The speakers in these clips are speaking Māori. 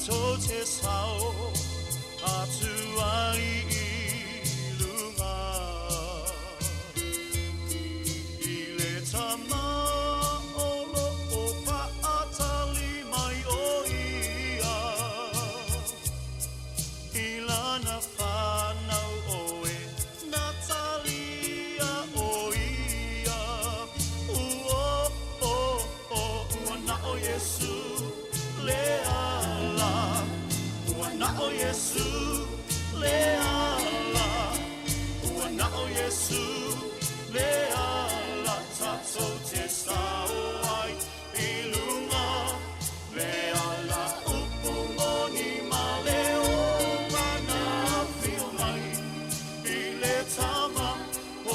Sao atuai ilunga ile tama olo opa atali mai oia ilana whanau oe Natalia oia ua na o Yesu leala na o Yesu leala na o Yesu leala tato te sauai ilunga leala upumoni maleo mana feel mai ile tama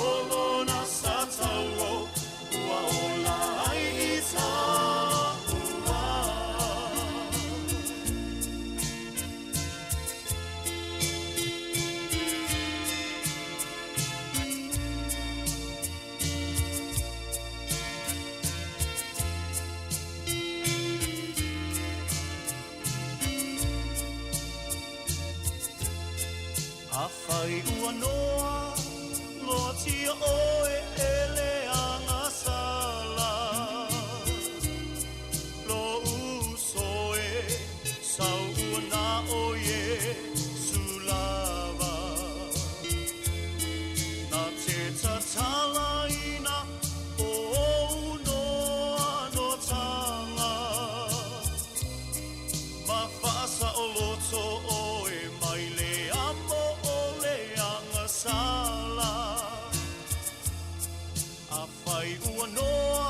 olona satao ua ola aita Awhai ua noa, loa tia oe ele anga sala. Lo usoe, sau ua na oe sulava. Na te tatalaina, o noa no tanga. Ma whaasa o loto oe mai le amo sala a whai ua noa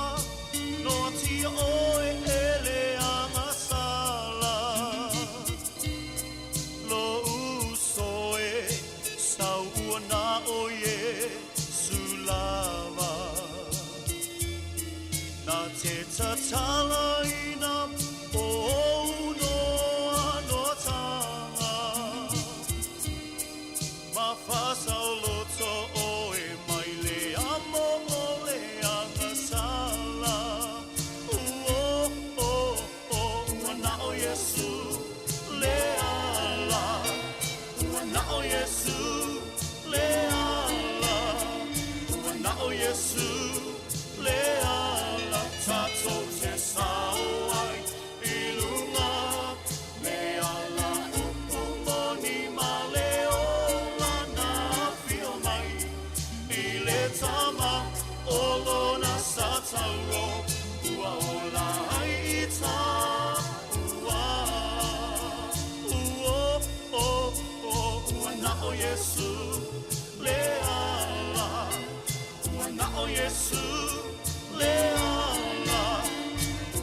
noa tia oe ele anga sala lo usoe sau ua na oe sulava na te tatalaina o noa no tanga ma whasa o loto oe mai le amo o le anga sala ua na o Yesu le ala ua na o Yesu le ala ua na o Yesu le ala tato te sauai ilunga le ala upumoni maleo tama olona satauro ua ola aita ua na o Yesu le ala ua na o Yesu le ala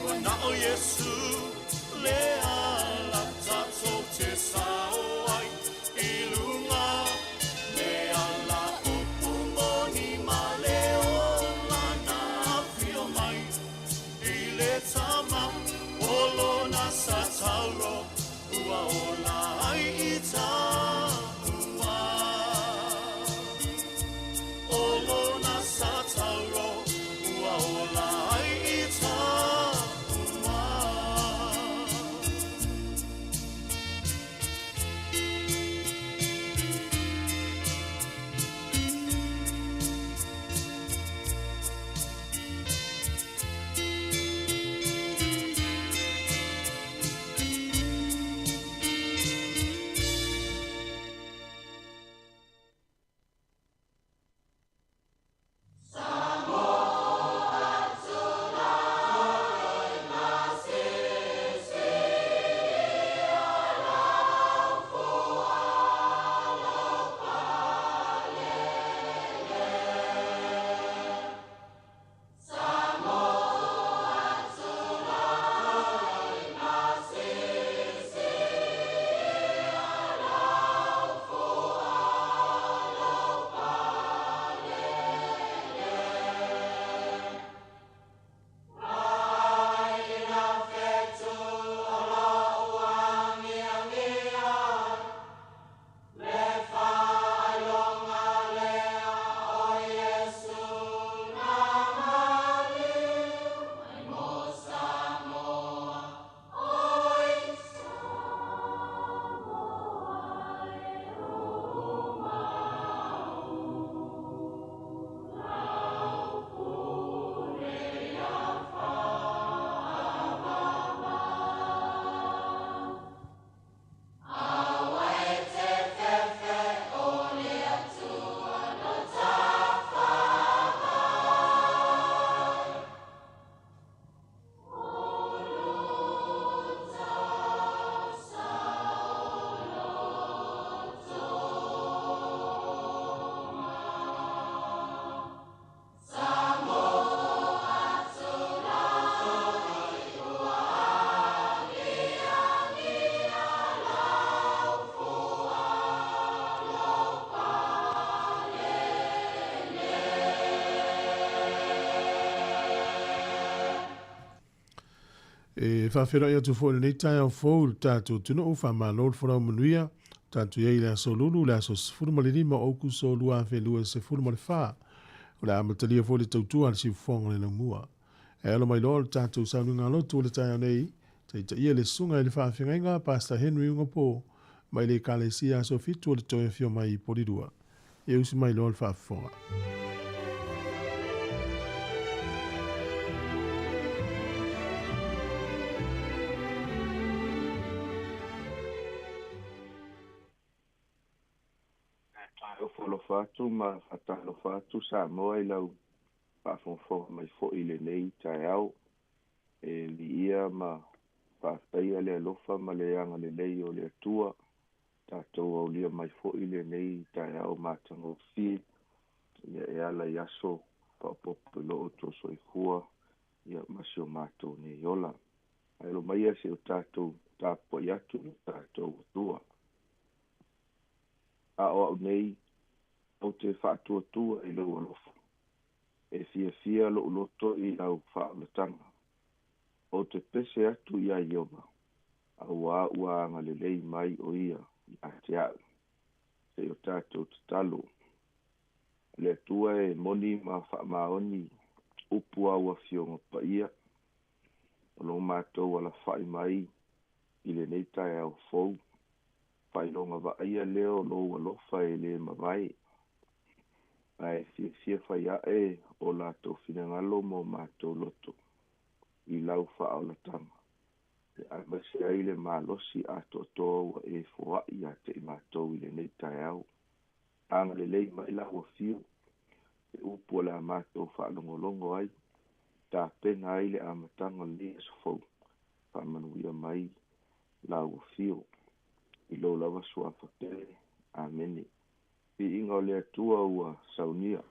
ua na o Yesu le ala tato te sauai ilunga le ala tama olona satauro ua ola aita olona satauro ua ola aita E whawhera ia tu fōle nei tai au fōu tātou tuna o whamānol whanau manuia, tātou iei lea so lulu, lea so sifuru malirima oku so lua whelua se furu mali whā, o lea amatalia fōle tautua le si whonga le na mua. E alo mai loa tātou saunu ngā lotu o le tai au nei, ta ia le sunga i le whawhengainga, Pastor Henry Ungapo, mai le kalesia so fitu o le toia fio mai i porirua. E usi mai loa le whawhenga. Fatu ma fatalo fatu sa moa I lau whawhonfo mai fo I le nei tai au e li ia ma whawhaia le alofa ma le anga le lei o le atua tātou au lia mai fo I le nei tai au mātango fi ia e ala yaso whapopo lo o to soi hua ia masio mātou ne yola ai lo mai ase o tātou tāpo iatu tātou tua a o au nei o te whātuatua I lau alofa. E fia lo loto I au whaalatanga. O te pese atu ia ioma. A ua anga le lei mai o ia I ate au. Se o tātou te talo. Le tua e moni ma whaamaoni upu au a fionga pa ia. O lo mātou ala whai mai I le neitai au fau. Whai longa wa ia leo lo alofa e le mawai. Ai fia whai ae o lātou whinangalo mo mātou loto I lau whaolatanga. Te aimasi ai le mālosi a totoa e fua I a te I mātou I le nei tai au. Anga le lei mai lau a fio. Te upo la mātou whaalongolongo ai. Tā pena ai le amatanga le asofau. Whamanuia mai lau a fio. I lo lawa sua whapere. Amene. Pi inga o le atua ua saunia.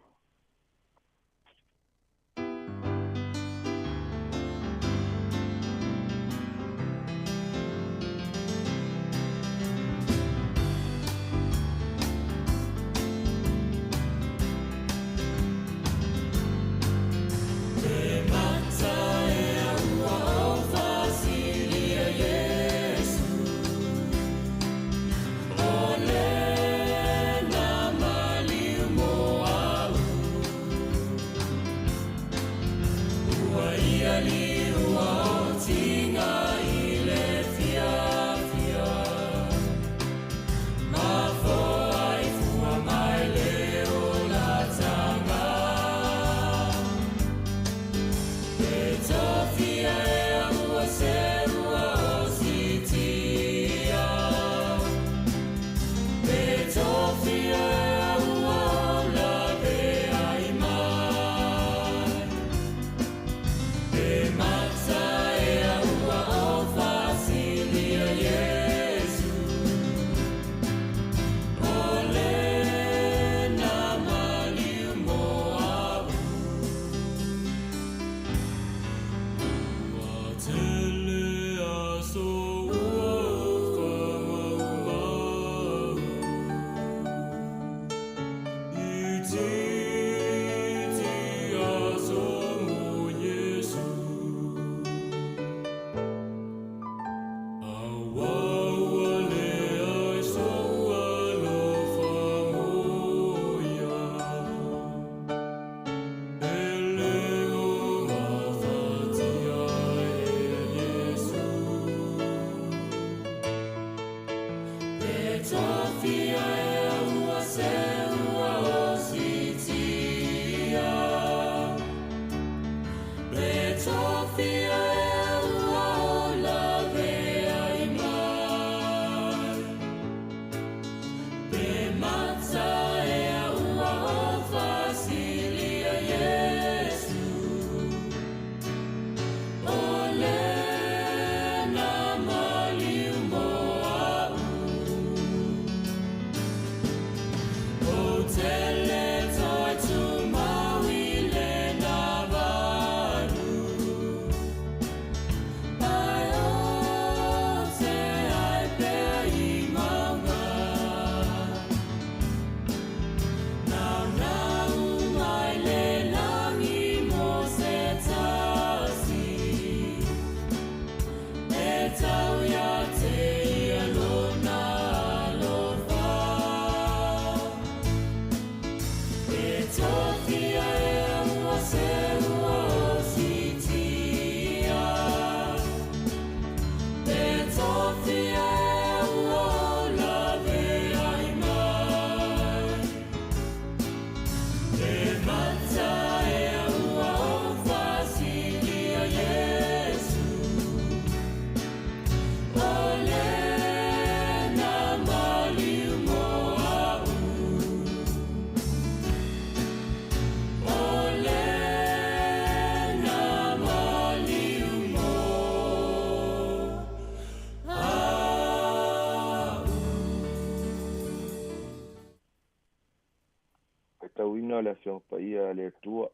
o le afioga paia le atua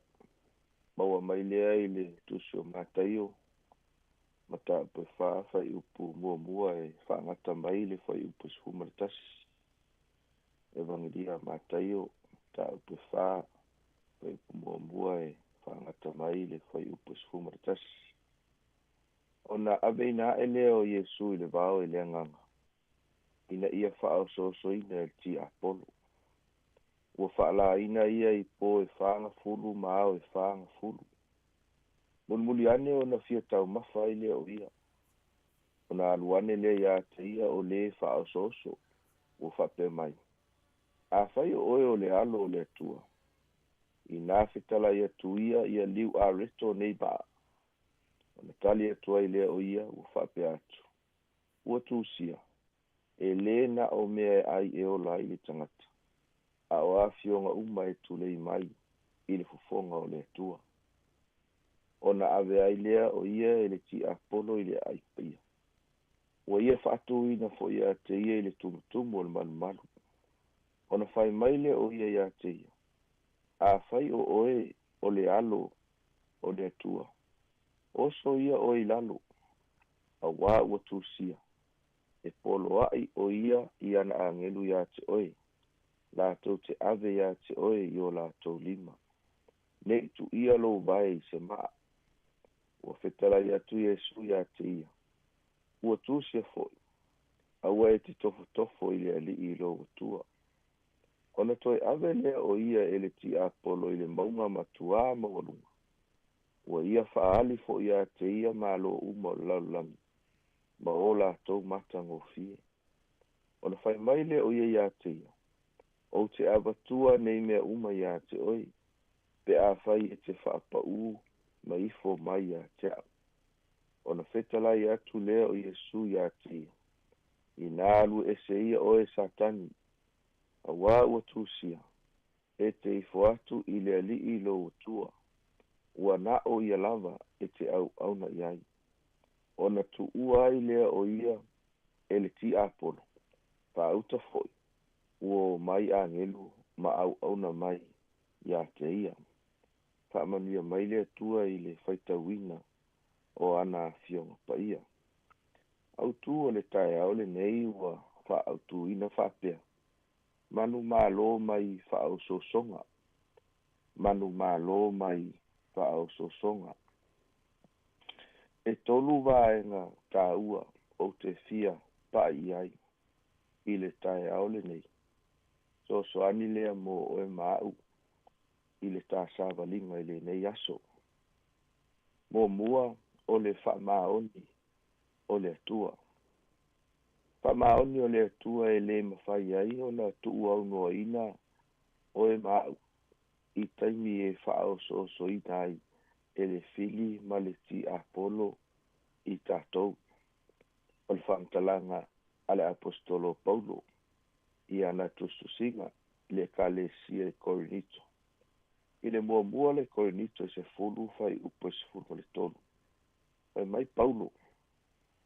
maua mai lea i le tusi o mataio ma taʻapoe fā fai upu muamua e faagata mai le fai upu sefuma le tasi evangelia mataio taʻapoe fā fai upu muamua e faagata mai le fai upu sefuma le tasi ona aveina aʻe lea o iesu i le vao i le agaga ina ia fa'aosoosoina e le tiapolo ua fa'alaina ia i po e fagafulu ma ao e fagafulu mulimuli ane ona fia taumafa ai lea o ia ona aluane lea iā te ia o lē fa'aosooso ua fa'apea mai afai o oe o le alo o le atua inā fetalai atu ia liu areto nei ba'a ona tali atu ai lea o ia ua fa'apea atu ua tusia e lē na o mea e ai e ola ai le tagata a o afioga uma e tulei mai i le fofoga o le atua ona ave ai lea o ia e le ti'apolo i le ai paia ua ia fa'atuina fo'i iā te ia i le tumutumu o le malumalu ona fai mai lea o ia iā te ia afai o oe o le alo o le atua oso ia o i lalo auā ua tusia e poloa'i o ia i ana agelu iā te oe latou te ave iā te oe i o latou lima ne'i tu'ia lou vae i se ma'a ua fetalai atu iesu iā te ia ua tusia fo'i aua e te tofotofo i le ali'i i lou atua ona toe ave lea o ia e le ti'apolo i le mauga matuā maualuga ua ia fa'aali fo'i iā te ia malo uma o le lalolagi ma o latou matagofie ona fai mai lea o ia iā te ia o te avatua nei mea uma iā te oe pe a fai e te whaapa'ū ma ifo mai iā te au ona fetalai atu lea o Iesu iā te ia i nā alu ese ia oe satani auā ua tusia e te ifo atu i le ali'i lou atua ua na'o ia lava e te au'auna i ai ona tu'ua ai lea o ia e le ti'apolo fa'auta fo'i ua mai agelu ma au'auna mai iā te ia fa'amanuia mai le atua i le faitauina o ana afioga paia autu o le taeao lenei ua fa'autuina fa'apea manu mālō mai fa'aososonga manu mālō mai fa'aososonga e tolu vaenga tāua o te fia pa'i ai i le taeao lenei soasoani lea mo oe māu i le tāsavalinga i lenei aso mua o le fa'amaoni o le atua fa'amaoni o le atua e lē mafai ai ona tu'uaunoaina oe māu i taimi e fa'aosoosoina ai e le fili ma le ti'apolo i tātou o le fa'amatalaga a le apostolo Paulo i ana tustusinga le kalesia e Korinito i le muamua le Korinito se fulu fai upo se fulu le tolu fai mai Paulo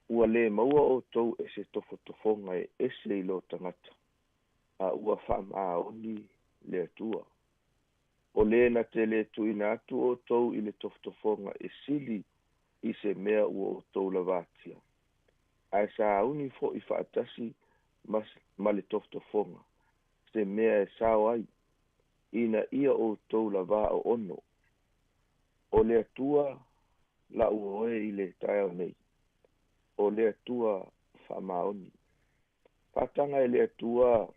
ua le maua o tou e se tofotofonga e ese i lo tangata a ua fa'amaoni le atua o le na te le tuina atu o tou i le tofotofonga e sili i se mea ua o tou lavatia ai sa uni fo i fa'atasi ma le tofotofonga se mea e sao ai ina ia o tou lava o ono o le atua la ua oe i le tae nei o le atua fa'amaoni fa'atanga e le atua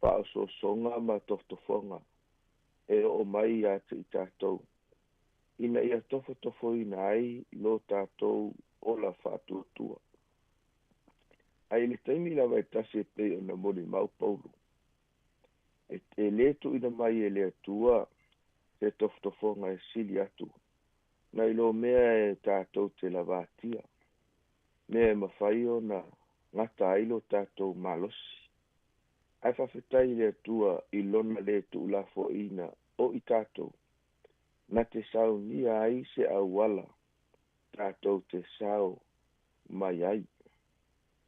fa'asosonga ma tofotofonga e o mai a te i tātou ina ia tofotofoina ai lo tātou o la fa'atuatua ai le taimi lava e tasi e pei ona moli mau Paulo e le tu'uina mai e le atua se tofotofonga e sili atu na ilo mea e tātou te lavatia mea e mawhai ona ngata ai lo tātou malosi ai whawhetai le atua i lona le tu'ulafo ina o i tātou na te sau nia ai se auala tātou te sau mai ai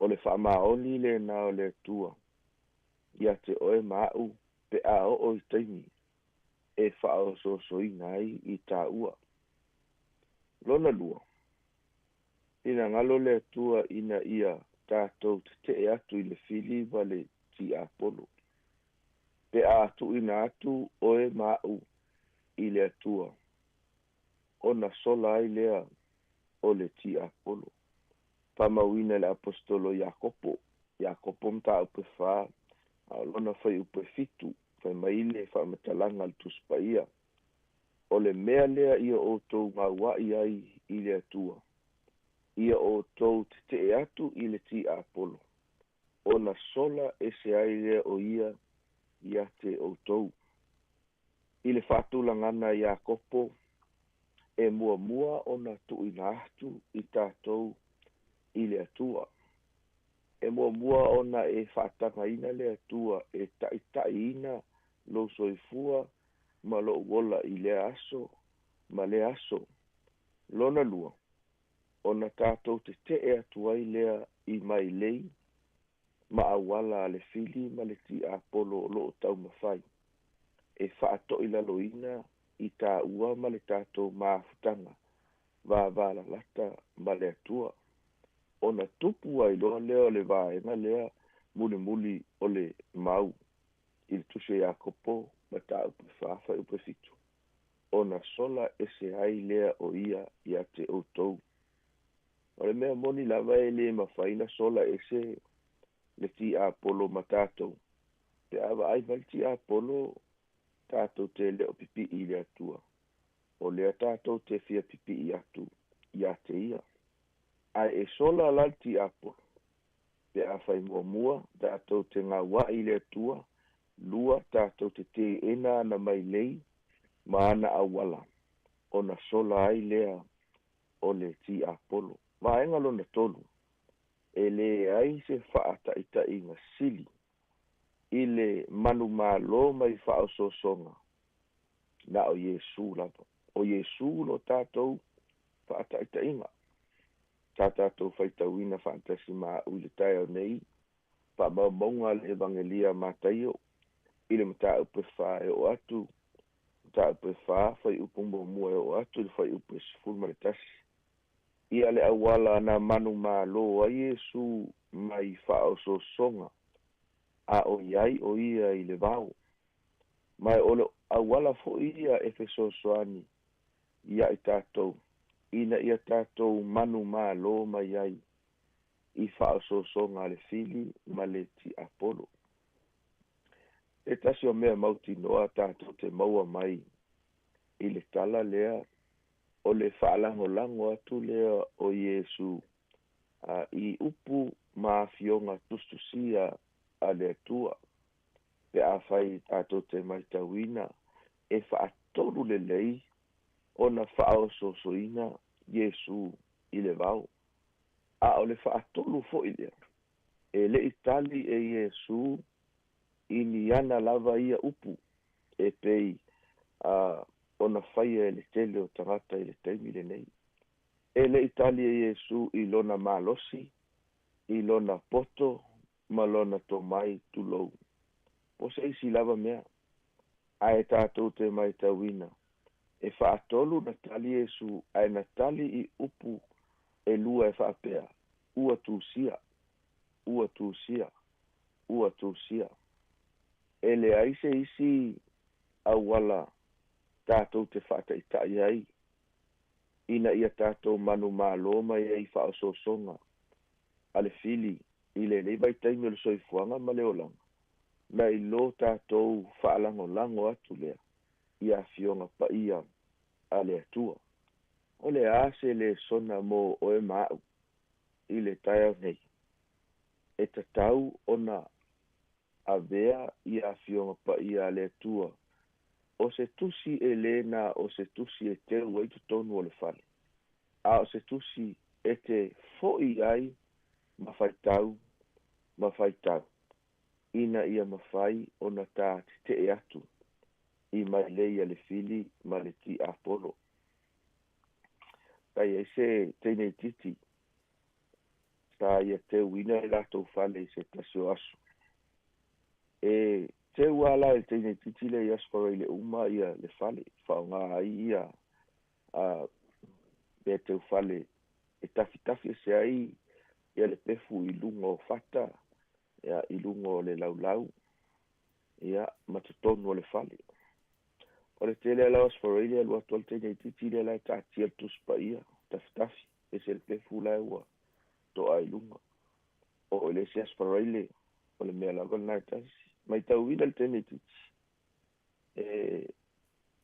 o le whaamaoni le nao le atua ia te oe māu pe a o i taimi e whaososoina ai I tā ua. Lona lua. Ina ngalo le atua ina ia tātou te e atu I le fili vale ti Apollo. Pe atu ina atu oe mau I le atua. Ona sola ai lea o le ti Apollo. Pamawina le apostolo Jakopo. Jakopo mta upe wha. Lona whai upe fitu. Whai maile wha matalanga le tuspaia. O le mea lea ia o tau ngā wai ai I le atua. Ia o tau te e atu I le ti Apollo. Ona sola e se ai lea o ia te o tau. I le whatulangana Jakopo e mua ona tu ina atu I tātou I le atua. E mua ona e whatanga ina le atua e tai ina lo soifua ma lo wola I le aso ma le aso. Lona lua. Ona tātou te e atu ai lea I mai lei ma awala le fili ma le ti Apollo lo tau mawhai. E whaato I laloina I tā ua ma le tātou maafutanga va la lata ma le atua. Ona tupu ai loa lea le vaenga lea muli o le mau I le tuse Jakopo ma tā upe whawha upe fitu. Ona sola ese ai lea o ia te outou. O le mea moni lava e le mawhaina sola ese le ti Apollo ma tātou. Te awa ai mal ti Apollo tātou te leo pipi I le atua. O lea tātou te fia pipi I atu ia te ia. Ai e sola lal ti Apollo. Te awhai mua tātou te ngā wā I le atua. Lua tātou te ena na mai lei ma ana awala. Ona sola ai lea o le ti Apollo. Vaenga lona tolu. E le ai se whaata ita inga sili. I le manu malo mai whaososonga. Na o Yesu lapa. O Yesu lo tātou whaata ita inga. Tātou whaitawina whaantasi maa ule tai au nei. Pa maunga le evangelia mātaio. I le mta upe wha e o atu. Mta upe wha whai upumbo mua e o atu. Le whai upe sifuru maritasi. Ia le awala na manu malo a Yesu mai whaososonga. A o iai o ia I le vau. Mai o le awala fo ia e fesosoani. Ia I tātou. Ina ia tātou manu malo mai ai. I whaososonga le fili ma le ti Apollo. E tasi o mea mauti noa tātou te maua mai. I le tala lea. O le whaalango atu lea o Yesu. I upu maafionga tustusia a le atua. Pe a whai tātou te maitawina. E whaatolu le lei. Ona whaososoina Yesu I le vau. A o le whaatolu fo I lea. E le itali e Yesu. Ini ana lava ia upu. E pei ona whaia e le tele o tangata I le taimi le nei. E le itali e Yesu I lona malosi. I lona poto. Ma lona tomai tulou. Po se isi lava mea. Ae tātou te mai tawina. E whaatolu na tali Yesu. Ae na tali I upu. E lua e whaapea. Ua tūsia. Ua tūsia. Ua tūsia. E le aise isi awala tātou te whaataitai ai. Ina ia tātou manu malo mai ai whaososonga. Ale fili, I le vai taimi o le soifuanga ma le olanga. Na I lo tātou whaalango atu lea. Ia fionga pa ia a le atua. O le ase le sona mo o e mau. I le taia nei. E tatau ona avea ia fionga pa ia le atua. O se tusi e lena o se tusi e te waitu tonu o le whale. A o se tusi e te foi ai mawhaitau. Ina ia mawhai o na tā te e atu. I mai leia le fili ma le ti Apollo. Tai e se teinei titi. Tā ia te wina e lato whale se tasio asu. E te ua la e teine titile ia spara ile uma ia le fale whaonga ai ia a be te fale e tafi se ai ia le pefu i lungo fata ia i lungo le laulau ia matutonu o le fale o le tele la spara ile lua tol teine titile la ta tia tus pa ia tafi e se le pefu la ua to ai lunga o le se spara ile o le mea la gona tasi mai tau ina le tene titi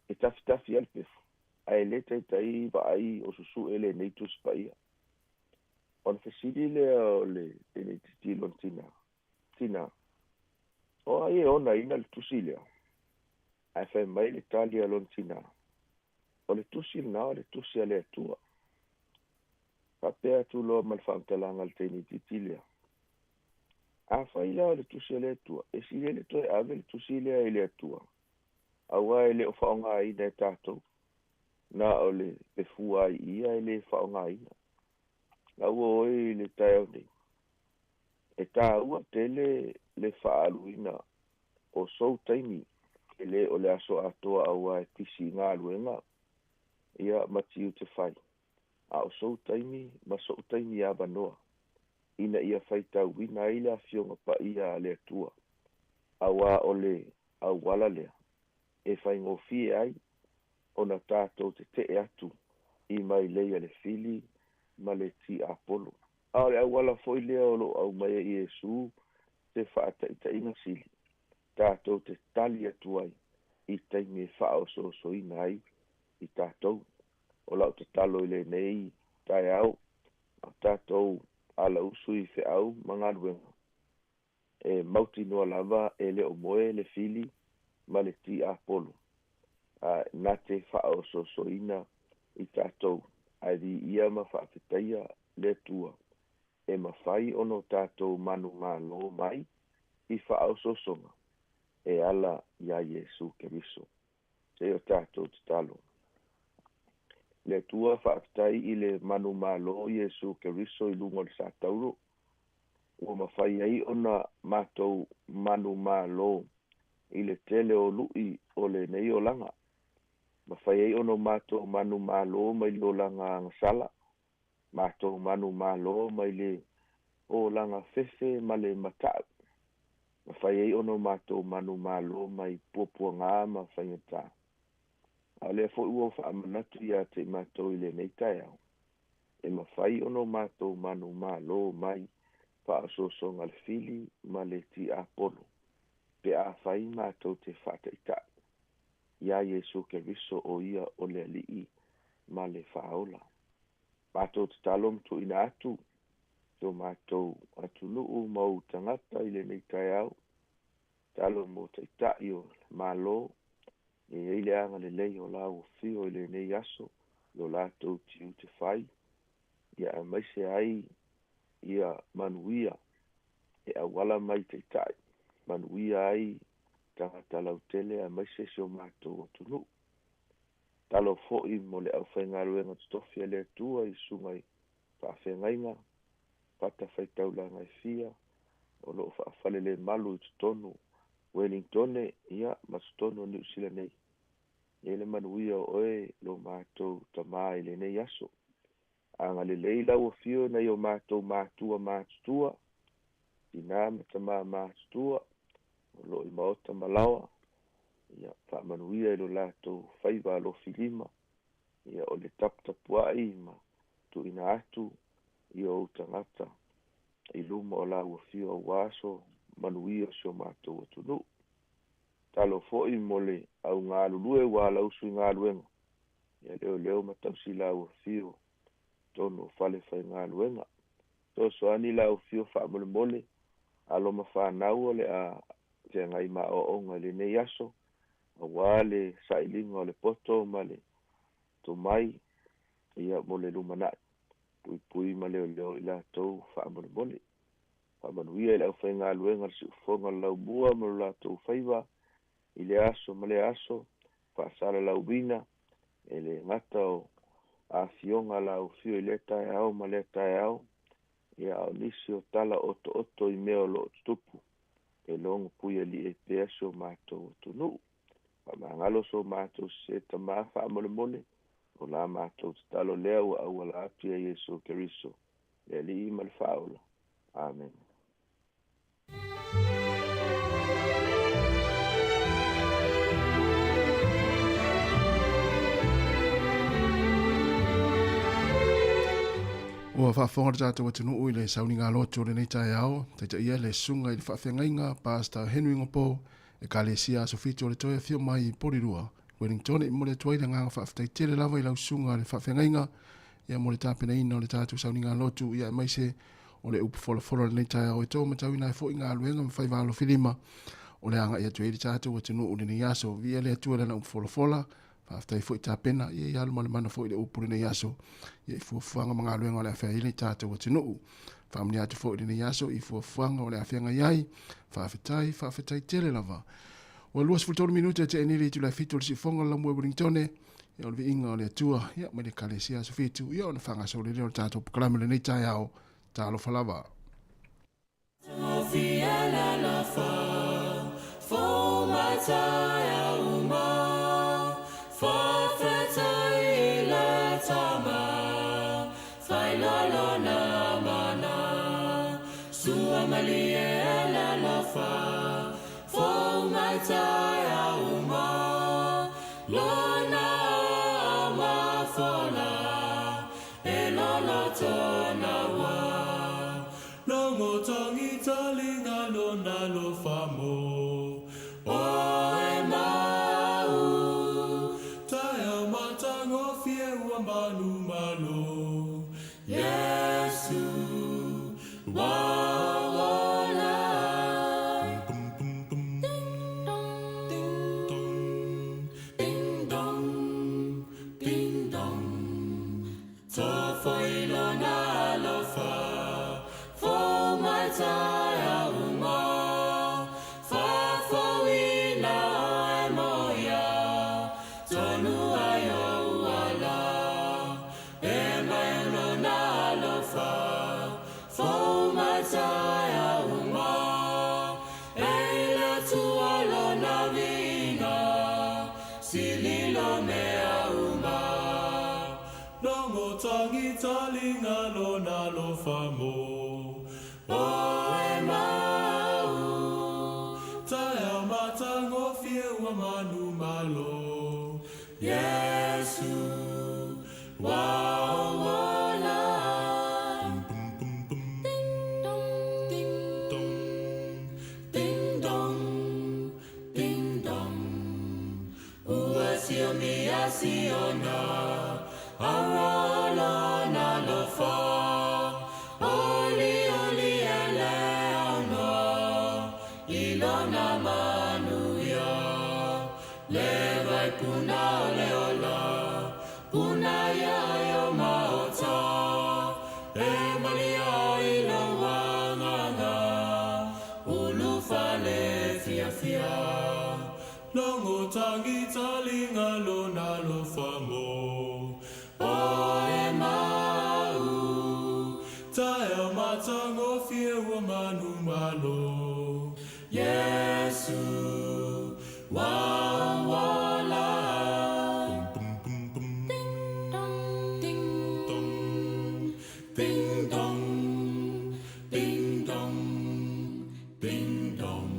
e tafi al pefu ai le tai ba ai o susu ele nei tu spaia on fesili le o le tene titi lon tina o ai ona ina le tusile ai fa mai le talia lon tina o le tusil na o le tusia le tua papea tu lo mal fantalanga le tene titi le a fa ila le tusia le tua e si le to ave le tusile ele tua awa ele o faonga ai de tato na o le pefua ia ele faonga ina la o le tae ni e ta ua tele le faaluina o so taimi ele o le aso atoa awa e pisi ngā luenga ia matiu te fai a o so taimi ma so taimi a banoa ina ia faita wina ile a fionga pa ia le atua awa o le awala lea e fai ngofie ai ona tātou te atu i mai leia le fili ma le ti apolo. A le awala foi lea o lo au mai i Yesu te whaataitaina sili. Tātou te tali atu ai i teimi e whao so ina ai i tātou. O lau te talo i le nei tai au a tātou ala usu i fe au mangaruenga. E mauti noa lava e le o moe le fili ma le ti apolo. Na te whao so ina i tātou ai di ia ma whaafetaia le tua e mawhai ono tātou manu malo mai i whao songa e ala ia Yesu Keriso te o tātou te talo le tua whaafetai i le manu malo Yesu Keriso i lungo le sātauro o mawhai ai ona mātou manu malo i le tele o lui o le nei o langa mawhai ai ono mātou manu malo mai le o langa ngasala mātou manu malo mai le o langa fefe ma le matau mawhai ai ono mātou manu malo mai puapua ngā ma whaingata a lea fo ua whaamanatu ia te mātou i le nei tai au e mawhai ono mātou manu malo mai whaasosonga le fili ma le ti apolo pe a whai mātou te whaataitai ia Yesu Keriso o ia o le alii ma le whaola. Mātou te talom tu ina atu, tō mātou atu nuu mau tangata i le nei tai au, talom mo te tai o malo, e eile anga le lei o lau o fio i le nei aso, o lātou tiu te whai, ia a maise ai, ia manuia, e awala mai te tai, manuia ai, tangata lau tele a maise sio mātou o tunu. Talo fo'i mo le au whaingaruenga tutofia le tua i sungai whaafengainga, pata whaitaula ngai fia, o lo whaafale le malu i tutonu, Wellingtone, ia, ma tutonu New Zealand nei. Ele manuia o oe lo mātou tamai le nei aso. Anga le leila o fio na i o mātou mātua, ina matama mātua, o lo i maota malawa, ia whaamanuia i lo lātou whaiva lo filima, ia o le taputapuai ma tu ina atu i o utangata, i luma o la ua fio o waso, manuia sio mātou o tunu. Talo fo'i mo le au ngā lulue wā lausu i ngā luenga, ia leo matausi la ua fio, tono fale whai ngā luenga. Tō soani la ua fio whaamole mole, aloma whanau o le a te ngai ma o onga le nei aso, a wale sailinga o le poto ma le to mai, ia mo le lumanai, pui ma leo i la tau whaamole mole. Whaamanuia i lau whai ngā luenga si ufonga lau mua ma la tau whaiva, i le aso ma le aso, whaasala lau bina, e le ngata o a fionga lau fio i le tai au ma le tai au, ia o nisi o tala oto i meo lo tupu. e longa pui ali e pea so mātou tunu. Whamangalo so mātou se tamā wha mole mole, o la mātou talo lea ua awala apia Yesu Keriso, le li imal whaola. Amen. Ua whaafonga tātou atinu ui le sauni ngā loto le nei tai ao, te ia le sunga i le whaafengainga, Pastor Henry Ngopo, e ka le sia sofito le toia fio mai i Porirua. Wellington i mo le tuaila ngā whaafitai tele lava i lau sunga le whaafengainga, ia mo le tāpena ina o le tātou sauni ngā loto, ia mai se o le upu fola le nei tai ao e tō matau ina e fo i ngā luenga mwhai valo filima, o le anga ia tuai le tātou atinu ui le nei aso, via le atua le na upu fola, Whaftai fwoi tā pena, ia i alu mana fwoi le upuri nei aso. Ia i fuafuanga mga luenga o le awhia ile tātou atinuu. Whamni atu fwoi le nei aso, i fuafuanga o le awhianga iai. Whawhetai tele lava. O luas fultoro minuta te eniri tu la fitu le si fonga la mwe Wellingtone. Ia o le inga o le atua, ia mwene kale si aso fitu. Ia o na whanga so le reo tātou pukalame le nei tai ao. Tālo falava. Tofia la la fa, fo matai au ma. Whawhetai la tama, whai lalo na mana, sua mali e la la wha, fo mai tai au ma, lona ma fola, e lolo tona wa, longo tangi talinga lona lo famo, o e ma. Manu malo, Yesu, wawala. Ding dong, ding dong, ding dong. Tofo ilona lofa, fo mai tai uma, fa fo ina e moia, tonu ayo. Talinga lo na lo famo o e mau tai matango fie wa manu malo Yesu wa wala ding dong ding dong ding dong ding dong uasio mi asiona arala Oli ele ono ilona manuya leva puna leola puna ya yo maota e malia ilo wanganga ulufale fia fia longo tangi talinga lona lo famo o e Tae matango fie wa manu malo Yesu wa wala Ding dong ding dong ding dong ding dong ding dong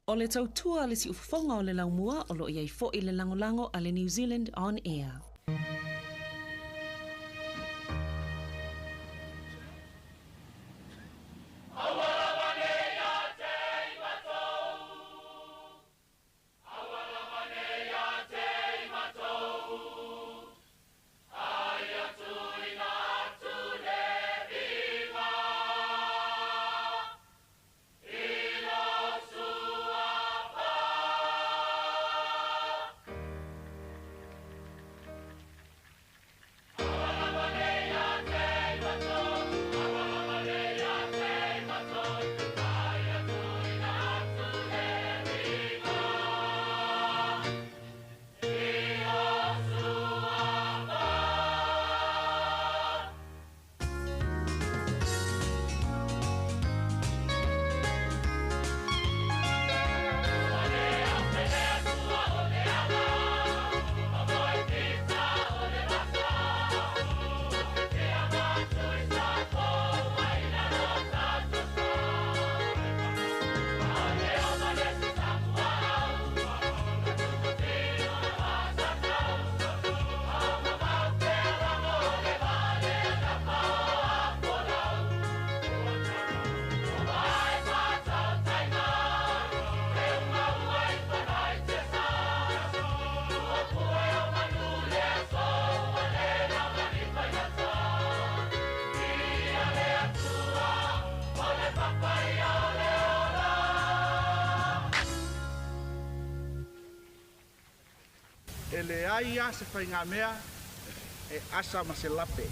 O le tautua le si ufafonga o le laumua o lo iai fo i le langolango a le New Zealand On Air. le aia se whainga mea e asa ma se lape.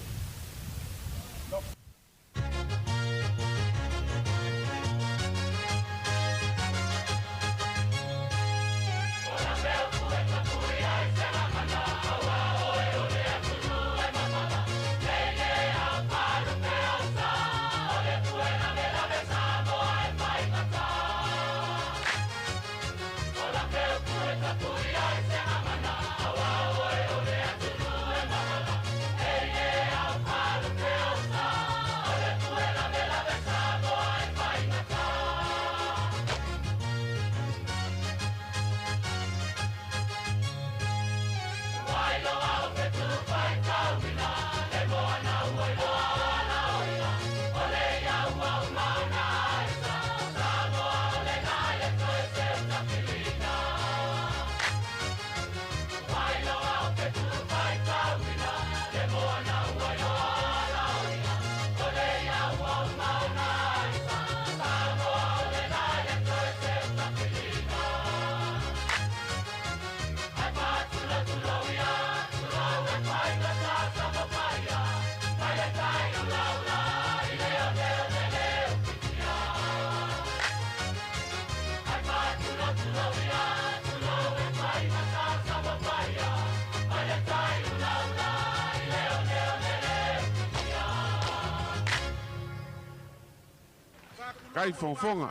Kai fonfonga.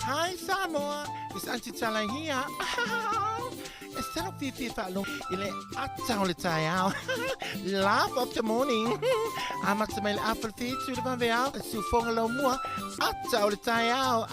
Hi Samoa, it's Auntie Chala here. Instead of Fifi Fallo, il est attends le taille. Laugh of the morning. I'm at my apple feet to the vanveal, so for a little more. Attends le taille.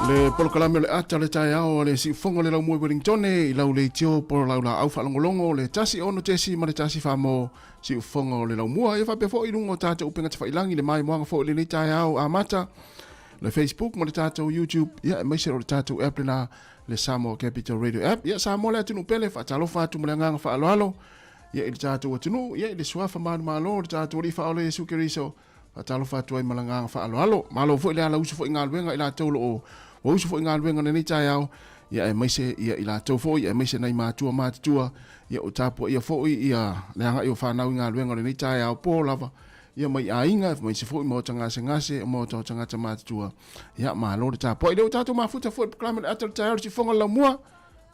Le polokalame le ata le tai ao le si fongo le lau mui Wellingtone I lau le tio polo lau la au whalongolongo le tasi ono tesi ma le tasi whamo si fongo le lau mua e whape fo I lungo tātou upenga te whailangi le mai moanga fo le ni tai ao a mata le Facebook ma le tātou YouTube ia e maise o le tātou app lena le Samoa Capital Radio app ia Samoa le atunu pele whaatalo whaatu mo le nganga whaaloalo ia I le tātou atunu ia I le suafa manu malo le tātou li whaole Jesu Keriso whaatalo whaatu ai malanganga whaaloalo malo fo I le ala usu fo I ngā luenga I la taulo o o usu fo ngā luenga nei tai au ia e maise ia I la tau fo ia e maise nei mātua ia o tāpua ia fo ia leanga I o whanau ngā luenga nei tai au po lava ia mai a inga mai se fo I mo tanga se ngase mo to tanga te mātua ia ma lo le tāpua I leo tātou mafuta fo proklame le atal tai au si fonga la mua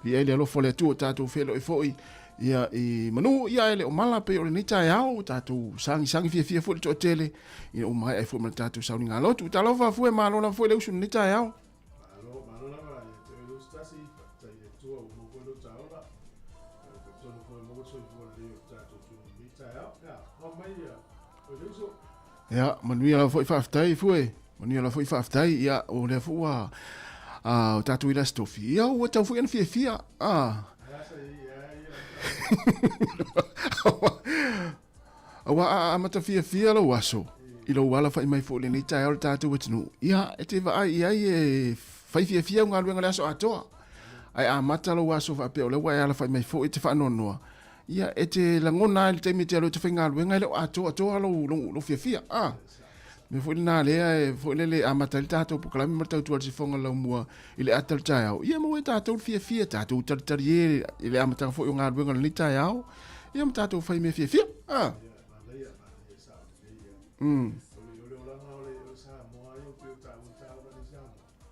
Ia le alofo le atua tātou whelo e fōi. Ia i manu ia ele o mala pe o le ni tai au tātou sangi fia fōi to tele. Ia o mai ai fōi mana tātou sauni ngā lotu. Tā lofa fōi mālo na fōi le usu ni tai au. Ia, manuia la fōi whaftai fōi. Manuia la fōi whaftai ia o le fōa. O tātou ila stofi. Ia o tau fōi ana fia. Awa amata fia lo waso. Ilo wala fai mai fōi le ni tai au tātou watinu. Ia, e te vai ia e fai fia ngā luenga le aso atoa. Ai amata lo waso whapea o le wai ala fai mai fōi te whanonoa. Ia e te langona i te mite alo te whainga luenga le atoa lo fia. Me foi na lea foi le amata le tātou pukalami ma tātou alisi fonga lau mua i le atal tai au. Ia maua tātou fia tātou taritari i le amata foi o ngā ruenga ni tai au. Ia ma tātou whai me fia.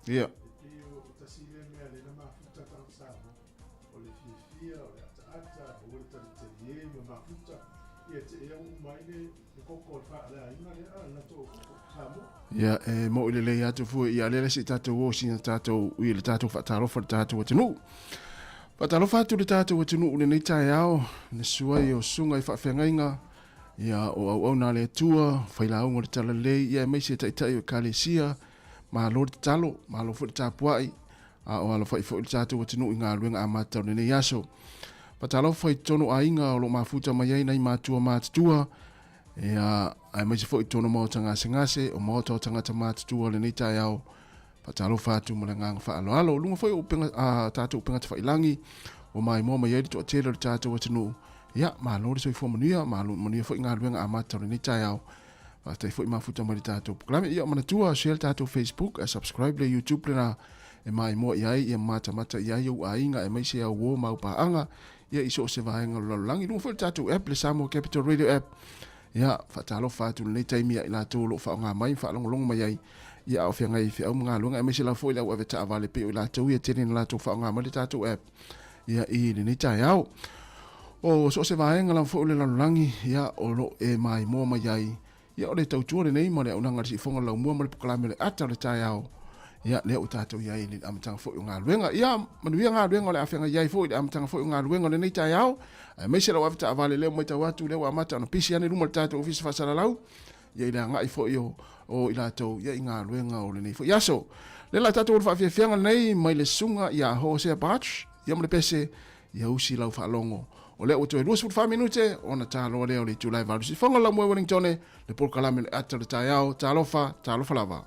Ia. Ia e mo ile le atu fu ia le si tātou o sina tātou i le tātou whatarofa le tātou atinu. Whatarofa atu le tātou atinu une nei tai au, ne suai o sunga i whawhengainga, ia o au nā le tua, whailaunga le tala lei, ia mai se taitai o Kalesia, ma lo le talo, ma lo fu le tāpuai, o alo whai le tātou atinu i ngā luenga a mātau ne nei aso. Whatarofa i tono a inga o lo mafuta mai ai nei mātua mātua, ia ai mai se foi tono mo tanga singase o mo to tanga tamata tu le ni tai au patalo fatu mo nga fa alo lunga foi o penga tatu penga te failangi o mai mo mai to tele tatu watinu ia ma lo so fo monia ma lo monia foi nga luenga amata le ni tai au pa te foi mafuta mo tatu klame ia mana tua share tatu Facebook a subscribe le YouTube le na e mai mo ia mata ia u ainga e mai se au wo mau pa anga ia iso se vaenga lo langi lunga foi tatu app le Samo Capital Radio app. Ia, whatalo whātu nei taimia i la tōlo whaonga mai, whaolongolongo mai ai, ia au whianga i whiau mga luenga, e meisi la fōi lau awe ta avale peo i la tau ia tēne na la tō whaonga mai le tātou app, ia i nei tai au. O so se vaenga la fōi le lalulangi, ia o lo e mai mua mai ai, ia o le tau tuare nei, ma le au nanga si whonga lau mua ma le pukalame le ata le tai au, ia le au tātou iai le amatanga fōi o ngā luenga, ia manuia ngā luenga le awhianga iai fōi le amatanga fōi o ngā luenga le nei tai au, me se lau avita avale leo mai tau atu leo amata ana pisi ane ruma le tātou ofisi whasara lau ia i la ngai fo o i la tau ia i ngā luenga o le nei fo iaso le la tātou uru whawhiawhianga nei mai le sunga ia Hosea Batch ia mle pese ia usi lau whaalongo o leo uto e 2 minute o na tāloa leo le July valusi whanga lau mua Wellington le polkalame le ata le tai au tālofa lava.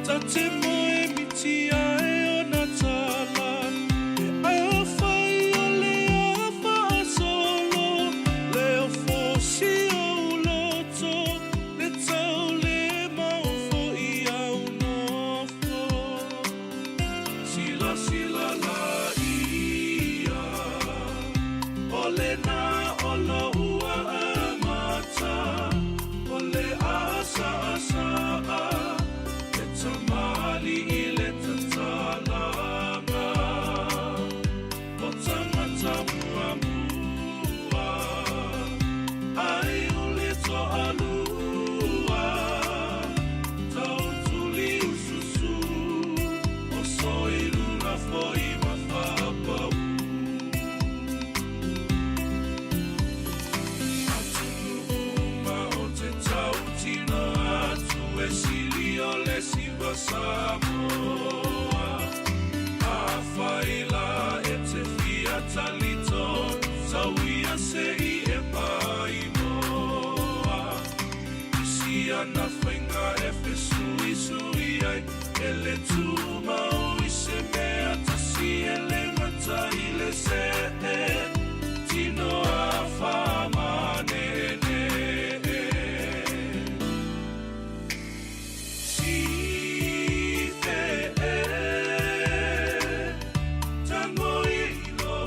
Touch it more le tuma o i se mea tasi e le ngata i le se e tino a whamanene si te e tango i lo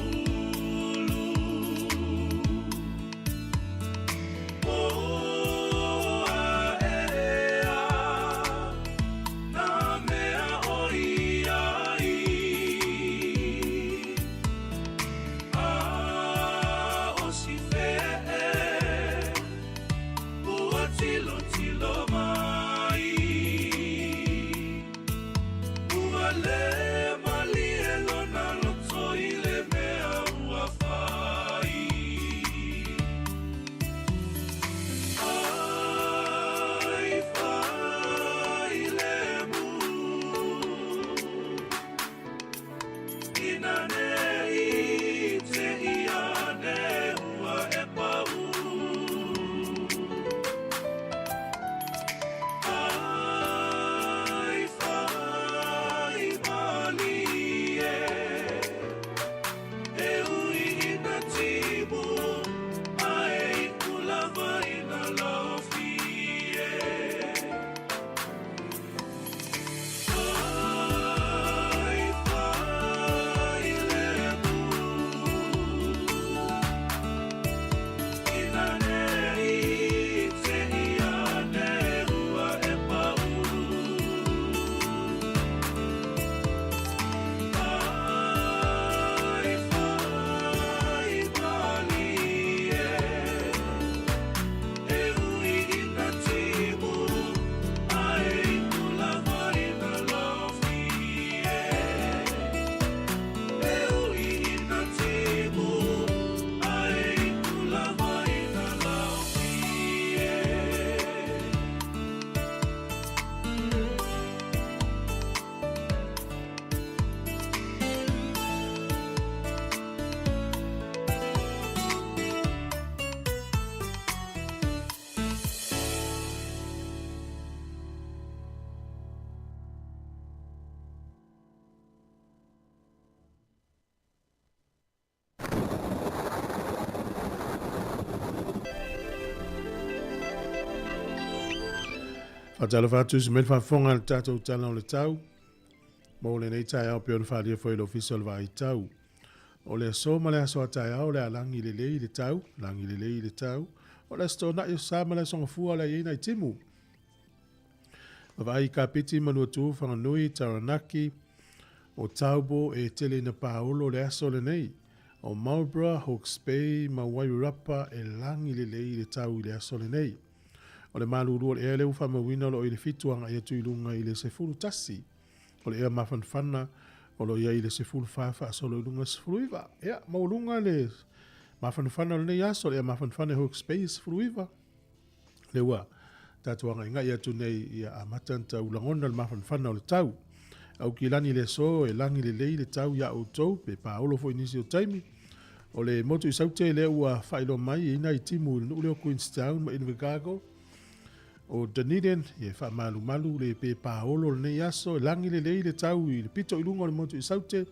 ulu o a e a na mea o i ai a o si fe e ua tilo tilo mai ua le mali e lona loto i le mea ua fai ai fai le mu ina nei te ia ne ua e pau ai fai mali e ui ina timu ai kulava ina lofi ai fai le mu ina nei te ia ne ua e pau ai fai mali e ui ina timu ai kulava ina lofi e ui ina timu ai kulava ina lofi Whatala whātu se melwha whonga le tātou tana o le tau. Mo le nei tai au peon whādia whai lo official wa i tau. O le aso ma le aso a tai au le alangi le lei le tau. Langi le lei le tau. O le asto na i sa ma le songa fua le ina i timu. Wai ka piti manua tu whanga nui Taranaki. O Taubo e tele na Paolo le aso le nei. O Marlborough, Hawke's Bay, ma Wairarapa e langi le lei le tau i le aso le nei. O le malurua le ea leu whamawina lo i le fituanga i atu i lunga i le sefulu tasi. O le ea mawhanwhana o lo ia i le sefulu whawha solo i lunga sefulu iwa. Ea, maulunga le mawhanwhana o le nei aso, le ea mawhanwhana Hawke's Bay sefulu iwa. Le ua, tatuanga inga i atu nei i a amatanta ulangona le mawhanwhana o le tau. Au ki lani le so e langi le lei le tau ia o tau pe paolo fo inisi o taimi. O le motu i saute le ua whailo mai ina i timu i nule o Queenstown ma Invercargill. O Dunedin, e wha malu malu le pe paolo le nei aso, e langi le lei le tau i le pito i lunga le motu i saute,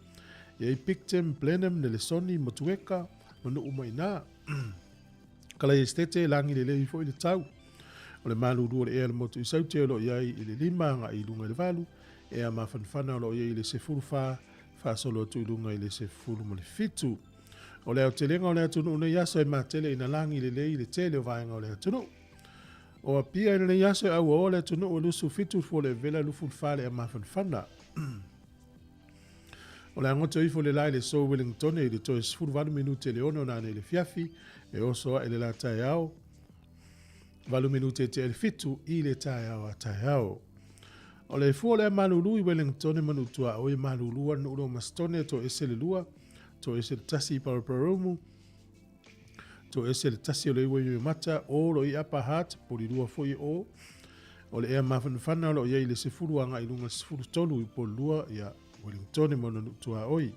e i Picton, Blenheim, le Soni, Motueka, manu uma ina. Kala i stete, langi le lei fo i le tau. O le malu rua le ea le motu i saute, o lo iai i le lima nga i lunga i le valu, e a mawhanwhana o lo iai i le sefuru wha solo atu i lunga i le sefuru mo le fitu. O le au te lenga o le atunu nei aso e matele ina langi le lei le tele o vaenga o le atunu. O a pia ina nei aso e au o le atunu o lusu fitu fo le vela lufu fale a mawhanwhana. O le angoto ifo le lai le so Wellington e le toe sifuru valu minute le ono nane le fiafi e oso e le la tae au. Valu minute te el fitu i le tae au a tae au. O le fua le malulu i Wellington e manutua o i malulua no ulo mastone to ese le lua, to ese le tasi paraparomu, to ese le tasi o le iwa i mata o lo i apa hat po li lua foi o le ea mawhanwhana lo i le sefuru anga i lunga sefuru tolu i po lua ia Wellington e manutua oi.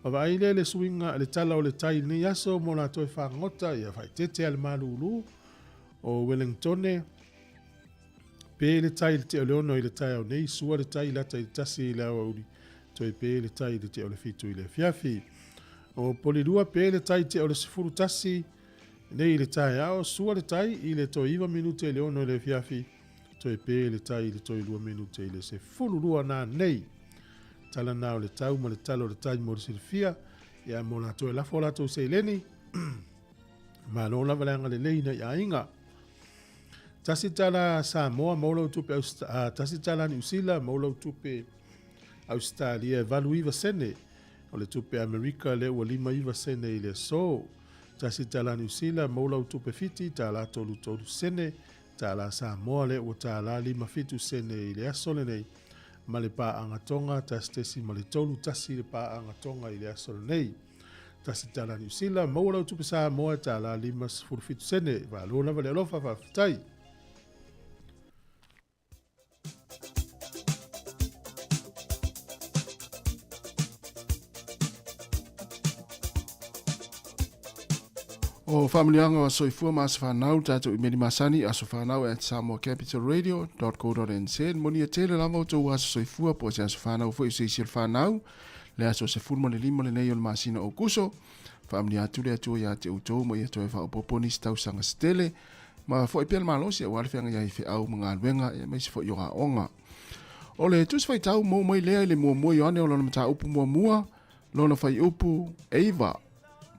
Awa aile le suinga le tala o le tai ni yaso mo na toi whangota ia whai tete al malulu o Wellington pe le tai le te o le ono i le tai au nei, sua le tai lata i le tasi i le au auri, toi pe le tai le te o le fitu i le fiafi. O polilua pe le tai te o le sifuru tasi, nei le tai au, sua le tai i le toi iwa minute i le ono i le fiafi, toi pe le tai i le toi lua minute i le se fulu lua na nei. Tala nao le tau ma le talo le tai mo le silfia, ia mo la toi lafo la toi se leni, ma lo lava leanga le leina ia inga. Tasi tala Samoa maulau tupe tasi tala New Zealand maulau tupe Australia valu iwa sene o le tupe Amerika le ua 5 iwa sene i le so. Tasi tala New Zealand maulau tupe fiti tala tolu sene tala Samoa le ua tala 5 fitu sene i le aso le nei ma le pa angatonga tasi ma le tolu tasi le pa angatonga i le aso le nei. Tasi tala New Zealand maulau tupe Samoa tala 5 fitu sene valu lava le alofa fafitai. O familianga o soifua mas whanau tātou i meri masani aso whanau at samoacapitalradio.co.nz moni a tele lava o tau aso soifua po se aso whanau fo i seisiel whanau le aso se fulmo le limo le nei o le masina o kuso familia atu le atu ia te utou mo ia toe whao poponi stau sanga stele ma fo i pia malosi a wale whianga iai au mga alwenga e meisi fo i oga onga o le tus fai tau mo mai lea i le mua yoane o lona mata upu mua lona fai upu eiva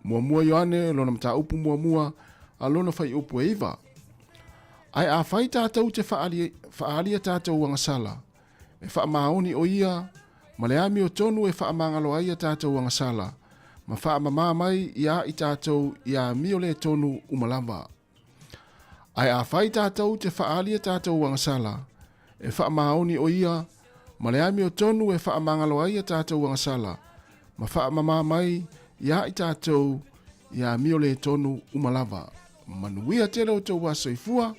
mua yoane lona mata upu mua a lona fai upu eiva. Ai a fai tātou te whaalia tātou wangasala. E wha maoni o ia, ma le ami o tonu e wha mangalo aia tātou wangasala. Ma wha mamai ia i tātou ia mio le tonu umalamba. Ai a fai tātou te whaalia tātou wangasala. E wha maoni o ia, ma le ami o tonu e wha mangalo aia tātou wangasala. Ma wha mamai ia i tātou ia mio le tonu umalava. Manuia tele o tau waso i fua,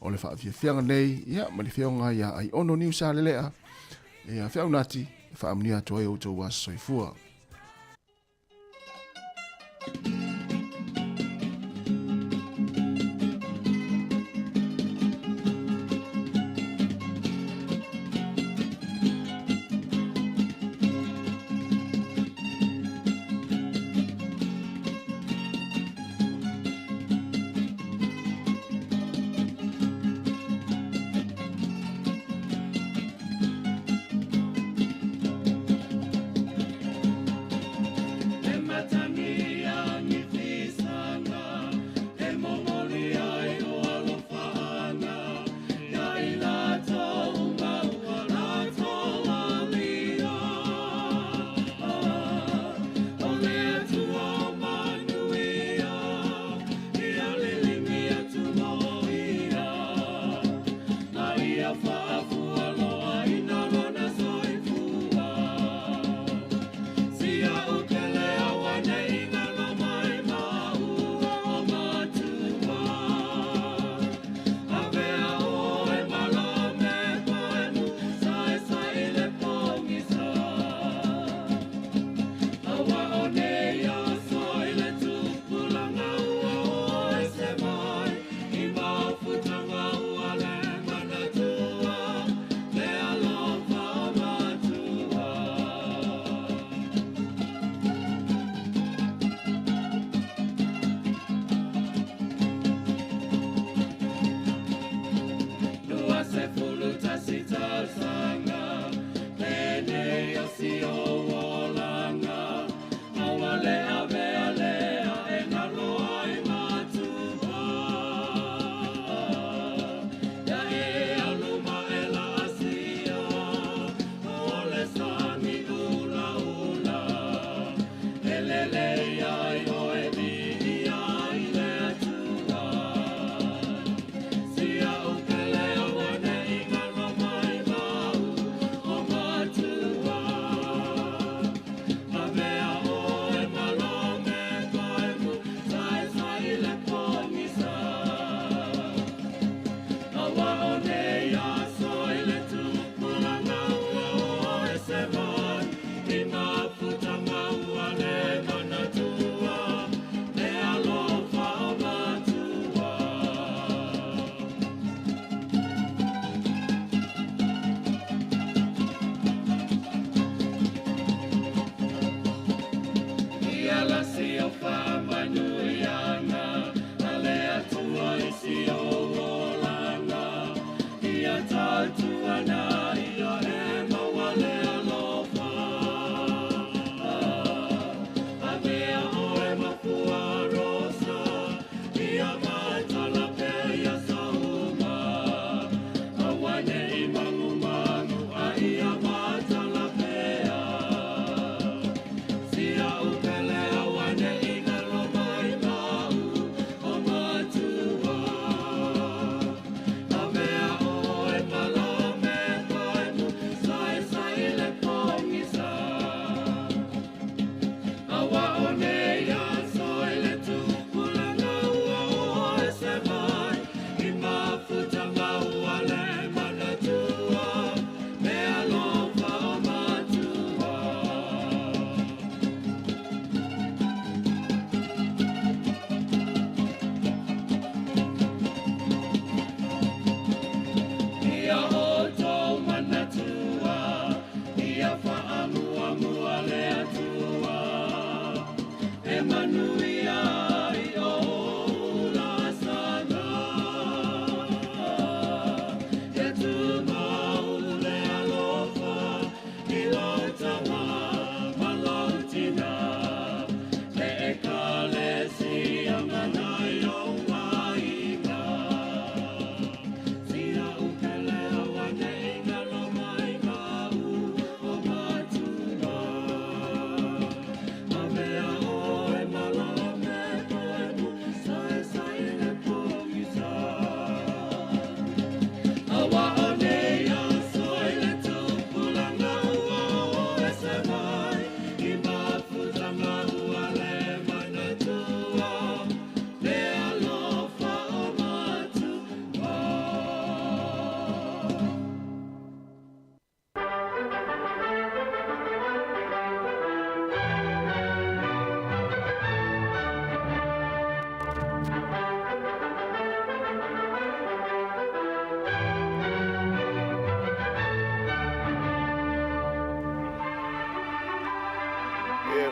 o le wha whianga nei, ia ma le whianga ia ai ono niu sa lelea, ia whiaunati, wha amnia toi o tau waso i fua.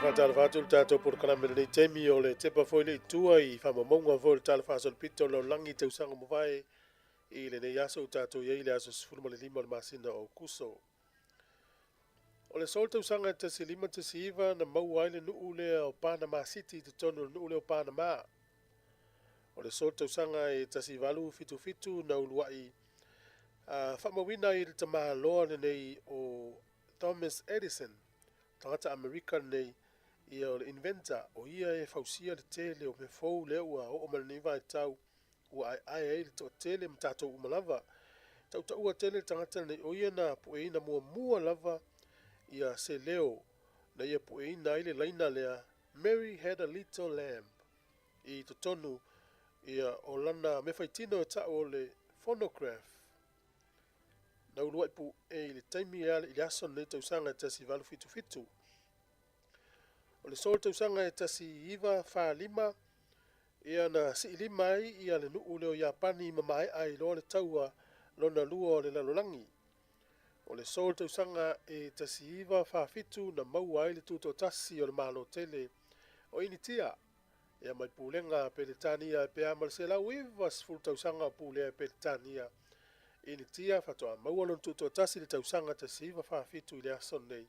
whatala whātul tātou porokana mena nei teimi o le tepa foi le tua I whamamonga fo le tala whāsol pito lo langi te usanga mo vai I le nei aso tātou iei le aso sifuru ma le lima le masina o kuso. O le sol te usanga te si lima te si iwa na mau ai le nuu lea o Panama City te tonu le nuu lea o Panama. O le sol te usanga e te si valu fitu fitu na uluai whamawina I le tamaha loa le nei o Thomas Edison. Tangata American nei ia o le inventor o ia e fausia le tele o me fou le ua o malaniva e tau ua ai le to tele mtato umalava tau tau ua tele tangata nei o ia na pueina mua lava ia se leo na ia pueina ile laina lea Mary had a little lamb I to tonu ia o lana me faitino e tau o le phonograph na ulua ipu e le taimi ale I le aso nei tausanga e tasi valu fitu fitu. O le sol tausanga e tasi iwa wha lima, ia na si lima ai ia le nuu leo Japani mamai ai loa le taua lona lua o le lalolangi. O le sol tausanga e tasi iwa wha fitu na mau ai le tuto tasi o le malo tele o initia. Ia mai pulenga peletania e pea marsela uiva sifuru tausanga pulea peletania. Ini tia fatoa maua lon tuto tasi le tausanga te siva wha fitu I le ason nei.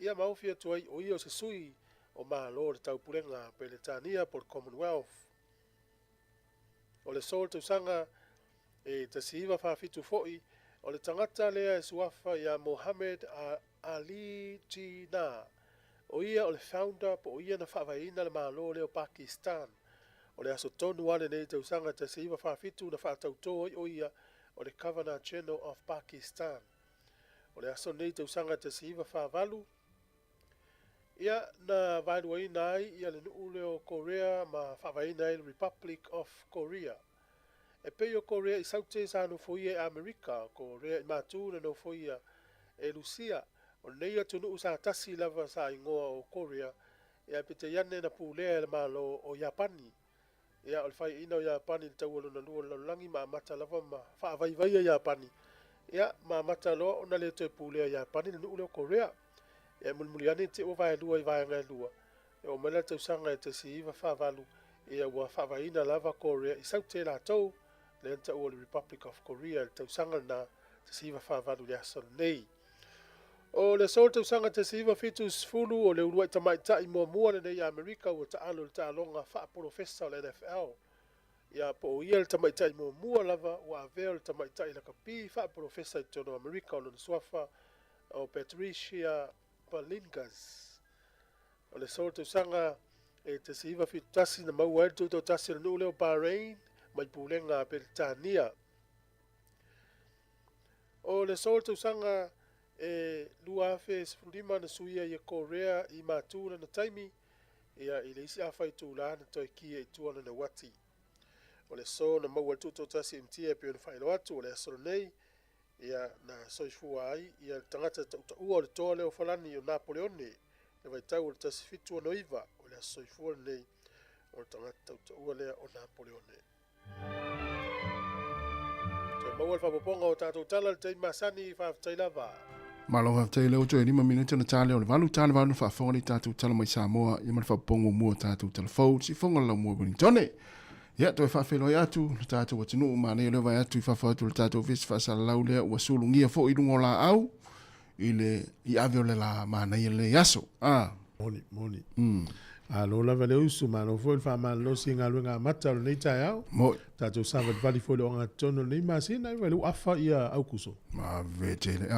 Ia maufia tuai o ia o se sui o maa lo le taupurenga pe le tania por Commonwealth. O le sol tausanga e te siva wha fitu foi o le tangata lea e suafa ia Mohammed Ali Jinnah. O ia o le founder po o ia na whawaina le maa lo leo Pakistan. O le aso tonu ane nei tausanga te siva wha fitu na wha tauto o ia o le Governor General of Pakistan. O le aso nei tausanga te siva whavalu. Ia na vailuaina ai ia le nuu leo Korea ma whavaina ai le Republic of Korea. E peo Korea I saute sa no foia e Amerika, Korea I mātūna no foia e Lucia. O nei atu nuu sa tasi lava sa ingoa o Korea. Ia pite iane na pūlea le malo o Japani. Ia o le whai ina o Japani le tau alona lua langi ma mata lava ma whaavaivai a Japani. Ia ma mata loa o na le toi pūlea Japani le nuu leo Korea. Ia mulmuli ane te o vai lua I vai ngai lua. Ia o mele tau sanga e te si iwa whavalu. Ia ua whaavaina lava Korea. I saute la tau le enta o le Republic of Korea le tau sanga na te si iwa whavalu le aso nei. O le sol tau sanga te si iwa fitu sfulu o le urua I tamaita I mua le nei Amerika ua ta alo le ta alonga wha profesa o le NFL. Ia po o ia le tamaita I mua lava ua avea le tamaita I la kapi wha profesa I tono Amerika o le swafa o Patricia Palingas. O le sol tau sanga e te si iwa fitu tasi na maua e tuto tasi le nuu leo Bahrain mai pulenga Peritania. O le sol tau sanga e lua afe sifurima na suia I Korea I mātūna na taimi ia I le isi awhai tūla na toi kia I tuana na wati. O le so na maua tuto tasi imtia e pio na whaelo atu o le asoro nei ia na soifua ai ia tangata ua o le toa leo falani o Napoleone le vai tau o le tasi fitu ano iwa o le soifua nei o le tangata ua lea o Napoleone. Toi maua le whapoponga o tātou tala le tei masani I whaafitai lava. Malo ha te leo to e 5 minuta na tale o le valu fa fonga ni tatu tala mai Samoa ia mar fa pongo mua tatu telefon si fonga la mua Wellington. Ia to fa felo ia tu tatu wa tunu ma le vai atu fa fa tu tatu vis fa sa laule wa sulungia fo I lungo la au ile I avio le la mana ile yaso. Moni. A lo la vale usu ma no foi fa ma lo singa lunga mata o nei tai au. Mo tatu sa vali fo lo nga tono nei ma sina I vale afa ia au kuso. Ma vetele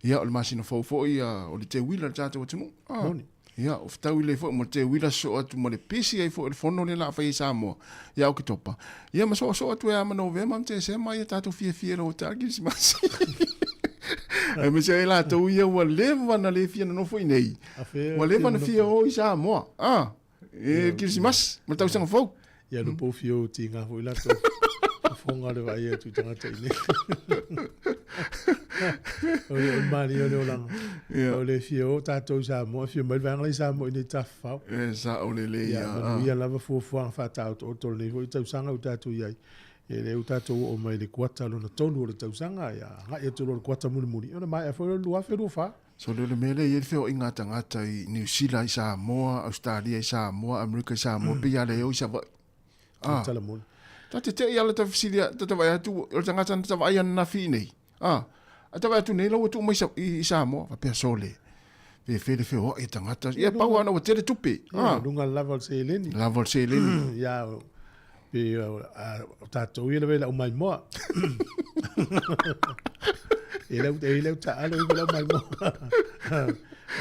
Ia o le masina fo ia o le te wila tatu watu Moni. Ia o ftau le fo mo te wila so atu mo le pisi ai fo le fono le la fa I Samoa. Ia o ki topa. Ia ma so atu e ama November te se mai tatu fie ro tagi si masi. Ai me se la to ia wa leva na le fie no fo nei. Wa leva na fie o I Samoa. E Christmas, ma tau sanga fo. Ia no po fio ti nga fo I la to. Fonga le vai tu tangata ini. O le mani o le olanga. O le fio tatou sa mo fio mai vanga sa mo ni tafa. Sa o le ia. Ia lava fo fa ta o to le fo tau sanga o tatou ia. E le o tatou o mai le kuata lo na tonu o le tau sanga ia. Nga e to lo kuata muni. Ona mai fo lo wa fe lo fa. So le mele ye feo inga tangata I New Zealand I Samoa, Australia I Samoa, America I Samoa, pe ya le o sa va. Tala mo. Tati te ia le ta fisilia, ta vai atu, o tangata ta vai na fi nei. Ta vai atu nei lo tu mai I Samoa, va pe sole. Pe fe le feo e tangata. Ia pa wana o te tupe. Lunga level se leni. Level se leni. Ya pe tatou ia le vela o mai moa. Ele ta alo I vela o mai moa.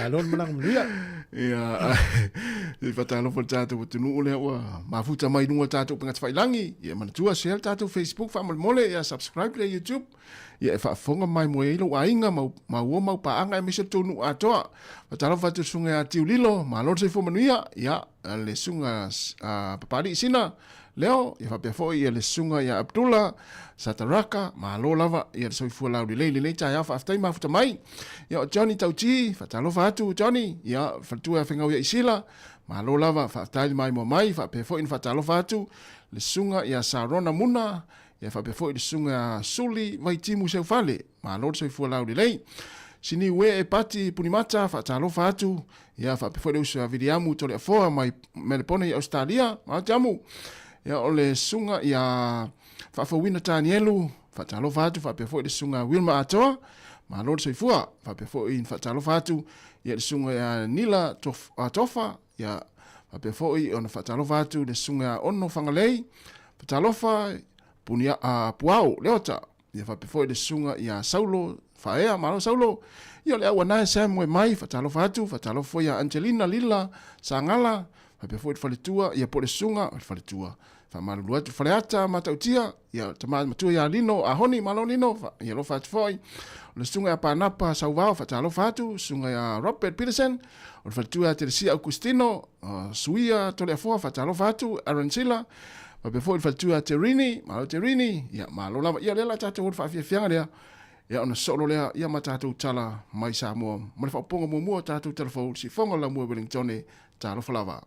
Alon manang mlia. Ia. E fatalo fo tatou tunu ole wa mafuta mai nunga tatou pengat failangi. Ia manatua share tatou Facebook fa mole ia subscribe le YouTube. Ia e fonga mai mo ilo ainga mau paanga e mese tonu atoa. Fatalo fatu sunga tiu lilo ma lo se fo manuia. Ia le sunga papari sina. Leo, ia whapea fo ia le sunga ia Abdullah, Sataraka, ma lo lava, ia le soifua lau le tai awha aftai mafuta mai. Ia o Johnny Tauti, whatalofa atu Johnny, ia whatua whengau ia Isila, ma lo lava, whaftai mai mo mai, whapea fo in whatalofa atu, le sunga ia Sarona Muna, ia whapea fo le sunga Suli, vai timu seu fale, ma lo soifua lau le Sini we e pati punimata, whatalofa atu, ia whapea fo le usa vidiamu tole a foa mai melepone i Australia, ma jamu. Ia ole sunga ia whawhawina Tanielu, whatalofa atu, whapea fo le sunga Wilma atoa, ma lor soifua, whapea fo in whatalofa atu, ia le sunga ia Nila Tofa, ia whapea fo I ona whatalofa atu, le sunga ono whangalei, whatalofa puau leota, ia whapea fo le sunga ia Saulo, whaea, malo Saulo, ia le awa nae Sam we mai, whatalofa atu, whatalofa ia Angelina Lila, Sangala, whapea fo I whaletua, ia po le sunga, whaletua, Whamarulu atu whaleata matautia, ia matua ia lino, ahoni malo lino, ia lofa atu foi. O le sunga ia Panapa Sauvao, whatalofa atu, sunga ia Robert Peterson, o le whaletua Teresia Augustino, Suia tole a foa, whatalofa atu, Aaron Silla, wapea foi whaletua Terini, malo Terini, ia malo lava, ia lela tatu hori whaafiafianga lea, ia ona solo lea, ia matatu tala mai Samoa, male whaoponga mua tatu telefon, si fonga la mua Wellingtone, talofa lava.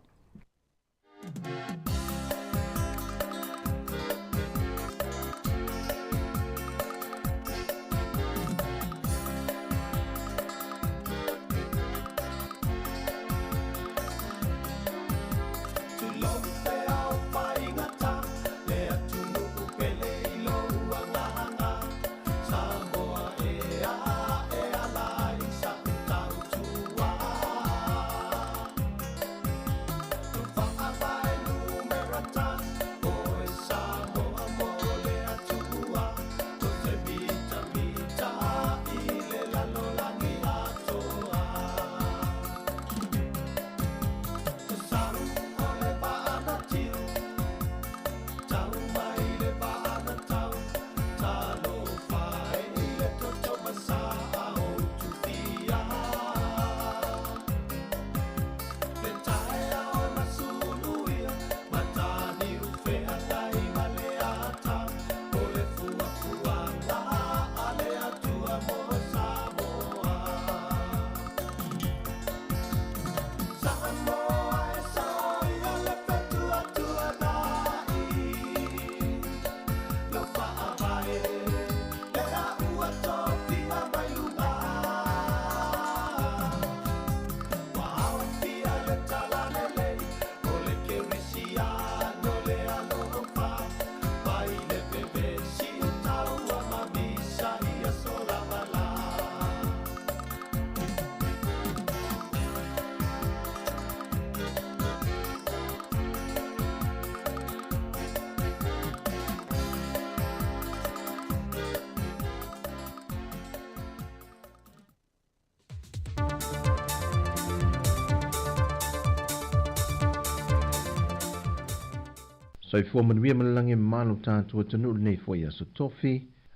Soifua manuia malalange malo tātua tanu nei foi aso tofi,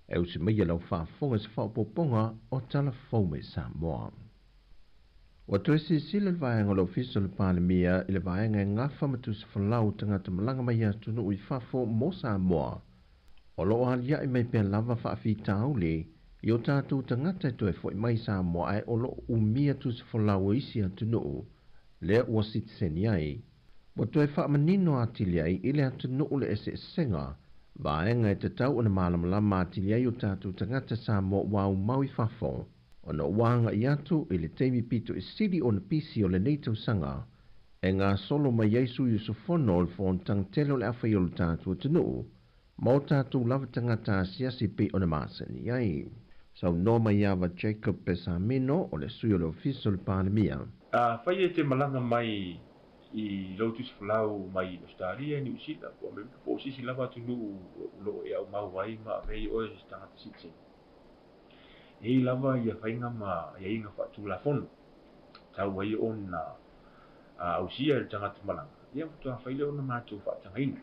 e usi meia lau whaafonga se whaapoponga o tala faume Samoa. Wa toesi sila le vaenga lo fiso le panemia i le vaenga e ngafa matus whalau tangata malanga mai atunu ui whafo mo Samoa. O lo alia i mei pia lava whaafi taule, i o tātou tangata e toe foi mai Samoa e o lo umia tus whalau isi atunu, lea ua sitseni ai. Wa toe whaamanino atili ai i le atunu le ese senga, vaenga e te tau ona malamalama atili ai o tātou tangata Samoa wau maui whafo. O na wanga i atu i le teimi pito i siri o na pisi o le neitau sanga, e ngā solo mai Yesu i sofono o le fontang telo le awhai o le tātua tunu, ma o tātou lava tangata siasi pe o na māsani ai. Sau no mai awa Jacob Pesamino o le sui o le ofiso le pālemia. Whai e te malanga mai i Lotus Flau mai Australia, New Zealand, po me po sisi lava tunu lo e au mau wai ma vei o e tangata sitse. E lava ia whainga ma ia inga whatu la fono. Tau wai o na au sia le tangata malanga. Ia futua whaile o na mātou whatanga ina.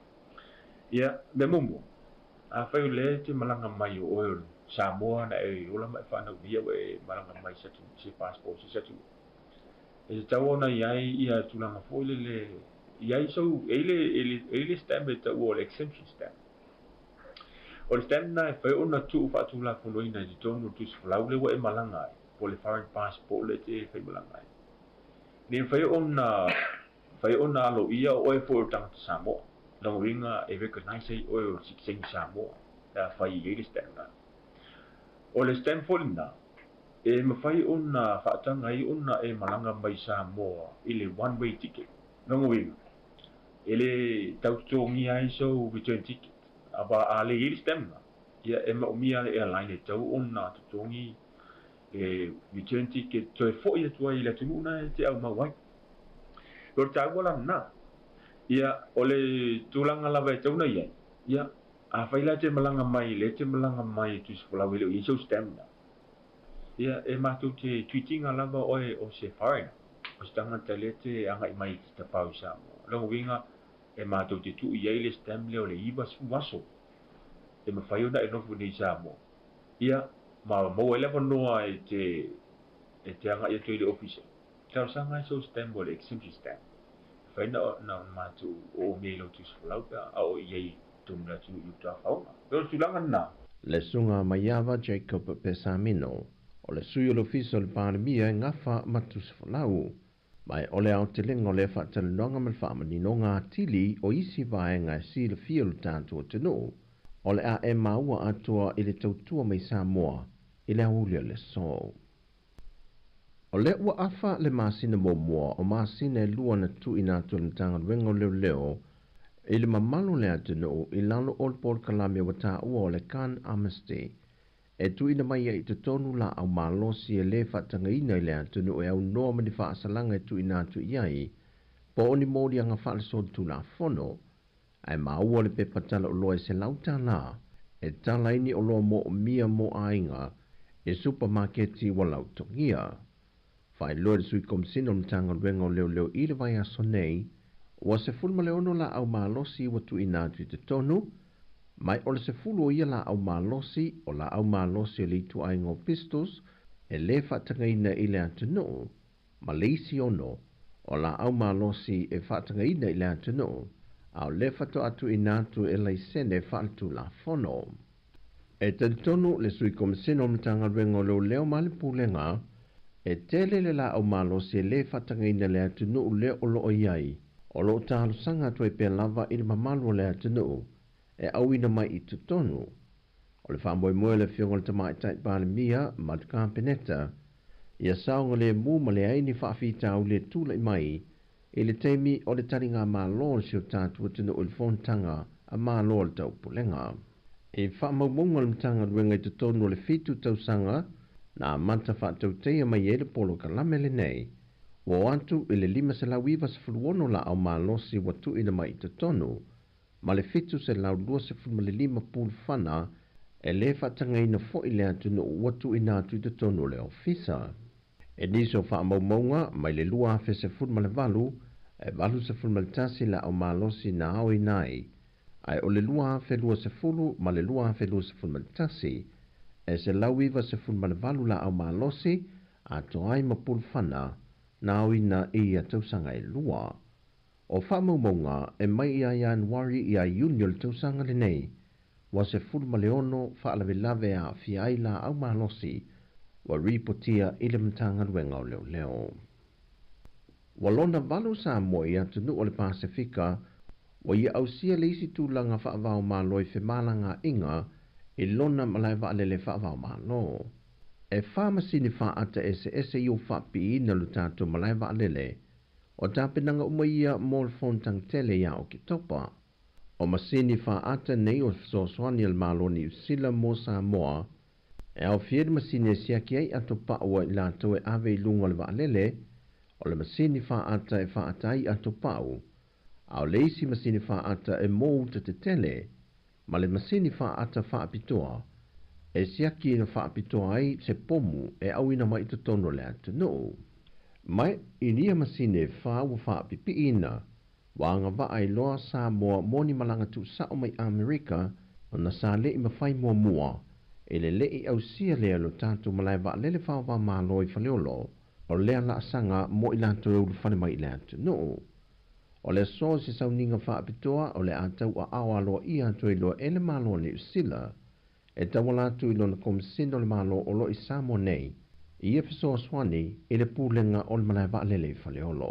Ia me mumu. Whai le te malanga mai o oil Samoa na e ola mai whanau nia e malanga mai satu se passport se satu. E tau ona iai ia tulanga foile le iai sau ele stamp e tau o le exemption stamp. O le stamp na e whai ona tu whatu la fonoina i tonu tus flau le wa e malanga ai. Po le foreign passport le te whai malanga ai. Ni whai ona alo ia o e fo tangata Samoa. Nau ringa e recognize ai o e sikseng Samoa. Da whai ele stamp na. O le stamp folina, e mawhai ona whaatanga i ona e malanga mai Samoa i le one-way ticket. Nongo winga. E le tautongi ai so return ticket. Aba a le ili stamp na. Ia e maumia le airline e tau ona tautongi e return ticket. To e fo ia tua i le tununa e te au mawai. Lor tau wala na. Ia o le tulanga lava e tauna ia. Ia a whaila te malanga mai, le te malanga mai tu se whalau ileo, i so stem na. Ia e mātou te tweetinga lava oe o se whareina. O se tangata le te anga i mai te pau Samoa. Lango winga e mātou te tu i eile stem leo le iwa waso. E mawhai ona e nofu nei Samoa. Ia ma mau e lewa noa e te anga i atu i le officer. Tau sanga e so stem o le exemption stem. Whaina na mātou o mei lo tu se whalau ka a o i ei tumla tu yuta fauna. Pero tulanga na. Le sunga maiava Jacob Pesamino, o le sui o le fiso le pālemia e ngafa matus whalau. Mai ole au te lengo le whatalinonga mal whamanino ngā tili o isi vaenga e si le fia le tātua tenu. O le a e maua atua i le tautua mai Samoa, i le aulia le so. O le ua afa le masina momoa o masina e lua na tu ina tu le tanga wengo leo leo, i le mamalo le atunu i lalo o le pol kalame wa tā ua o le kan amnesty. E tu ina mai i te tonu la au malosi e le whatanga ina i le atunu e au noa mani whaasalanga e tu ina atu iai, po oni mōri anga whaaleso tu la fono, ai maua le pepatala o loa se lauta la, e tala ini o loa mo mia mo ainga, e supermarketi wa lautongia. Whai loa le sui komsino mtanga luenga o leo leo i le vai aso nei, wa se fulma leono la au malosi wa tu ina atu te tonu, mai o le se fulu o ia la au malosi o la au malosi o le itu aingo pistos, e le whatanga ina i le atunu, ma leisi ono, o la au malosi e whatanga ina i le atunu, au le whato atu ina atu e lai sene whaaltu la fono. E te tonu le sui komisino mtanga rengo leo leo mali pulenga, e tele le la au malosi e le whatanga ina le atunu le o lo o iai, o lo tālu sanga tu e pe lava i le mamalu le atunu, e au ina mai i tutonu. O le whamboe mua le whiongo le tamai tai pāle mia, matuka peneta, ia saunga le mu ma le aini whaafita au le tūla i mai, i le teimi o le taringa mālo le sio tātua tunu o le whontanga a mālo le tau pulenga. E whaamaumunga le mtanga ruenga i tutonu o le fitu tau sanga, na manta whaatau teia mai e le polo ka lamele nei, wo atu i le 5 se lau iwa se fuluono la au mālosi watu ina mai i tutonu, ma le fitu se lau 2 se fulma le 5 pulu whana, e le whatanga ina fo i le atunu watu ina atu i tutonu le ofisa. E niso whaamaumunga mai le lua afe se fulma le valu, e valu se fulma le tasi la au mālosi na au inai, ai o le lua afe lua se fulu ma le lua afe lua se fulma le tasi, e se lau iwa se fulma le valu la au mālosi, a toai ma pulu whana, na au ina i a tausanga e lua. O whamaumonga e mai ia ian wari i a union le tausanga le nei, wa se fulma le ono whaalawe lave a fiaila au malosi, wa ripotia i le mtanga luenga o leo leo. Walona valu sa mo i atunu o le Pasifika, wa ia au sia leisi tūlanga whaavao maloi fe malanga inga, i lona malai waalele whaavao malo. e wha masini wha ata ese i o wha pi na lu tātou malai wa alele, o tāpenanga umaia mō le fontang tele ia o ki topa, o masini wha ata nei o soaswani al maloni usila mō Samoa, e au fieri masini e siaki ai ato pa ua i lātou e ave i lunga le wa alele, o le masini wha ata e wha ata ai ato pau, au leisi masini wha ata e mō uta te tele, ma le masini wha ata wha apitoa, e siaki na wha apitoa ai se pomu e au ina mai tono le atu no. Mai inia masini wha ua wha apipi ina, wanga wa ai loa Samoa moni malanga tu sao mai Amerika, o na sa le i mawhai mua, e le i au sia lea lo tātou malai wa lele whawa māloi whaleolo, o lea la asanga mo i lanto e ulu whane mai le atu no. O le so se sau ninga wha apitoa, o le atau a awa loa i atu i loa ele mālo ni usila, e tawala atu i lona komisindo le mālo o lo i Samoa nei, i e fiso aswani i le pūlenga o le malai wa lele whaleolo.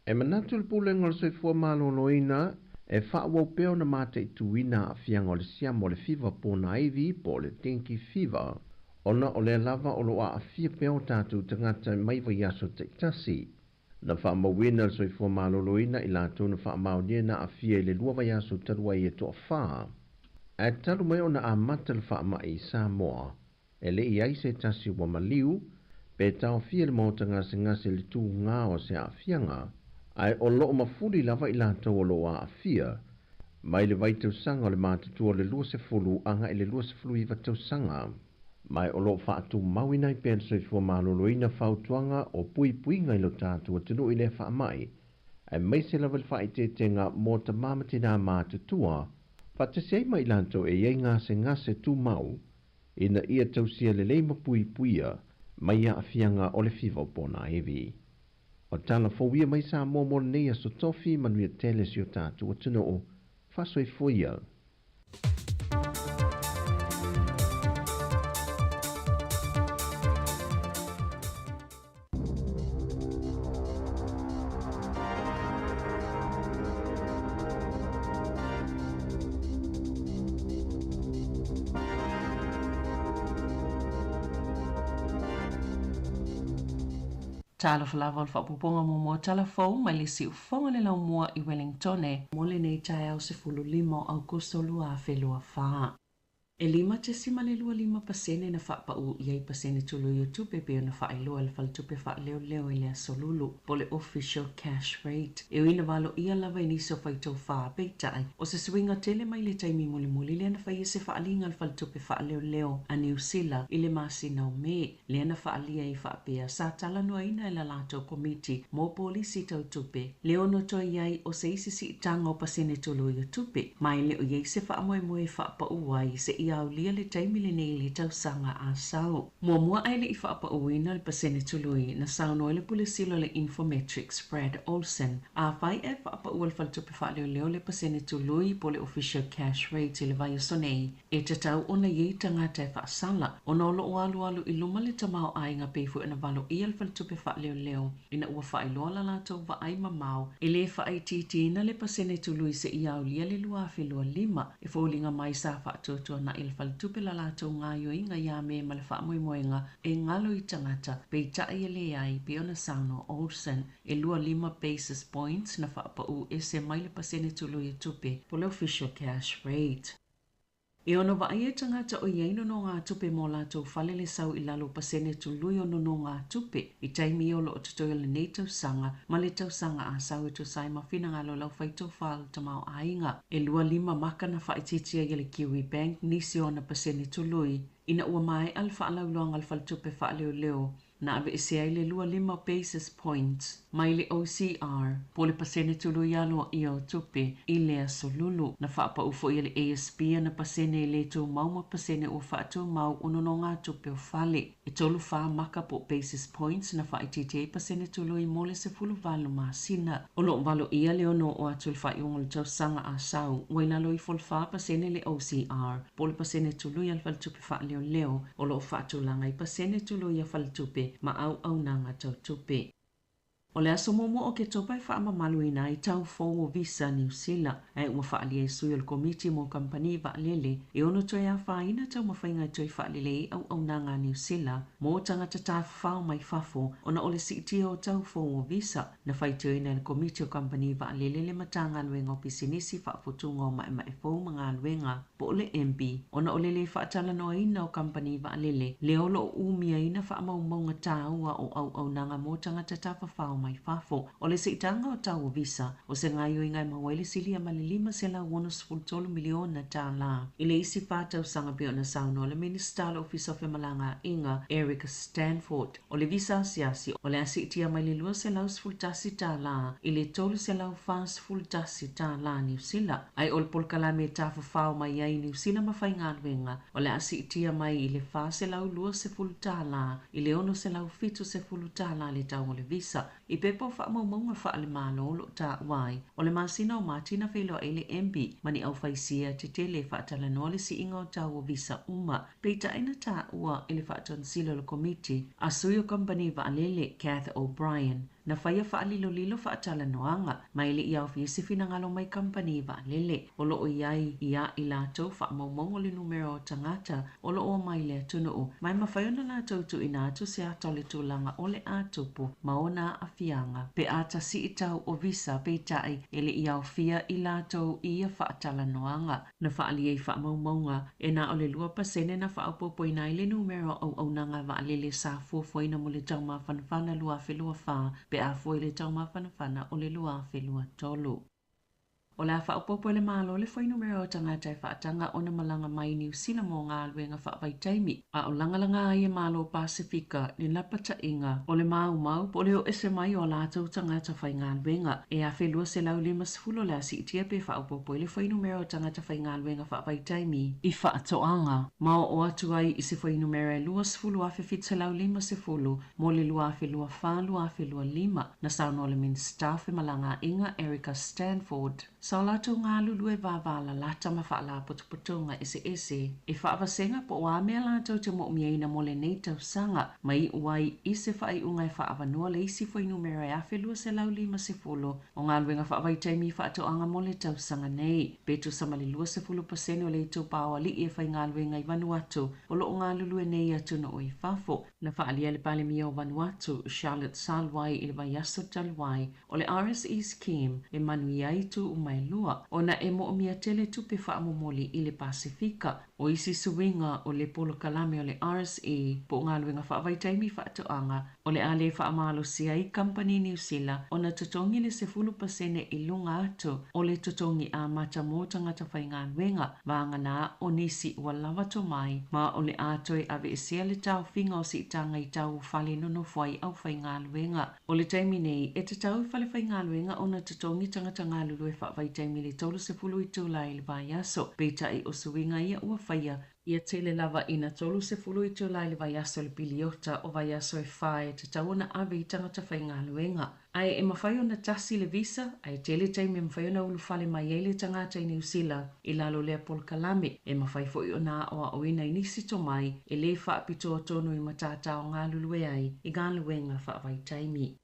E manatu le pūlenga o le soifua mālo loina, e whaawau peo na mate i tuina a fianga o le siam o le fiva pōna iwi po le dengue fever, ona o le lava o lo a fia peo tātou tangata mai vai aso te tasi. Na whaamawina le soifua mālo loina i lātou na whaamaunia na a fia i le lua vai aso tarua i e toa whaa. E taru mai ona a mata le whaama i Samoa, e le i aise tasi wa maliu, pe tau fia le mautanga se ngase le tū ngā o se a fianga, ai o loo mafuri lava i lātou o loo a fia, mai le vai tausanga o le mātutua le lua se fulu anga i le lua se fulu iwa tausanga, mai o loo whaatu mawina i pēr soifua māloloina whautuanga o pui ngai lo tātua tunu i le whaamai, ai mai se lava le whaitetenga mō ta māmatina mātutua, whatesei mai lātou e iei ngase tū mau, ina ia tausia le leima puia, mai a afianga o le fiva o pōna evi. O tala fōwia mai sa mō nei a so tofi manuia tele si o tātua tunu o whasoi fōia. Tala falava al whapuponga mo talafou mai le si ufonga le lau mua i Wellingtone mo le nei tae au se fulu limo Augusto lua a whelua whaa. E lima te sima le lua 5% na whapau i ei pasene tulu YouTube pe na whaeloa le whaltupe whaeleo i le solulu po le official cash rate. E uina walo ia lava iniso whaitou whaa peitai o se swinga tele mai le taimi muli le na whaia se whaalinga le whaltupe whaeleo a New Zealand i le masi nau me le na whaalia i whaapea sa tala noa ina i la lato komiti mo polisi tau tupe. Le ono toi iai o se isi si tanga o pasene tulu YouTube mai le o iei se whaamoe moe whaapau ai se au lia le taimi le nei le tau sanga a sao. Mua ai le i whaapa uina le pasene tului na sao noi le pulisilo le Infometrics Brad Olsen. A whai e whaapa ua le whaltupe whaaleo le pasene tului po le official cash rate le vai sonei. E te tau ona iei tangata e whaasala. Ona olo o alu i luma le tamao ai ngā peifu e na valo i le whaltupe whaaleo. Ina ua whaeloa la lato wa ai mamau. E le whaai titi na le pasene tului se i au lia le lua whelua 5. E fōlinga mai sa whaatotua na il whaltupe la lato ngā yoinga ia me ma le whaamoemoenga e ngalo i tangata pei tai e le ai Biona Sauno Olsen e lua 5 basis points na whaapau e se mai le pasene tulu i tupe po le official cash rate. E ono wa ai e tangata o ieino no ngā tupe mō lātou whale le sau i lalo pasene tului ono no ngā tupe i taimi o lo o tutoia le nei tausanga ma le tausanga a sau e tu sai ma whina ngalo lau whaitou whālu tamau ainga. E lua 5 maka na whaititia i le Kiwi Bank nisi o na pasene tului. Ina ua mai al whaalau loanga al whaltupe whaaleo na ave e se ai le lua 5 basis points mai le OCR po le pasene tului alo i o tupe i le asolulu na whaapa ufo i le ASP na pasene le tō mauma pasene o whaatou mau uno no ngā tupe o whale. E tolu wha maka po basis points na whaitite pasene tului mo le se fulu valu masina. O lo valo ia le ono o atu le whaiungo le tausanga a sau wailalo i fol wha pasene le OCR po le pasene tului al whaltupe whaaleo o lo whaatou langa i pasene tului a whaltupe ma au nanga tau tupe. O le aso momo o ke topai wha ama maluina i tau fōu o visa New Zealand. Ai ua wha alia sui o le komiti mo kampani wa lele. E ono toi a whaina tau mawhainga toi wha lele au nanga New Zealand. Mo tangata ta whao mai fafo ona o le siti o tau fōu o visa. Na whaitoi na le komiti o kampani wa lele le matanga luenga o pisinisi wha futunga o mai fōu mga luenga. Po o le MP. Ona o lele wha atala noa ina o kampani wa lele. Le olo o umia ina wha ama umaunga tāua o au nanga mo tangata ta whao mai fafo. O le seitanga o tau o visa. O se ngai o ingai mawele sili a malilima se la wono sfultolo miliona ta la. Ile isi whātau sanga pio na sauna o le Minister Office of Malanga Inga Erica Stanford. O le visa siasi o le asitia mai le lua se lau sfultasi ta la. Ile tolu se lau wha sfultasi ta la New Zealand. Ai o le polkalame ta whao mai ai New Zealand mawhai ngāluenga. O le asitia mai ile wha se lau lua se fulta la. Ile ono se lau fitu se fulta la le tau o le visa. I pepo wha maunga wha le malo lo ta wai. O le masina o matina whelo ele MP mani au whaisia te tele wha tala noa si inga o tau o visa uma. Peita ina ta ua ele wha tonsilo le komiti. A sui o company wa alele Kath O'Brien. Na whaia wha lilo wha tala noanga. Mai le iau fiesi finangalo mai company wa alele. O lo o iai ia i lato wha maumong le numero o tangata. O lo o mai le tunu o. Mai mawhaiona la tautu ina atu se atole tūlanga o le atupu. Maona a fianga. Pe ata si i tau o visa pe tai ele iau fia i lato ia wha tala noanga. Na wha ali ei wha maumonga. E na o le lua pasene na wha aupopo ina i le numero au nanga wa alele sa fuafuaina mo le tau mawhanawhana lua whelua wha. Pe a foi le tau mawhanawhana o le lua whelua tolu. O la whaopopo le malo le whai numero o tangata e whaatanga o na malanga mai New Zealand mo ngā luenga whaavai taimi. A o langalanga ai e malo Pasifika ni lapata inga o le mau po leo ese mai o lātou tangata whai ngā luenga. E a whelua se lau lima sifulo la si itia pe whaopopo le whai numero o tangata whai ngā luenga whaavai taimi i whaatoanga. Mao o atu ai i se whai numero e lua sifulo a whiwhit se lau lima sifulo mo le lua whelua wha lua whelua lima na sauno le Minister e malanga inga Erica Stanford. Sa lato ngā lulu e wāwala lata ma whaala putuputunga ese. E whaawasenga po wā mea lato te mo umiaina mo le nei tau sanga. Mai uai i se whai unga e whaawanua le isi whai numero e awhelua se lau lima se fulo. O ngā luenga whaawai taimi whaatoanga mo le tau sanga nei. Petu samali lua se fulo pasene o le tau pāwa li e whai ngā luenga i Vanuatu. O lo o ngā lulu e nei atu no oi whafo. Na whaalia le pale mia o Vanuatu, Charlotte Salwai i le Vaiaso Talwai. O le RSE scheme e manui aitu umai lua. Ona e mo mia tele tupe whaamomoli i le Pasifika. O isi suwinga o le polo kalame o le RSE po ngā luenga whaavaitaimi whaatoanga. O le ale whaamalo sia i Company New Zealand. Ona totongi le se fulu pasene i lunga atu. O le totongi a mata mō tangata whai ngā luenga. Vanga nā o nisi ua lava to mai. Ma o le atoi ave sia le tau whinga o si tanga i tau whale nono whai au whai ngā luenga. O le taimi nei e te tau whale whai ngā luenga ona totongi tangata ngā lulu e whaavaitaimi le tolu se fulu i tūlai le Vaiaso. Peita i o suwinga ia ua whaia. Ia tele lava ina tolu se fulu i tūlai le Vaiaso le piliota o Vaiaso e whae te tauana ave i tangata whai ngā luenga. Ai e mawhai ona tasi le visa, ai tele taimi e mawhai ona ulu whale mai ele tangata i New Zealand i lalo lea pol kalame. E mawhai fo i ona o oina i nisi to mai e le whaapito o tonu i matata o ngā lulu e ai i ngā luenga whaavai taimi.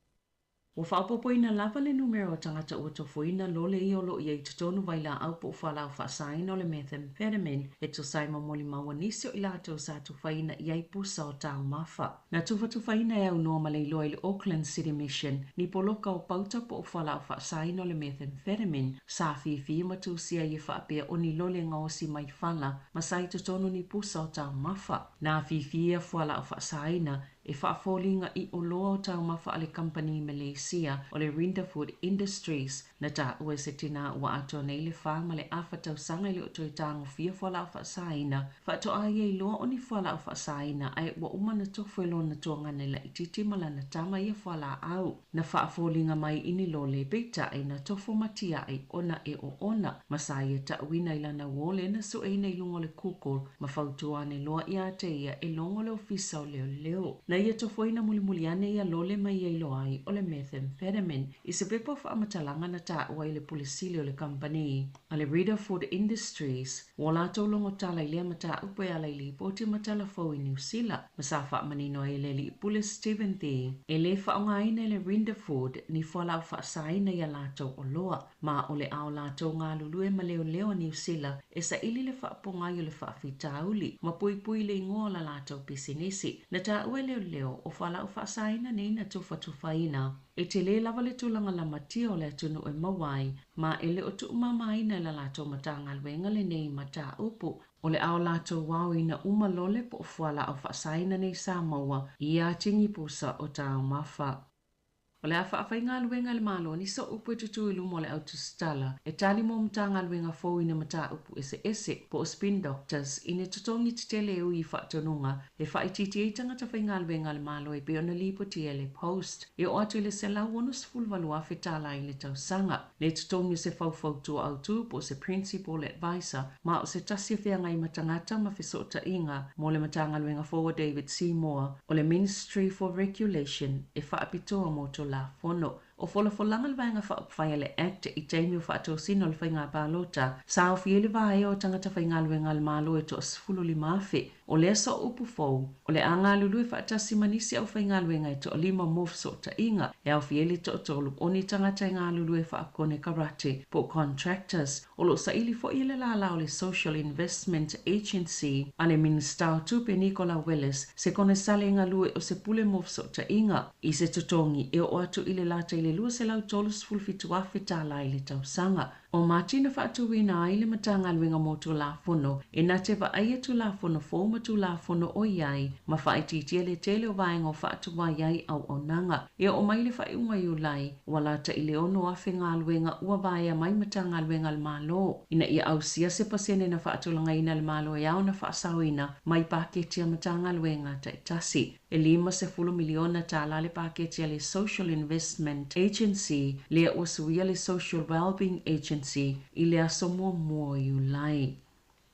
O whaapopoina lava le numero o tangata ua tofoina lo le iolo i te tonu waila au po whalau whaasaina o le methamphetamine e to saima moli maua nisio i lato sa tufaina i aipusa o tau mawha. Na tufaina e au noa le iloa i le Auckland City Mission ni poloka o pauta po whalau whaasaina o le methamphetamine sa fifi matusia i whaapea o ni lole ngaosi mai whala masai te tonu ni pusa o tau mawha. Na fifi e whalau whaasaina e whaafolinga i o loa o tau mawha ale company Malaysia o le Rinderfood Industries na ta ua se tina ua ato nei le whaama le awha tau sanga i le o toi tango fia whalau whaasaina. Whaato aia i loa o ni whalau whaasaina ai ua umana tofo e lona tuangane la i titi malana tama i a whala au. Na whaafolinga mai ini lole beita ai na tofo matia ai ona e o ona. Masai e ta uina i lana wole na so eina i lungo le kukol ma whautuane loa i ate ia e longo le ofisa o leo. na ia tofoina muli ane ia lole mai ia iloai o le methamphetamine i se pepa whaamatalaga na tāua i le pulisili o le company. A le Rutherford Industries, wa lātou longo tala i lea mata upo ala i li poti matala fau i New Zealand, ma sa whaamanino e le li pulis Stephen Thee. E le whaongaina le Rutherford ni whalau whaasaina ia lātou o loa, ma o le ao lātou ngā lulue ma leo New Zealand, e sa ili le whaaponga i o le whaafitauli, ma pui le ingoa la lātou pisinisi, na tāua leo o whalau whaasaina nei na tuwhatuwhaina. E te le lava le tūlanga la matia o le atunu e mawai, ma ele o tu umamaina la lātou matanga luenga le nei mata upu. O le ao lātou wau ina umalole po o whala au whaasaina nei sa maua, i a tingi pusa o tāu mawha. O le a whaawhainga luenga le malo ni so upu e tutu ilu mo le autostala, e tali mo mtanga luenga fōu ina mata upu ese po o spin doctors ina tutongi te tele u i whaatonunga, e whaititi e tangata whainga luenga le malo e pe ona lipo tia le post, e o atu le se lau onus fulvalua whetala i le tausanga, le tutongi se whau tu au tu po se principal advisor, ma o se tasi whianga i matangata ma whisota inga, mo le matanga luenga fōu David Seymour, o le Ministry for Regulation, e whaapitoa mo to la fono. O wholafolanga le vaenga whaapwhaia le act i teimi o whaatosino le whainga pālota, sa o fiele vae o tangata whainga luenga le malo e to asfulu li mawhi, o le so upu fōu, o le anga lulu e whaatasi manisi au whainga luenga e to o lima mof so ta inga, e au fiele to o tolu o ni tangata ngā lulu e whaakone karate, po contractors, o lo sa ili fo ile la lao le Social Investment Agency, ale minister tupe Nicola Willis, se kone sale ngā lue o se pule mof so ta inga, i se tutongi e o atu ile lata ile lua se lau tolus fulfitu afe tala ile tausanga. O Martina whaatuwina ai le matanga luenga mo tu la fono, e na te wa aia tu la fono fōu ma tu la fono o iai, ma whaititia le tele o vaenga o whaatuwa iai au o nanga. E o mai le whaiunga i ulai, wala ta ile ono afe ngā luenga ua vaea mai matanga luenga le malo. Ina ia au sia se pasene na whaatulanga ina le malo e au na whaasawina, mai paketia matanga luenga ta itasi. E 5 miliona tala le paketia le Social Investment Agency, le o suia le Social Wellbeing Agency, i le aso mua i ulai.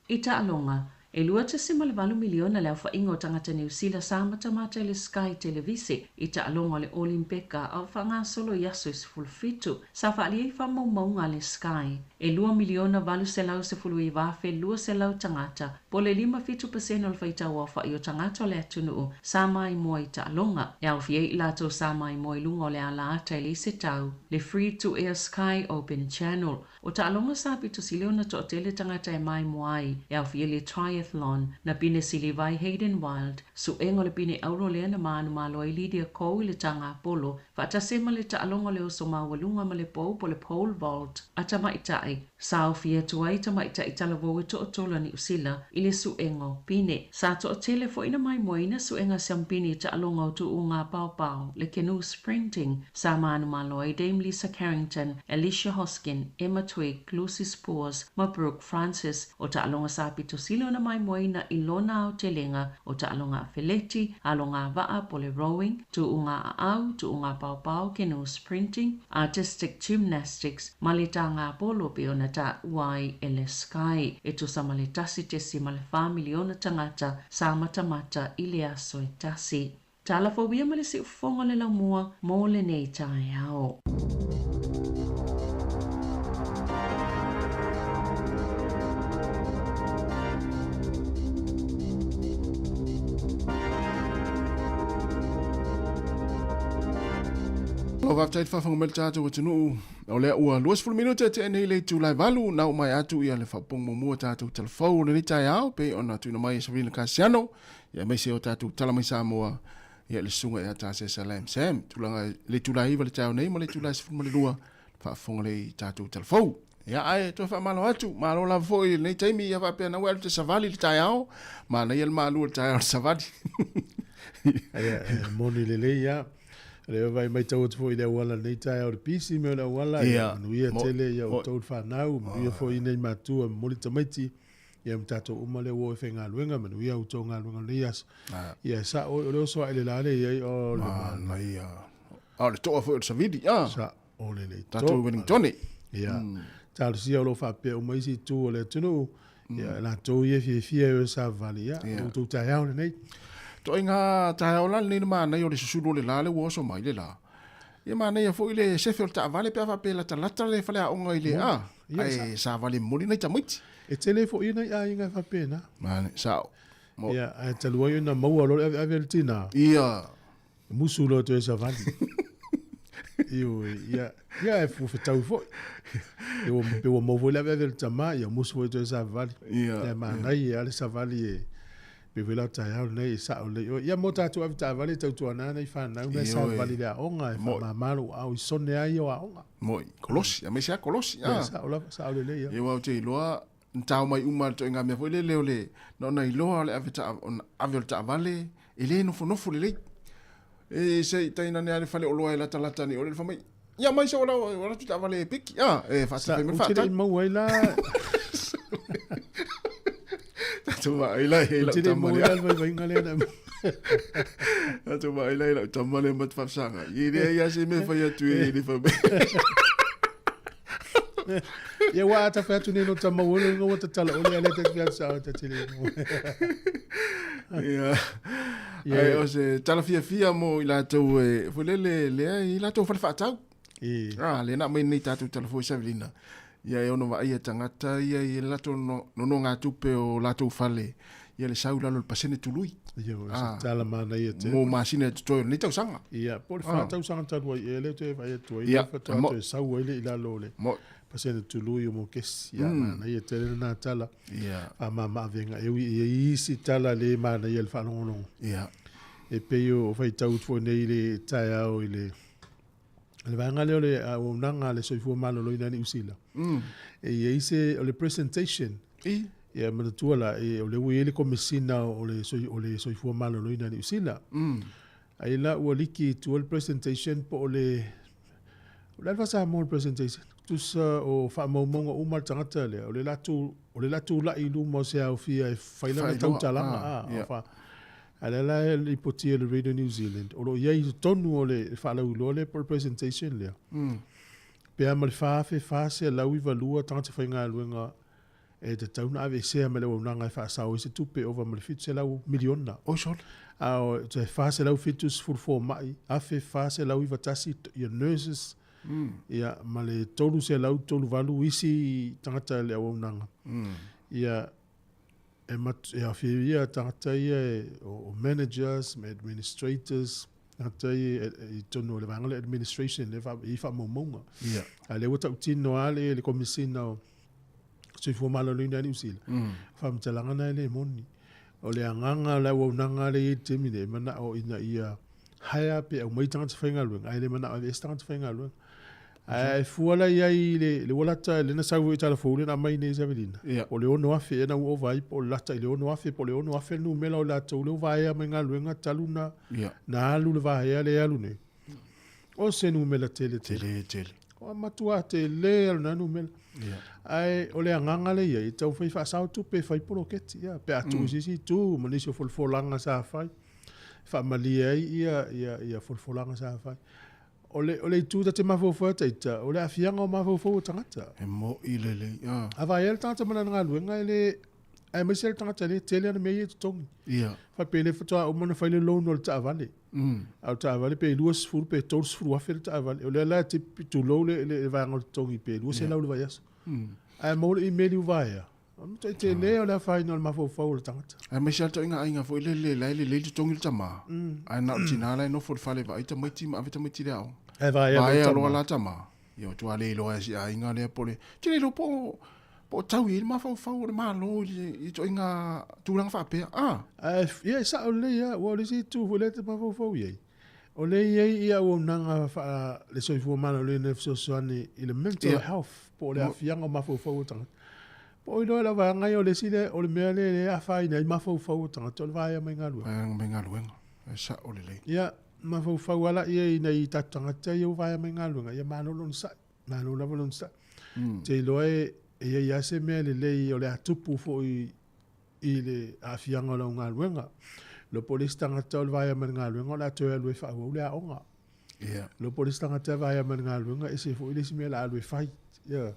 I Ta'alonga, e 2.8 miliona le whainga o tangata New Zealand sa matamata le Sky Televisi i Ta'alonga le Olimpeka au whanga solo i aso i fulfitu, sa whaali e whamaunga le Sky. E 2 miliona valu se lau se fulu i wafe 2 se lau tangata, po le 5% o le whaitau o whai o tangata o le atunu sa mai mua i Ta'alonga. E au fie i lato sa mai mua i lunga o le ala ata i le se tau, le Free to Air Sky Open Channel. O Ta'alonga sa pito siliona to o tele tangata e mai muai, e au fie le triathlon, na pine sili vai Hayden Wild, su engo le pine auro lea na maanu malo i Lydia Kou i le tanga Apollo, whaatasema le Ta'alonga le oso mawalunga ma le pou po le pole vault, ata maitai, sa au fie tuai ta maitai talavou e to o tola ni usila, i le su engo pine. Sa to o tele fo ina mai moina su enga siampini Ta'alonga o tu unga pau pau, le canoe sprinting, sa maanu malo i Dame Lisa Carrington, Alicia Hoskin, Emma Twig, Lucy Spores, ma Brooke Francis, o Ta'alonga sa pito silo na mai moina i lona au telenga, o Ta'alonga Feleti, alonga vaa po le rowing, tu unga au, tu unga pau pau, canoe sprinting, artistic gymnastics, malitanga polo pe ona ta uai ele Sky, e tu sa malitasi tesi male miliona tangata sa matamata i le aso e tasi. Tala fobia male si ufonga le laumua, mo le nei tae ao. Lo waftai whawhanga mele tātou o tunu o lea ua 20 minuta te enei le tūlai valu nau mai atu ia le whapong mamua tātou telefou le nitai au pe ona tuina mai Savina Kasiano ia meise o tātou talamai Samoa ia le sunga ia tāse Salam Sam tulanga le tūlai iwa le tāu nei ma le tūlai sifuma le lua whawhanga le tātou telefou ia ai to whamalo atu malo la foi nei taimi ia wapea na welu te savali le tai au ma na ia le malu le tai au le savali moni lele ia le vai mai tau fo ile wala nei tai au pisi me la wala ia nuia tele ia o tau whanau nuia fo i nei matua moli tamaiti ia mtato umale wo fenga luenga manuia o tonga luenga lias ia sa o le so ile lale ia o le mai a le to fo sa vidi sa o le tato Wellington ia tal si o lo fa pe o mai si tu le tunu ia la to ia fie o sa valia o tu tai au nei to inga ta ola ni ma na yo le susulu le la le wo so mai le la ia mana ia foi le sefe o taavale pe avape la talata le fale aʻoga i le ae sa vale moli nai tamaiti e tele foʻi nai aiga faapena mane sao ia ae talu ai ona maua lo le aveave le tina ia musu lo toe sa vali io ia e fu fetau foʻi pe ua mau foi le aveave le tamā ia musu foi toe sa vali ia manai e ale sa vali e pe vela taia nei sa o le ia mo tatu ave tavale tautu ana nei fanau na sa vali le aonga e fa malo au sone ai o aonga moi kolosi a me sa kolosi sa o le ia e wa te loa ntau mai uma to nga me foi le le no na iloa le ave tavale ele no fonofo le e se taina ne ale fale o loa la talata ni o le famai ia mai se ora tu tavale piki e fa sa me fa ta mo wela Tuma ila ila tamale alva vai ngale na tuma ila tamale mat fafsanga ide ya se me fa ya tu ide fa ya wa ta fa tu ni no tamawolo no ta tala o le ale ta fa sa ta tele ya o se tala fia mo ila to fo le ila to fa tau le na me ni ta tu tala fo savelina ia e ono va ia tangata ia i lato no ngā tupe o lato fale ia le sau lalo le pasene tului ia tala mana ia te mo masine tutoyo ni tau sanga ia por fa tau sanga tau ia le te vai tu ia fa tau sau ile ila lole pasene tului mo kes ia mana ia te na tala ia a mama venga e i si tala le mana ia le fa no ia e pe yo fa tau fo nei le taia o ile le vanga le ole o nanga le soifua malo lo inani usila e ise o le presentation ia mana tuala e o le wele komesina o le soifua malo lo inani usila ai la o liki tu le presentation po le fa sa mo presentation tu sa o fa mo mo o mal tangata le o le latu la ilu mo se au fia e faila tau talanga fa ala le ipotia le Radio New Zealand o lo ia tonu o le fala u le por presentation le pe amal fa se la u valua tanta fainga luenga e te tauna ave se amale o nanga fa sa o se tupe over mal fit se la u miliona o sol a te fa se la u fitus for mai a fa se la u vatasi your nurses ia male tolu se la u tolu valu isi tanta le o nanga ia e afia tangata ia o managers, administrators, tangata ia i tono le vangale administration i fa momonga. Ia. A le wata utino ale le komisina o soifua malo luina ni usila. Fa mtalanga na ele moni. O le anganga la waunanga le i temine mana o ina ia haya pe au mai tangata whainga luenga. Ai le mana o esi tangata whainga luenga. Ai fuala ia i le walata le na savu i tala fōle na mai nei savelina. O le ono afe e na ua vai po lata i le ono afe po le ono afe nu mela o lata o le vai a menga luenga talu na alu le vai a le alu ne. O se nu mela tele. O matua te le alu na nu mela. Ai o le anganga le ia i tau fai fa sao tu pe fai polo keti ia. Pe atu sisi tu manisio folfolanga sa fai. Fa malia ia folfolanga sa fai. Ole tu te mafofo taita ole afianga o mafofo tangata e mo ilele ava el tangata mana nga luenga ele ai mesel tangata le tele na mei tong ia fa pele fa o mana fa le loan o ta vale au ta vale pe luas fur pe tors fur wa fel ta vale ole la te tu lo le va ngo tong pe luas la le va yas ai mo le email u va ya te le ole final mafofo o tangata ai mesel to inga fo le tong il tama ai na tinala no for fale va ita mai tim avita mai tira e vai a lo la tama yo tu ale lo asi a inga le pole tini lo po tau il ma fa le malo i to inga tu lang fa pe ia sa o le ia o le si tu le te ma fa ye o le ia o nanga fa le soifua malo le ne so soani i le mental health po le afianga ma fa tanga po i lo la va ngai o le si le o le mea le a fa ina ma fa tanga to vai a menga lu sa o le ia ma fau ala ia nei tatanga te ia vai menga lunga ia manolo sa manolo volon sa te loe ia se me le o le atupu fo i le afianga lo nga lunga lo polistanga te vai menga lunga la te lo fa o le onga ia lo polistanga te vai menga lunga e se fo ile se me la lo fai ia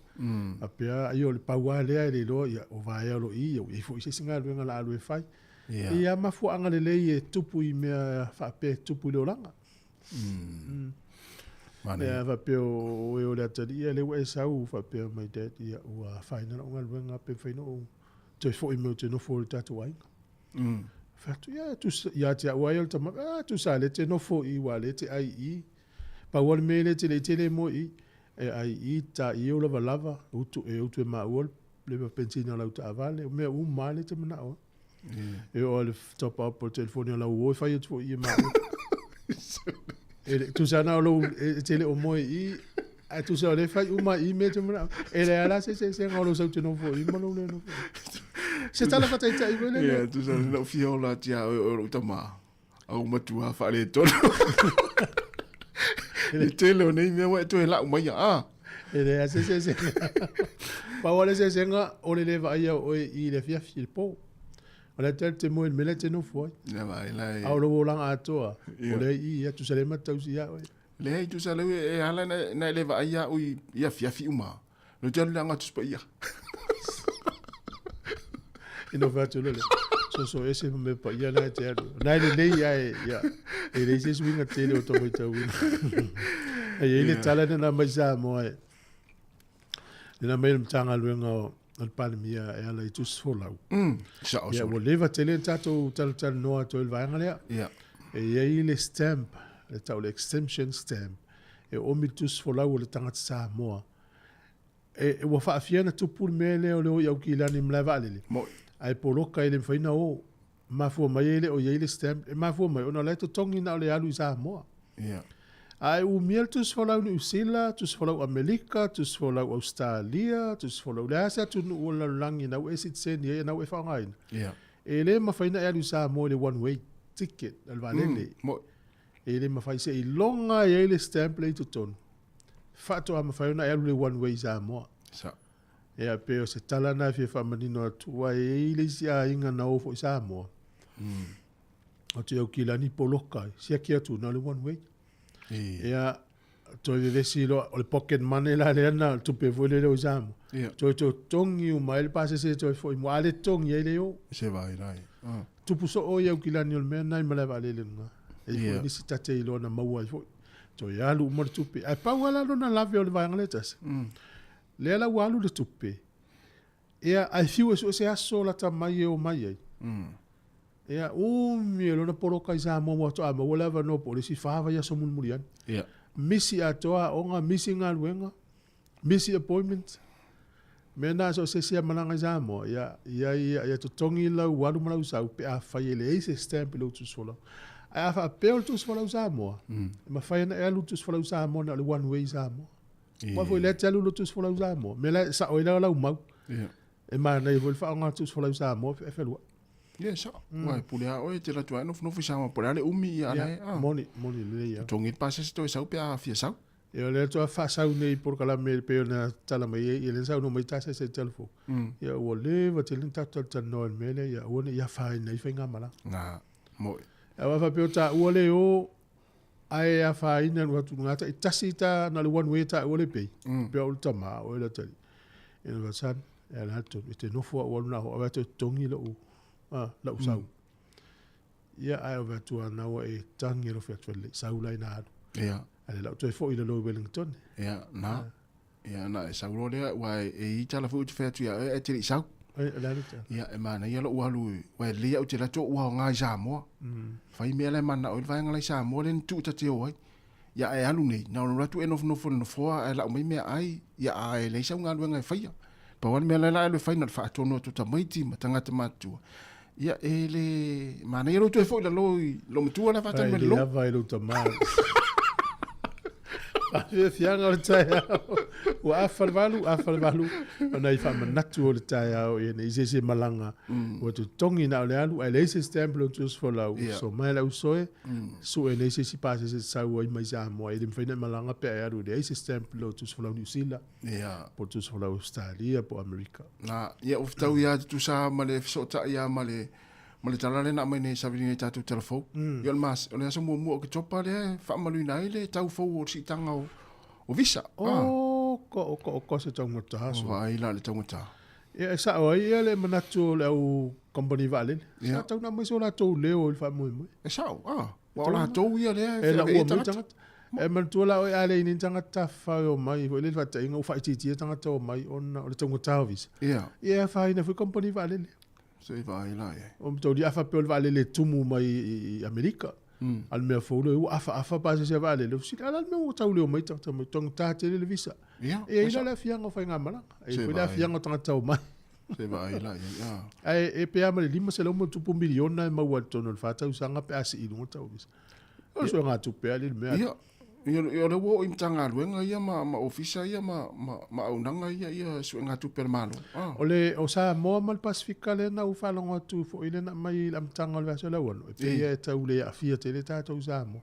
apea io le paua le lo ia o vai lo i fo se singa lunga la lo fai Ia mafuanga le e tupu I mea whape tupu le oranga. Ia whape o e o le atari ia le wae sau whape mai dad ia ua whaina na unga luenga pe whaina o toi fo I meu te nofo le tatu wainga. Whatu ia te awai al tama, tu sa le te nofo I wa le te ai I. Pa wale me le te mo I. E ai I ta I o lava lava, utu e maua le pa pensina lau ta avale, o mea male te mana o. E o le top up o telefoni o lau o, whai atu I maua. Tu sa na o lau te le o moe I, a tu sa le whai I me te mana o. E le ala se ngau sau te nofo I, mano le nofo. Se tala kata I tai koe le. Ia, tu sa le fiola tia o tama, au matua whare tono. E tele o nei mea wai tu e lau mai a. E le a se. Pa wale se nga o le lewa ia o I le fiafi le po. O le te moe me le te no foi. Ia vai lai. Au lo langa atoa. O le ia tu sale matau si ia oi. Le hei tu sale e hala na lewa ia o ia fiafi uma. No te alu langa tu spa ia. Ino fatu le. So ese me pa ia na te alu. Na le ia. E le se swinga tele o tomo tau. E le tala na mai sa mo ai. Nina mai mtanga luenga o pandemia e ala I tu sfolau. Ia o leva tele tato tal noa to il vainga lea. Ia. E ia le stamp, le tau le extension stamp. E o mi tu sfolau o le tangata sa moa. E wa whaafia na tupu me leo leo iau ki lani mlewa alele. Moi. Ai poloka ele mwhaina o mafua mai ele o ia le stamp. E mafua mai ona leto tongi na o le alu I sa moa. Ia. Ai u miel tu sfolau New Zealand, tu sfolau Amerika, tu sfolau Australia, tu sfolau le asa tu nu la langi na e sitsen ye na e whangaina. Ia. E le mawhaina e alu sa mo le one way ticket al valele. Moi. E le mawhai se I longa e le stamp le tu tonu. Fato a mawhaina e alu le one way sa mo. Sa. E a peo se tala na fie whamanino atua e le si a inga na ofo I sa mo. O te au ki lani polokai, sia ki atu na le one way. Ia to le silo o le pocket money la le na tu pe vole le usamo. To tongi o mai pase se to foi mo ale tongi ele o. Se vai rai. Tu puso o ia kilani o me na mala vale le nga. E ni si tate ilo na maua foi. To ia lu mo tu pe. Ai pa wala no na lave o le vai ngaletas. Le la walu le tu pe. Ia ai fiu so se aso la ta mai o mai. Ia mi lo na poroka isa mo to ama wala va no polisi fa ya so mun murian. Ia. Misi atoa onga missing alwenga. Misi appointment. Mena so se mananga isa mo ia to tongi la walu mala usa pe a fa ele ese stamp lo tu solo. A fa pe tu solo usa mo. Ma fa na elu tu solo usa mo na le one way isa mo. Wa foi le telu tu solo usa mo. Mela sa o la mau. Ia. E ma na vol fa nga tu solo usa mo e fe lo. Ia sa. Wai pulea o te la tua no fisama por ale umi ia le. Moni le ia. Tongi pase sto sau pe a fia sau. E le tua fa sau nei por kala me pe na tala mai e le sau no mai tasa se telefo. Ia o le va te lenta tal no me le ia o ia fa nei fenga mala. Na mo. E va pe ta o le o ai a fa ina no tu ngata i tasita na le one way ta o le pe. Pe o tama o le tali. E va san e la to te no fo o na o va te tongi lo la usau. Ia ai o tu ana o e tangi lo fe le sau lai na. Ia. Ale la to fo i le lo Wellington. Ia na. Ia na e sau le wa e tala fu te fe tu ia e te sau. Ia e mana ia lo walu wa le o te la to wa nga ja mo. Fai me le mana o vai nga sa mo len tu ta te o. Ia e alu nei na no ratu enof no fo e la mai me ai ia ai le sa nga lu nga fai. Pa wan me la le fai na fa to no to ta mai ti matanga te matu. Ia ele mana ia lo tu fo la lo mtu la fa ta me lo. Ia vai lo ta mai. Ia fianga o tai o afal valu ona I fa manatu o tai o ene ise malanga o tu tongi na le alu ele ise stemplo tus for la so mai la usoe so ene ise si pase se sa o mai sa mo ele mfene malanga pe alu de ise stemplo tus for la New Zealand ia por tus for la Australia por America na ia o tau ia tu sa male so ta ia male tala le na mai nei savini nei tatu telefo. Iol mas, o le aso mua ke topa le, wha malu nai le, tau fau o si tanga o visa. Ko se tau ngata haso. Vai la le tau ngata. Ia sa o ia le manatu le au company vale. Sa tau na mai so la tau leo il fa mo. E sao? Wa la tau ia le. E la ua mai tanga. E man tu la o ale ni tanga ta fa o mai o le fa tinga o fa ti tanga ta o mai on o le tonga tavis. Ia fa ina fu company vale. Se vai la e. O mto di afa pel vale le tumu mai Amerika. Al mea fo le afa pa se vale le si ala me o tau le o mai tanga tonga ta te le visa. E ila la fianga fa nga mala. E foi la fianga tanga ta o mai. Se vai la ia. Ai pe ama le lima se lo mo tupu miliona ma wa tono fa ta usanga pe asi i no tau visa. O so nga tu pe ale me. Ia le wo imtanga luenga ia ma ofisa ia ma aunanga ia su nga tu per malo. Ole o sa mo mal Pasifika le na u fa longa tu fo ile na mai am tanga le so la wono. E pe ia ta ule a fia te le ta to sa mo.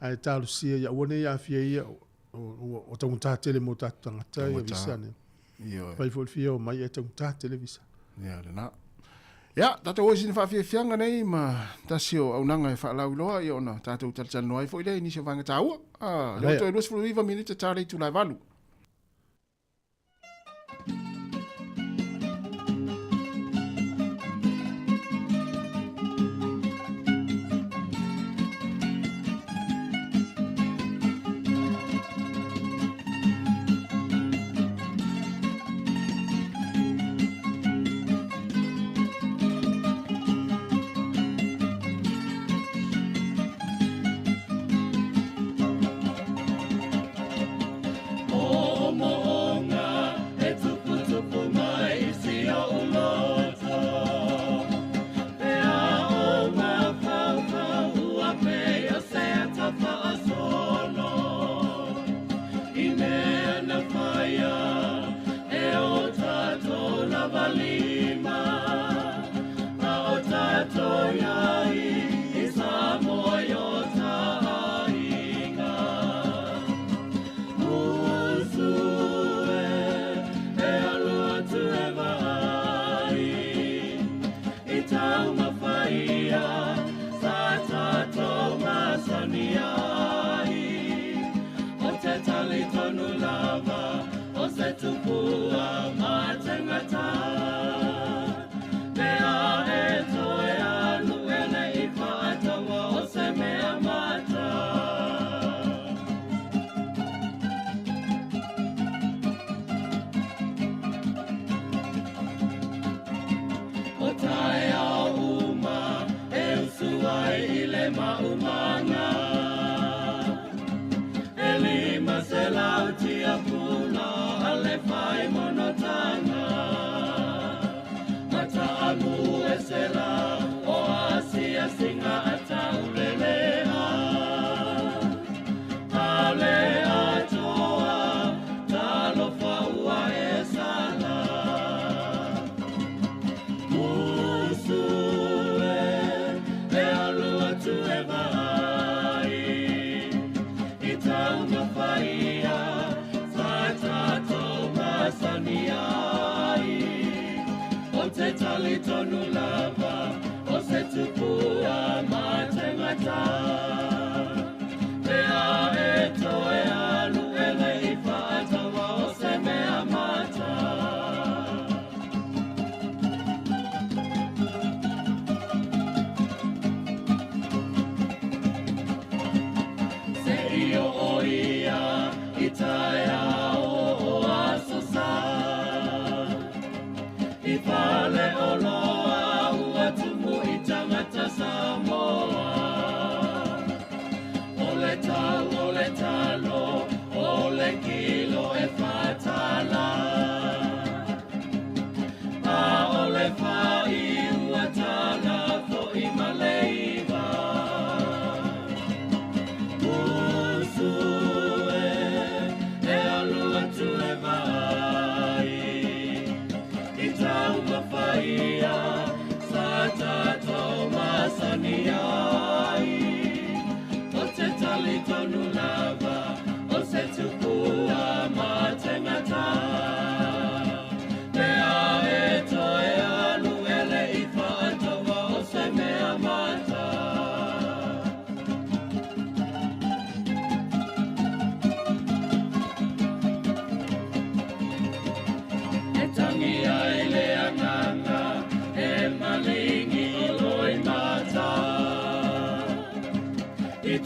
Ai ta lu sia ia wona ia fia ia o ta unta tele mo ta tanga ta ia visa ne. Ia. Pai fo fia o mai ta unta tele visa. Ia le na. Ya, tata o sin fa fianga nei ma tasio au nanga e fa la uloa i ona tata utal tal noi foi dei ni se vanga tau. Le to dos for 5 minutes tare tu la valu.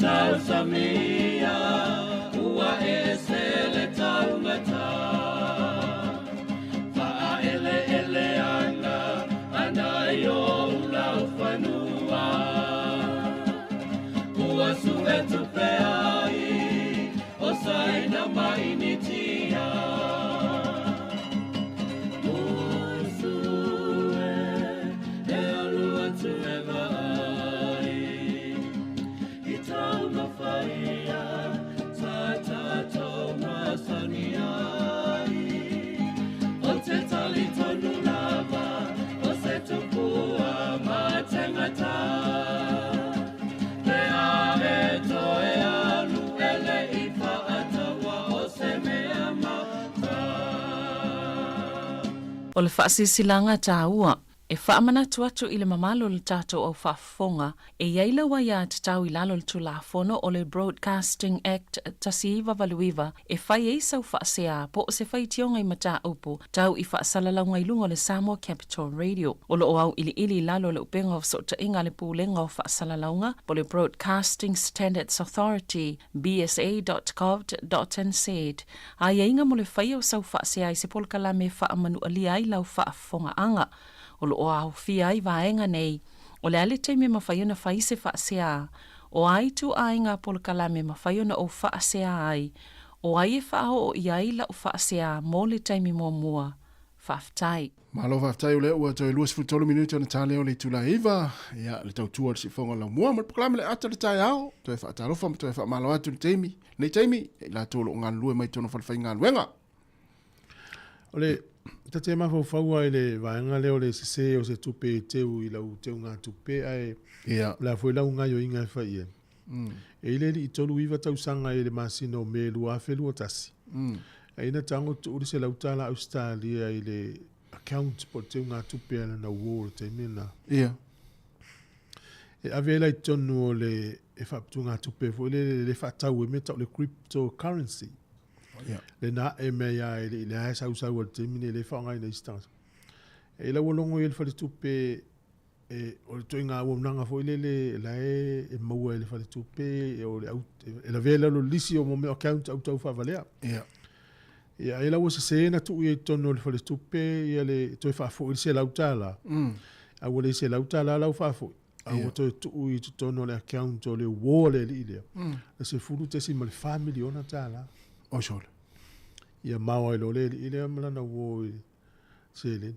tau samia ua esele tau mata Fa'a ele anga ana yo ulau whanua Ua suetu peai o saina mai ni tia Usue e alua tu e vai I tau mawhaia ta tau masani ai O te tali tonu lava o se tupua ma tengata O le whaasisilanga tāua, e whaamana atu I le mamalo le tātou au whaafonga, e iaila wa ia te tau I lalo le tulafono o le Broadcasting Act tasiiwa valuiwa, e whai eisau whaasea po o se whai tionga I mata upu, tau I whaasalalau ilunga le Samoa Capital Radio. O lo au ili lalo le upenga o sota inga le pūlenga o whaasalalaunga, po le Broadcasting Standards Authority, bsa.gov.nz. A inga mo le whai o sau whaasea I se polkala me whaamanu alia I lau whaafonga anga. O lo o au fia I vaenga nei, o le ale te me mawhaiona whaise whaasea, o ai tu ainga polkala me mawhaiona o whaasea ai, o ai e whao o iai la o whaasea mō le taimi mō mua, whaftai. Malo whaftai o le ua toi luas futolo minuti o na tale o le tula iwa, ia le tau tua si whonga la mua, ma poklame le ata le tai au, toi whaatarofa, ma toi whaamalo atu le teimi, nei teimi, la tolo o ngān lue mai tono whalawhai ngān wenga. Ole, ta te mafau faua I le vaenga leo le se o se tupe teu I lau teu ngā tupe ai la foi lau ngai o inga whai e. E ile li I tolu iwa tau sanga I le masino me lua whelua tasi. E ina tango tu uri se lau tala Australia I le account po teu ngā tupe ala na uo te mina. E avela I tonu o le e whaptu ngā tupe fo le whatau e me tau le cryptocurrency. Le na e mea e le hae sau al temine le whaongai na istans. E la walongo I le whale tupe o le toi ngā uamnanga fo le lae e maua e le whale tupe e la vela lo lisi o mome account au tau whavalea. Ia e la wasa se na tu I tono le whale tupe ia le toi whafo I se lautala. A wale se lautala lau whafo. A o toi tu I tono le account o le wole li ilea. Na se furu te si ma le family ona tala. O sole. Ia maua I lo le ile amalana wo se le.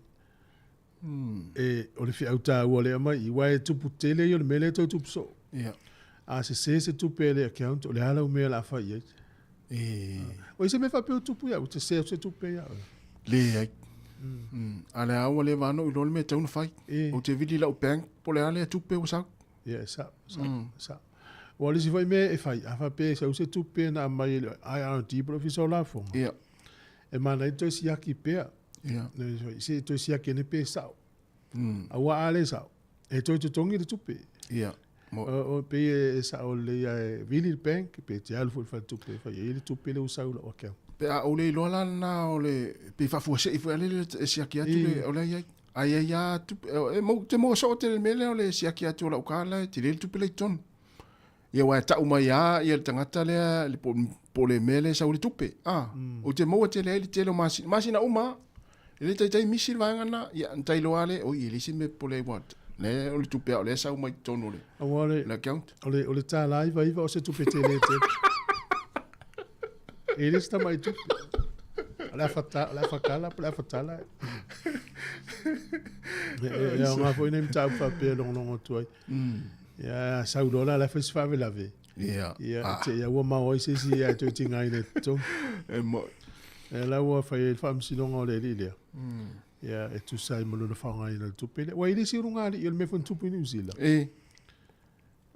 E o le fiauta ua le ama I wae tupu tele I o le mele tau tupu so. A se tupe le account o le hala umea la fa I. O se me fa pe o tupu ia, o te se tupe ia. Le ai. A le awa le vano I lo le me tauna fai. O te vidi la o bank po le ale tupe o sa. Ia, sa. O le si vai me e fai, a fa pe sa use tupe na mai le IRD professor la fo. Ia. E mana I toi siaki pea. Ia. Se toi siaki ne pe sao. A wa ale sao. E toi tutongi le tupe. Ia. O pe e sao le Village Bank pe te alfo fa tupe fa e le tupe le usau la oka. Pe a o le lola na o le pe fa fu se I fu le siaki atu le o le ia. Ai ia tupe e mo te mo so te le mele o le siaki atu la ukala te le tupe le ton. Ia wa ta uma ia le tangata le po le mele sa o le tupe. O te mo te le tele masina uma. Ele tai misil vanga na ia tai loale o ile sin me po le wat. Le o le tupe o le sa uma tono le. Awale le account. O le ta live iva o se tupe te le te. Ele sta mai tupe. La fatala. Ya nga fo inem ta fa pe long toi. Ya saudola la fes fa lave. Ya. Te ya wo ma o se si ya to tinga ile to. E mo. E la wo fa il fam si long le ile. Ya e tu sai mo no fa nga ile tu pe. Wa ile si runga ile me fon tu pe New Zealand.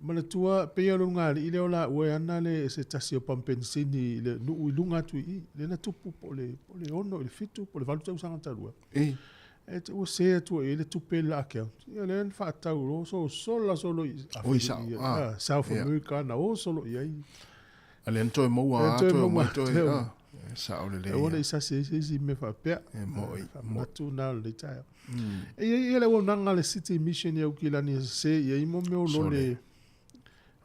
Mana tua pe ya runga ile ola we ana le se tasio pampensini le nu lunga tu I le na tu po le ono il fitu po le valuta usanga talua. E te o se tu ele tupe la account. Ia le fa tau lo so solo South America na o solo ia. Ale nto mo a to sa o le. E ona isa se me fa pe. Mo tu na le tai. E le wona nga le city mission ya ukila ni se ia I mo me o lo le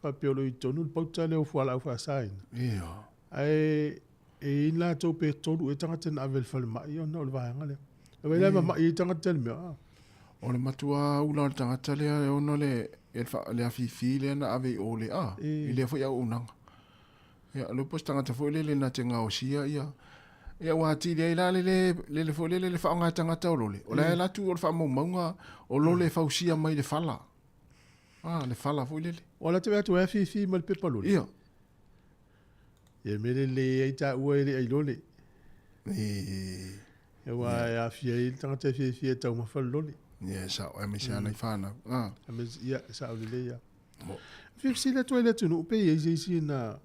fa piolo I tonu pauta le fu ala fa sain ia ai e ina to pe tolu e tanga ten avel fal ma io no le va ngale e le ma I tanga ten me o le matua ula le tangata lea e ono le e le afifi le na ave o le a I le foi au unanga ia le pos tangata foi le na te ngao sia ia wati le la le foi le fa nga tangata o le o le la tu o fa mo manga o lo le fausia mai le fala le fala foi le o la te atu afifi mal pe palo ia e mele le ai ta ua le ai lole e wa ya fia I tangata fi ta ma fal lole ia sa o me sa na fana me ia sa o le ia fi si le toile tu no pe ye si na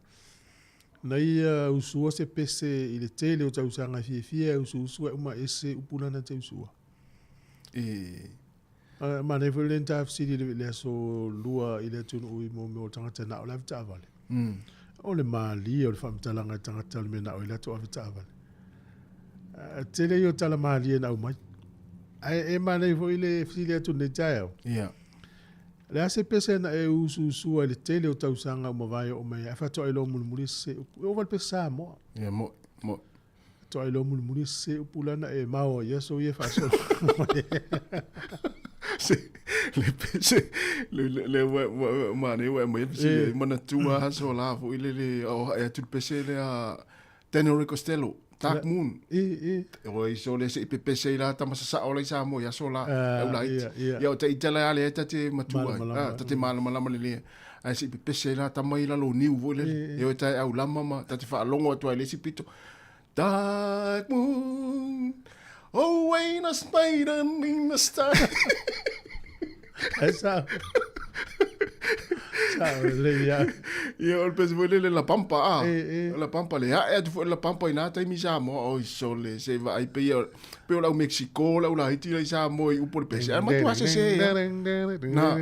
ia usua se pese I le tele o tau sanga fi usua uma ese upuna na tau usua ma ne vole nta fi le so lua I le tu no I mo tangata na o la vita vale o le mali o le famtalanga tangata le mena o le to vita vale tele yo tala mali na o mai ai ma ne vole fi le tu ne tau ia le ase pese na e usu le tele o tau sanga o vai o mai fa to ilo mulmuli se o val pesa mo ia mo to ilo mulmuli se o pulana e mao yeso ye fa so le pese le ma ne wa mai se mana tua so la fo ile o e tu pese le a Tenerife Costello Dark Moon o iso le se pese la ta masa o le sa mo ya so la e la ya o te itala ale ta te matua ta te mala le ai se pese la ta mai la lo niu vo le e o ta au lama ma ta te fa longo to le si pito Dark Moon oh when a spider in the star esa le ya io il peso le la pampa la pampa le e tu la pampa ina ta mi sa mo o sole se va ai pe la Mexico la Haiti la sa mo u por pese ma tu se na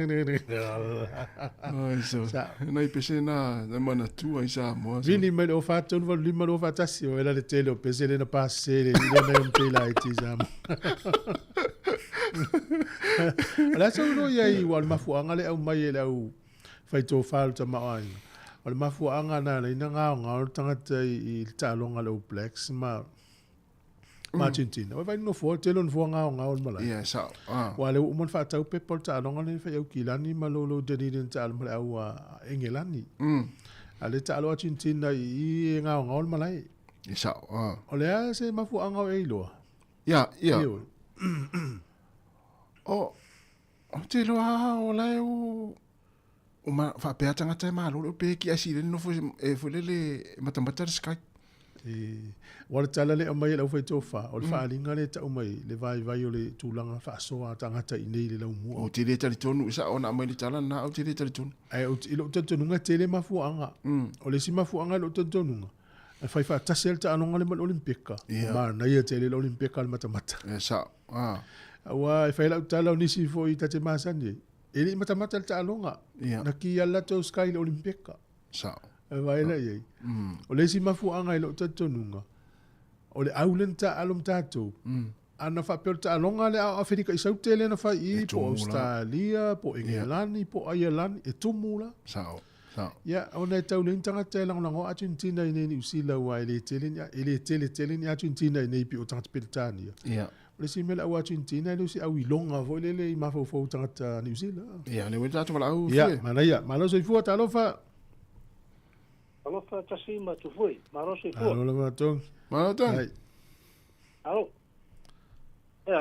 so na I pese na mana tu ai sa mo vini me o fatto un volume lo fatasi o la tele o pese le na passe le ne te la Haiti sa ala so no ia I wal mafuanga le au mai le au fai to fal ta mai wal mafuanga na le nga o tangata I talonga le plex ma Argentina vai no fo telon fo nga o mala ia sa wale o mon fa tau pe por talonga le fai au kilani malolo de ni tal mala au engelani ale talo Argentina I nga o mala ia sa ole se mafuanga e lo ia o te loa o lai o ma fa pe tangata ma lo pe ki asi no fo e fo le matamata sky wala tala le mai la fai tofa o le fa alinga le ta mai le vai o le tulanga fa so tangata I nei le la mu o te le tali tonu sa ona mai le tala na o te le tali tonu ai o ilo tonu nga tele mafuanga o le si mafuanga lo tonu nga fai fa tasel ta anonga le olimpika ma na ia tele le olimpika le matamata sa wa fai la tala ni si fo I tate masani ele matamata ta alonga na ki alla to sky le olimpika sa vai la ye o le si mafuanga lo tatonunga o le aulenta alom tato ana fa pel ta alonga le Afrika I sautele na fa I po Australia po England po Ireland e tumula sa ya ona tau le tanga tela ngo Argentina ni usila wa ile tele ni Argentina ni pi o tanga peltania le si mela o Argentina le si au longa vo le ma fo tanga New Zealand ia le weta to la au malo so fu ta lo fa tasima tu foi malo so fu alo ma tong alo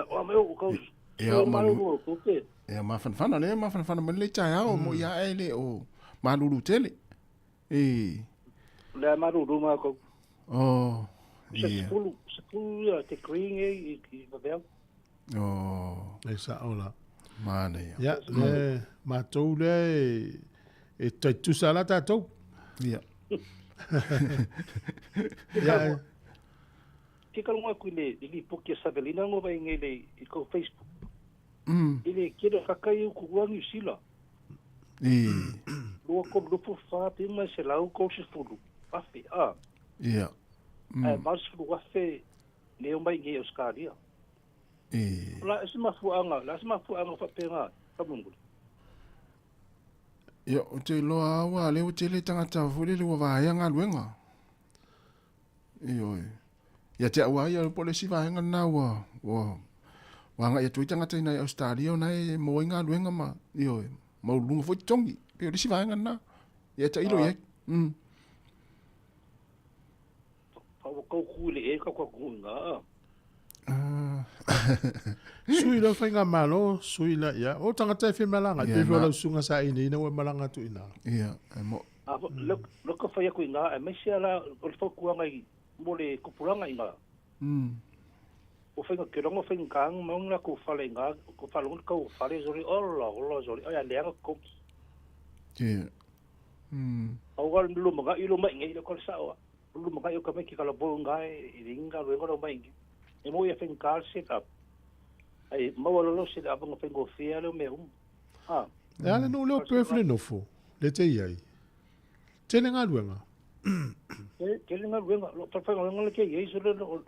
o meu ko malo ko ke ma fan le le cha mo ya ele o malulu tele le malulu ma ko ia sepulu te kring I babel esa ola mane ya le matou le e tu sala tatou ia ya ke kalunga ku le poki sabelina ngo vai ngele I ko Facebook ile kira kakai ku wangi sila lo ko lo fu fa te ma se la ko se fulu afi ia mas fu afi le mai nge Australia la se ma fu anga fa penga ka mungu Ia, o te loa awa, le o te le tangata fule le wa vahaya ngā luenga. Ioi. Ia te awa ia pole si vahaya ngā wa wanga ia tui tangata ina Australia o nai mo ngā luenga ma. Ioi. Mau lunga fo tongi. Pe o le si vahaya ngā. Ia te ilo ia. Pau kau kule e ka ngā. Sui la whainga malo, sui la ia. O tangata e whimalanga, te whiola usunga sa ini, ina ue malanga tu ina. Ia, Loka whai aku i ngā, e mai sia la, o le whakuanga i, mo le kupuranga i ngā. O whainga kerongo whainga kāng, maunga ko whale ngā, ko whalunga kau whale zori, ola zori, ai a leanga koki. Ia. Au luma ngā, ilo mai ngai, ilo kore saoa. Luma ngā, io ka mai ki kala bolu ngā, i ringa, ruenga rau mai ngai. E mo ia whainga kāl set up. Ai, mawalolo set up ngā whainga o whia leo me hum. E ale no leo pēwhile nofo, le te iai. Tēne ngā luenga. Kele ngā ruenga, lo whainga ruenga le ke iei, so le no.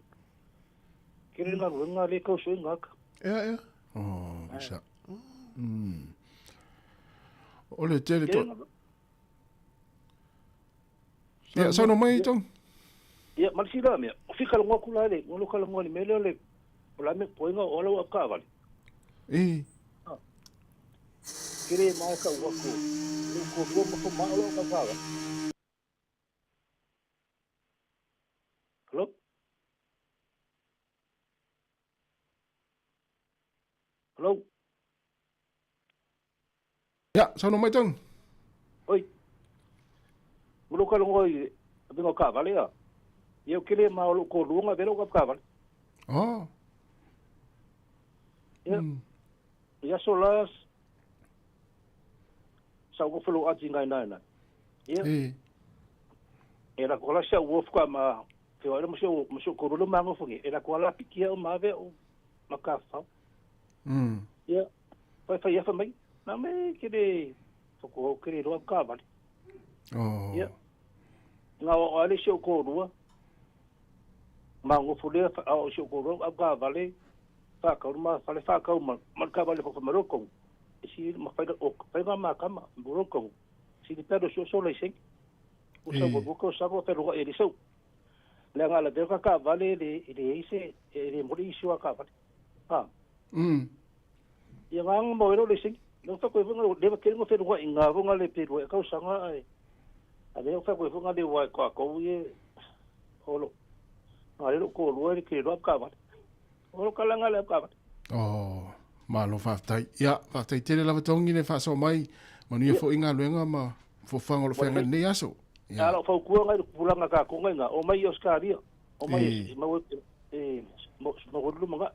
Kele ngā ruenga le kau soi ngā ka. Ea. Sa. Ole tele to. Ia, sa no mai tong. Ia, marisira mea. Fika la ngua kula le, ngolo kala ngua ni mele le. Ola me poinga ola ua ka vale. Kere mai ka ua ko. Ko ua mako maa ola ka vale. Hello? Hello? Ia, sa no mai tong. Oi. Ngolo kala ngua i, abingo ka vale ya. Ia kere maa ola ko luonga velo ka vale. Ia so las sa go folo ati ngai nai. Ia. Era kola sa wolf ka ma te ora mo so ko ro mango fongi. Era kola pikia o mave o makafa. Ia. Fa ia fa mai. Na me kire ko kire ro ka ba. Ia. Nga o ale so ko ro. Mango fole o so ko ro ka vale. Whakau ma whale whakau ma ka wale whaka marokong. E si ma whainga ma kama marokong. Si ni pero so lai seng. Usa buko sabo pero e risau. Le ngala de ka vale le ise le mori isu ka vale. Ia ngang mo ero le seng. No fa ko funga le ke ngo pero inga funga le pero e ka usanga ai. Ave fa ko funga de wa ko ye. Olo. Ale ko lo ke ro ka vale. O kalanga le ka. Malo whaftai. Ia, whaftai tere lava tongi ne whaso mai. Manu ia fo inga luenga ma fo whanga lo whenga nei aso. Ia lo fau kua ngai pulanga ka ko ngai nga. O mai Australia. O mai ma wulu manga.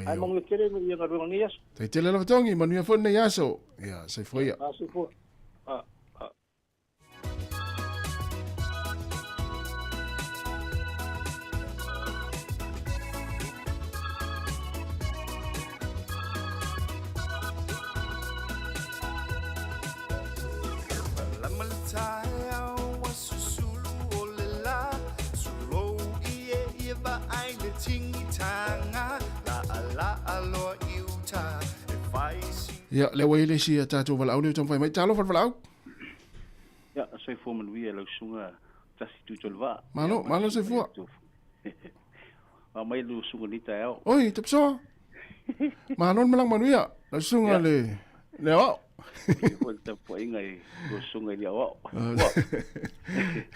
Ai mongi kere no ia luenga nei aso. Tai tere lava tongi manu ia fo nei aso. Ia, sai fo ia. Sai fo. Ia, le wai le si a tātou walau leo tamwhai mai tālo walau. Ia, sai fua manui e lau sunga tasi tu tolwa. Malo sai fua. Mai lu sunga ni tai au. Oi, tapso. Malon malang manui a, lau sunga le au. Ko ta po ingai lu sunga le au.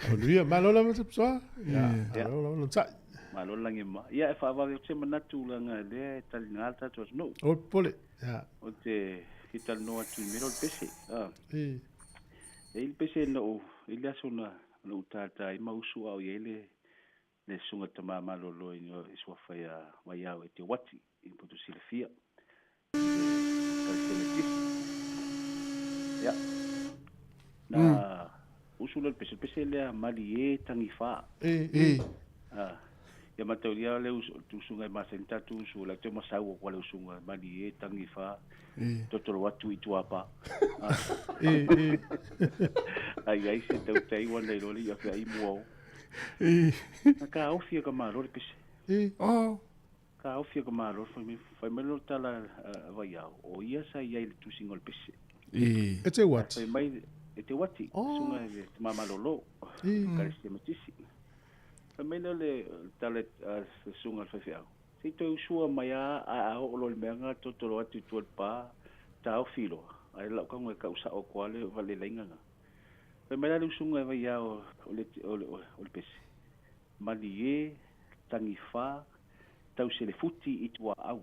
Manui a malo la tapso. Ia, malo la tai. Malo langi ma. Ia e fa va se manatu langa le tal ngalta tos no. O pole. Ja. O te hital no atu mero pese. E il pese no il aso na no tata I mausu au yele le sunga tama malo lo ino iswa faya waya e te wati I putu silfia. Ya. Na usul el pese le mali e tangifa. Ya mataulia le tu sunga masenta tu su la te masau ko le sunga mali e tangifa totoro watu I tuapa ai se te tai wan le roli ya ai mo ka ofia ka malo le pese ka ofia ka malo foi me lo tala vai au o ia sa ia le tu singol pese E te wati. Fai mai e te wati. Sunga e te mamalolo. Kalisi matisi. Fai mai le tale sunga fai fiao. Se to usua mai a o lo menga to to atu to pa tau filo. Ai la ka ngoi ka usa o kwale vale lenga. Fai mai le sunga vai ia o le pese. Malie tangifa tau se le futi I tua au.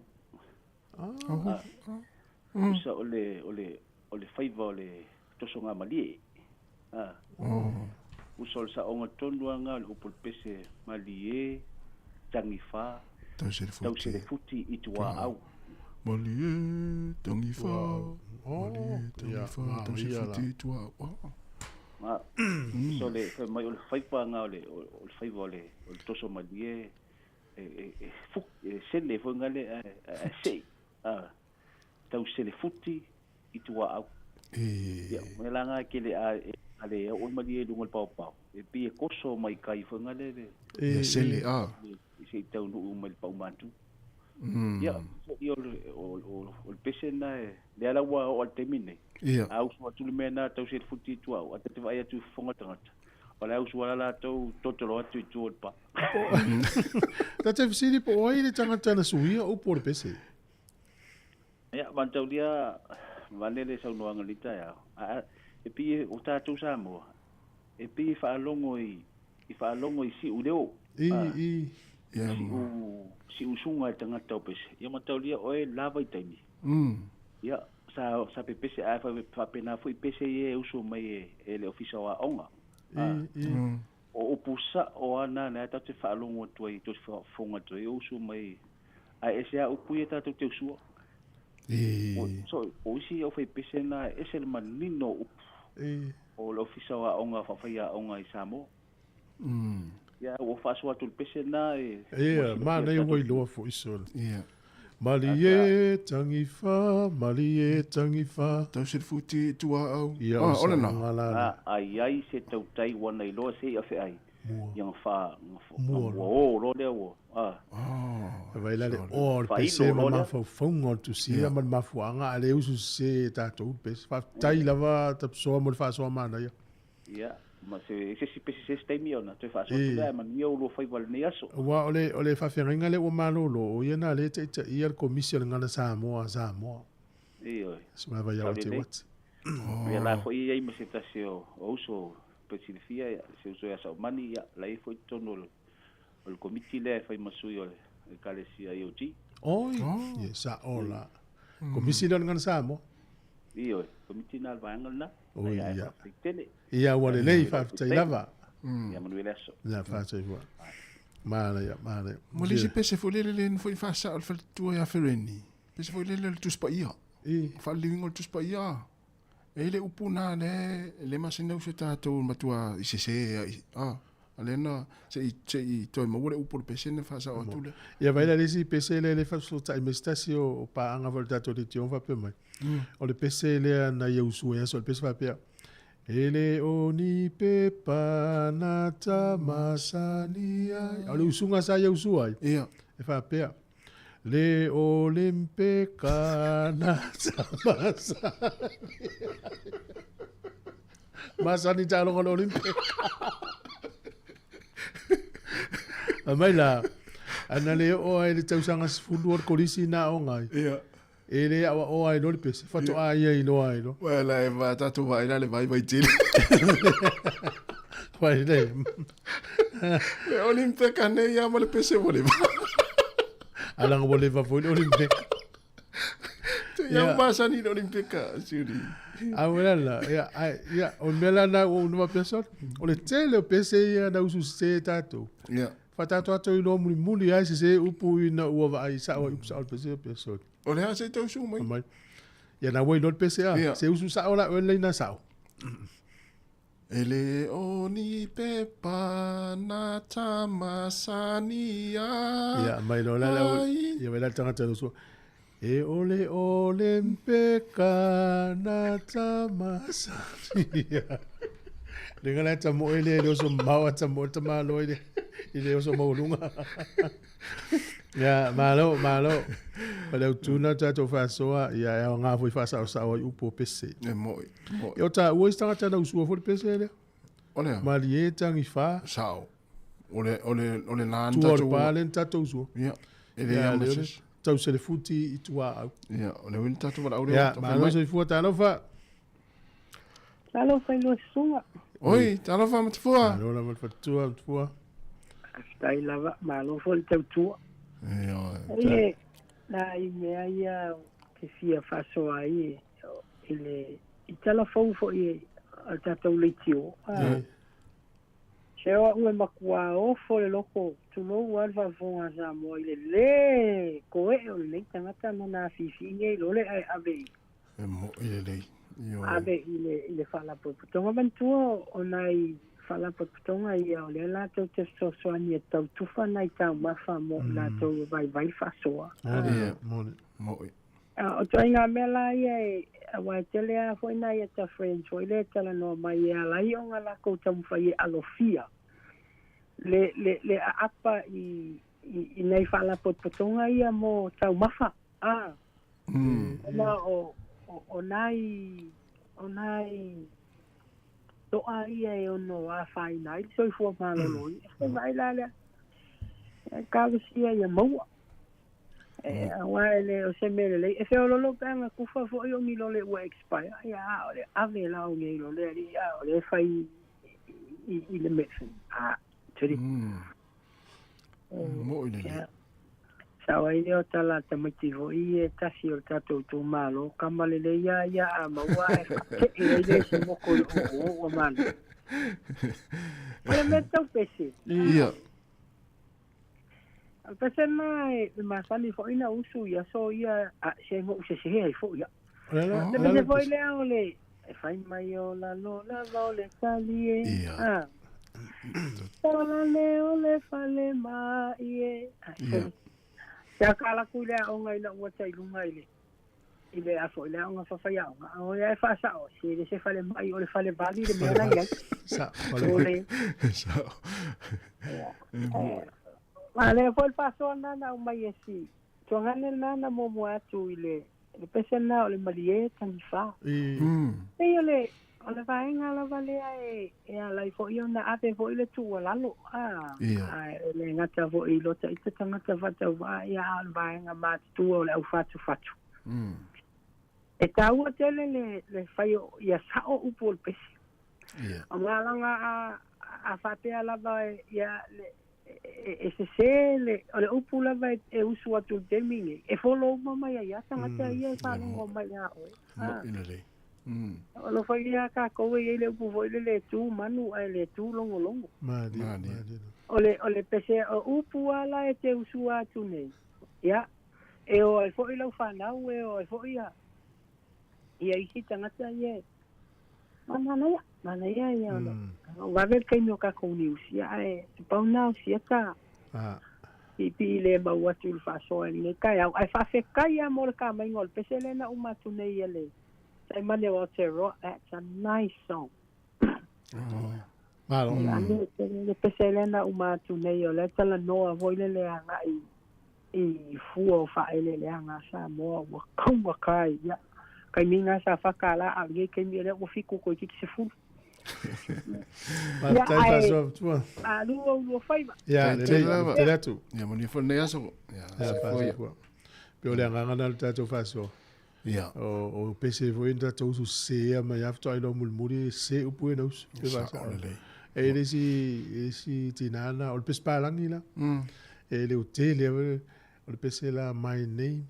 Usa ole faiva ole tosonga malie. Usa ole sa onga tonduanga ole upol pese malie tangifa tau se le futi I tua au. Malie tangifa malie tangifa tau se le futi I tua au. So le ole faiva nga ole faiva ole toso malie fuk sele fo ngale sei tau se le futi I tua au ya melanga ke le ale o malie lungo pau pau e pi koso mai kai fo ngale le sele se tau no mai pau mantu ya yo o pese na le ala wa o termine au so tu le mena tau se le futi tua au ate vai atu fonga tangata Wala au suara la tau totoro atu I tuot pa. Ta te fisiri po oi le tangata na suia o por pese. Ya, mantau dia vanele sa unuanga lita ya. E pi o tātou sa moa. E pi whaalongo I si uleo. Si usunga I tangata o pese. Ia mantau dia oe lava I taimi. Ia, sa pe pese a whapena fui pese I uso mai e le ofisa wa onga. O pusa o ana na tatu whaalongo tua I to whafonga tua I uso mai a ese a upuia tatu te usua. So, o isi au whai pese na ese le manino o le ofisa wa onga whawhaia onga I Samoa. Ia, o whaasua tu le pese na ma nei hoi loa fo iso. Malie tangifa, malie tangifa. Tau se futi tua au. Ole na. Ai se tau tai wana I loa se afe ai. Yang fa o lo le o. Vai la le o pese ma fa fongo tu sia man ma fuanga ale usu se tatou pese fa tai lava tap so mo fa so mana ya. Ya. Ma se si pese se stai miona te fa so tu ma mio lo fai val ne aso. Wa ole fa fenga le o malo lo o yana le te ia commission ngana Samoa. Io. Sma va ya te wat. Ya la fo ia I se tasio o so pese fia se uso ya sa mani ya la fo tono o committee le fai masui ole kalesia IOT. Sa ola. Commission ngana Samoa. Io, committee na vangal na. Ia wale lei fa tai lava. Ia manuel aso. Ya fa tai wa. Male. Mo le pese fo le foi fa sa al tua ya fereni. Pese fo le tu spa ia. Fa living ol tu spa ia. E le upuna le masina usa tatou matua I se alena se toi mo le upor pese ne fa sa o tule. Ia vai le si pese le fa so tai mestasio o pa anga volta to le tion va pe mai. O le pese le na ia usu ya so le pese va pe. Ele oni pepa na tamasania. O le usunga sa ia usu ai. Ia. E fa pe. Le olimpeka na tamasania. Masani talo con olimpeka. Mai la ana le o ai le tausanga fulu or kolisi na o ngai. Ele o ai no le pese. Fato ai no ai no. Wala e va tatu vai le vai tele. Vai le. Le olimpeka ne ia mo le pese vole. Ala ngo vole va foi olimpeka. Ia pasa ni olimpeka suri. Awela ya o mela na o numa pessoa. O le tele o pese ia na usu se tato. Fatato ato I no muli ai se upu ina ua vai sa o usa o pese pessoa. O le se tau su mai. Ya na wai no pese a se usu sa ola o le na sa. Ele oni pepa na tamasania. Ya mai no la ya vela tangata no so. E ole olimpeka na tamasania. Dengan la tamo ele so mau tamo tama loide. Ile so mau lunga. Ya, malo. Pada tuna tato fasoa ya nga foi fasa sa o upo pese. Moi. Eu ta o estanga tana usua for pese le. Ole. Marieta ngi fa. Sao. Ole nan tato. Tu palen tato usua. Ya. Ele ya mas. Tau se le futi itua. Ya, ole win tato wala ore. Ya, malo se futa no fa. Talo fa no sunga. Oi, talo fa matfua. Malo la matfua. Stai lava malo fo il teu tua. Ele na ime ia que fia faso aí ele itala fo e tata o leitio. Cheo o makua o fo le loko tu no alva von asa mo ile le ko e o le tangata no na fifi nge lo le ave. Mo ile le. Ave ile fala po tonga bantuo onai fala po tonga ia o le la to te so ani tau tufa nai tau mafa mo la to vai fasoa. Mo. O toinga mela ia wa tele a foi na ia ta friends foi le tala no mai ia la ionga la ko tam fai alofia. Le apa i nei fala po tonga ia mo tau mafa. Na o nai to ia e ono a fai nai so fu malo noi vai la ka sia ia mo wa le o se mele le e se o lo panga ku fa fo yo mi lo le wa expire ya o le ave la o le lo le ya o le fai i le medicine tiri mo ile Sawa ile o tala te motivo i e tasi o tato tu malo kamale le ya a maua e ile se mo ko o malo le meto pesi ia pesi na e masani fo ina usu ya so ia se mo se he fo ya le fo ile o le e fai mai o la lo la le tali Tala le fale ma ie ya kala kule o ngai na wata i lunga ile a fo ile nga fa ya o ya fa sa o se fale mai o le fale vali de mena ya sa vale fo el paso na mai esi to ngane na mo atu ile le pesena o le malieta ni fa ile ona vaenga la valea e ala i fo i ona ate fo i le tu lalo le ngata fo i lota i te tangata fata wa ia ala vaenga mati tu o le au fatu e tau a tele le fai ia sao upo o le pesi o ngalanga a fatea lava ia e se le o le upo lava e usu atu teminge e folo mama ia tangata ia sa longo mai a oe lo fai ia ka ko e le upu foi le tu manu ai le tu longo madi o le pese o upu ala e te usua tu nei ya e o e foi lo fana o e foi ia i hita ngata ye mana ia o va ver que no ka ko ni usia e pa una usia ka pi le ba wa tu fa so ni ka ya ai fa se ka ya mo ka mai ngol pese le na uma tu nei ele Say Monday Water, that's a nice song. Malo. Le peselena uma tu nei o le tala noa voile le anga i fuo fa ele le anga sa mo wa kuma kai ya kai minga sa fakala a nge ke mi le o fiku ko ki se fu. Ma tai paso tu. Lu fai. Ya, le tu. Ya mo ni fo ne aso. Ya, paso. Pe le anga na tato faso. Ja. O PC foi ainda tô o C, mas já tô aí no mulmuri C o pueno. Ele esse tinana, o PC palangi lá. Ele o tele, o PC lá my name.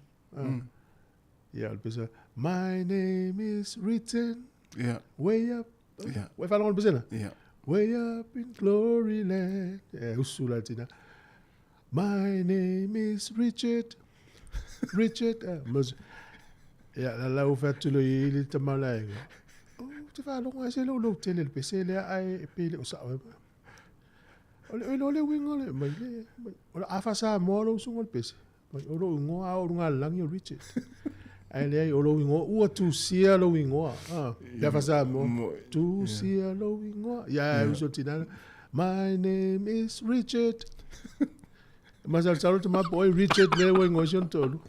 Yeah, o PC my name is written. Yeah. Way up. Yeah. Vai falar o PC lá? Yeah. Way up in glory land. É o sul latina. My name is Richard. Mas ya la o fa tulo i te malai o te fa longa se lo tele le pese le ai pele o sa ole wingo le mai le o afa sa mo lo sungo le pese mai o lo ngo a o nga langi o Richard ai le o lo wingo o tu sia lo wingo ya fa sa mo tu sia lo wingo ya uso tina my name is Richard Masal salo te mapo oi Richard le oi ngosion tolu.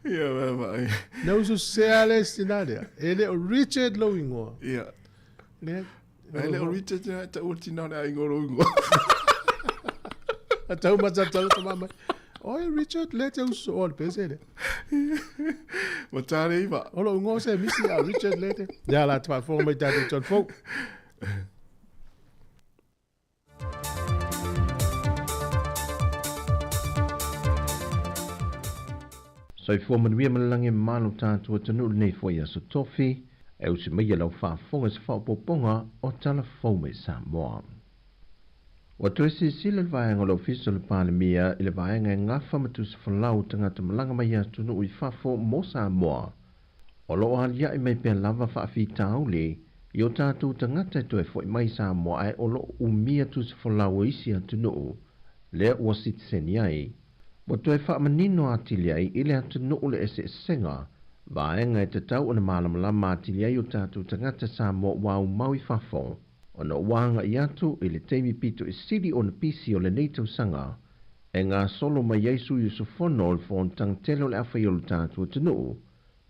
Ia mai. Na usu se ale sinaria. Ele o Richard lo ingoa. Ia. Ne. Ele o Richard na ta ultina na ingolo ingoa. Atau masal salo te mama. Oi Richard le te usu ol pesele. Matare iba. Olo ngo se misi a Richard le te. Ja la twa fo mai tatu tot fo. Sai fua manuia malalange malo tātua tanu nei fua ia so tofi, e usi meia lau whaafonga sa whaapoponga o tala faume Samoa. Wa tuesi sila le vaenga lo fiso le palemia i le vaenga e ngafa matusa whalau tangata malanga mai atunu ui whafo mo Samoa. O lo alia i mei pia lava whaafi tauli, i o tātou tangata e toe fwoi mai Samoa e o lo umia tusa whalau isi atunu, lea ua sitseni ai. Wa toe whaamanino atili ai ile atunu ule ese senga, vaenga e te tau o na malamalama atili ai o tātou tangata Samoa wau maui whafo. O na wanga i atu i le teimi pito i siri o na pisi o le neitau sanga, e ngā solo mai Yesu Yusufono o le whontang telo le awhai o le tātua tunu,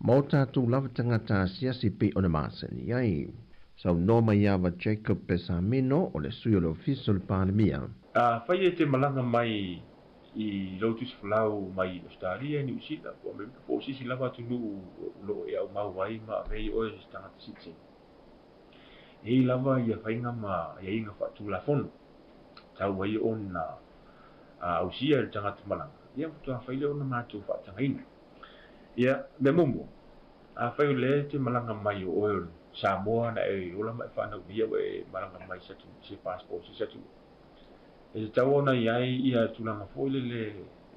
ma o tātou lava tangata asiasi pe o na māsani ai. Sau no mai awa Jacob Pesamino o le sui o le ofiso le panemia. Whai e te malanga mai i lotus whalau mai Australia ni usila, po me po sisi lava tunu lo e au mau wai ma vei o e tangata sitse. E lava ia whainga ma ia inga whatu la fono. Tau wai o na ausia le tangata malanga. Ia mutua whaile o na mātou whatanga ina. Ia, me momo. Whai le te malanga mai o oil Samoa na e ola mai whanau via e malanga mai satu, se passport se satu. E tau ona iai ia tulanga foile le,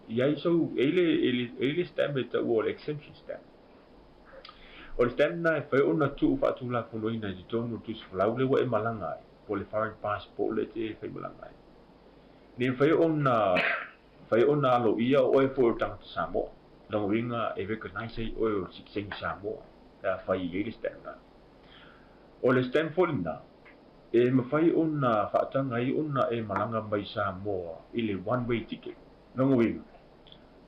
iai sau, eile stamp e tau o le exemption stamp. O le stamp na e whai ona tuu whatu la fono ina i tonu tusi whalau le wa e malanga ai, po le foreign passport le te whai malanga ai. Ni whai ona alo ia o e fo tangata Samoa. Nongo inga e recognize ai o e sikseng Samoa. Da whai i eile stamp na. O le stamp folina, e mawhai ona whaatanga ai ona e malanga mai Samoa i le one-way ticket. Nongo inga.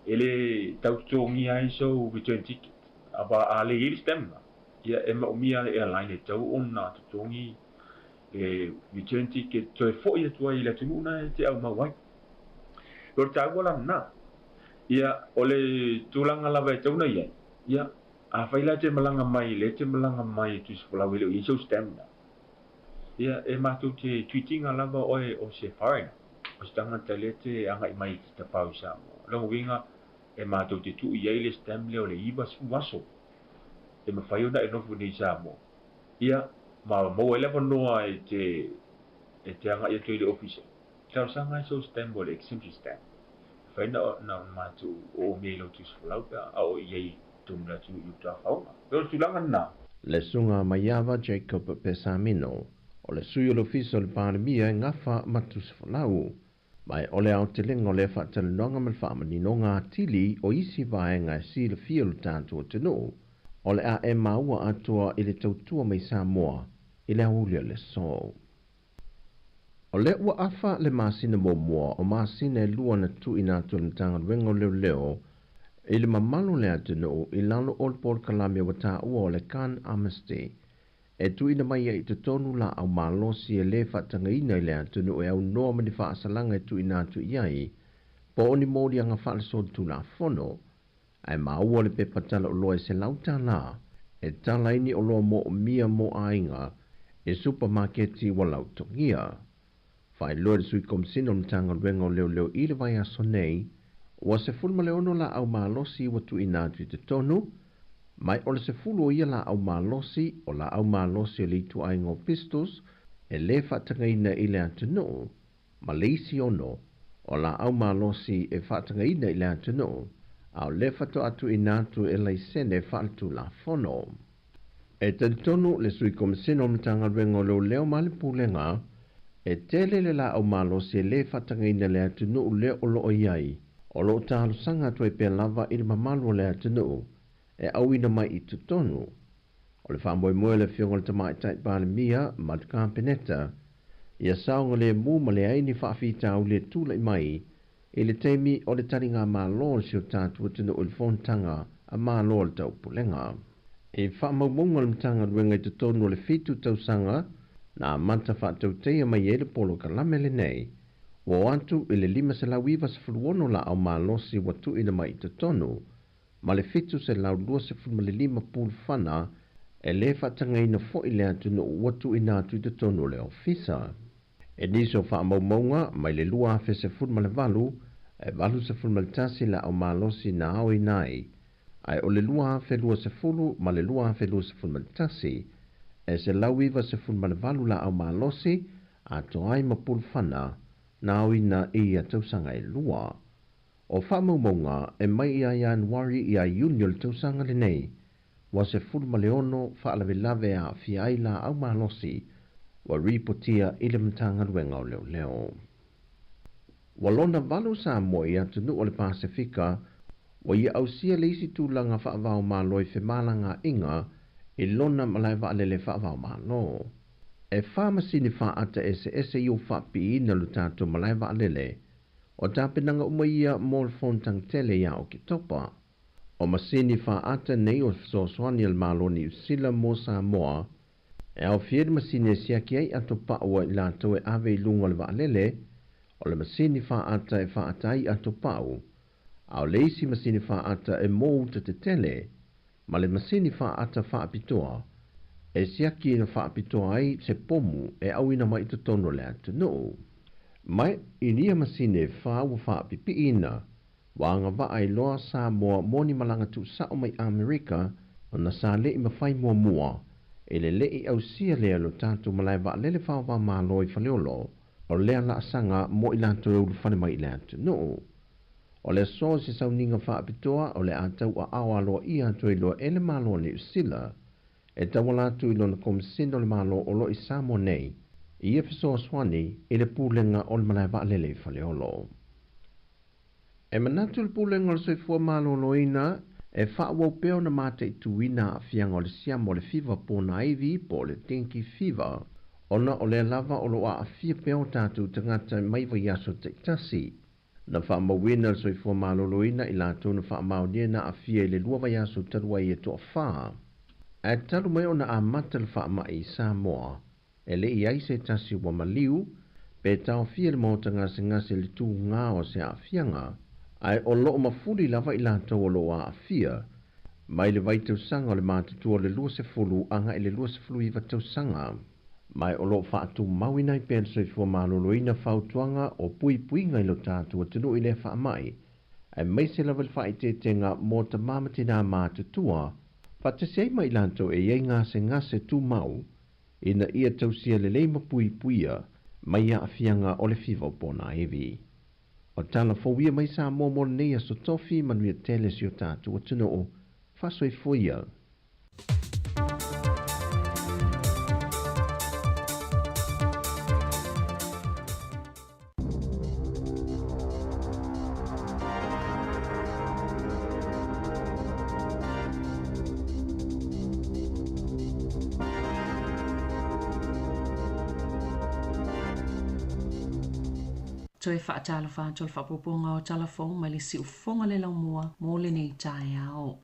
E le tautongi ai so return ticket. Aba a le eile stamp na. Ia e maumia le airline e tau ona tautongi e return ticket. To e fo i atua i le tununa e te au mawai. Lor tau wala na. Ia o le tulanga lava e tauna iai. Ia a whaila te malanga mai, le te malanga mai tu whalau ele o i so stamp na. Ia e mātou te tweetinga lava oe o se wharenga. O se tangata le te anga i mai ki ta pau Samoa. Longo winga e mātou te tu i eile stamp le o le iwa su waso. E mawhai ona e nofu nei Samoa. Ia ma mo ele noa e te anga i atu i le officer. Tau sanga e so stamp o le exemption stamp. Whaina na mātou o meilo tu whalau pia a o iei tūmna tu i uta whaunga. Pero tulanga na. Le sunga maiava Jacob Pesamino, o le sui o le ofiso le panemia e ngafa matus whalau, mai ole au te lengo le whaatele nonga me whaamanino ngā tili o isi vaenga e si le fia le tātua tenu, o le a e maua atua i le tautua mai Samoa, i le aulia le so. O le ua afa le masina momoa o masina e lua na tu ina tu le tanga wengo leo leo, i le mamalu le atenu i lalo o le pol kalami wa ta ua o le kan amnesty, e tu ina mai i te tonu la au malosi e le whatanga ina i le atenu e au noa mani whaasalanga e tu ina tu iai, po oni mōri anga whaale so tu la fono, ai maua le pepatala o loa se lauta la, e tala ini o loa mo mia mo ainga, e supermarketi wa lautongia. Whai loa le sui komsino le tanga ruenga leo leo i le vai aso nei, wa se fulma le ono la au malosi wa tu ina tu te tonu, mai o le se fulu o ia la au malosi o la au malosi le tu aingo pistos, e le whatanga ina i le atunu, ma leisi ono, o la au malosi e whatanga ina i le atunu, au le whato atu ina tu e lai sene whaltu la fono. E te tonu le sui komsino le tanga ruenga leo male pulenga, e tele le la au malosi e le whatanga ina le atunu le o lo o iai, o lo tālu sanga tu e pe lava i le mamalu le atunu, e au ina mai i tutonu. O le whamboe moe le whionga le tamai tait pāle mia, Matka Peneta, Ia saonga le mu ma le aini whaafitau le tūla i mai, e le teimi o le taringa mālo le sio tātua tino o le whontanga a mālo le tau pulenga. E whaamaumunga le mtanga ruenga i tonu o le fitu tausanga, na manta whaatau teia mai e le polo ka lamele nei, o antu i le 5 se lau iwa se fuluono la au mālosi watu ina mai i tonu, ma le fitu se lau 2 se fulu ma le 5 pulu whana, e le whaatanga ina fo i le atu no watu ina atu i tonu le ofisa. E niso whaamaumunga mai le lua afe se fulu ma le valu, e valu se fulu ma le tasi la au mālosi na au i nai, ai o le lua afe lua se fulu ma le lua afe lua se fulu ma le tasi, e se lau iwa se fulu ma le valu la au mālosi, a to ai ma pulu whana, na au ina i a tausanga e lua. O whaamaumunga e mai ia Januari i a Junio le tausanga le nei, wa se fulu ma le ono whaalawe lave a fiai la au mālosi, wa ripotia i le mtanga ruenga o leo leo. Walona valu sa mo i atunu o le Pasifika, wa ia au sia le isi tūlanga whaavao māloi fe malanga inga, i lona malai waalele whaavao mālo. E whamasini wha ata ese i o whaapi ina lu tātou malai waalele, o tāpenanga umaia mō le fontang tele ia o ki topa. O masini wha ata nei o soswani al mālo ni usila mō Samoa, e au fieri masini e siaki ai ato paua i lātou e ave i lunga le waalele, o le masini wha ata e wha atai ato pau, au leisi masini wha ata e mō uta te tele, ma le masini wha ata wha apitoa, e siaki ina wha apitoa ai se pomu e au ina mai tono le atu no. Mai inia masini e wha ua wha apipi ina, wanga wa ai loa sa moa moni malanga tu sao mai Amerika, o na sa le i mawhai mua mua, e le i au sia lea lo tātou malai wa lele wha wa māloi whaleolo, o lea la asanga mo i lanto e ulu whane mai i le atu no. O le so se sau ninga wha apitoa o le atau a awa loa i atu i loa ele malo ni usila, e tawala atu i loa na komisino le malo o lo i samo nei, i e fiso swani i le pūlenga o le malai wa lele whaleolo. E manatu le pūlenga o le soifua malo loina, e wha wau peo na mate i tuina a fianga o le siamo o le fiva pōna aivi po le tenki fiva, ona o le lava o loa a fia peo tātou tangata maiva yaso te tasi. Na wha mawina le soifua malo loina i lātou na wha maunia na a fia i le luava yaso tarua i e toa wha. E talu mai ona a mata le wha mai i Samoa, e le i aise tasi wa maliu, pe tau fia le mauta ngase le tū ngā o se a fianga, ai o loo mafuli lava i lātou o loa a fia, mai le vai tausanga o le mātutua le lua se fulu anga i le lua se fulu iwa tausanga, mai o loo whaatu mawina i pēn soifua maloloina whautuanga o pui ngai lo tātua tunu i le wha mai, ai mai se lava le wha i te tenga mō ta mamatina mātutua, whatesei mai lātou e iei ngase tū mau, ina ia tausia le leima puia, mai a afianga o le fiva o pōna evi. O tala fōwia mai sa mō neia so tofi manuia tele si o tātua tunu o whasoi fuia. Toi whaatalo whaatolo whapoponga o talafong mai le si ufonga le lau mua mō le nei tae ao.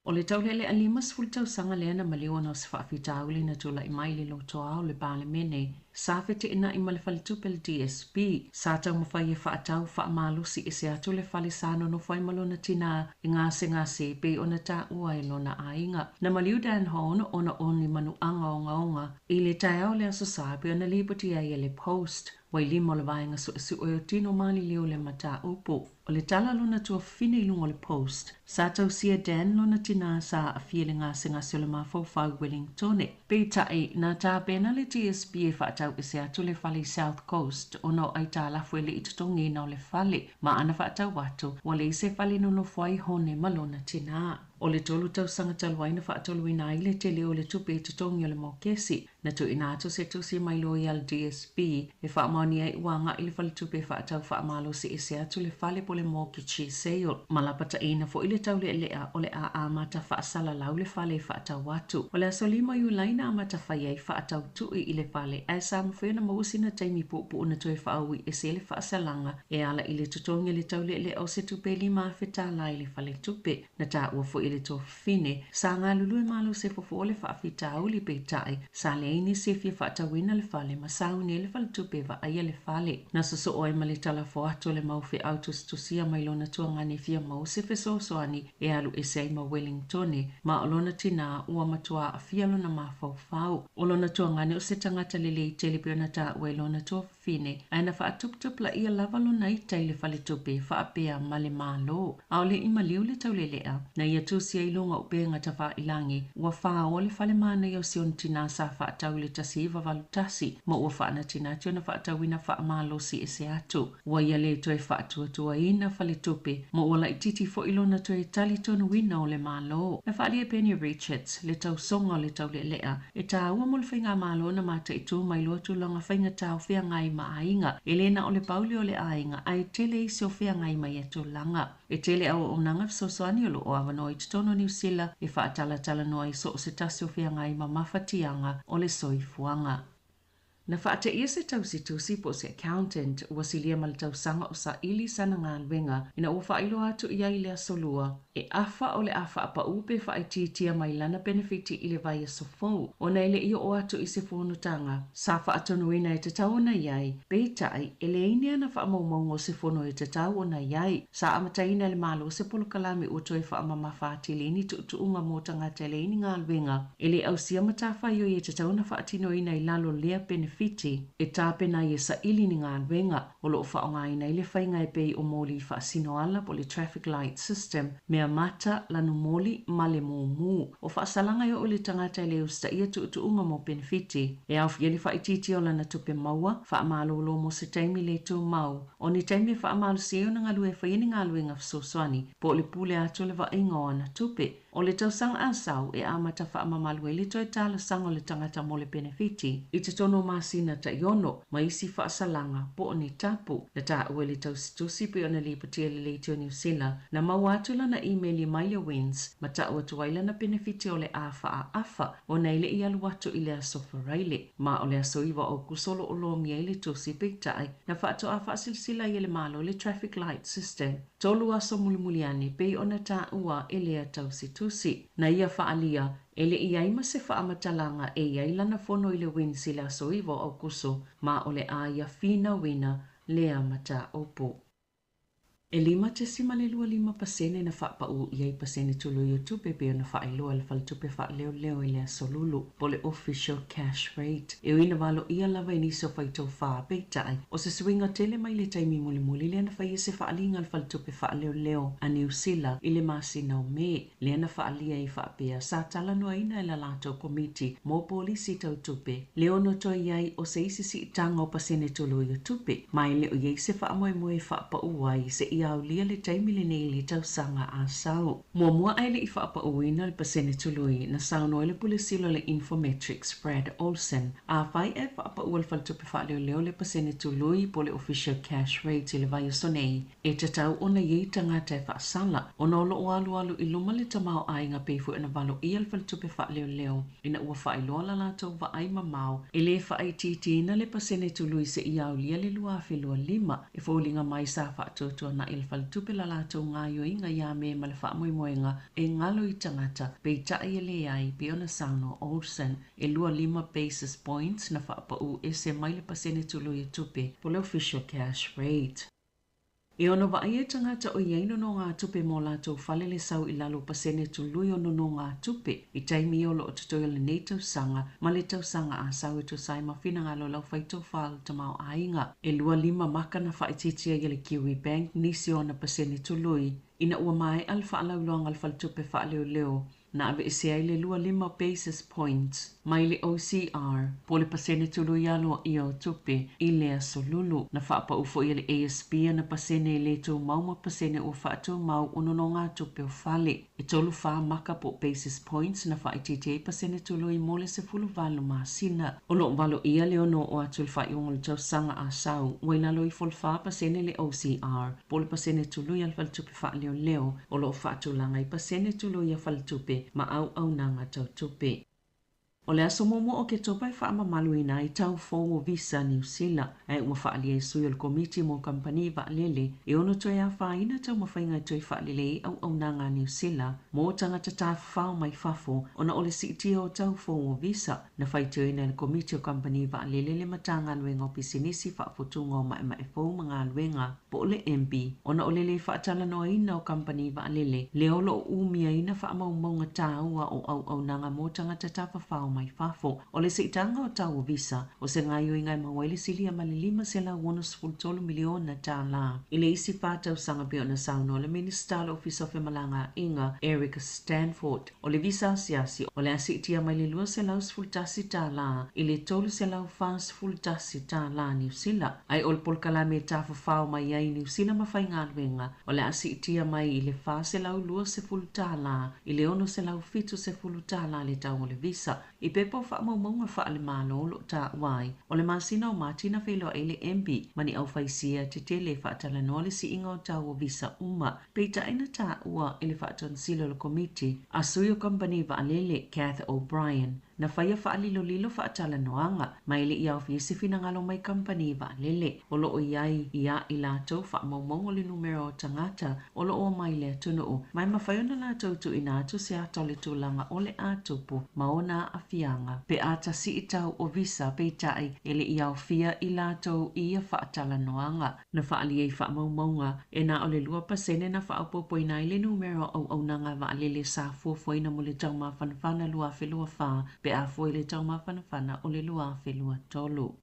O le taulele a 5 tau sanga lea na maliona o se whaafitau le na tula i mai le loto ao le pāle mene, sa fete ina i male whalitupe le DSP, sa tau mawhai e whaatau whaamalusi e se atu le whale sano no whai malona tina i ngase pe o na ta ua e lona ainga. Na maliu Dan Hone o na oni manu anga o ngaonga, i le tae ao le aso sape o na Liberty a le Post, wai limo le vaenga su o tino mali leo le mata upo. O le tala lona tua fine ilungo le Post, sa tau sia Dan lona tina sa a fie le ngase o le mawhau Wellingtone. Pe tai na ta pena le TSP e whaatau e se atu le whale South Coast, o no ai ta lafue le itutongi na o le whale, ma ana whaatau watu, wa le se whale no fwai hone malona tina. O le tolu tau sanga taluaina whaatoluina ai le tele o le tupe e tutongi o le maukesi. Na tu inato se tusi mai loi al DSP e whaamani ai uanga i le whale tupe whaatau whaamalo se ese atu le whale po le mortgage sale. Malapata ina fo ile tau le lea o le a amata whaasala lau le whale whaatau watu. O le aso lima yu laina amata whai ai whaatau tui i le whale. Ai sa mawhena mawusina taimi pupu una tue whaawi e se le whaasalanga e ala i le tutongi le tau le o se tupe lima feta la i le whale tupe. Na ta ua fo ile to fine sa ngā lulu e malo se fofo le whaafita au li peitai sa le ini se fia whaatawina le whale ma sa une le whale tupe wa aia le whale. Na so oi ma le tala fo ato le mauwhi autus tusia mai lona tua ngane fia mau se fe soani e alu e sei ma Wellingtone ma o lona tina ua matua a fia lona ma fau. O lona tua ngane o se tangata lele i telepiona ta ue lona tua fine aina whaatup la ia lava lona i tai le whale tupe whaapea ma le malo. A ole ima liu le tau le lea na ia tusia i longa upe ngata wha ilangi ua wha o le whale mana i o sion tina sa whaatau le tasi iwa valutasi ma ua whaana tina tio na whaatau ina wha malo si ese atu. Ua ia le toe whaatua tua ina whale tupe ma ua la ititi fo ilona toe tali tonu wina o le malo. Na whaali e Penny Richards le tau songa o le tau le lea e ta ua mo le whainga malo na mata i tu mai loa tu longa whainga tau whia ngai ma ainga. Elena o le pauli o le ainga ai tele isi o whia ngai mai etu langa. E tele au o nanga fisosoani o lo o awano i tutono New Zealand e whaatala tala noa i so se tasi o whia ngai ma mawhatianga o le soifuanga. Na whaate ia se tausi tusi po se accountant wasilia mal tau sanga o sa ili sana ngā lwenga ina ua whailo atu ia i lea solua e afa o le afa apa upe whaititia mai lana benefiti i le vai a sofou o na ile ia o atu i se whonutanga sa whaatonu ina e te tau na iai peitai e le inia na whaamaumaungo se whono e te tau o na iai sa amataina le malo se polo kalame o toi whaamama whaatilini tu unga mo tanga te le ini ngā lwenga e le au sia matawhai o i te tau na whaatino ina i lalo lea benefiti e tāpena i e sa ili ni ngā lwenga o lo whaonga ina i le whainga e pei o moli whaasino ala po le traffic light system mea mata lanu moli ma le mumu o whaasalanga o le tangata i le usta ia tu unga mo benefiti e au fieli whaititi o lana tupe maua whaamalolo mo se taimi le tu mau o ni taimi whaamalo seo na ngalue whaini ngā lwenga whasoswani po le pule ato le wa inga o ana tupe o le tausanga asau e amata whaamamalu e le toi tala sanga o le tangata mo le benefiti i te tono masina ta iono ma isi whaasalanga po o ni tapu na ta ue le tausitusi pe o na lipatia le leitio New Zealand na mawatula na emaili mai le wins ma ta ua tuaila na benefiti o le afa a afa o na ile i alu watu i le asofa raile ma o le aso iwa o kusolo o lo mia i le tusi peitai na whaato a whaasilsila i le malo le traffic light system tolu aso mulimuliani pe o na ta ua e lea tausitusi na ia whaalia ele i aima se whaamatalanga e iailana fono i le wins i le aso iwa o kuso ma o le aia fina wina lea mata opo. E lima te sima le lua 5% na whaapau iai pasene tulu i tupe pe na whaeloa le whaltupe whaeleo leo i lea solulu po le official cash rate. E uina walo ia lava i niso whaitau whaa peitai o se swinga tele mai le taimi muli muli lea na whaia se whaalinga le whaltupe whaeleo leo a New Zealand i le masina o me lea na whaalia i whaapea sa tala noa ina i la lato komiti mo polisi tau tupe. Leo no toi iai o se isi si itanga o pasene tulu i tupe mai leo iai se whaamoe moe whaapau wai se ia au lia le taimi le nei le tau sanga a sao. Mua aile i whaapa uina le pasene tului na sao noe le pulisilo le Infometrics Brad Olsen. A whai e whaapa ua le whaltupe whaaleo leo le pasene tului po le official cash rate i le vai sonei. E te tau ona iei tangata e whaasala. Ona olo o alu i luma le tamao ainga peifu ena valo ia le whaltupe whaaleo leo. Ina ua whaeloa la lato wa ai mamau. E le whaai titina le pasene tului se i au lia le lua whelua 5. E fōlinga mai sa whaatotua na il whaltupe la lato ngā yoinga ia me ma le whaamoemoenga e ngalo i tangata pei tae le ai pe ona sauno Olsen e lua 5 basis points na whaapau e se mai le pasene tulu i tupe po le official cash rate. E ono wa aia tangata o ieino no ngā tupe mō lātou whale le sau i lalo pasene tului ono no ngā tupe i taimi o lo o tutoia le nei tausanga ma le tausanga a sau e tu sai ma whina ngā lo lau whaitau whal tamau ainga. E lua 5 maka na whaititia i le Kiwi Bank nisi o na pasene tului ina ua mai al whaalauloanga al whaltupe whaaleo leo na ave ese le lua 5 basis points mai le OCR po le pasene tulu yalo i o tupe i le asolulu na whaapa ufo i le ASB na pasene le tau mauma pasene o whaatu mau unono ngā tupe o whale. E tolu wha maka po basis points na wha ITTA pasene tulu i mole se fulu valu maasina. O lo valo ia le ono o atu le wha i ongol tau sanga a sau. Wainalo i fol wha pasene le OCR po le pasene tulu i al whal tupe wha leo leo o lo whaatu langa i pasene tulu i a whal tupe ma au nanga tau tupe. O le aso momo o ke topai wha maluina i tau fongo visa New Zealand. Ai ua wha alia i sui o le komiti mo kampani wa lele. E ono toi a wha ina tau mawhainga toi wha lele i au nanga New Zealand. Mo tangata ta whao mai fafo. Ona o le sitia o tau fongo visa. Na whai tui na le komiti o kampani wa lele le matanga luenga o pisinisi wha fotunga o mai fau mga luenga. Po o le MB. Ona o lele wha atala noa ina o kampani wa lele. Le olo o umia ina wha maunga tāua o au nanga mo tangata ta whao mai fafo o le seitanga o tau visa o se ngaio ingai mawaili silia malilima se la wonus fultolu miliona ta la. Ile isi whātau sanga pio na sauno le Minister Office of Malanga Inga Erica Stanford o le visa siasi o le asitia maililua se laus fultasi ta la ile tolu se lau fast fultasi ta la New Zealand. Ai ol polkalame ta fafao mai ai New Zealand mawhainga luenga o le asitia mai ile fa se lau lua se fulta la ile ono se lau fitu se fulta la le tau o le visa. I pepo wha maunga wha ale malo lo ta wai. O le masina o matina whelo e le MB mani au whaisia te tele wha tala noa le si inga o tau o visa uma. Peita ina ta ua ele wha tonsilo le komiti. A sui o company wa alele Kath O'Brien. Na whaia wha alilo lilo wha atala noanga. Mai le ia o fiesi finangalo mai company wa alele. O lo o iai ia i lato wha maunga le numero o tangata. O lo o mai le atunu o. Mai mawhaiona lato tu ina atu se atole tūlanga o le atupu. Maona a fianga. Pe ata si i tau o visa pe tai ele ia o fia i lato ia wha atala noanga. Na wha aliei wha maunga. E na o le lua pasene na wha aupopo ina i le numero au nanga wa alele sa fuafuaina mo le tau mawhanawhana lua whelua wha. Pe a foi le tau mawhanawhana o le lua whelua tolu.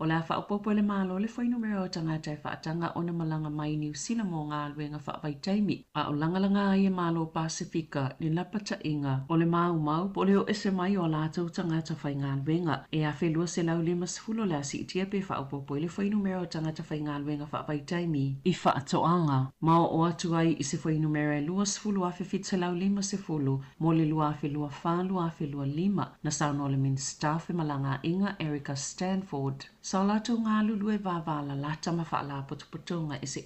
O la whaopopo le malo le whai numero o tangata e whaatanga o na malanga mai New Zealand mo ngā luenga whaapaittaimi. A o langalanga ai e malo Pasifika ni lapata inga o le mau po leo ese mai o lātou tangata whai ngā luenga. E a whelua se lau lima sifulo le asi itia pe whaopopo le whai numero o tangata whai ngā luenga whaapaittaimi. I whaatoanga. Mao o atu ai i se whai numero e lua sifulo a whiwhit se lau lima sifulo mo le lua a whelua wha lua a whelua lima. Na sauno le Minister e malanga inga Erica Stanford. Sa lato ngā lulu e vāwala lata ma whaala putuputunga ese.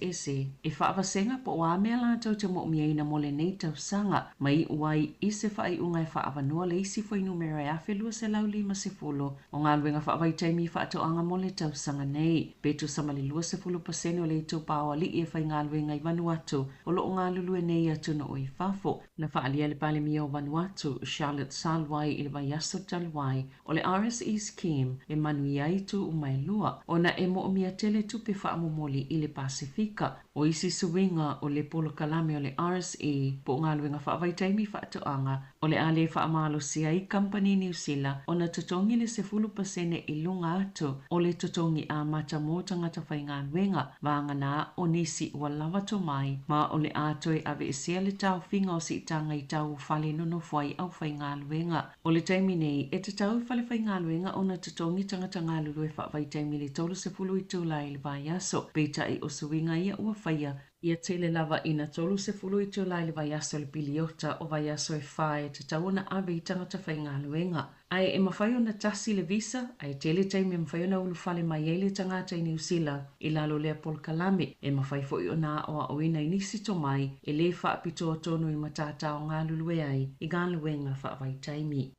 E whaawasenga po o amea lato te mo miaina mo le nei tau sanga. Mai uai i se whai unga e whaawanua le isi whai numero e awhelua se lau lima se fulo. O ngā luenga whaawai taimi whaatoanga mo le tau sanga nei. Petu samali lua se fulo pasene o le tau pāwa li e whai ngā luenga i Vanuatu. O lo ngā lulu e nei atu na oi whafo. Na whaalia le pale mia o Vanuatu, Charlotte Salwai i le Vaiaso Talwai. O le RSE scheme e manui aitu umai lua. Ona e mo mia tele tupe whaamomoli i le Pasifika. O isi suwinga o le polo kalame o le RSE po ngā luenga whaavaitaimi whaatoanga. O le ale whaamalo sia i Company New Zealand. Ona totongi le se fulu pasene i lunga atu. O le totongi a mata mo tangata whai ngā luenga. Vanga nā o nisi ua lava to mai. Ma o le atoe ave e sia le tau whinga o si tanga i tau whale nono whai au whai ngā luenga. O le taimi nei e te tau whale whai ngā luenga o na totongi tangata ngā lulu e whaavaitaimi le tolu se fulu i tūla i le Vaiaso. Peita i o suwinga ia ua whaia. Ia tele lava ina tolu se fulu i tūla i le Vaiaso le piliota o Vaiaso e whae te tauna ave i tangata whai ngā luenga. Ai e mawhai ona tasi le visa, ai tele taimi e mawhai ona ulufale mai e le tangata i New Zealand i lalo lea polkalame. E mawhai fo i ona o a oina i nisi to mai e le whaapito o tonu i matata o ngā lulue ai i ngā luenga whaavai taimi.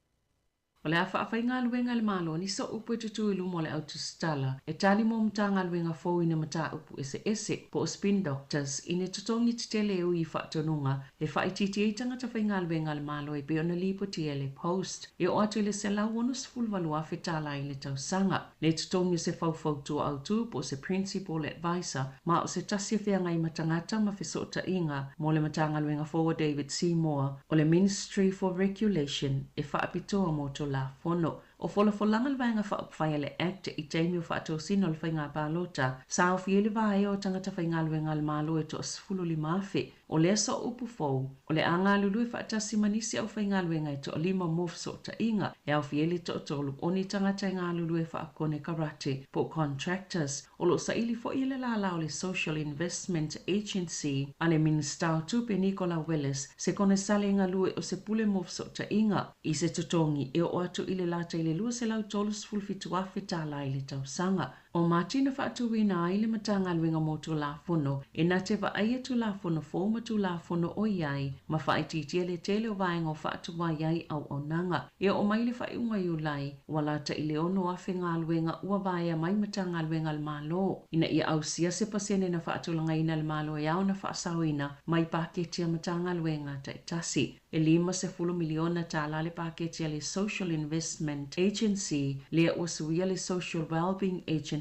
O le awha awhai ngā luenga le malo ni so upu e tutu ilu mo le autostala. E tali mo mta ngā luenga fōu ina mta upu ese po o Spin Doctors ine tutongi te tele u i whaatonunga le whaititi e tangata whai ngā luenga le malo e beona lipo tia le post. E o atu le se lau onus fulvalua whetala i le tausanga. Le tutongi se whau tua autu po se principal advisor ma o se tasia whianga i matangata ma whesota inga mo le mta ngā luenga fōu David Seymour o le Ministry for Regulation e whaapitoa mo to la fono. O folanga le vaenga whaai le act I teimi o whaatosino le whainga pālota, sa o fiele vae o tangata whainga luenga le malo e to asfulu li mafe, o le so upu fau, o le anga lulu e whaatasi manisi au whainga luenga e to lima mof so ta inga, e au fiele to tolu, o ni tangata inga lulu e whaakone karate, po contractors, o lo sa ili fo ile la o le Social Investment Agency, ane minister tupe Nicola Willis, se kone sale inga lue o se pule mof so ta inga, I se tutongi e o atu ile lata ile lua se lau tolus fulfitu afe tala ile tau sanga. O Martina whaatu wina aile matanga luenga mo tu la fono, e na te wa aia tu la fono fo ma tu la fono o iai, ma whaititia le tele o vaenga o whaatu wa iai au o nanga. E o maile whai unga iu lai, walata ile ono afe ngā luenga ua vaea mai matanga luenga le malo. Ina ia au sia se pasene na whaatu langa ina le malo e au na whaasawina, mai paketia matanga luenga ta itasi. E 5 miliona tala le paketia le Social Investment Agency, le usuia le Social Wellbeing Agency,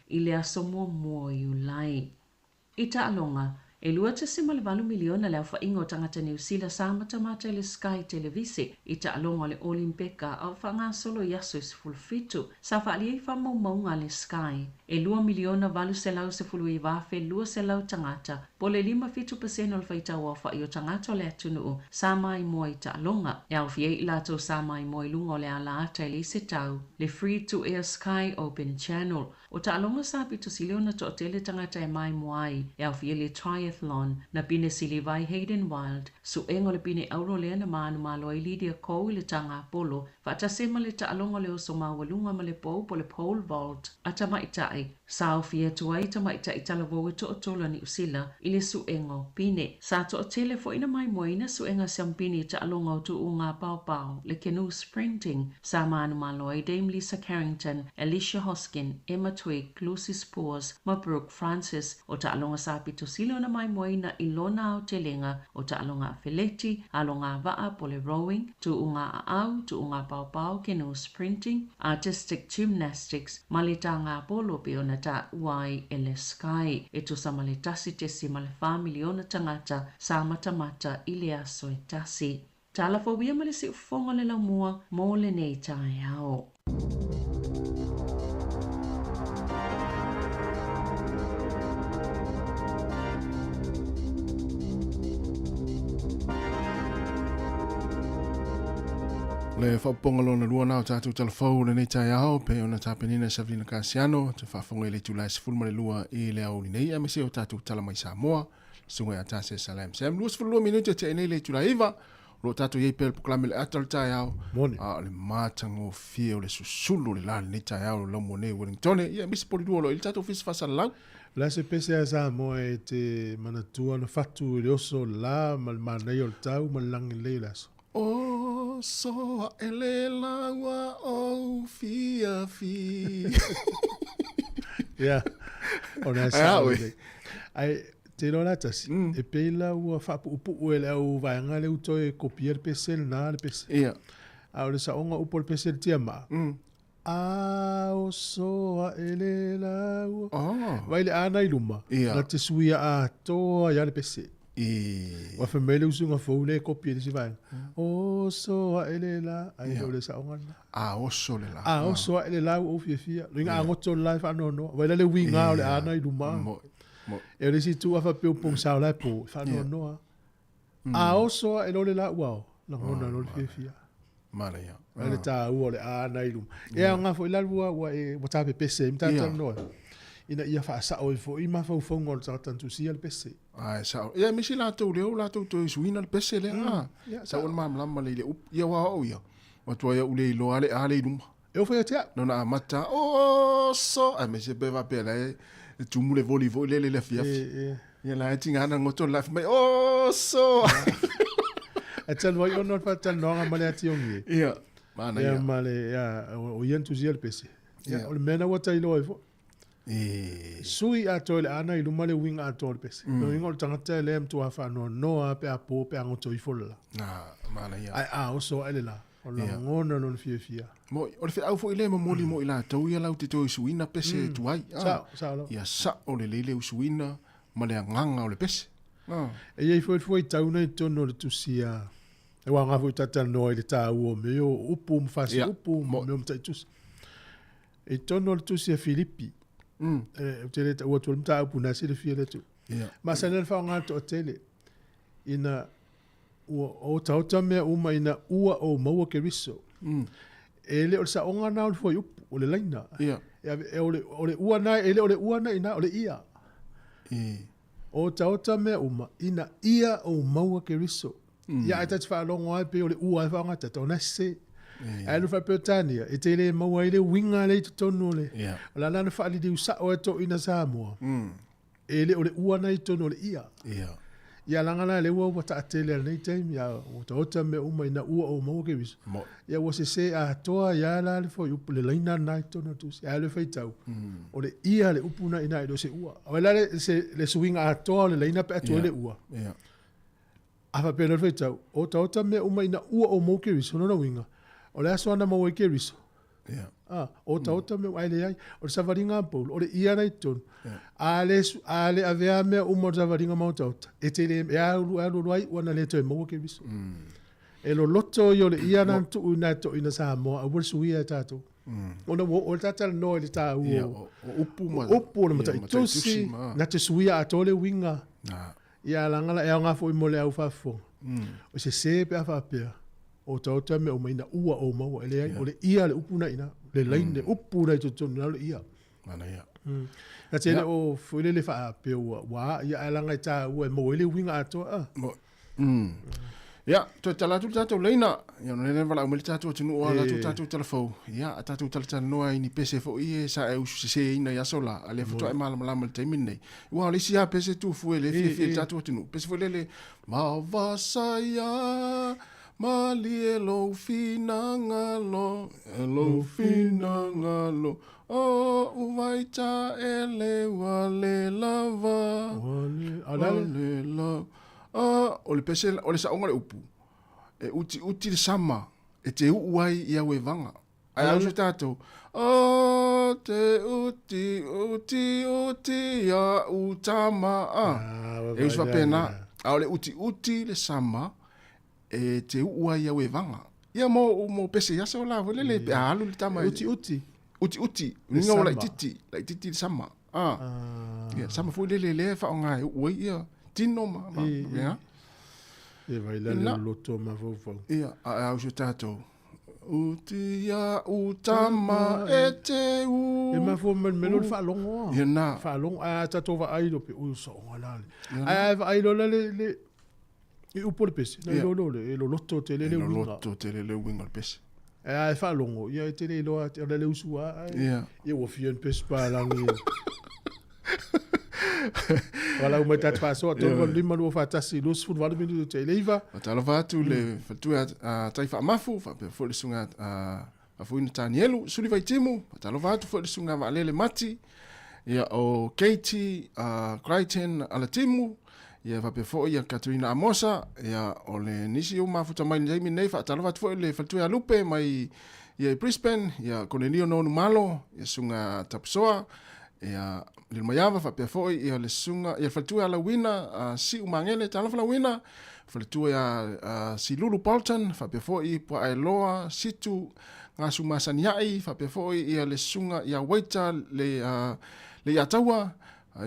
I le aso mua iu lai. I ta alonga, e 2.8 miliona le awha ingo tangata New Zealand sa matamata le Sky Televisi, I ta alonga le Olimpeka au whanga solo yaso is fulfitu, sa whaali ei whamaunga le Sky. E 2 miliona valu se lau se fulu I wafe 2 se lau tangata, po le 5% o le whaita wafa I o tangata le atunu sa mai mua I ta alonga. E au fie I lato sa mai mua I lunga o le ala ata le se tau, le Free to Air Sky Open Channel. O ta alonga sa pito siliona to tele tangata e mai muai, e au fie le triathlon, na pine sili vai Hayden Wild, su engo le pine auro lea na maanu malo I Lydia Kou I le tanga Apollo, whata sema le ta alonga le oso mawalunga ma le pou po le pole vault, ata maitai, sa au fie tuai ta maitai tala voe to o tola ni usila, I le su engo pine. Sa to tele fo ina mai moina su enga siampini ta alonga o tu unga pau le canoe sprinting, sa maanu malo I Dame Lisa Carrington, Alicia Hoskin, Emma Twig, Lucy Spores, ma Brooke Francis, o ta alonga sa pito silo na mai moina I lona o telenga, o ta alonga Feleti, alonga vaa po le rowing, tu unga au, tu unga pau canoe sprinting, artistic gymnastics, malitanga polo pe ona ta uai ele Sky, e tu sa malitasi te si malefa miliona tangata sa matamata I le aso e tasi. Tala fobia male si ufonga le la mua mo le nei tai ao. Le whapongalo na lua nao tātou talafau le nei tai ao pe ona tāpenina Savina Kasiano te whafonga le tulai sifulma le lua I le au nei a mese o tātou talamai Samoa sunga a tāse salam sam lua sifulua minuta te nei le tulai iwa lo tātou yei pel poklame le atal tai ao a le mātango fia o le susulu le la le nei tai ao lo mo nei Wellington ia mese poli lua lo il tātou fisi fasalau La se pese a Samoa e te manatua na fatu le oso la malmanei o le tau malangi le laso. O so ele lawa o fia fi. Yeah. Ona sa. Ai te lo la tasi. E pela ua fa upu ele au vaanga le uto e copier pesel na le pese. Yeah. Au le sa onga upo le pesel tiama. A o so ele lawa. Vai le ana iluma. Na te suia a to ya le pese. Wa famele usunga fole copia disi vai. O so ele la ai ole sa onga. O so le la. O so ele la o fia. Ringa ngoto life ano no. Wa le winga ole ana I luma. E le si tu afa pe pong sa la po fa no. O so ele la wow. Na ngona no fia. Mara ya. Ale ta ole ana I luma. E nga fo la wa e bota pe pese mta no. Ina ia fa sa o fo I ma fa fongo ta tantu si al pese. Ai sa. Ia misi la to to suina al pese le sa on mam lam le ia wa o ia. Wa to ia ule lo ale dum. Eu foi até no na mata o so a me se beva pele tu mule volleyball le fiaf. Ia la tinga na ngoto life mai o so. Atal wa yo no fa tal no nga male ati ongi. Ia. Mana ia. Ia male ia o yentu zi al pese. Ia o mena wa tai lo fo. Sui a tole ana I luma le wing a tole pese. No ingo tangata le mtu afa no a pe a po pe a ngoto I fola. Mana ia. Ai o so ele la. O la ngona no fia. Mo o le fe au fo ile mo moli mo ila tau ia lau te toi suina pese tuai. Sa lo. Ia sa o le lele suina ma le nganga o le pese. E ia foi tau nei tono le tusia E wa nga fu tata no i le ta o me o upu mfasi upu me o mtaitus. E tono le tusi a Filippi. E tele o tu mta upu na si le fiele tu. Ma sa nel fa nga to tele. Ina o tauta me uma ina ua o maua ke riso. Ele o sa onga na o foi upu o le laina. E ole ua na ele ole ua na ina ole ia. O tauta me uma ina ia o maua ke riso. Ia ai tatu whaalongo ai pe o le ua ai whaangata tōna se. Ai nu whapeo tānia, e te le maua i le winga le i tonu le. O la lana whaali di usao e tō ina Samoa. E le o le ua nei tonu le ia. Ia langana le ua wata atele nei taimi, ia o tauta me uma ina ua o maua ke riso. Ia wa se a toa ia la le fo upu le laina nai tonu tusi. Ia le whaitau. O le ia le upuna ina i do se ua. O la le swinga a toa le laina pe atua le ua. Afa pena feitau o tauta me uma ina ua o mo ke riso no winga o le aso ana mo ke riso o tauta me ai le ai o savaringa pol o le ia nei ton ale avea me uma savaringa mo tauta e te le alu ai wana le to mo ke riso e lo loto yo le ia na tu una to ina sa mo a wor suia tato ona o tata no le ta o upu na mata tusi na te suia atole winga ia langala e nga fo i mole au fafo. O se pe afa pe. O tauta me o maina ua o mau ele ai o le ia le upuna ina le laine upuna i tonu na le ia. Mana ia. Na tele o fuile le fa pe wa ia langa ta o mo ele winga ato Ia, to tala tu tato leina. Ia no le vala o milita tu tunu o la tu tato telefo. Ia tato tala no ai ni pese fo ie sa e usu se ina ya sola. Ale foto e mala mala te minne. Wa le sia pese tu fu ele fi tato tunu. Pese fo le ma vasaya ma li lo fina ngalo lo fina ngalo. O uvaita ele wale lava. Wale lava. O le pese o le saonga le upu e uti le sama e te uai ia we vanga ai au tato o te uti ya utama e uswa pena au le uti le sama e te uai ia we vanga ia mo pese ya so la le pe alu le tama uti ninga ola titi le sama ia sama fu le fa nga uai ia tino ma ya e vai la loto ma fo ia au tato uti ya utama e te u e ma fo men fa longo ia na fa long a tato va ai do pe u so ngala ai va ai lo le e u por pese na lo loto te le winga loto te le winga pese ai fa longo ia te le lo le usua ia wo fien pese pa langi Wala o meta paso to ko lima lo fa tasi lo sfu vale minuto te leva ta lava tu le tu tai fa mafu fa pe fo le sunga a fu in Danielu suli vai timu ta lava tu fo le sunga va le mati ia o Katie Crichton ala timu ia va pe fo ia Katrina Amosa ia o le nisi o mafu ta mai nei nei fa ta lava tu fo le fa tu lupe mai ia Brisbane ia Cornelio no malo ia sunga tapsoa ia le maiava fa pe foi ia le sunga ia fatu ala wina si umangele tala fa wina fatu ia si Lulu Bolton fa pe foi po ai loa situ nga sumasaniai fa pe foi ia le sunga ia waita le atawa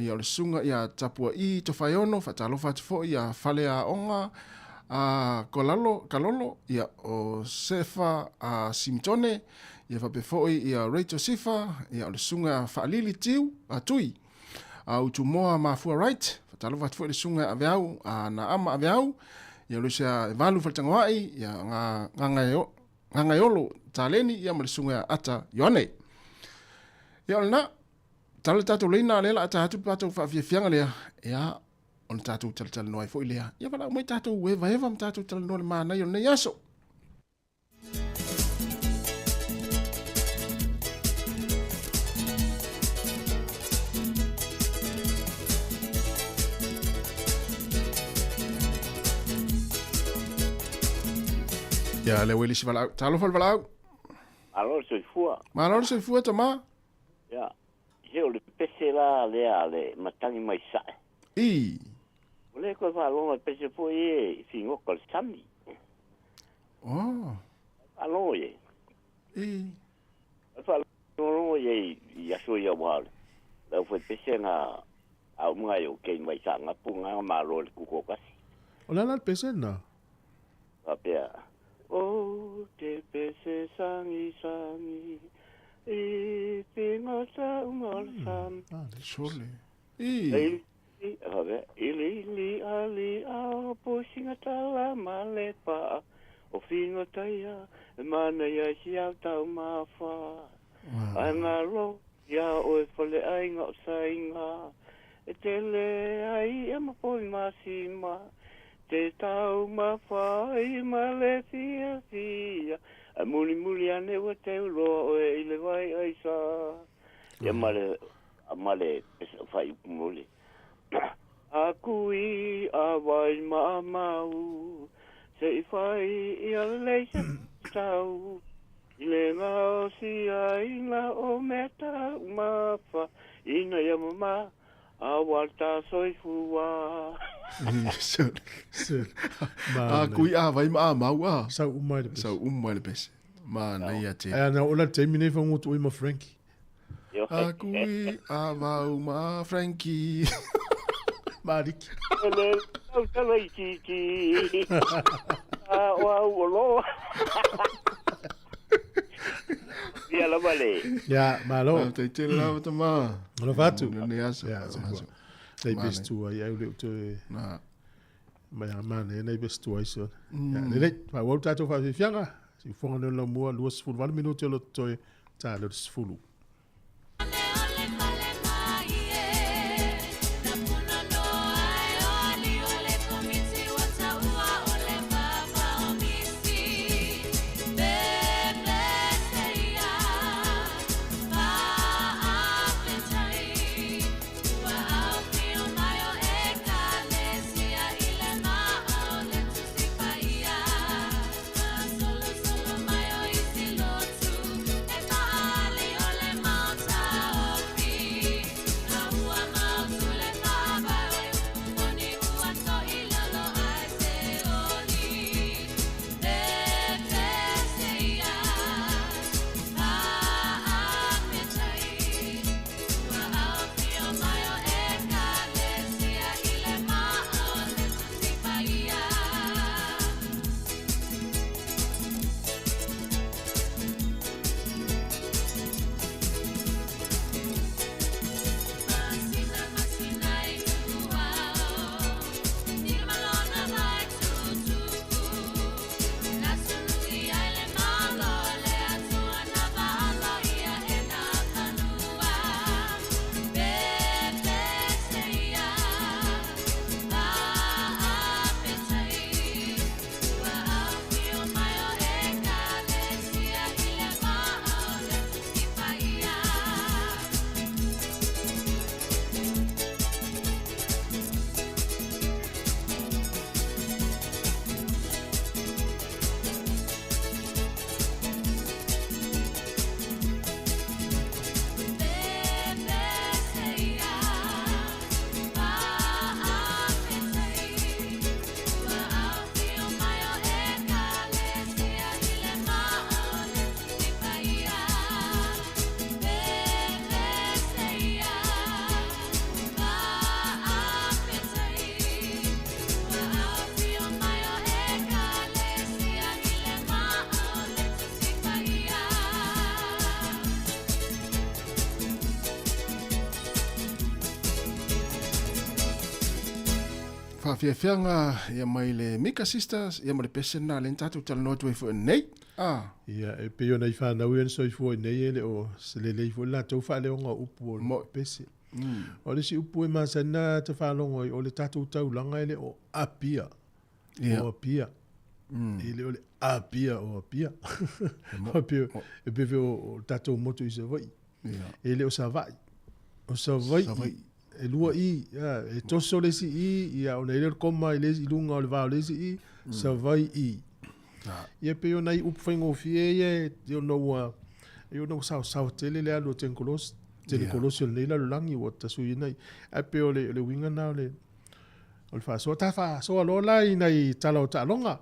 ia le sunga ia tapua I to faiono fa talo fa foi ia fale a onga kalolo ia o sefa simtone ia fa pe foi ia Rachel Sifa ia le sunga fa lili tiu atui au tu moa ma fu right fa talo fa foi le sunga aveau na ama aveau ia le sia valu fa tangwai ia nga yolo taleni ia le sunga ata yone ia na talo tatu leina lela ata atu pato fa fianga le ia on tatu tal no ai foi le ia fa mo tatu eva tatu tal no ma na yo ne yaso Ya le weli si valau. Talo fal valau. Alo se fua. Ma alo se fua tama. Ya. He o le pese la le matangi mai sae. I. Ole ko va longa pese fo e fingo kol sami. Oh. Alo ye. Fa alo ye ya so ya wale. La foi pesena au mga yo ke mai sanga punga malo ku ko kasi. Ola la pesena. Apea. O te pese sangi sangi. E pinga sa umal sam. Sole. Ili ali a pusinga tala malepa. O finga taia mana ya sia tau mafa. Anga ro ya o fole ai nga sainga. E tele ai e mapoi masima. Te tau mafa i male fia fia. A muli muli ane wa te ulo o e ile vai ai sa. Ya male fai muli. Aku i a vai mamau. Se fai i a leisa tau. Ile ngao si a ina o meta mafa. Ina ya mama. A walta soifua. Aku i a vai mamau a. Sau umai le pese. Sau umai le pese. Mana ia te. Ai ana ola te mine fa ngutu i ma Frankie. Aku i a vau ma Frankie. Mariki. Ele au tala i kiki. Au olo. Ia la vale. Ya, malo. Te te la ta ma. Lo fatu. Ne asa. Ya, nei bestu ai au le to. Na. Mai amane nei bestu ai so. Ya, nei fa volta to fa fianga. Si fonga no mo lo sful 20 minuti lo to ta lo sfulu. Whawhiawhianga ia mai le Mika Sisters, ia mai le pesena le ntatu tala noa tue fo nei. Ia e peo nei whanau ian soi fo nei ele o se le lei fo la tau whaleonga upu o le pese. O le si upu e masana te whalongo o le tatu tau langa ele o apia. O apia. Ele o le apia o apia. O peo e pewe o tatu moto i se vai. Ele o sa vai. O sa vai. E lua i, e toso le si i, ia o nei le koma i le si lunga o le vao le si i, sa vai i. Ia peo nei upu whaingo fie ia, io no sao tele le alo ten kolos, tele kolos il nei la langi o tasu i nei. A peo le winga na o le wha, so ta wha, so alo lai nei tala o ta alonga.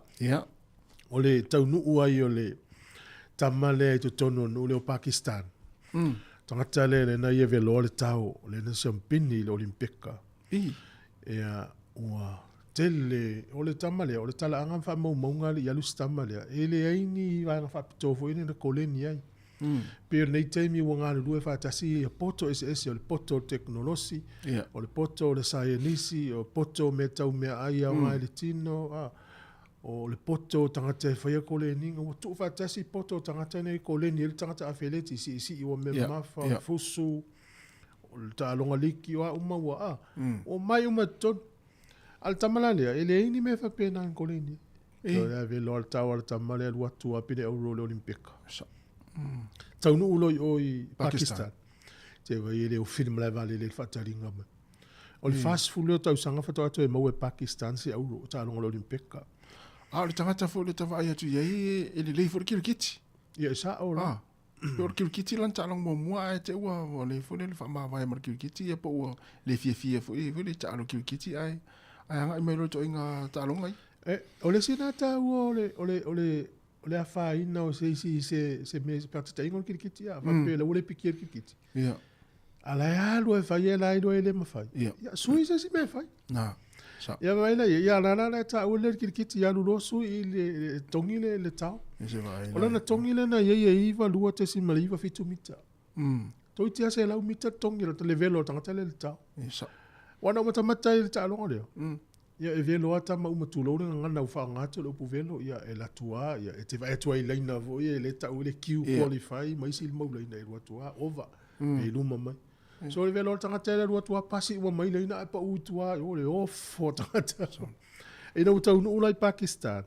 o le taunuu ai o le tamale ai totono no le o Pakistan. Tangata le na ia velo le tau, le na siampini le Olimpika. Ea ua tele, o le tamale, o le tala anga wha maunga le ialu tamale. E le aini wanga wha pitofo ine na koleni ai. Pero nei teimi ua ngā lue wha tasi poto ese o le poto teknolosi, o le poto o le sayanisi, o poto me tau mea ai au ngai le tino, o le poto tangata e whaia koleni, o tu wha tasi poto tangata nei koleni, ele tangata awheleti si ua me mafa, fusu, o le ta alonga liki o a uma ua o mai uma ton, al tamalania, ele eini me wha pena ang koleni. So le velo al tau al tamale al watu a pine auro le Olimpika. Taunu uloi oi Pakistan. Te wai ele o film lai vale le whataringa mai. O le fast food leo tau sanga whatu atu e mau e Pakistan se auro o tālonga le Olimpika. Le tangata fo le tawai atu iei e le lei fo le kirikiti. Ia e sa ora. Pero le kirikiti lan tālong mua e te ua o le fo le whamawai mar kirikiti e po ua le fia fo e le tālo kirikiti ai. Ai anga i mai roto inga tālonga ai. O le sinata ua o le awhaina o se me patata ingo le kirikiti a. Wapele ule piki le kirikiti. Ia. Ala e alu e whai e lai doa e le mawhai. Ia. Sui se si me whai. Nā. Ia waila ia la ta ule le kirikiti ia lurosu i le tongi le tau. O lana tongi le na ia iwa lua te si maliwa fitu mita. Toi tia se lau mita tongi la le velo tangata le tau. Isa. Wana matamata i le ta alonga leo. Ia e velo ata ma umatulo ule ngana ufa ngata le upu velo ia e la tua ia e te vai tua i leina vo ia le ta ule kiu qualify ma isi il mau leina i lua tua over e luma mai. So le velo tangata le lua tua pasi ua mai leina e pa utua o le ofo tangata. E na utau nuula i Pakistan.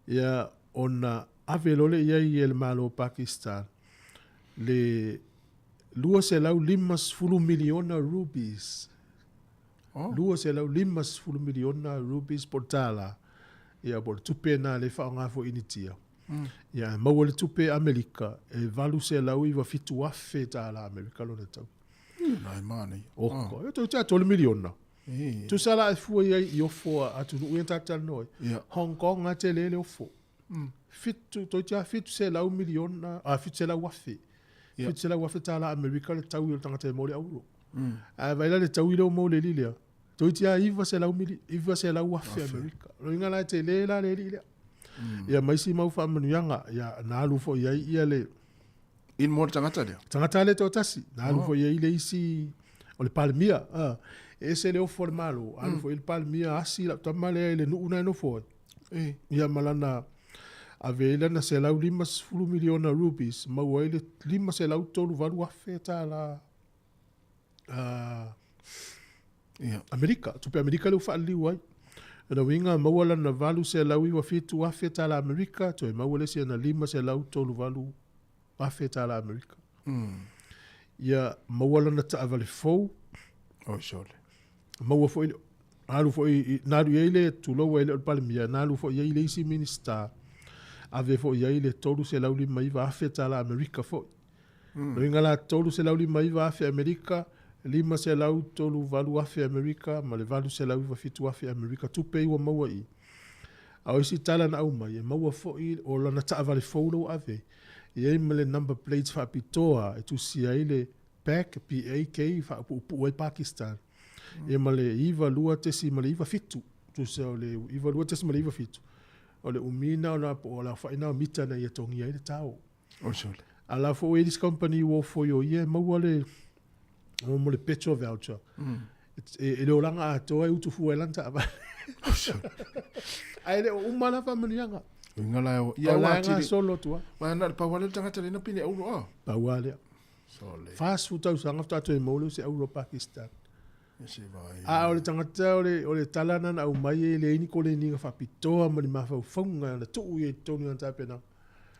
Ia ona a velo le ia i el malo Pakistan. Le lua se lau 5 miliona rupees. Lua se lau 5 miliona rupees por tala. Ia por tupe na le whaonga fo initia. Ia maua le tupe Amerika. E valu se lau iwa fitu afe tala Amerika lo ne tau. Nai mani. Oko. Ia tau tia 3 miliona. Tu sala e fua ia i ofo atu nu uenta tal noi. Hong Kong a te lele ofo. Fitu, tau tia fitu se lau miliona, fitu se lau afe. Fitu se lau afe tala Amerika le tau i o tangata e mole auro. Vaila le tau i leo mole lilia. Toi tia iwa se lau afe Amerika. Roinga la te lela le lilia. Ia maisi mau wha manuianga. Ia nālu fo iai ia le. In mo tangata lea? Tangata le tau tasi. Nālu fo iai le isi o le palmia. E se leo fo le malo. Alu fo il palmia asi la tamale le nuuna no fo. Ia malana a veila na se lau 5 miliona rupees. Mau ai le 5 se lau tolu valu afe ta la Amerika, tupe Amerika leu whaaliu ai. Na winga mawala na valu se lau iwa fitu afe tala Amerika, to e mawale se na 5 se lau tolu valu afe tala Amerika. Ia mawala na taavale fau. Sole. Mawa fo ile, nalu fo nalu ile tulo ile palmia, nalu fo ile isi minister. Ave fo ile tolu se lau 5 iwa afe tala Amerika fo. Na winga la tolu se lau 5 iwa afe Amerika. 5 se lau tolu valu afe Amerika, ma le valu se lau iwa fitu afe Amerika, tupe iwa maua i. Au isi tala na au mai, e maua fo i, o lana taavale faulo ave. I ma le number plates wha pitoa, e tu sia ile PAK, PAK, wha upu Pakistan. E ma le iwa lua tesi, ma le iwa fitu. Tu sia o le iwa lua tesi, ma le iwa fitu. O le umina o la whaina o mita na ia tongi ai le tau. Ala fo e this company wo fo yo, ia maua le mo le petrol voucher. E le olanga atoa e utu fuelanta ava. Ai le umala fa manianga. Ngala o ia langa solo tua. Ma na pa wale tanga tele na pine euro a. Pa wale. Sole. Fast food tau sanga tatu e molo se euro Pakistan. Ese vai. Ole tanga ole talana na o mai le ini ko le ninga fa pitoa ma ni ma fa fonga na tu e toni anta pena.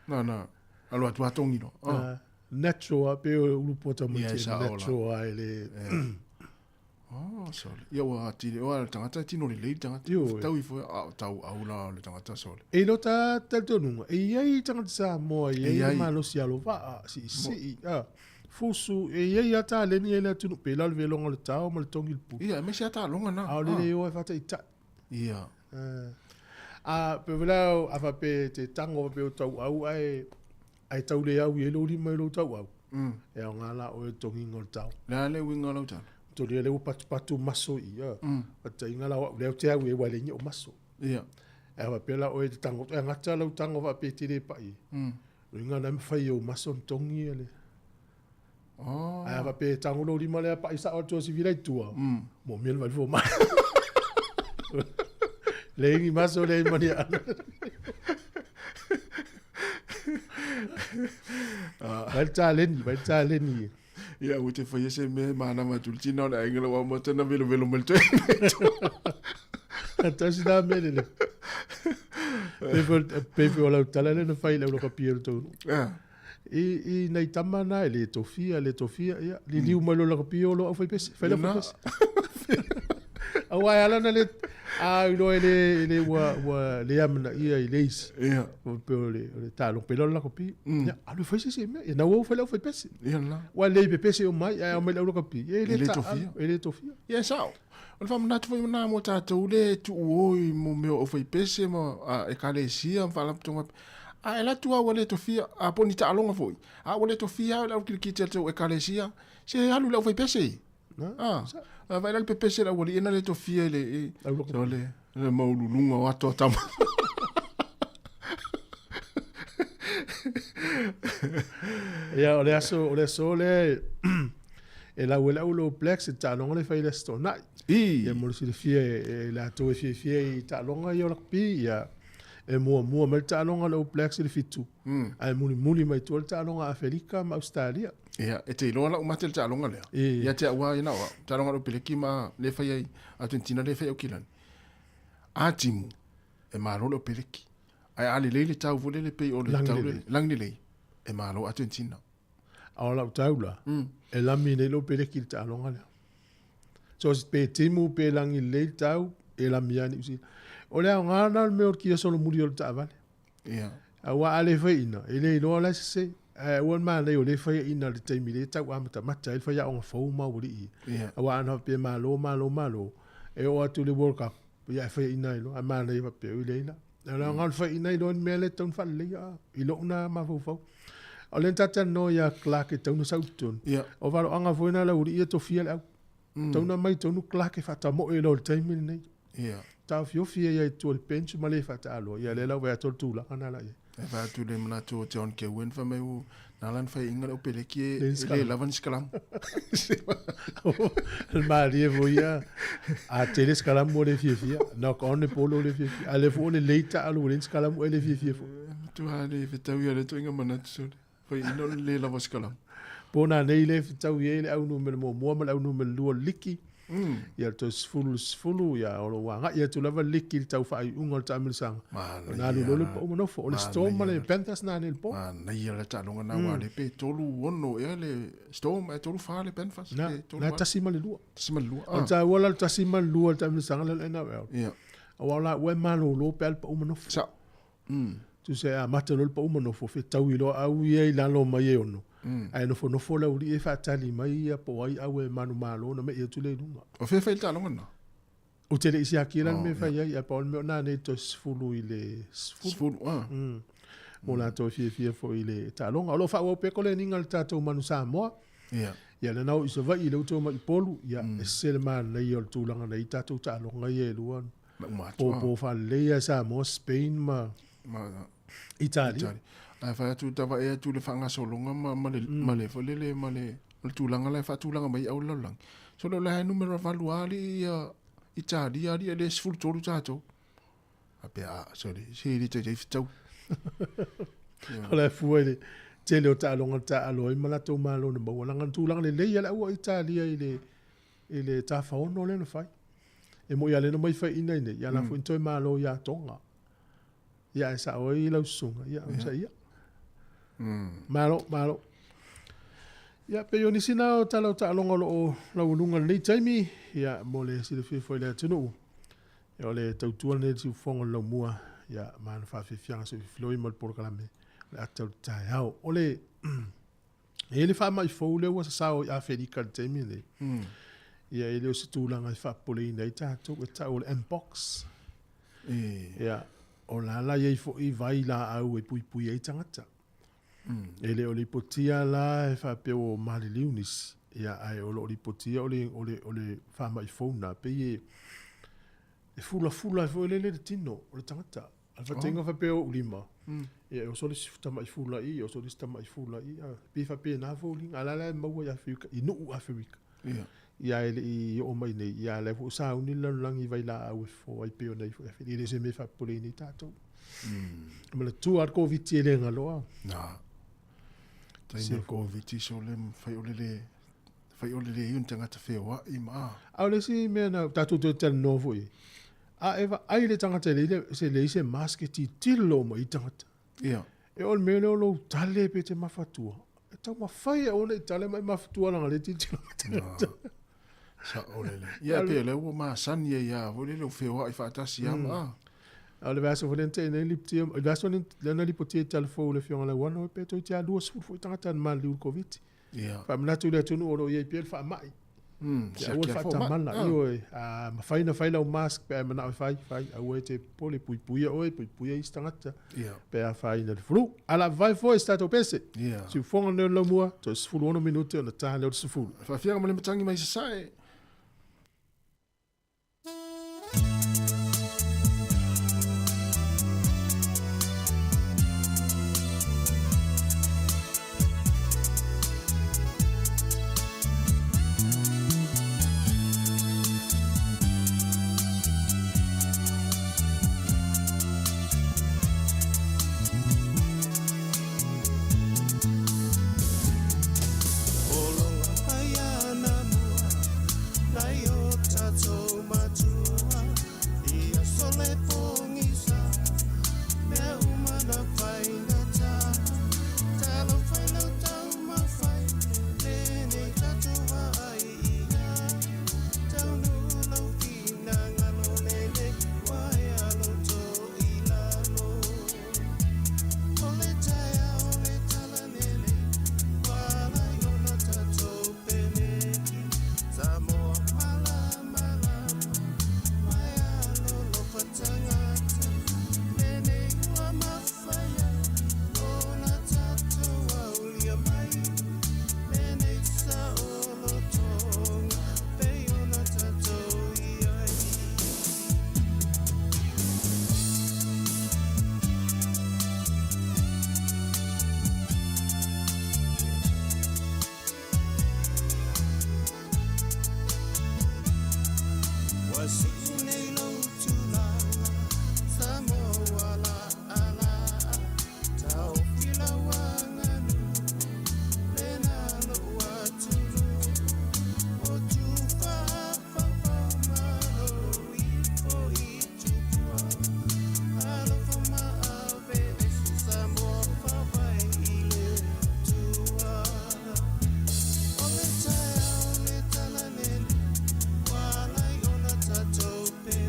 Na. Alo atu atongi no. Natural pe ulupota mo te natural ele. Sole. Ia wa tiri o tangata tino le tangata. Tau i fo tau aula le tangata sole. E no ta tonu. E ia tangata sa mo ia ma lo sia lo va si fusu e ia ta le ni ele tunu pe la le longa le tau ma le tongi pu. Ia me sia ta longa na. Au le o fa ta ita. Ia. pe vela a fa pe te tango pe o tau au ai tau le au ye lo lima lo tau au e o ngala o e tongi ngol tau la le winga lo tau to le patu maso ia a te ngala o le te au e wale ni o maso ia e va pela o e tango e ngata lo tango va pe te le pai lo ngala me fai o maso tongi ele ai va pe tango lo lima le pa isa o to si vira tua mo mien va fo ma le ngi maso le mania vai ta leni ia o te fai se me mana ma tultina le ngala wa mo tana velo mo te ta si da me le pe o la tala le no fai le o kapiro to i nei tamana le tofia ia li liu mo lo kapiro lo fai pes fai le pes awai ala na le lo le wa le amna ia i leis ia o pe le talo pelo la kopi ya alu fai se me na wo fai le fai pes ia la wa le pe pes o mai o me lo kopi le tofia ia sao on fa mna tu na mo ta tu le tu oi mo me o fai pes mo e kalesia fa la tonga a ela tu a le tofia a poni ta longa foi a le tofia la ki te e kalesia se alu le fai pes vai lá pepe será o ali na le tofia le le maululunga o ato tama ya ole so le e la wela ulo plex ta longa le fai le sto na e mo si le fie la to fie ta longa yo la pi ya e mo mal ta longa le plex le fitu ai muli mai to ta longa Afrika ma Australia ia e te loa la umatel ta longa le ia te wa ina wa ta longa o peleki ma le fai ai Argentina le fai o kilan a timu e ma lo peleki ai ali le tau vole le pe o le tau langi le e ma lo Argentina ala taula e la mine lo peleki ta longa le so pe timu pe langi le tau e la miani usi o le ngana me o ki so lo muri o ta vale ia awa ale fai ina ele lo la se wan ma le o le fai ina le taimi le tau amata mata il fai on fo ma wuri awa ana pe malo e o atu le World Cup ya fai ina lo ama le va pe le ina ala ngal fai ina lo me le ton fa le ya i lo na ma fo o le tata no ya Clark e tonu sautun o va anga fo ina la uri e to fia au tonu mai tonu Clark e fa ta mo e lo taimi nei ta fio ya to le bench ma le fa ta lo ya le la va to tu la ana la e va tu le mna to John ke wen fa me u nalan fa inga o peleki le lavan skalam el mari voia a tele skalam mo le fia no con le polo le fia ale fo le leita alu le skalam o le fia fo tu ha le fitau ya le to inga mana tu fa ino le lavan skalam pona nei le fitau ye le au no mo au no me lu liki ya to sfulu ya o wa ya to lava liki tau fa ungol ta milsang na lu lo po mo no fo le storm le pentas na ne po na ya le ta longa na wa le pe tolu wono ya le storm e tolu fa le penfas na tasima le lu o ta wala tasima lu ta milsang le na ya wala we malo lo pel po mo no sa tu se a matelo po mo no fo fe tau ilo au ye la lo mai ono ai no fo la uri e fa tali mai ya po ai awe manu malo na me e tu le lunga o fe ta longa na o te le isi akira me fa ya pa me na ne to sfulu ile sfulu mo la to fie fo ile ta longa lo fa o pe ko le ninga ta to manu sa mo ya na no iso va ile to ma polu ya selman na yo tu langa na ita to ta longa ye luan po fa le ya sa mo Spain ma Italia ai fa tu tava e tu le fanga solonga ma le fo le tu langa le fa tu langa mai au lang so lo la numero valuali Italia di le sful tolu tato ape sorry si di te fitau ala fuele te le ta longa ta aloi mala to malo no bo langa tu langa le ya la o Italia ile ta fa ono le no fai e mo ya le no mai fa ina ine ya la fu into malo ya tonga ya sa o i la sunga ya sa ya malo ya pe yo ni sina o talo ta longa lo la lunga ni taimi ya mo le si le foi le tunu yo le tautua ne si fonga lo mua ya man fa fi fianga so floi mo por kala me la tau ta ya o le ele fa mai fo le wa sa o ya fe di kan taimi le ya ele o si tu langa fa pole nei ta to ta o inbox ya o la la ye fo I vai la au e pui e tangata. Ele o le potia la e fa pe o mali liunis ia ai o le potia o le fa mai fona pe e fula fo le tino o le tangata. Al fa tenga fa pe o lima. Ia o so le sifta mai fula I o so le sta mai fula I pe fa pe na fo linga la mau ia Afrika I no Afrika. Ia ele I o mai nei ia le fo sa uni la langi vai la au fo ai pe o nei fo e le se me fa pole ni tato. Ma le tu ar covid ele ngaloa. Na. Tai covid so le fai o le un tangata fewa I ma. Au le si me na tato te tel novo I. A eva ai le tangata le se maske ti tilo mo I tangata. Ia. E ol me lo tale pe te mafatua. E tau mawhai o le tale mai mafatua langa le ti tilo. Sa olele. Ia pe le o ma sani ia o le fewa I fatasi ama. Au le vaso volente nei liptium, le vaso le na lipotie telefo le fiona le wano pe to tia duas fu tangata mal lu covid. Ia. Fa mna tu le tunu o ye pe fa mai. Sia o kia fa fo ta ma. mana io ma faina o mask pe mana fai au te pole pui I stangata. Ia. Pe a faina le flu. Ala vai fo stato pese. Ia. Si fonga ne lo mua, to sfulu 1 minute na ta le sfulu. Fa fianga mo le matangi mai sai. Be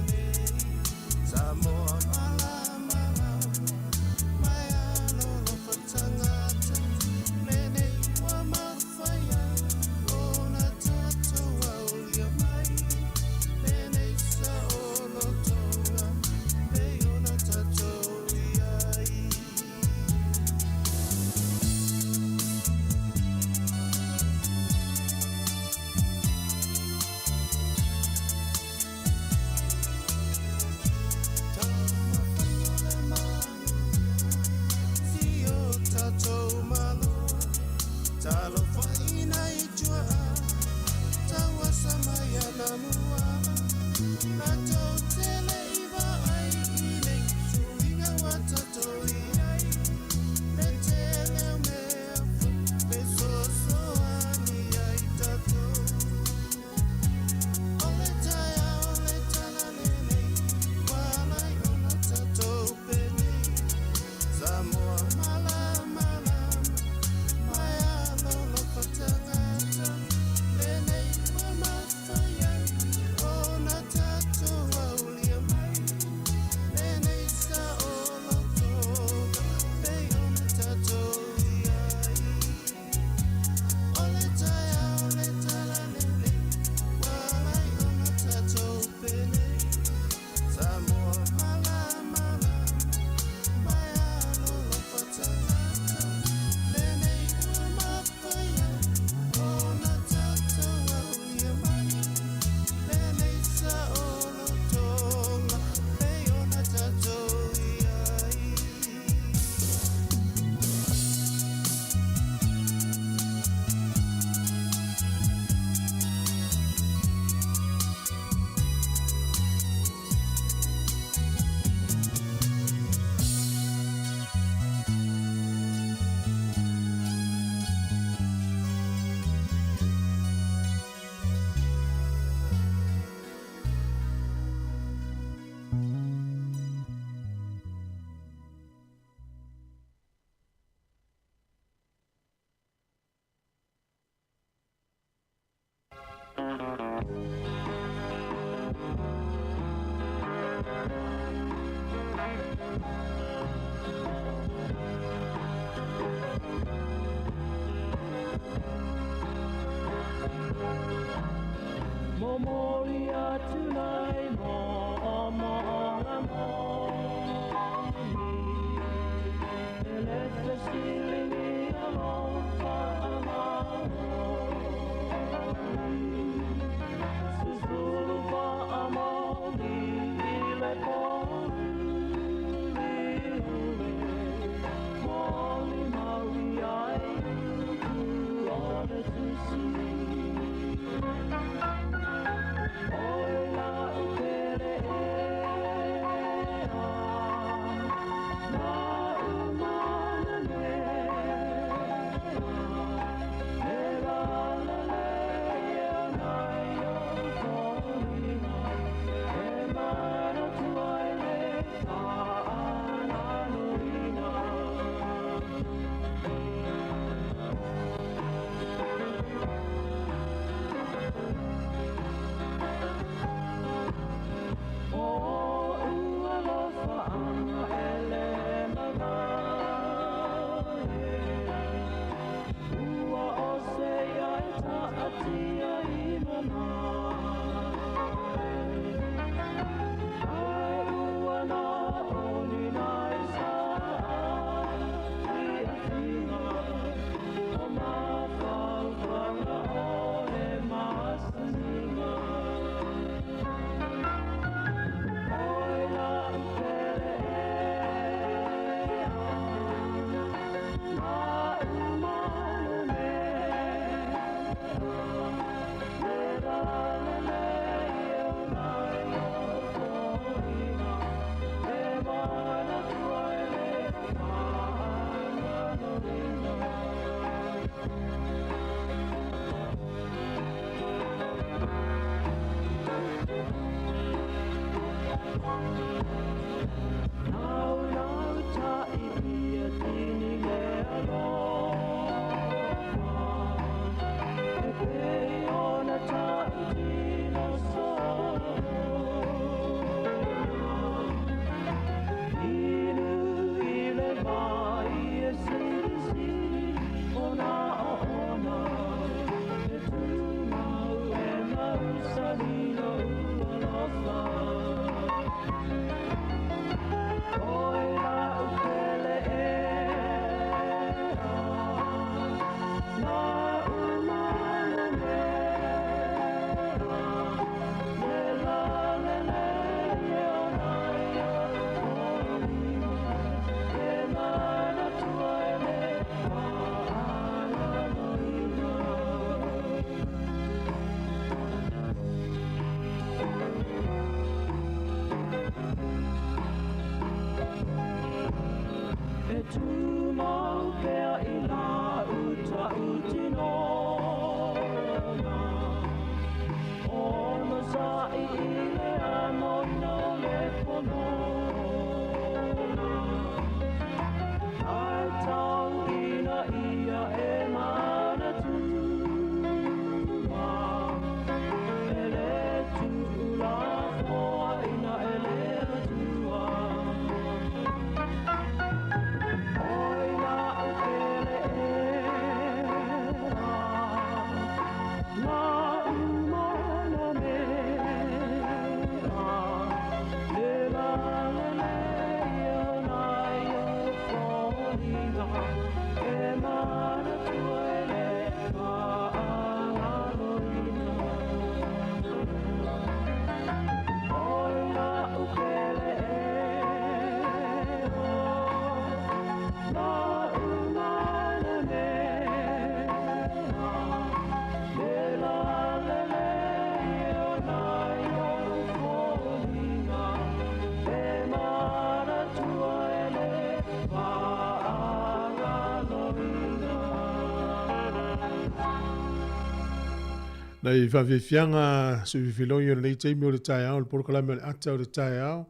Nei whawhiwhianga suwhiwhilongi o nei teimi o le tae ao, le porokalame o le ata o le tae ao.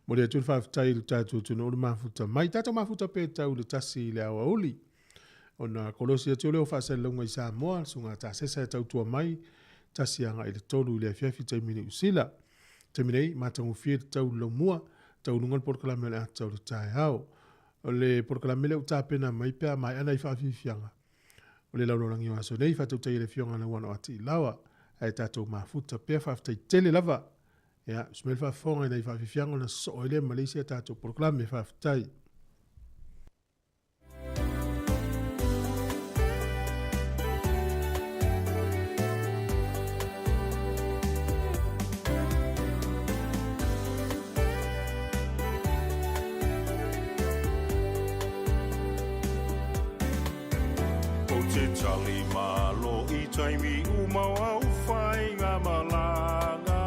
Mo le atu whawhitai le tātua tunu o le mafuta mai. Tātou mafuta pē tau le tasi le awa uli. O na kolosi atu o leo whaasai launga i Samoa, sunga tā sesa e tau tua mai, tasi anga i le tolu i le awhiawhi teimi ni usila. Teimi nei, mātangu whie le tau lau mua, tau nunga le porokalame o le ata o le tae ao. O le porokalame le utapena mai pēr mai ana i whawhiwhianga. O le launorangi o aso nei, whatau tei le fionga na wana ati lawa, ai tātou mafuta pea whaftai tele lava. Ia, smel whafonga nei whawhiwhiango na so ele Malaysia tātou proklame whaftai. Tali malo I taimi umau au whai ngā malanga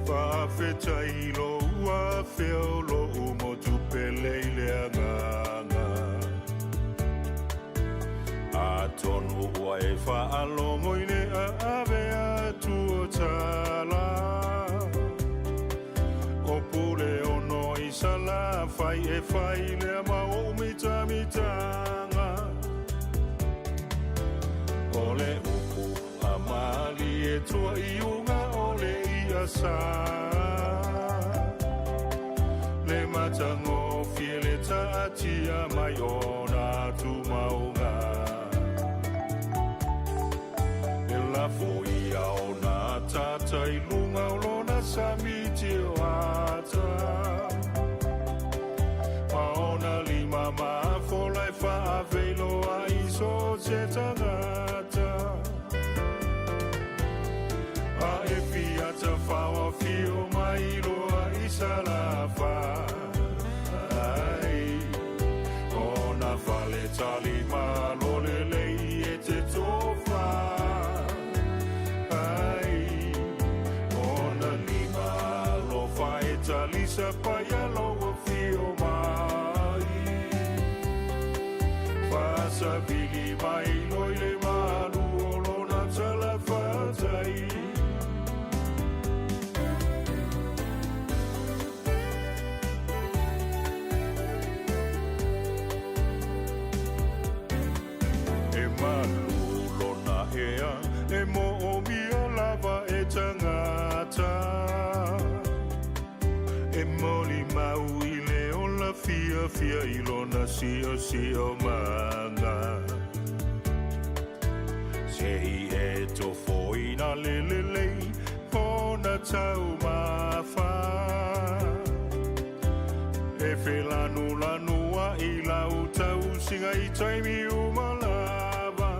Whawhetai lo ua whio lo umo tupele I lea nganga A tonu ua e whaalongo I le a ave atu o tala O pule ono I sala whai e whai lea ma o mita Ole upu amali e tua I unga ole I asa Le matango fiele taatia mai ona tu maunga E la foia ona tata I lunga olona samiti o ata Maona lima ma fola e fa velo a iso se tangata A e fiata fawa fio mai loa isala fa Ai Ona fale tali ma lole lei e te tofa Ai Ona lima lo fa e tali sa paia loa fio mai Fasa vili mai loi le manu olona tala fatai E malu lona ea E mo o mia lava e tangata E moli mau I le o la fia fia I lona sio manga Se I e to foi na lelele Ona tau mafa E whelanu lanua I lau tau singa I taimi umalava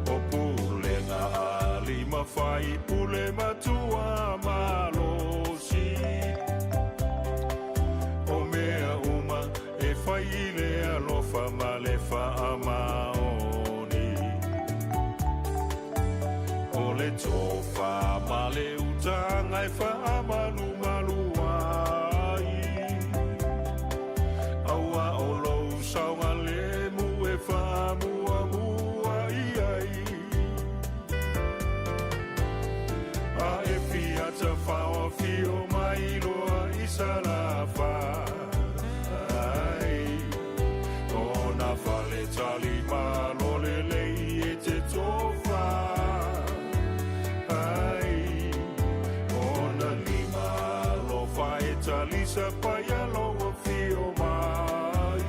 O pule nga ali mawhai pule matua malosi O mea uma e whai lea lofa malefa amaoni O le tofa male utanga e wha amanu maluai Aua o lou saunga le mu e wha mua mua iai A e fiata whaua fio mai loa I salafa Ai Ona whale tali ma lole lei e te tofa Ai Ona lima lo whae tali sa paia loa fio mai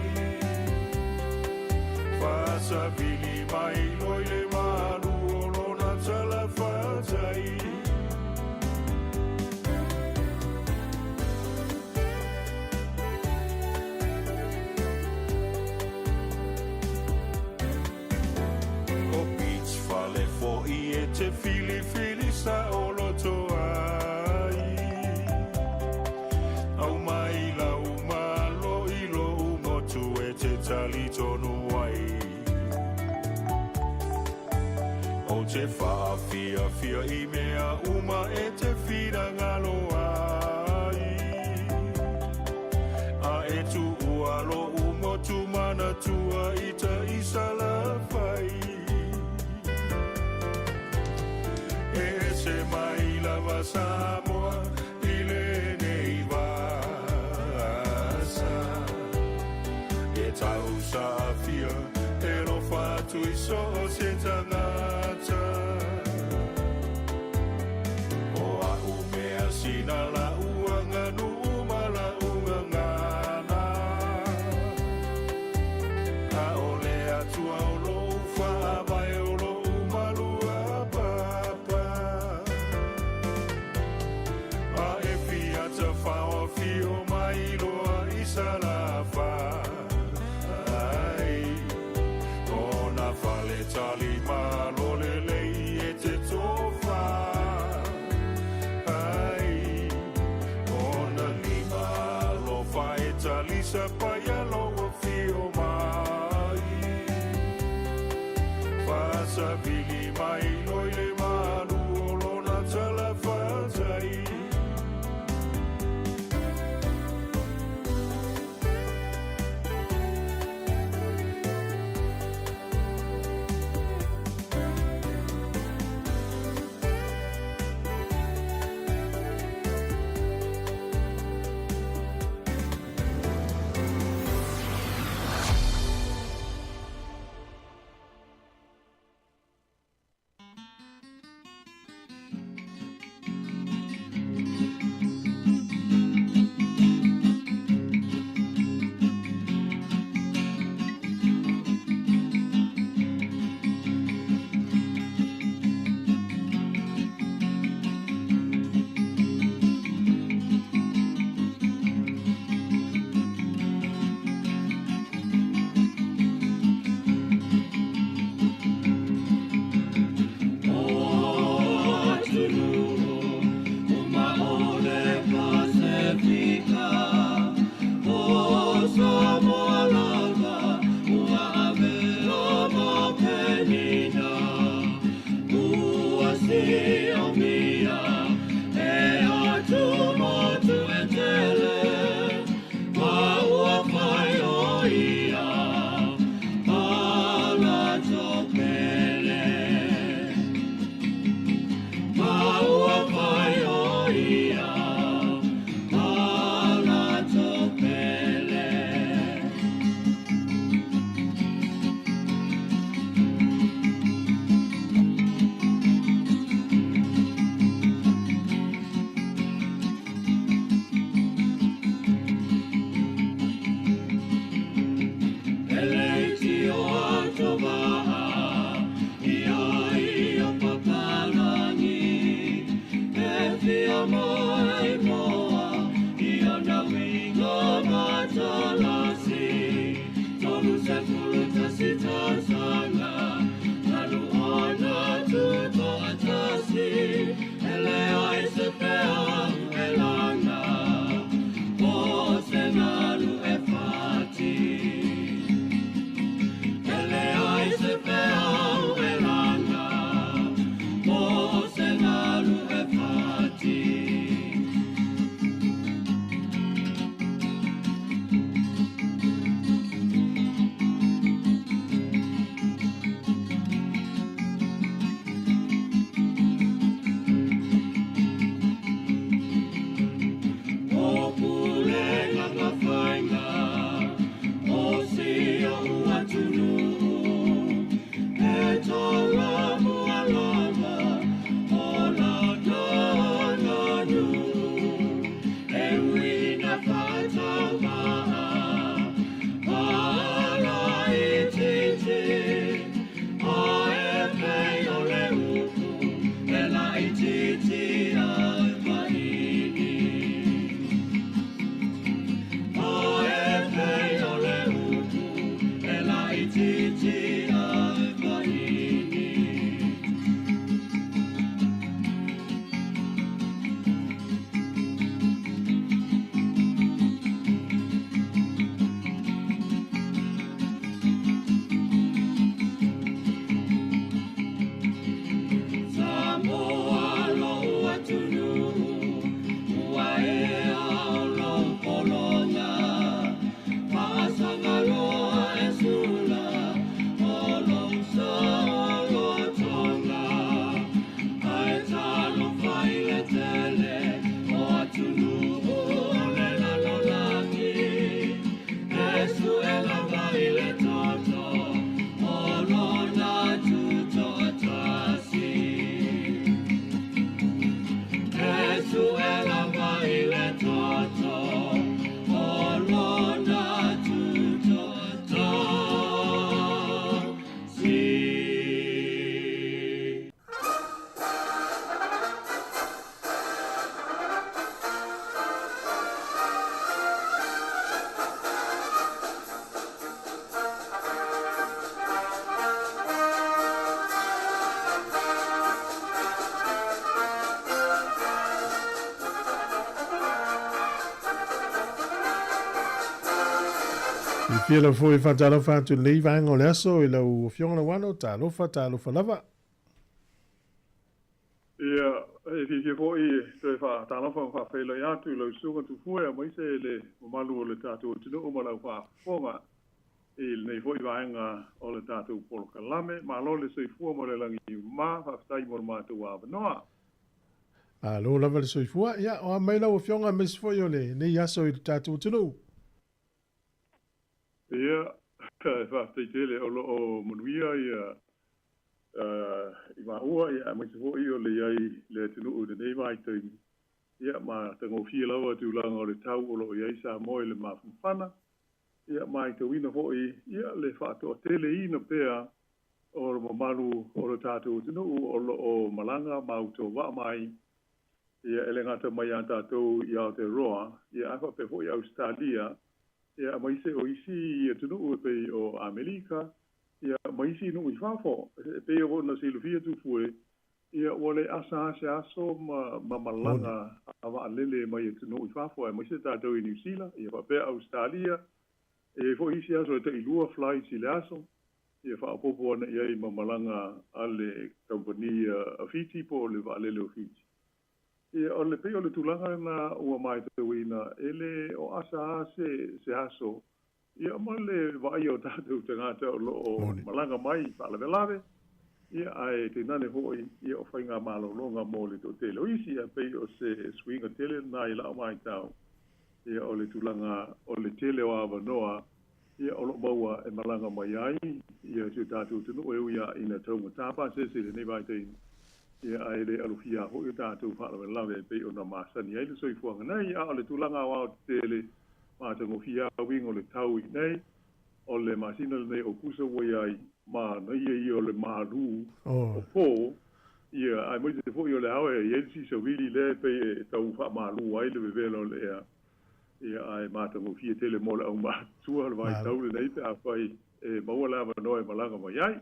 Fasa vili mai loi le manu olona tala fatai Te fili fili sa oloto ai Au mai lau malo I lo umotu e te tali tonu ai O te wha fia fia I mea uma e te whina ngalo ai A e tu ua lo umotu mana tua I ta isala fai Se mai lava Samoa I le nei vasa E tau sa fia E lo fatu I so se tangata O a umea sina la uanga numa la unga ngana A ole atua o lo fa vai Fiela foi whatalofa atu nei vaenga o le aso i lau fionga wano talofa lava. Ia, e fi fo i te talofa whawhelo i atu i lau sunga tu fuea mai se le malu o le tātou tino o malau whafonga i nei fo i vaenga o le tātou polo kalame, ma lo le soifua mo le langi ma, whaftai mo le mātou a wanoa. Lo lava le soifua, ia, o a mai lau fionga mes foi o le nei aso i tātou tino. Ia, whaftai tele o manuia i maua, ia, mai se fo i o le iai le tino o le nei mai taimi. Ia, ma tango fia lawa tu langa o le tau o lo iai sa moe le mawhana. Ia, mai te wina fo i, ia, le whātua tele ina pēa o le mamalu o le tātou tino o malanga mauto wa mai. Ia, ele ngata mai an tātou i Aotearoa. Ia, afa pe fo i Australia. Ia, maise o isi i tunu ue pei o Amerika. Ia, maisi nu i whafo. Pei o na silufia tu fue. Ia, wale asa ase aso ma malanga awa alele mai tunu i whafo. Ia, maise tātou i New Zealand. Ia, whapea Australia. E fo isi aso e te ilua fly si le aso. Ia, whaapopo ana iai ma malanga ale kompania a Fiji po le wa alele o Fiji. Ia, o le pei o le tulanga na ua mai te wina, ele o asa se aso, ia ma le vai o tātou te ngata o loo malanga mai, pālave lave, ia ai te nane hoi, ia o whainga malo longa mo le to tele. O isi ia pei o se swinga tele na i lao mai tau, ia o le tulanga o le tele o awanoa, ia o lo maua e malanga mai ai, ia se tātou tenu e uia ina taunga tāpa, se le nei vai te ia ai le alufia ho i tātou whalawe lawe pei o na māsani ai le soifuanga nei, a o le tulanga o au tele mātango fia wingo le tau i nei, o le masina nei o kusa wai ai, ma nei i o le maru o pō, ia ai mo se fo yo le au e si so vili le pe tau fa malu ai le velo le ia ai mata mo fie tele mo au ma tua le vai tau le nei pe a fai e mo la va no e malanga mo ai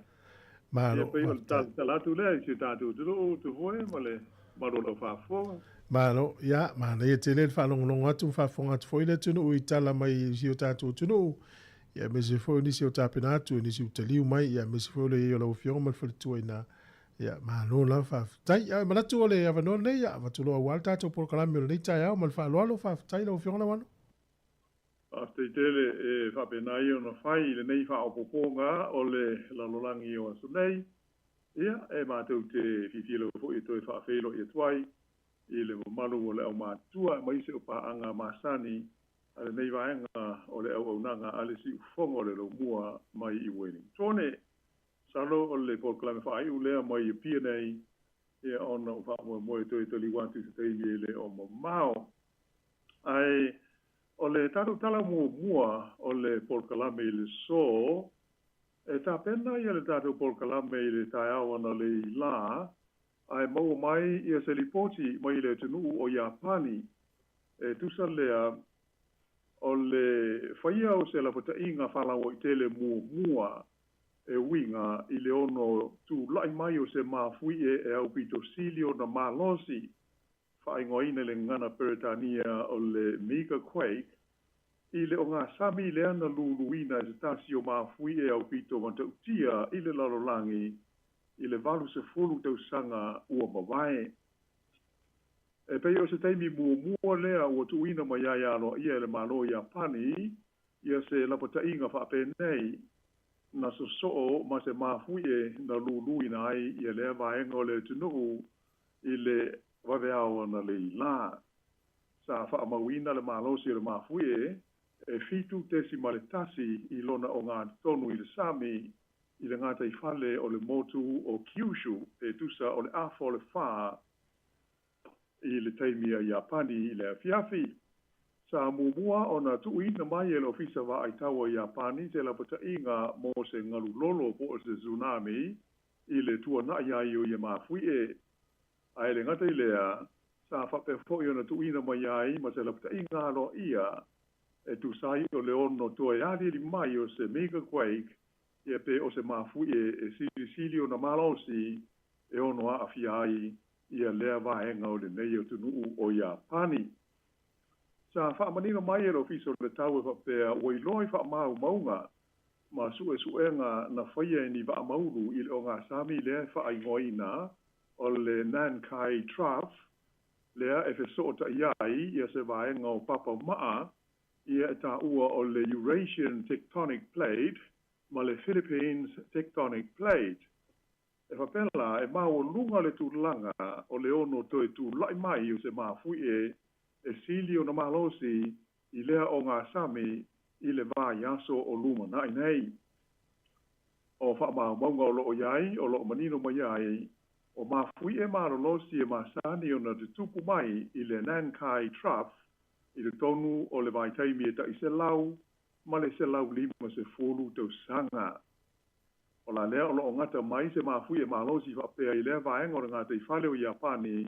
Malo. Pe la tu le si ta tu tu foi mo le ma lo fa fo Malo, ya, mana ia tele fa long atu fa fonga tu foi le tunu ui tala mai si o tatu tunu. Ya me se foi ni si o tapena tu ni si o taliu mai ya me se foi le yo lo fio mo fa tu ina. Ya malo la fa tai ya mana tu le ava no le ya va tu lo walta to por kala me le tai ya mo fa lo fa tai lo fio na wano. After tele e fa pena io no fai le nei fa o poponga o le la lolangi o so nei. Ia e ma tu te fifilo fo i to fa felo i twai. I le malu o le au mātua, mai se o pa anga masani, ale nei vaenga o le au nanga, ale si ufongo le lo mua mai i Wellington. Tone, salo o le polklame whaai ulea mai i pia nei, e ona o wha moe toi to liwantu se teimi le o mo mao. Ai, o le tatu tala mua o le polklame i le so, e ta pena i le tatu polklame i le tai awana le i la, ai mau mai ia se lipoti mai le tunu o Japani e tusa lea o le whaia o se la pata inga whala o i tele mua e winga i le ono tu lai mai o se mafui e au pito silio na malosi whaingoina le ngana Peritania o le mega quake i le o ngā sami le ana luluina e se tasi o mafui e au pito mantautia i le lalolangi i le valu se fulu tau sanga ua mawae. E pei o se teimi mua lea ua tuina mai ai alo ia le malo i Japani, ia se lapata inga whape nei, na so soo ma se mafuie na lului na ai ia lea vaenga o le tunu i le waweawa na le la. Sa wha mawina le malo si le mafuie, e fitu tesi maletasi i lona o ngā tonu i le sami, i le ngata i fale o le motu o Kyushu e tusa o le afo o le wha i le taimia i Japani i le afiafi. Sa mumua o na tuuina mai e le ofisa wa ai tawa i Japani te la pata inga mo se ngalu lolo po se tsunami i le tua na ia i o i mafui e. Ai le ngata i lea sa whape fo i o na tuuina mai ai ma se la pata inga alo ia e tu sai o le ono tua e ali li mai o se mega quake ia pe o se mafui e sili o na malosi e ono a afiai ia lea vaenga o le nei o tunu o Japani. Sa wha manina mai e lo fiso le tau e whapea wailoi wha mau maunga ma suenga na whaia ni wa mauru i le o ngā sami lea wha aingoina o le Nankai Trough lea e fesota iai ia se vaenga o Papa Maa ia e ta ua o le Eurasian Tectonic Plate ma le Philippines Tectonic Plate. E whapela e mau lunga le tūlanga o le ono toi tū lai mai o se mafui e silio na malosi i lea o ngā sami i le vai aso o luma nai nei. O whaamau maunga o loo iai, o loo manino mai iai, o mafui e marolosi e masani o na te tupu mai i le Nankai Trough i le tonu o le vai taimi e ta i se lau, ma le se lau lima se fulu tau sanga. O la lea o lo ngata mai se mafui e malosi whapea i lea vaenga o le ngata i whale o Japani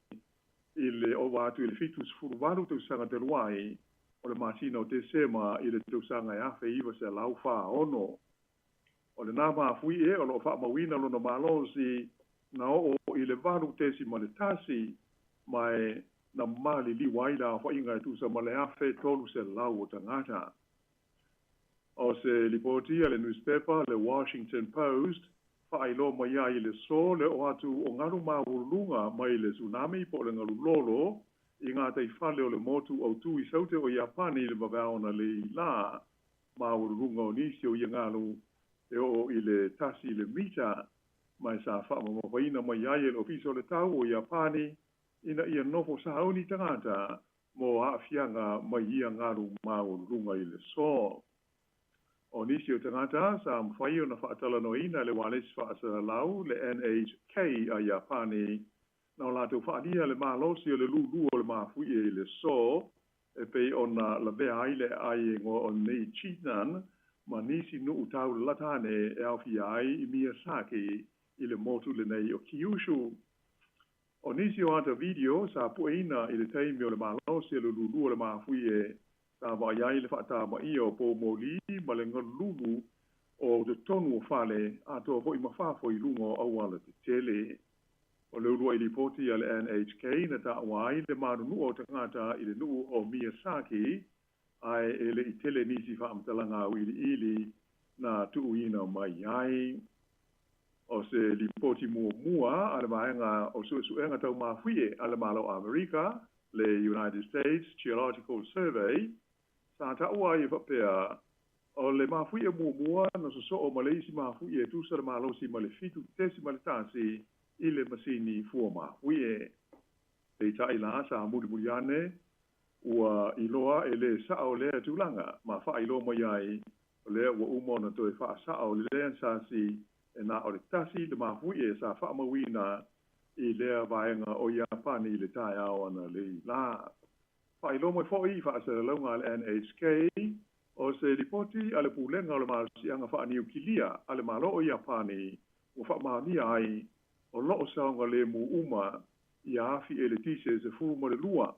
i le o watu i le fitus fulu waru tau sanga te ruai o le masina o te sema i le tau sanga e afe iwa se lau wha ono. O le nā mafui e o lo wha mawina lo na malosi na o i le waru tesi ma le tasi mai na mali li waila wha inga e tusa ma le afe tolu se lau o tangata. O se lipotia le newspaper, le Washington Post, whaelo mai ai le so le o atu o ngaru maurulunga mai le tsunami po le ngaru lolo, i ngā tei whale o le motu au tu i saute o Japani le babaona le i la, maurulunga o nisi o i ngaru e o i le tasi le mita, mai sa whaamamawaina mai ai le ofiso le tau o Japani, ina ia nofo sa hauni tangata, mo haafianga mai ia ngaru maurulunga i le so. O nisi o tangata, sa mwhai o na whaatala noina le walesi whaasara lau, le NHK a Japani, na o lātou whaadia le mālosi o le lulu o le mafui e le so, e pei o na la bea aile ai ngo o nei Chinan, ma nisi nu utau le latane e au fi ai i Miyazaki i le motu le nei o Kyushu. O nisi o ata video sa puina i le taimi o le malo se lulu o le mafui e sa wa iai le whata ma i o po moli ma le ngalulu o te tonu o whale a toa hoi mawhafo i lungo au ala te tele. O le urua i li poti a le NHK na ta wai le marunu o te ngata i le nuu o Miyazaki ai e le i tele nisi whaamtalanga o ili na tuuina mai ai. O se li poti mua a le maenga o suenga tau mawhie a le malo Amerika, le United States Geological Survey, sa ta ua i whapea o le mawhie mua na so o Malaysi mawhie tu sa le malo si ma le fitu tesi ma le tasi i le masini fua mawhie. Te tai la sa muri ane ua iloa e le sa o lea tūlanga ma wha ilo mai ai o lea ua umona to e wha sa o lea sasi e na o le tasi le mahui e sa wha mawina i lea vaenga o Japani i le tai au ana le la. Wha ilo mai fo i wha sa launga le NHK o se ripoti ale pulenga o le marasianga wha niu kilia ale malo o Japani o wha mahania ai o loo saunga le mu uma i afi e le tise se furu mo le lua.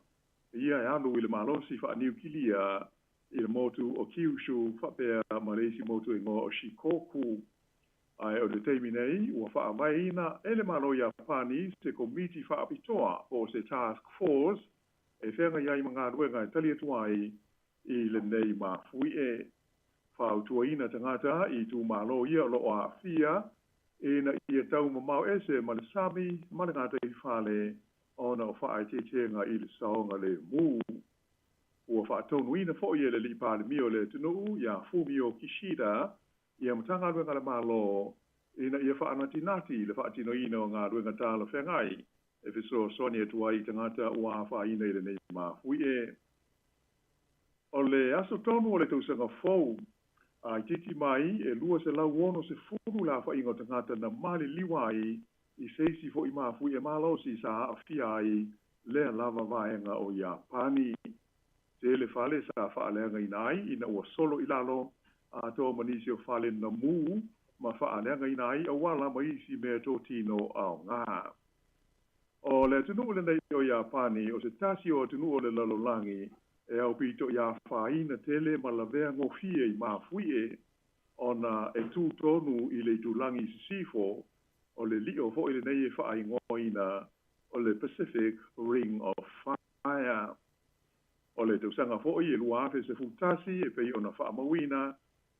Ia e alu i le malosi wha niu kilia i le motu o Kyushu whapea Malaysi motu e ngō o Shikoku. Ai o le teimi nei, ua wha mai ina e le malo Japani se komiti wha apitoa o se task force e whenga iai mga ruenga e tali atuai i le nei mafui e. Wha utua ina tangata i tu malo ia lo o a fia e na ia tau mamau ese ma le sami ma le ngata i whale ona o wha te tenga i le saonga le mu. Ua wha tonu ina fo i le li pāle mio le tunu ia Fumio Kishida ia matanga ruenga le malo ina ia wha anatinati le wha tino ina o ngā ruenga tāla whengai e fiso Sonia tuai tangata ua wha ina i le nei mafui e. O le aso tonu o le tausanga fau ai titi mai e lua se lau ono se furu la wha ingo tangata na mali liwai i seisi fo i mafui e malosi sa afia ai lea lava vaenga o Japani. Te le fale sa whaalenga inai ina ua solo ilalo a toa manisi o whale na mu ma whaalenga inai a wala maisi mea tō tino au ngā. O le tunu le nei o Japani o se tasi o tunu o le lalolangi e au pito ia whaina tele ma la vea ngofie i mafui e ona e tū tonu i le tūlangi sifo o le lio fo i le nei e whaai ngoina o le Pacific Ring of Fire. O le tausanga fo i e luafe se futasi e pei ona wha mawina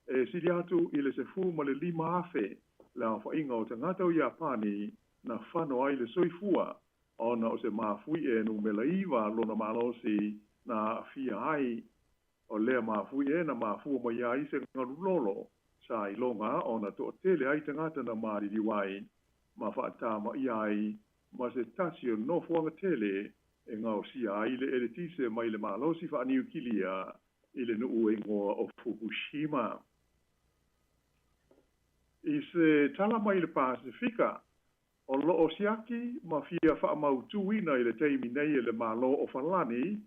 e siri atu i le se fu ma le lima afe la wha inga o tangata o Japani na whano ai le soifua ona o se mafui e nu mela iwa lona malosi na fia ai o lea mafui e na mafua mai ai se ngarulolo sa ilonga ona to tele ai tangata na mari diwai ma whaatama i ai ma se tasio no fuanga tele e ngau si ai le eletise mai le malosi wha niu kilia i le nuu e ngoa o Fukushima. I se tala mai le Pasifika o loo siaki ma fia wha mautuina i le teimi nei e le malo o Falani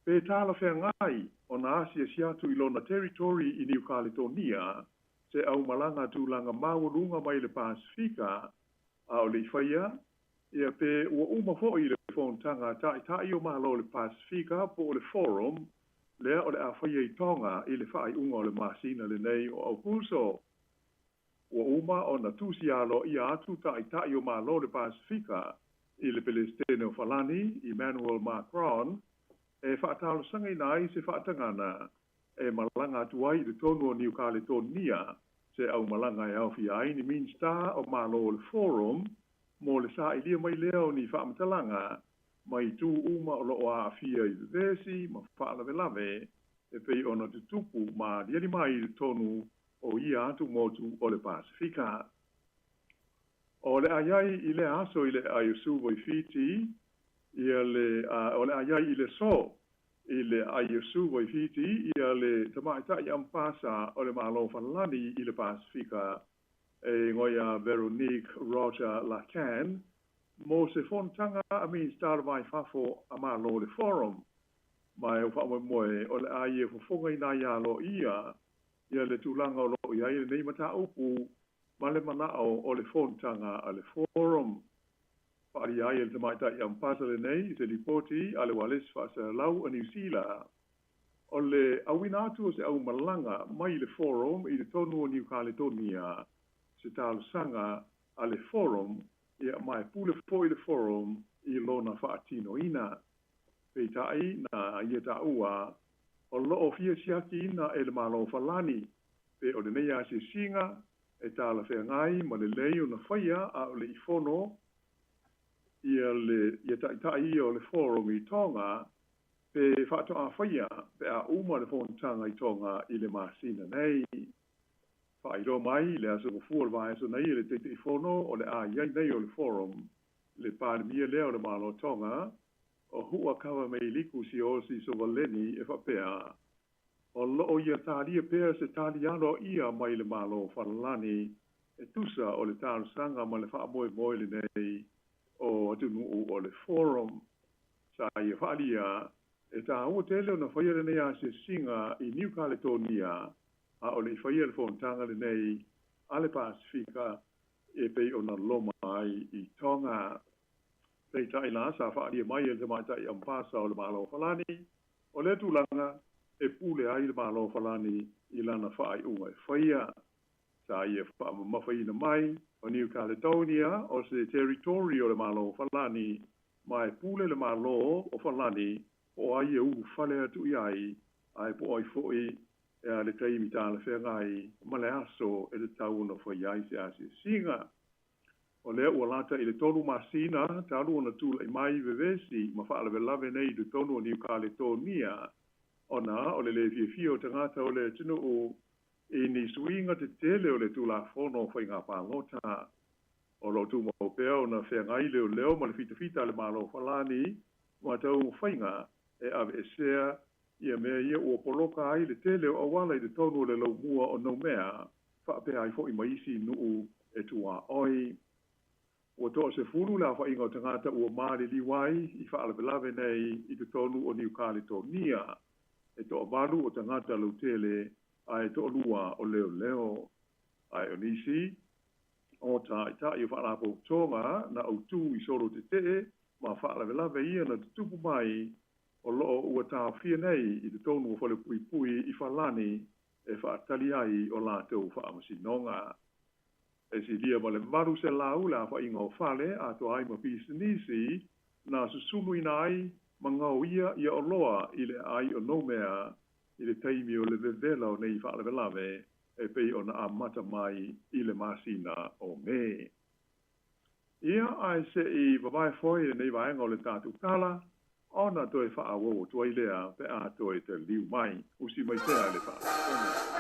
pe tala whea ngai o na asia siatu i lona territory i New Caledonia se au malanga tūlanga maurunga mai le Pasifika a o le whaia ia pe ua uma fo i le fontanga tai o malo le Pasifika po le forum lea o le a whaia i tonga i le whai unga o le masina le nei o Augusto. Ua uma o na tusi alo i atu tai o malo le Pasifika i le Pelestene o Falani, Emmanuel Macron, e whaatalo sanga nai se whaatangana e malanga atuai le tonu o New Caledonia se au malanga e au fia ai ni Minsta o malo le forum mo le sa ilia mai leo ni whaamatalanga mai tu uma o loo a fia i vesi ma whaalawelave e pei ona te tupu ma diani mai le tonu o ia atu motu o le Pasifika. O le ayai i le aso i le Ayusuvo i Fiti, o le ayai i le so i le Ayusuvo i Fiti, ia le tamaitai ampasa o le malo Falani i le Pasifika, e ngoia Veronique Roger Lacan, mo se fontanga a min star vai fafo a malo le forum, mai o wha moe o le aie fofonga ina ia lo ia le tūlanga o lo ia le nei mata upu, ma le manao o le fontanga a le forum. Whaari ai le mai tai am pasale nei, se lipoti, ale wales whaasa lau a New Zealand. O le awina atu se au malanga mai le forum i le tonu o New Caledonia, se talo sanga a le forum, ia mai pule foi le forum i lona whaatino ina. Peitai na ia ta ua, o loo fia siaki ina e le malo falani, pe o le neia se singa, e tala whea ngai, ma le leo na whaia a o le ifono, ia tai o le forum i tonga, pe whātoa whaia, pe a uma le whontanga i tonga i le masina nei. Whairo mai, le aso ko fuol vai aso nei le te ifono, o le a iai nei o le forum, le pārmia leo le malo tonga, o hua kawa mei liku si o si so valeni e whapea. O loo ia tālia pēr se tāliano ia mai le malo whalani, e tusa o le tārusanga ma le whaamoe moe le nei, o atunu o le forum. Sa ia whalia, e tā ua te leo na whaia le nei a se singa i New Caledonia, a o le whaia le whontanga le nei, a le Pasifika, e pei o na loma ai i Tonga. Pei tai la sa whaia mai e le mai tai ampasa o le malo whalani, o le tūlanga, e pule ai le malo whalani i lana whaai unga e whaia. Sa ia mawhaina mai, o New Caledonia, o se territory o le malo whalani, mai pule le malo o whalani, o ai e uru whale atu i ai, ai po ai foi, e a le taimi tāna whengai, ma le aso e le tau na whaiai se ase singa. O lea ua lata i le tonu masina, taru ona tūla i mai vevesi, ma whaala lave nei le tonu o New Caledonia, ona o le fio tangata o le tino o e ni suinga te tele o le tūla whono whai ngā pāngota. O lo tu mo pea o na whengai leo ma le fita le malo whalani, ma tau whainga e ave e sea ia mea ia ua poloka ai le tele o awala i le tonu o le lau mua o no mea, whaapea ai fo i maisi nuu e tua oi. Ua toa se furu la whainga o tangata ua maari liwai i whaalawelawe nei i te tonu o New Caledonia, e toa valu o tangata lau tele ai toa lua o leo. Ai o nisi, o ta i whaalapo tonga na au tū i soro te te, ma whaalawelawe ia na tutupu mai o loo ua tā whia nei i te tonu o whale pui i whalani e whaatali ai o lātou whaamasinonga. E si lia ma le maru se lau la whainga o whale a to ai ma pisanisi na susulu ina ai ma ngau ia o loa i le ai o nomea i le taimi o le vevela o nei whaalawelawe e pei o na amata mai i le masina o me. Ia ai se i wawai foi e nei vaenga o le tātu kala, ona toi whaawo o toi lea pe a toi te liu mai, usi mai tea le whaawo.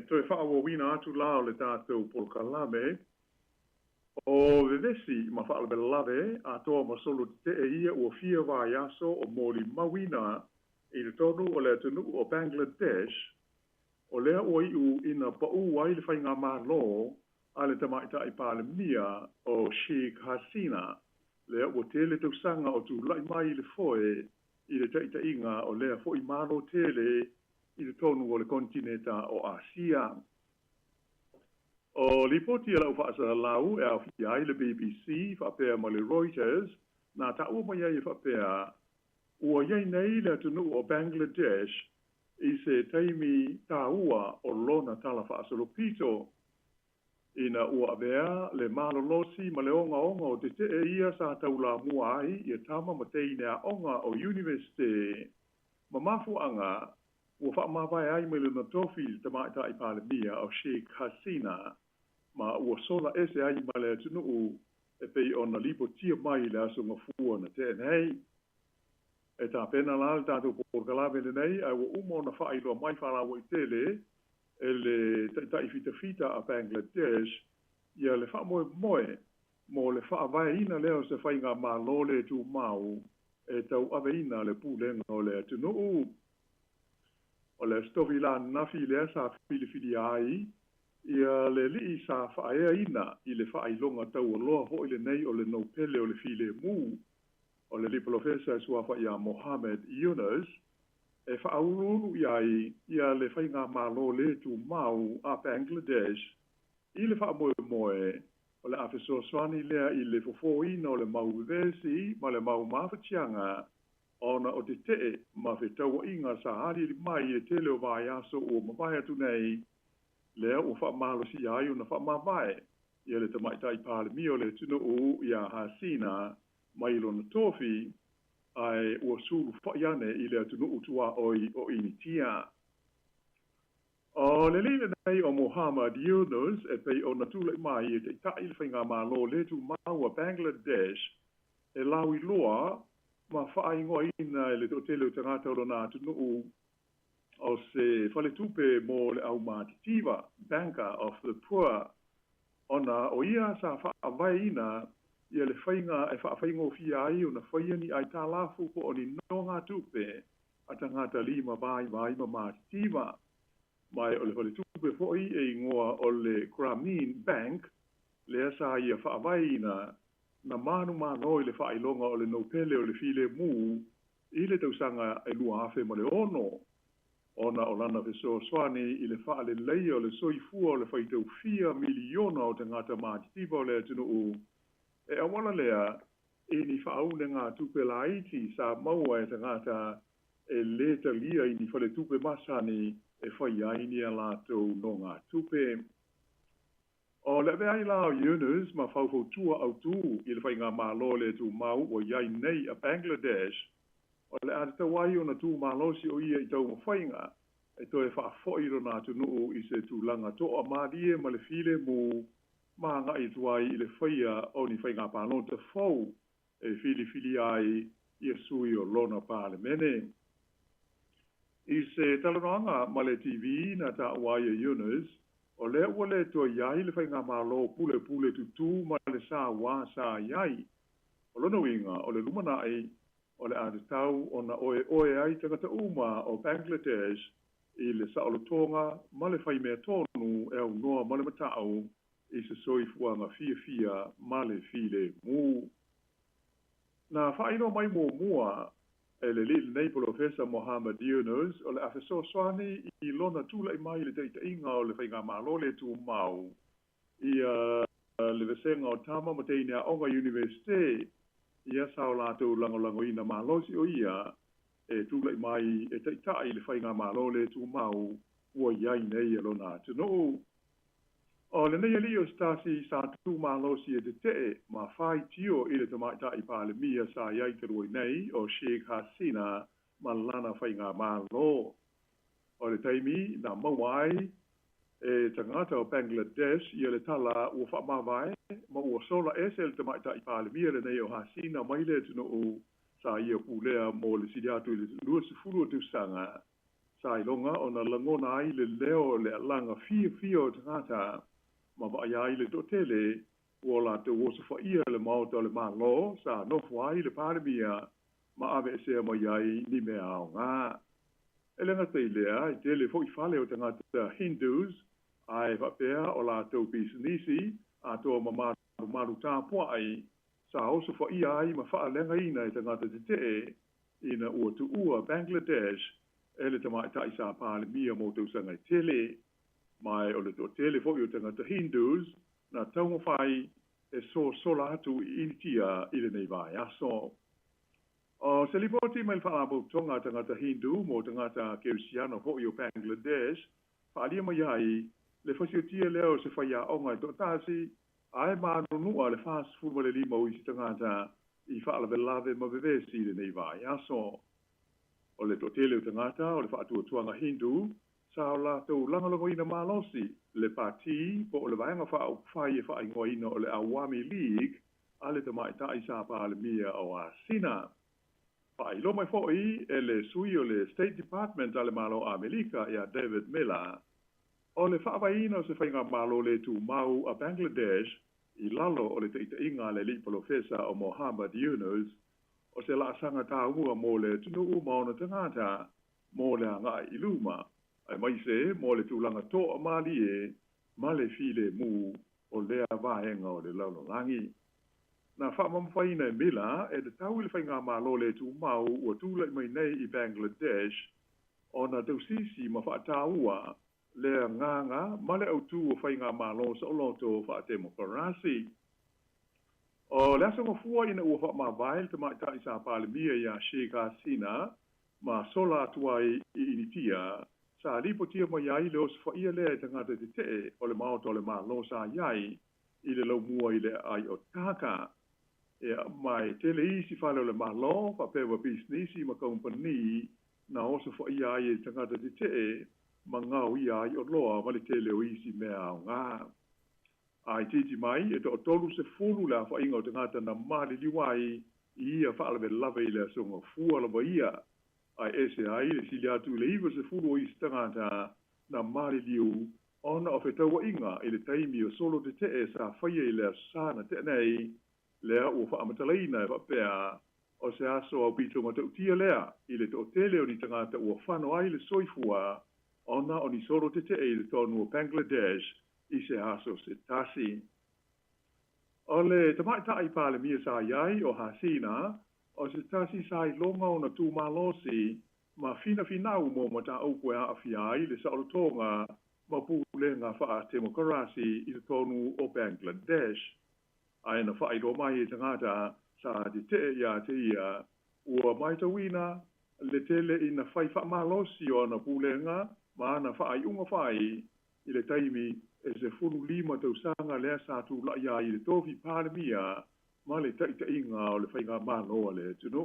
Toi whaawo wina atu lao le tātou polkalame, o vevesi ma whaalabe lave a toa masolo te e ia ua fia vai aso o mori mawina i le tonu o le atunu o Bangladesh, o lea ua iu ina pau ai le whainga mālo a le tamaita i pāle mia o Sheikh Hasina, lea ua tele tau sanga o tu lai mai le foe i le taita inga o lea fo i mālo tele i le tonu o le kontineta o Asia. O lipoti ala whaasa lau e au fia ai le BBC, whapea ma le Reuters, nā ta ua mai ai whapea, ua iei nei le tunu o Bangladesh i se taimi tā ua o lona tala whaasa lopito. Ina ua avea le malolosi ma le onga o te te e ia sa taula mua ai i tama ma te inea onga o University. Ma mafuanga, ua whaamawai ai me le natofi te maita i pāle mia o Sheikh Hasina, ma ua sola ese ai ma le atunu e pei o na lipo tia mai le aso ngafua na tēnei. e tā pena la le tātou porkalawe le nei, ai wa umo na wha ilo mai whala wa i tele, e le tai fita a Bangladesh, ia le wha moe, mo le wha vai ina leo se whai ngā mā lole tu mau, e tau ave ina le pūlenga o le atunu u. O le stofi la nafi lea sa fili ai, ia le li sa whaea ina i le wha ilonga tau o loa ho i le nei o le no pele o le file mu. O le li profesa sua wha ia Mohamed Yunus, e wha aururu ia le whai ngā mā lole tu mau a Bangladesh, i le wha moe, o le afeso swani lea i le fofoina o le mau vesi, ma le mau mawhatianga, ona o te te ma whetaua inga sa hari li mai e tele o vai aso o mawai atu nei, lea o wha malo si ai o na wha mawai, ia le tamaitai pāle mi o le tunu o ia Hasina, mai ilo na tofi, ai ua suru whaiane i le atunu utua oi o initia. O le lile nei o Muhammad Yunus e pei o natule mai e te tai le whainga mā lo le tu maua Bangladesh e lau i loa ma whaingoa ina e le totele o tangata o na atunu o se whale tupe mo le au mātitiva, Banker of the Poor. Ona o ia sa whaavai ina ia le whainga e whaingo fia ai o na whaiani ai tā lafu ko o ni nonga tupe a tangata lima vai ma mātitiva. Mai o le whale tupe foi e ingoa o le Grameen Bank, le asa ia whaavai ina na manu manoi le whailonga o le nopele o le file mu, i le tausanga e lua afe mo le ono. Ona o lana veso swani i le whaale leia o le soifua o le whaitau 4 miliona o te ngata mātitiva o le atunu u. E awana lea, e ni whaune ngā tupe laiti sa maua e te ngata e le talia i ni whale tupe masani e whai aini a lātou no ngā tupe. O le vea i lao Yunus ma whauwhau tua au tū i le whai ngā mālo le tū mau o iai nei a Bangladesh. O le ate tawai o na tū mālo si o ia i tau mawhainga e toi whaafoi ro nā tunu i se tū langa toa mārie ma le file mu ma ngā i tuai i le whaia o ni whai ngā pāno te whau e fili ai i a sui o lona pāle mene. I se talanoanga ma le TV na ta waia Yunus, o le ua le toa iai le whai ngā mālo pule tutu ma le sā wā sā iai. O lono inga o le lumanai, o le ate tau o na oe ai tangata uma o Bangladesh i le saolotonga ma le whai mea tonu e au noa ma le matau i se soifua ngā fia ma le file mu. Na whaino mai mua e le lili nei Professor Mohamed Yunus o le afeso swani i lona tula i mai le teita inga o le whainga mālo le tu mau i le vesenga o tama ma teine a Onga University i a sao lātou langolango ina mālo si o ia e tula i mai e teita i le whainga mālo le tu mau ua iai nei e lona tunu. O le nei ali o stasi sa tu mālo si e te ma whai tio i le tamaita i pāle mia sa iai te roi nei o Sheikh Hasina ma lana whainga mālo. O le taimi na mawai e tangata o Bangladesh i le tala ua whamawai ma ua sola ese le tamaita i pāle mia le nei o Hasina mai le tunu o sa ia pūlea mo le siriatu i le lua sifuru o tusanga. Sa ilonga o na langona ai le leo le langa fia o tangata ma va ai le totele o la te wosa fa ia le mauta le malo sa no fai le parmia ma ave se mo ai ni me au nga ele na te lea i tele fo i fale o tanga Hindus ai va pea o la te business a to ma ta po ai sa o so fa ia ai ma fa le nga ina i tanga te ina o tu ua Bangladesh ele te mai ta isa pa le mia mo tu sanga tele mai o le tele fo i o tangata Hindus na taunga whai e sola atu i initia i le nei vai aso. O se lipoti mai whaabo tonga tangata Hindu mo tangata Keusiano fo i o Bangladesh, whaalia mai ai le whasiotia leo se whaia onga i tōtasi ai mānunua le fast food mo le lima o isi tangata i whaala velave ma vevesi i le nei vai aso. O le tele o tangata o le whaatua tuanga Hindu sa la tau langalango ina malosi le pati po le vaenga whai e whai ngoa ina o le Awami League a le tamai tai sa pa le mia o Hasina. Pai lo mai foi ele sui o le State Department ale malo Amerika ia David Miller. O le whaavaina se whainga malo le tu mau a Bangladesh i lalo o le te inga le li profesa o Mohammed Yunus o se la sanga tā ua mo le tunu u maona tangata mo le anga i luma. Ai mai se mo le tūlanga tō a mali e ma le file mu o lea vahenga o le launo langi. Na whaamamwhaina e mila e te tau le whainga malo le tu mau ua tūlai mai nei i Bangladesh o na tausisi ma whaataua le nganga ma le autu o whainga malo sa o loto whaatemokarasi. O le asa ngofua ina ua whaamawai te maita i sa palemia ia Sheikh Hasina ma sola tuai i initia sa lipotia mai ai le os whaia le tangata te te o le maoto le malo sa iai i le lau mua i le ai o taka. E mai tele isi whale o le malo, whapewa businessi ma company na oso whaia ai e tangata te te ma ngau i ai o loa ma le tele o isi mea o ngā. Ai titi mai e to tolu se fulu la whainga o tangata na mali liwai i ia whaale me lava i le songa fua lava ia. Ai ese ai le sili atu le iwa se fulu o isi tangata na mali liu ona o whetaua inga i le taimi o solo te te sa whaia i le sana te nei lea ua whaamatalaina e whapea o se aso au pito ma tautia lea i le to tele o ni tangata ua whano ai le soifua ona o ni solo te te i le tonu o Bangladesh i se aso se tasi. O le tamaita i pale mia sa iai o Hasina o se tasi sa i longa o na tū malosi ma fina finau mo ma ta au koe a fiai le sa o tonga ma pule ngā wha temokarasi i le tonu o Bangladesh. Ai na whai do mai e tangata sa te te ia te ia ua mai tawina le tele i na whai wha malosi o na pulenga ma na whai unga whai i le taimi e se fulu lima tau sanga lea sa tu la ia i le tofi pāremia ma le taita inga o le whainga manoa le tuno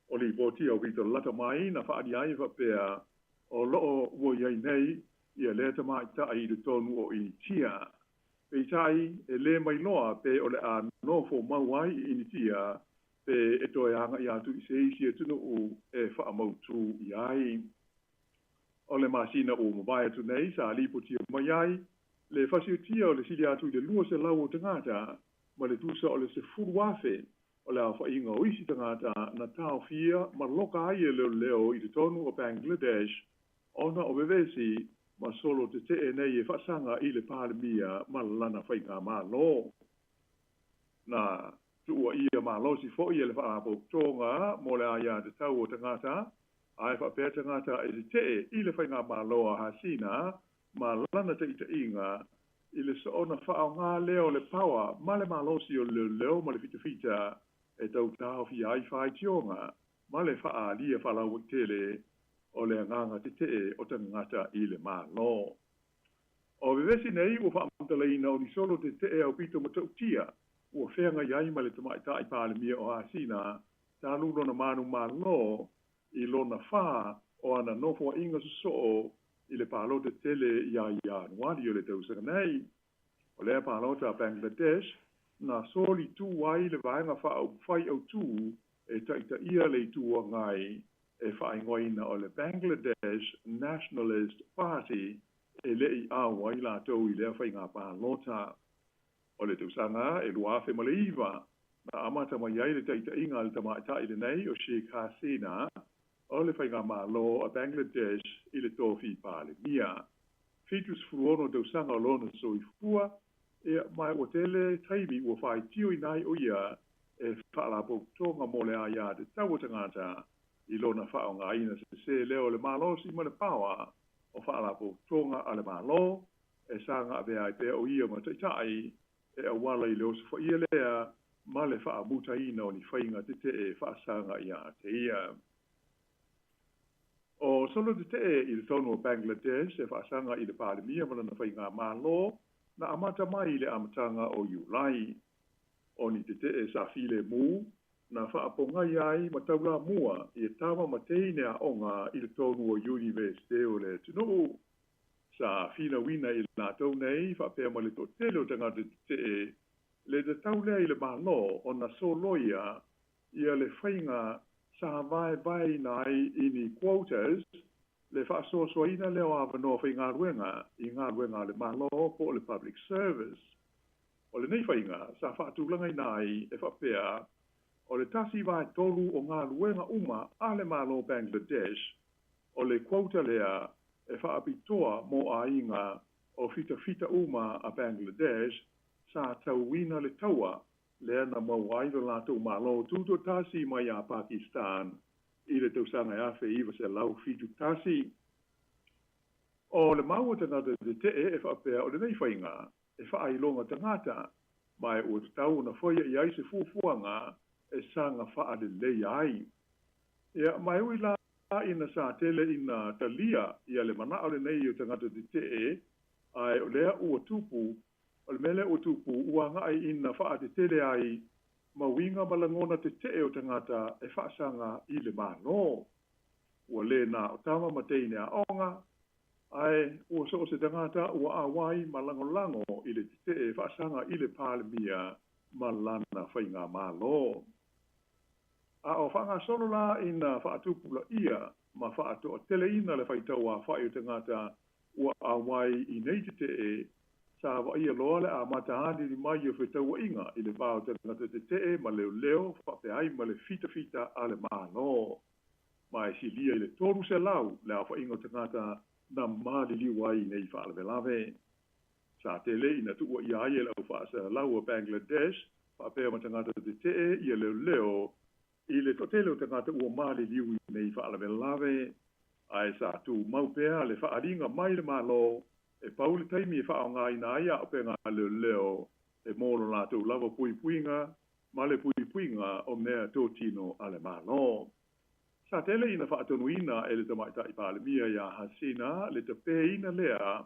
o li poti au vita lata mai na whaani ai whapea o loo ua iai nei ia le tamai ta i le tonu o i tia. Peitai e le mai loa pe o le a nofo mauai i initia pe e toi anga i atu i se isi e tunu u e whaamautu i ai. O le masina o mawai atu nei sa lipotia mai ai le whasiutia o le sili atu i le lua se lau o tangata ma le tusa o le se furuafe o le a whainga o isi tangata na tau fia ma loka ai e leo i le tonu o Bangladesh ona o bevesi ma solo te te nei e whasanga i le pāremia ma lana whainga malo. Na tua ia malo si fo i le whaapo tonga mo le aia te tau o tangata ai whapea tangata e te i le whainga malo a Hasina ma lana te ita inga i le soona whao ngā leo le pawa ma le malo si o leo ma le fita e tau tau fi ai whai tionga ma le wha lia whalau tele o le nganga te te o tangata i le malo. O vevesi nei ua whaamantaleina o ni solo te te au pito matautia ua whenga iai ma le tamaita i pāremia o Hasina tā lulo na manu malo i lona wha o ana nofo inga so i le palo te tele ia nuari o le tausanga nei. O lea palo ta Bangladesh na soli tu wai le vaenga wha au whai au tu e taita ia le tu o ngai e whaingoina o le Bangladesh Nationalist Party e le i awa i la tau i lea whainga pālota. O le tausanga e luafe ma le iwa na amata mai ai le taita inga le tamaita i le nei o Sheikh Hasina o le whainga malo a Bangladesh i le tofi pāremia. Fitus furuono tausanga o lona soifua e mai o tele taimi ua whai tio i nai o ia e whaalapo tonga mo le aia te tau tangata i lona whao ngā ina se leo le malo si mana pawa o whaalapo tonga a le malo e sanga avea i pēo ia ma taitai e awala i leo se wha ia lea ma le wha muta ina o ni whainga te te e wha sanga ia te ia. O solo te te i le tonu o Bangladesh e wha sanga i le pāremia ma na whainga malo na amata mai le amatanga o Iulai. O ni te te e sa file mu na whaaponga iai ma taula mua i e tawa ma teine a onga i le tonu o Universite o le tunu. Sa fina wina i le nātou nei whapea ma le to tele o tangata te le te taulea i le malo o na soloia ia le whainga sa vai nai ini quotas, le whaasoasoaina leo awanoa whai ngā ruenga, i ngā ruenga le malo po le public service. O le nei whainga, sa whaatulanga nai e whapea, o le tasi vai tolu o ngā ruenga uma a le malo Bangladesh, o le quota lea e whaapitoa mo a inga o fita uma a Bangladesh, sa tauina le taua, lea na mawaido la tau malo tuto tasi mai a Pakistan, i le tausanga e awhi iwa se lau fitu tasi. O le maua tangata de te e whapea o le nei whainga, e whaailonga tangata, mai o te tau na whaia i aise fuafuanga, e sanga wha le lei ai. Ia mai ui la ina sa tele ina talia, ia le mana o le nei o tangata de te e, ai o lea ua tupu, o le mele o tupu ua ngai ina wha te tele ai, ma winga malangona te te o tangata e whaasanga i le mano. Ua le na o tama mateine a onga, ai ua so se tangata ua awai malangolango i le te e whaasanga i le palemia malana whainga malo. A o whanga solo la ina whaatupula ia, ma whaato o tele ina le whaitaua whai o tangata ua awai i nei te e, sa wa ia loa le a matahani ni mai o whaitaua inga i le pao tangata te e ma leo whapeai ma le fita a le mano. Ma e si lia i le toru se lau le a whainga tangata na mali liwai nei whaalavelave. Sa tele ina tu ua ia ia lau whaasa lau o Bangladesh, whapea ma tangata te e ia leo i le totele o tangata ua mali liwi nei whaalavelave. Ai sa tu maupea le whaaringa mai le malo, e paule taimi e whao ngā ina ia o penga leo e mōro nā tau lava puipuinga, ma le puipuinga o mea tō tino ale malo. Sa tele ina whaatonu ina e le tamaita i palemia ia hasina, le te pē ina lea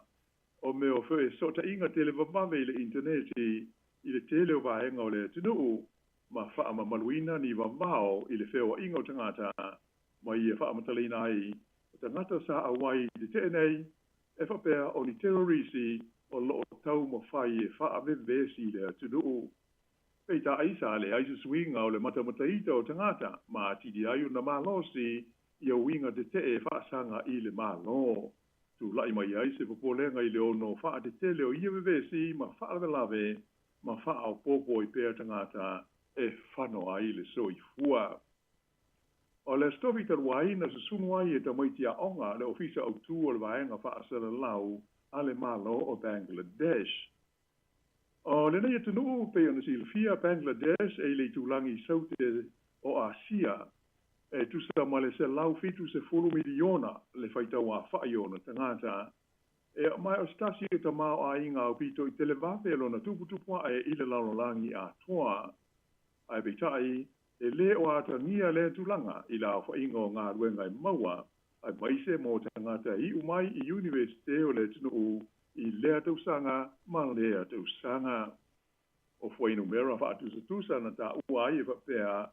o meo whae sota inga tele wamame i le interneti i le tele o vahenga o le tunu, ma wha maluina ni wamao i le whewa inga o tangata, ma i e wha matalina ai, o tangata sa awai i te tenei, e whapea o ni terrorisi o loo tau mo whai e wha vesi le tunu. Pei ta aisa le aisa swinga o le matamataita o tangata, ma tidi ayu na malosi i a winga de te e whaasanga i le malo. Tu lai mai aise popolenga i le ono wha de tele o ia vesi, ma wha lave, ma wha o popo i pēr tangata e whano ai le soi fua. O le stofi taruaina se sunuai e tamaiti a onga le ofisa au tu o le vaenga whaasala lau a le malo o Bangladesh. O le nei tunu pe ona silfia Bangladesh e le tulangi saute o Asia e tu sa male se lau fitu se 4 miliona le faitaua whaiona tangata e mai o stasi e tamao a inga o pito i televape lona tuputupua e ile laulangi a toa ai beitai e le o atangia le tulanga i la whaingo ngā ruenga i maua ai maise mo tangata i umai i universite o le tunu i lea tausanga ma lea tausanga o whainu mera wha atusa tusa na ta uai e whapea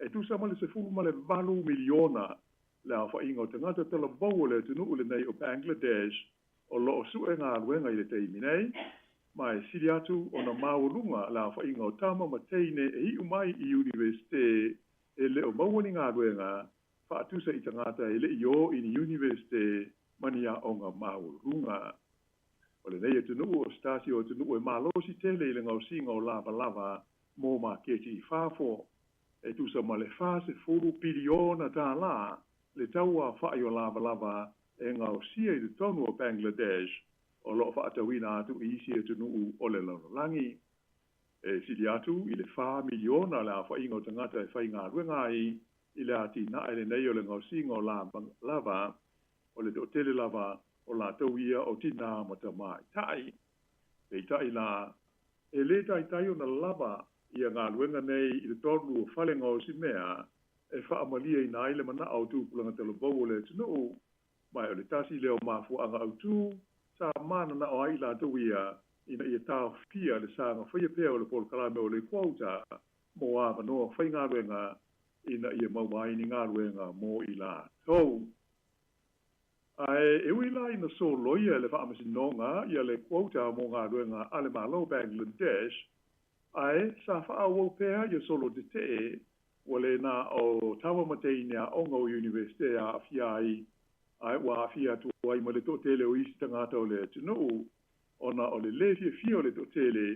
e tusa male se fulu male valu miliona la whaingo tangata tala bau le tunu le nei o Bangladesh o loo sue ngā ruenga i le teimi nei mai siri atu o na maurunga la whaingo tama mateine e i umai i universite e leo mauani ngā ruenga wha atusa i tangata e le io i ni universite mania o ngā maurunga. O le nei e tunu o stasi o tunu e malosi tele i le ngau singa o lava mō ma keti i whafo. E tusa ma le whase 4 biliona tā la le taua whai o lava e ngau sia i le tonu o Bangladesh o loo whaatawina atu i isi e tunu o le laulangi. E sidi atu i le 4 miliona le a whainga o tangata e whai ngā ruenga i le ati na e le nei o le ngau singa o lava o le tele lava o la tauia o tina mata mai tai. Pei tai la, e le tai o na lava ia ngā luenga nei i le tonu o whalenga o si mea e wha amalia i nai le mana au tu pulanga talo bau o le tunu. Mai o le tasi leo mafu anga au tu, sa mana na o ai la tauia ina ia tau fia le sanga whaia pea o le polo kalame o le kwauta mo a manoa whai ngā luenga ina ia mawai ni ngā luenga mo i la tau. Ai e wila ina so loia le whaamasinoga ia le quota mo ngā ruenga ale malo Bangladesh ai sa whaawau pēa ia solo de te wale na o tawa mateinia onga o universite a fiai ai wa fia tu ai mo le to tele o isi tangata o le tunu ona o le lefi fia o le to tele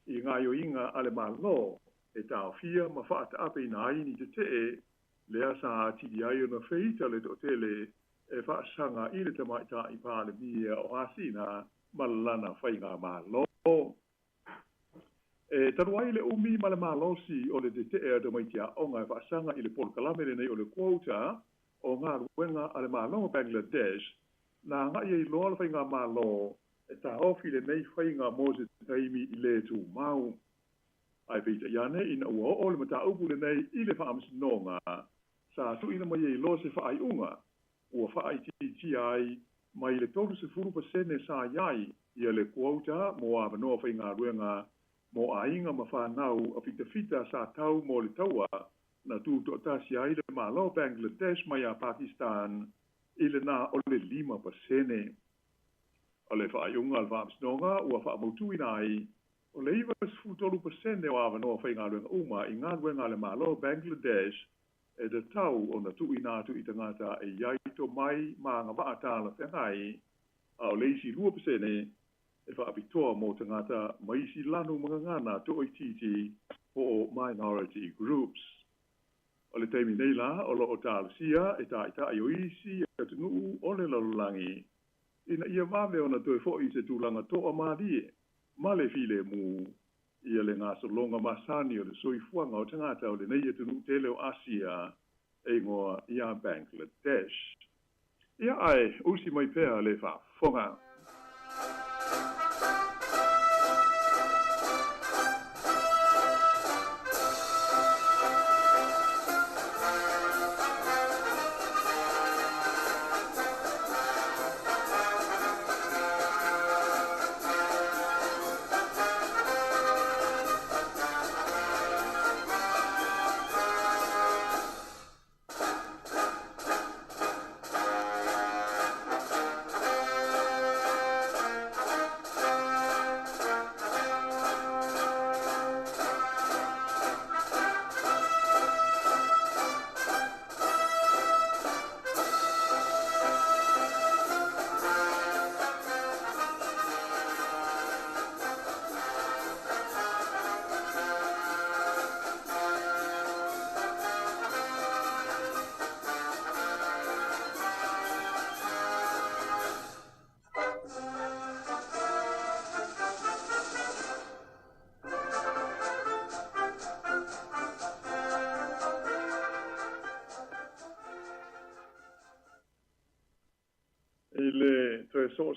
i ngā yo inga ale malo e tau fia ma whaata ape ina ai ni te te le asa ati di ai o na feita le to tele e whaasanga i le tamaita i pāle mia o asina malana whai ngā malo. E tanu ai le umi ma le malosi o le te e o maitia o ngā whaasanga i le polkalame nei o le quota o ngā ruenga a le malo Bangladesh na ngā i loa le whai ngā malo e ta ofi le nei whai ngā mose taimi i le tu mau. Ai peita iane ina ua o le mata upu le nei i le whaamasnonga sa tu ina mai e loa se whaai unga ua whaai ti ai mai le toru se 4% sa iai ia le quota mo a manoa whai ngā ruenga mo a inga ma whanau a fita sa tau mo le taua na tu to tasi ai le malo Bangladesh mai a Pakistan i le na o le 5%. O le whaaiunga al whaamsnonga ua whaamutu ina ai o le iwa 12% o awa noa whai ngā ruenga uma i ngā ruenga le malo Bangladesh e te tau o na tu ina tu i tangata e iai to mai ma ngā waatala whengai a o le isi 2% e whaapitoa mo tangata mai si lanu mga ngana to i titi o minority groups. O le teimi nei la o lo o tālasia e tā ita i o isi e tunu o le lalulangi. Ina ia wame ona toi fo i se tūlanga to o maadie, ma le file mu ia le ngā solonga masani o le soifuanga o tangata o le nei e tunu tele o Asia e ngoa ia Bangladesh. Ia ai, usi mai pēa le wha fonga.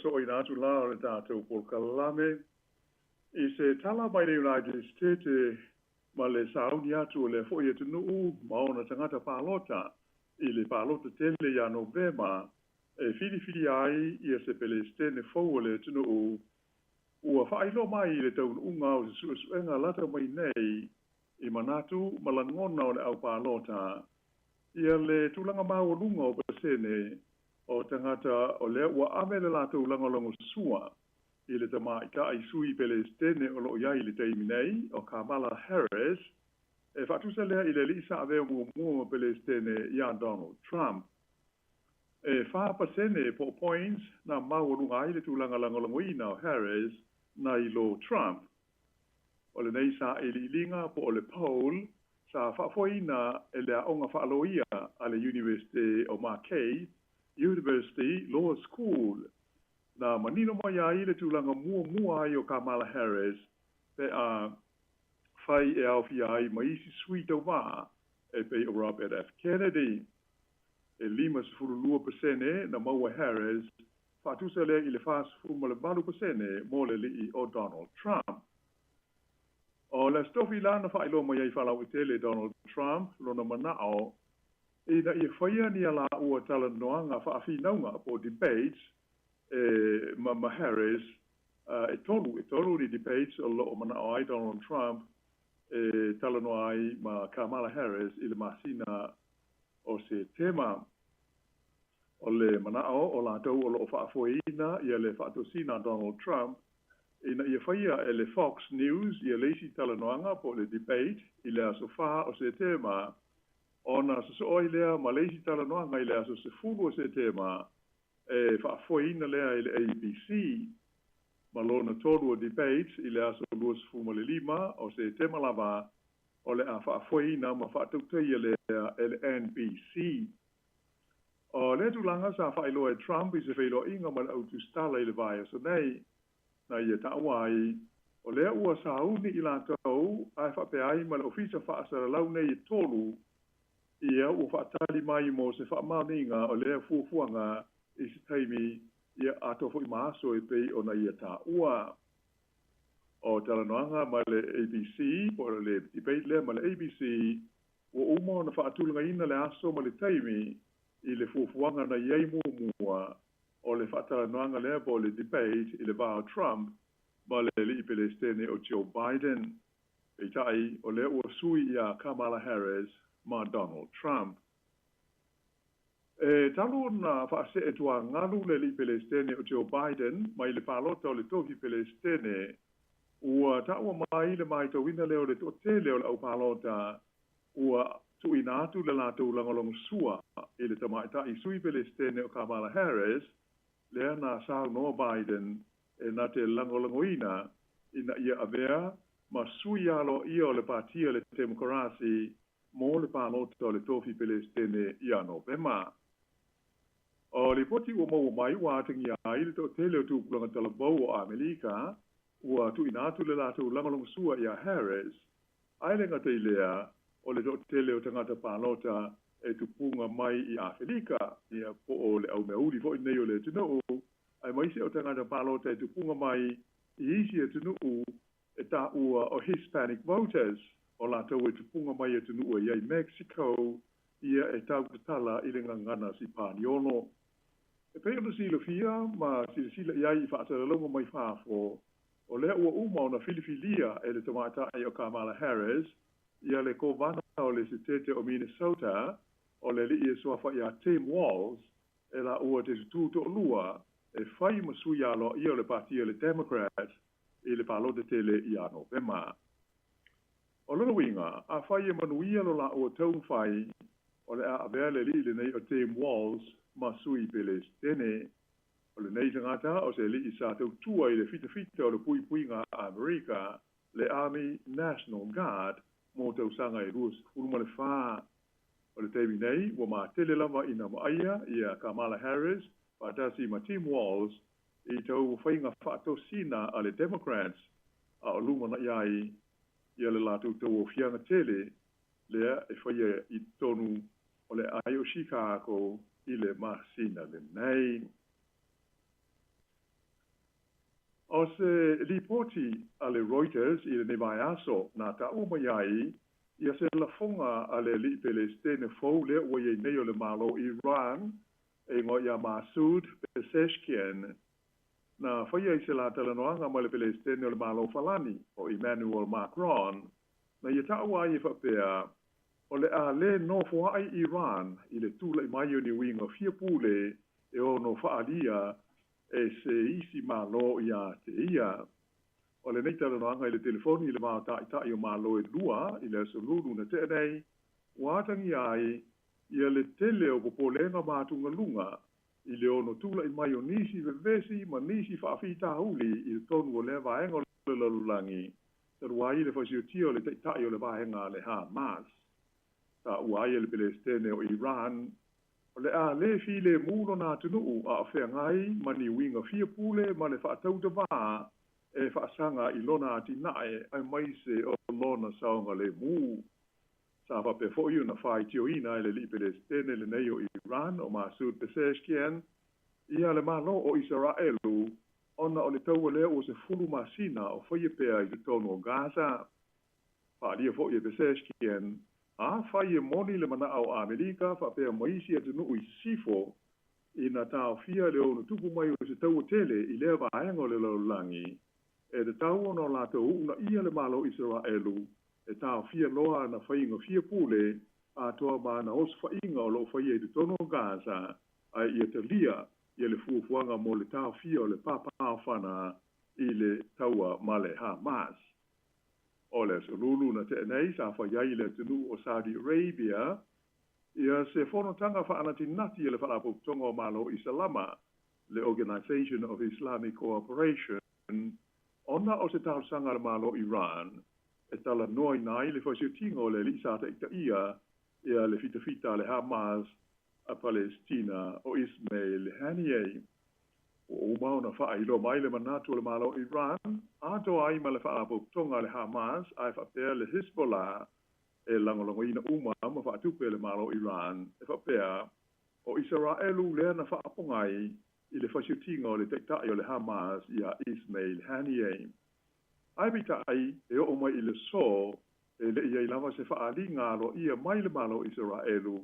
So i nātu la o le tātou polkalame. I se tala mai le United States ma le sauni atu o le foi e tunu ma ona tangata pālota i le pālota tele ia Novema e whiri ai i se Palestine fau o le tunu ua whailo mai i le taun unga o se suenga lata mai nei i manatu malangona o le au pālota ia le tulanga mau lunga o pasene o tangata o lea ua ame le lātou langolongo sua i le tamaika ai sui Palestine o lo iai le teimi nei o Kamala Harris e whatusa lea i le lisa aveo mua Palestine ia Donald Trump. E whapasene po points na mau runga i le tūlanga langolongo ina o Harris na i lo Trump. O le nei sa e li linga po o le poll sa whafoina e lea onga whaaloia a le University o Marquette University Law School. Na manino mai ai le tūlanga mua ai o Kamala Harris pe a whai e awhi ai maisi sui tau wā e pe o Robert F. Kennedy. E 5% na maua Harris whatusa lea i le 5% mo le li o Donald Trump. O le stofi lana whailo mai ai whalau i tele Donald Trump lona manao ina i whaia ni ala ua tala noanga whaafinanga po debates ma Harris e tolu ni debates o lo mana ai Donald Trump tala no ai ma Kamala Harris i le masina o se tema o le manao o la tau o lo whaafoina i le whaatosina Donald Trump ina i whaia e le Fox News i le isi tala noanga po le debate i le asofa o se tema Ona so oi lea Malaysia tala noa ngai lea so se fulu se tema e whaafoina lea i le ABC malona tolu o debates i lea so lua se fumo le lima o se tema lava o le a whaafoina ma whaatauteia lea e le NBC. O le tulanga sa whaelo e Trump i se whaelo inga ma le autustala i le vai so nei na ia ta'awai o lea ua sa uni i la tau ai whapeai ma le ofisa whaasara lau nei i tolu ia ua whaatali mai mo se whaamaninga o lea fuafuanga i se taimi ia ato fo i maaso e pei o na ia ta ua. O talanoanga ma le ABC, po le debate lea ma le ABC, ua umo na whaatulunga ina le aso ma le taimi i le fuafuanga na iei mua o le whaatalanoanga lea po le debate i le vao Trump ma le li Palestine o Joe Biden. E tai o lea ua sui ia Kamala Harris ma Donald Trump. E talu na whaase e tua ngalu le li Palestine o Joe Biden, mai le palota o le tohi Palestine, ua taua mai le mai tawina leo le tote leo le au palota, ua tu inatu le lato langolong sua, i le tamaita i sui Palestine o Kamala Harris, lea na sao no Biden, e na te langolongoina, ina ia avea, ma sui alo ia o le patia le demokrasi, mo le palota o le tofi Palestine ia Novema. O le poti ua mau mai ua atingi ai le to tele o tūpulanga talabau o Amerika, ua tu inatu le lato langolong sua ia Harris, ai le ngata lea o le to tele o tangata palota e tupunga mai i Afrika, ia po o le au meuri fo i nei o le tunu, ai maise o tangata palota e tupunga mai i isi e tunu e ta ua o Hispanic voters, o la tau e tupunga mai e tunu ua iai Mexico, ia e tau tala i le ngangana si Paniono. E pei ona sila fia, ma sila iai i whaatara longa mai whaafo, o lea ua uma o na filifilia e le tamata ai o Kamala Harris, ia le kovana o le sitete o Minnesota, o le li e soafa ia Tim Walz, e la ua te tutu o lua, e whai masui alo ia o le partia le Democrat, i le palo de tele i a Novema. O lona winga, a whai e manuia lo la ua taun whai, o le a avea le li le nei o Tim Walz, masui Palestine. O le nei tangata o se li i sa tau tua i le fita o le pui ngā Amerika, le Army National Guard, mō tau sanga i ruas fuluma le whā. O le teimi nei, wa mā tele lava i na maaia i a Kamala Harris, patasi ma Tim Walz, i tau whainga whaato sina a le Democrats, a o luma na iai, i le lātou tau o fianga tele, lea e whaia i tonu o le ai o Chicago i le masina le nei. O se lipoti a le Reuters i le nevai aso na ta uma iai, ia se la fonga a le li Palestine fau le ua iei nei o le malo Iran, e ngo ia Masoud Pezeshkian, na whaia i se la talanoanga ma le Palestine o le malo Falani, o Emmanuel Macron, na ia ta ua i whapea, o le a le no fua ai Iran, i le tula i mai o ni winga fia pule, e o no whaalia, e se isi malo ia te ia. O le nei talanoanga i le telefoni i le maa tai o malo e lua, i le solulu na te nei, watangi ai, ia le tele o popolenga mātunga lunga, i le ono tula i mai o nisi vevesi, ma nisi whaafita huli, i le tonu o le vaenga o le lalulangi, tarua i le whasiotio le tai o le vaenga le Hamas. Ta uai le Palestine o Iran, o le a le fi le muno na tunuu a whea ngai, mani winga fia pule, ma le whaatau te wā, e whaasanga i lona ati nae, ai maise o lona saonga le mū. Sa whape fōiu na whai tio ina le li Palestine le nei o Iran, o Masoud Pezeshkian, ia le malo o Israelu, ona o le taua lea o se fulu masina o whaia pea i te tono o Gaza. Whaalia fōia Pezeshkian, a whai e moni le mana au Amerika, whapea maisi atu nuu i sifo, i na tau fia le ono tupu mai o se tau tele i lea vaenga o le laulangi, e te tau ono la tau una ia le malo Israelu, e tau fia loa na whainga fia pule, a toa ma na os whainga o lo whaia i te tono Gaza, a ia te lia, i le fuafuanga mo le tau fia o le papao whana i le taua ma le Hamas. O le solulu na te nei, sa whaiai le tunu o Saudi Arabia, Ia se whanotanga whaanatinati le whaapotonga o malo Isalama, le Organization of Islamic Cooperation, ona o se tausanga le malo Iran, e tala noi nai le whasiutingo le lisa te ia le fita le Hamas a Palestina o Ismail Haniyeh. O mauna whailo mai le manatu le malo Iran, ato ai ma le whaapotonga le Hamas, ai whapea le Hezbollah, e langolongoina uma ma whaatupe le malo Iran, e whapea o Israelu lea na whaapongai i le whasiutinga o le tektai o le Hamas ia Ismail Haniyeh. Ai bita ai e o mai i le so, e le ia i lava se whaalinga lo ia mai le malo Israelu,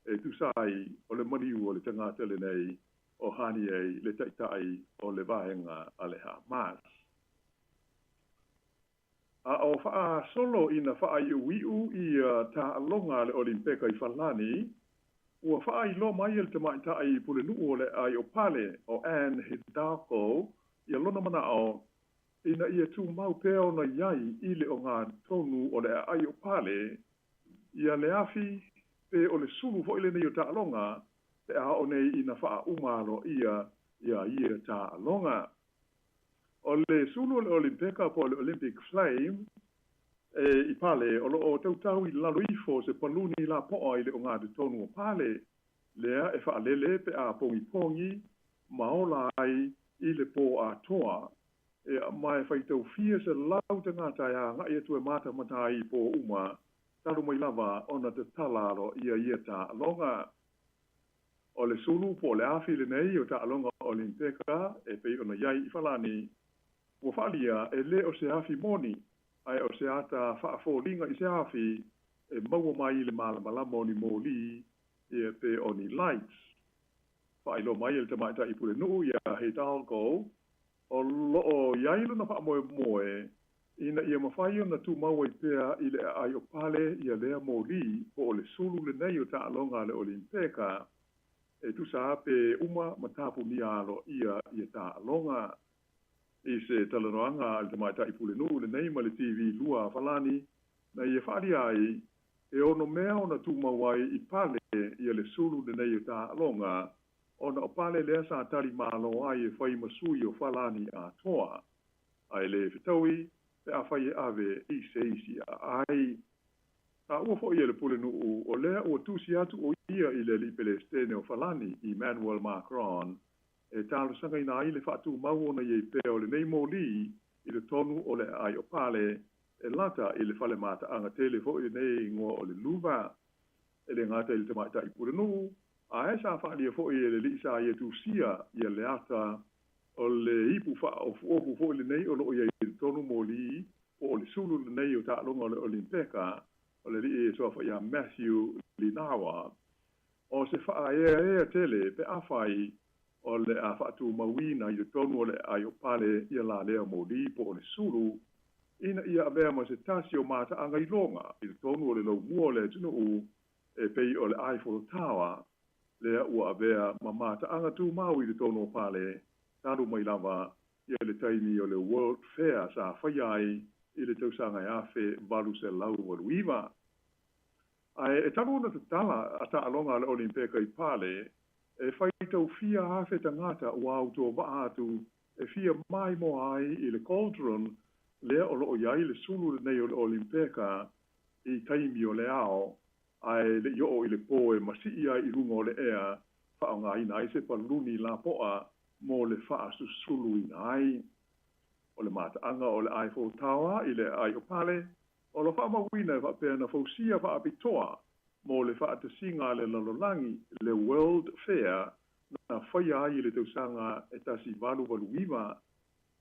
e tusai o le maniu o le tangata le nei, o Haniyeh le tektai o le vahenga a le Hamas. A o wha solo ina wha iu i ta alonga le Olimpeka i Whalani, ua wha i lo mai el te mai ta i pule nuu o le ai o pale o Anne Hidalgo, i alona mana o ina ia tu mau peo na iai i le o ngā tonu o le ai o pale, ia le afi pe o le sulu fo ile nei o ta alonga, pe a o nei ina wha umaro ia ta alonga. O le sulu le Olimpeka po le Olympic Flame, i pale, o tautau i lalo ifo se paluni la poa i le o ngā te tonu o pale, lea e whaalele pe a pongi, maola ai i le po a toa, e mai whaitau fia se lau te ngātai a ngai atu e mata matai po uma, taru mai lava ona te talaro ia ta alonga. O le sulu po le afi le nei o ta alonga Olimpeka, e pei ona iai i Whalani, ua whaalia e le o se afi moni, ai o se ata whaafōlinga i se afi, e maua mai le malamalama o ni mōli, e pe o ni lights. Whailo mai le te maita i pule nuu ia Hidalgo, o loo iailu na whaamoe moe, ina ia mawhai o na tu maua i pea i le ai o pale ia lea mōli, po o le sulu le nei o ta alonga le Olimpeka, e tu sa pe uma matapu ni alo ia ta alonga. I se talanoanga al te maita i pule nuu le nei ma le TV lua Whalani, na ia whaari ai, e ono mea ona tu mawai i pale ia le sulu le nei o ta alonga, ona o pale lea sa tari malo ai e whai masui o Whalani a toa, ai le whitaui, pe a whai e ave i se isi a ai. A ua fo ia le pule nuu, o lea ua tusi atu o ia i le li Palestine o Whalani i Emmanuel Macron, e talo sanga ina ai le whaatu mau ona iei peo le nei mōli i le tonu o le ai o pale, e lata i le whale mata anga tele fo i nei ngoa o le luva, e le ngata i le tamaita i pure nuu, a e sa whaalia fo i le lisa i e tu sia i le ata o le ipu wha o fuopu fo i le nei o lo iei le tonu mōli, o le sulu le nei o ta longa o le Olimpeka, o le li e sofa ia Matthew Linawa, o se wha e tele pe a whai o le a whaatu mawina i le tonu o le ai o pale ia la lea mōli po o le suru, ina ia avea ma se tasi o mata anga i longa i le tonu o le lau mua o le tunu u e pei o le Eiffel Tower, lea ua avea ma mata anga tu mau i le tonu o pale, taru mai lava ia le taimi o le World Fair sa whaiai i le tausanga e afe valu se lau o luiva. Ai, e taru na te tala a ta alonga le Olimpeka i pale, e whaitau fia hafe tangata ua auto vaatu, e fia mai mo ai i le cauldron, lea o loo iai le sulu le nei o le Olimpeka, i taimi o le ao, ai le i i le poe masi ia i rungo le ea, whaonga ina ai se paluni la poa, mo le wha susulu ina ai. O le mata anga o le Eiffel Tower, i le ai o pale, o lo wha mawina e wha pēr na fausia wha apitoa, mo le whaata singa le lalolangi, le World Fair, na whai ai le tausanga e tasi valu iwa,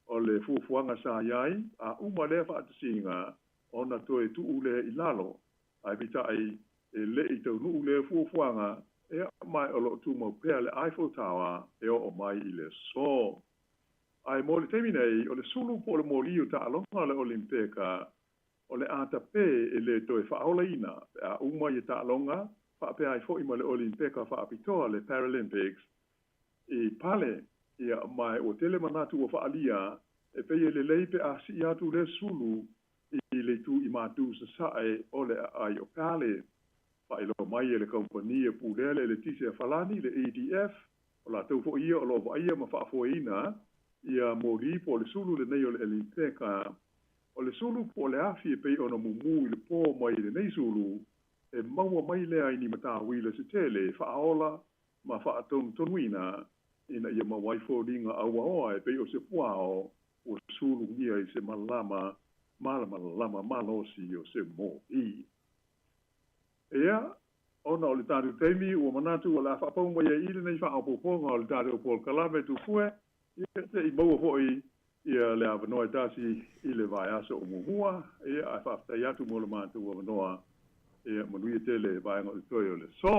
o le fuafuanga sa iai, a uma le whaata singa, o na toe tu ule i lalo, ai bita ai e le i tau nu ule fuafuanga, e mai o lo tu mau pēr le Eiffel Tower, e o mai i le so. Ai mo le teminei, o le sulu po le moli o ta alonga le Olimpeka, o le ata pe e le toe whaolaina, a uma i ta alonga, whaapea ai fo ima le Olimpeka whaapitoa le Paralympics, i pale, ia mai o tele manatu o whaalia, e pei le leipe a si atu le sulu, i le tu i matu sa sae o le ai o pale. Whaelo mai e le kompania pulele le tise falani le ADF. O la tau fo ia o lo wa ia ma whaafoina. Ia mori po le sulu le nei o le eliteka. O le sulu po le afi e pei ona mumu i le pō mai le nei sulu. E maua mai lea i ni mata wile se tele. Whaaola ma whaatonu tonuina. Ina ia mawai fo ringa aua oa e pei o se puao. O sulu ia i se malama. Malama malosi o se mo i. Ea, ona o le tātou teimi, ua manatu o la whapong mai e ile nei whaapoponga o le tātou Paul Kalame tu fue, ia te i maua hoi, ia le awanoa tasi i le vai aso o muhua, ia a whaftai atu mo le mātou o manoa, ia manuia tele vai ngā le toi o le so.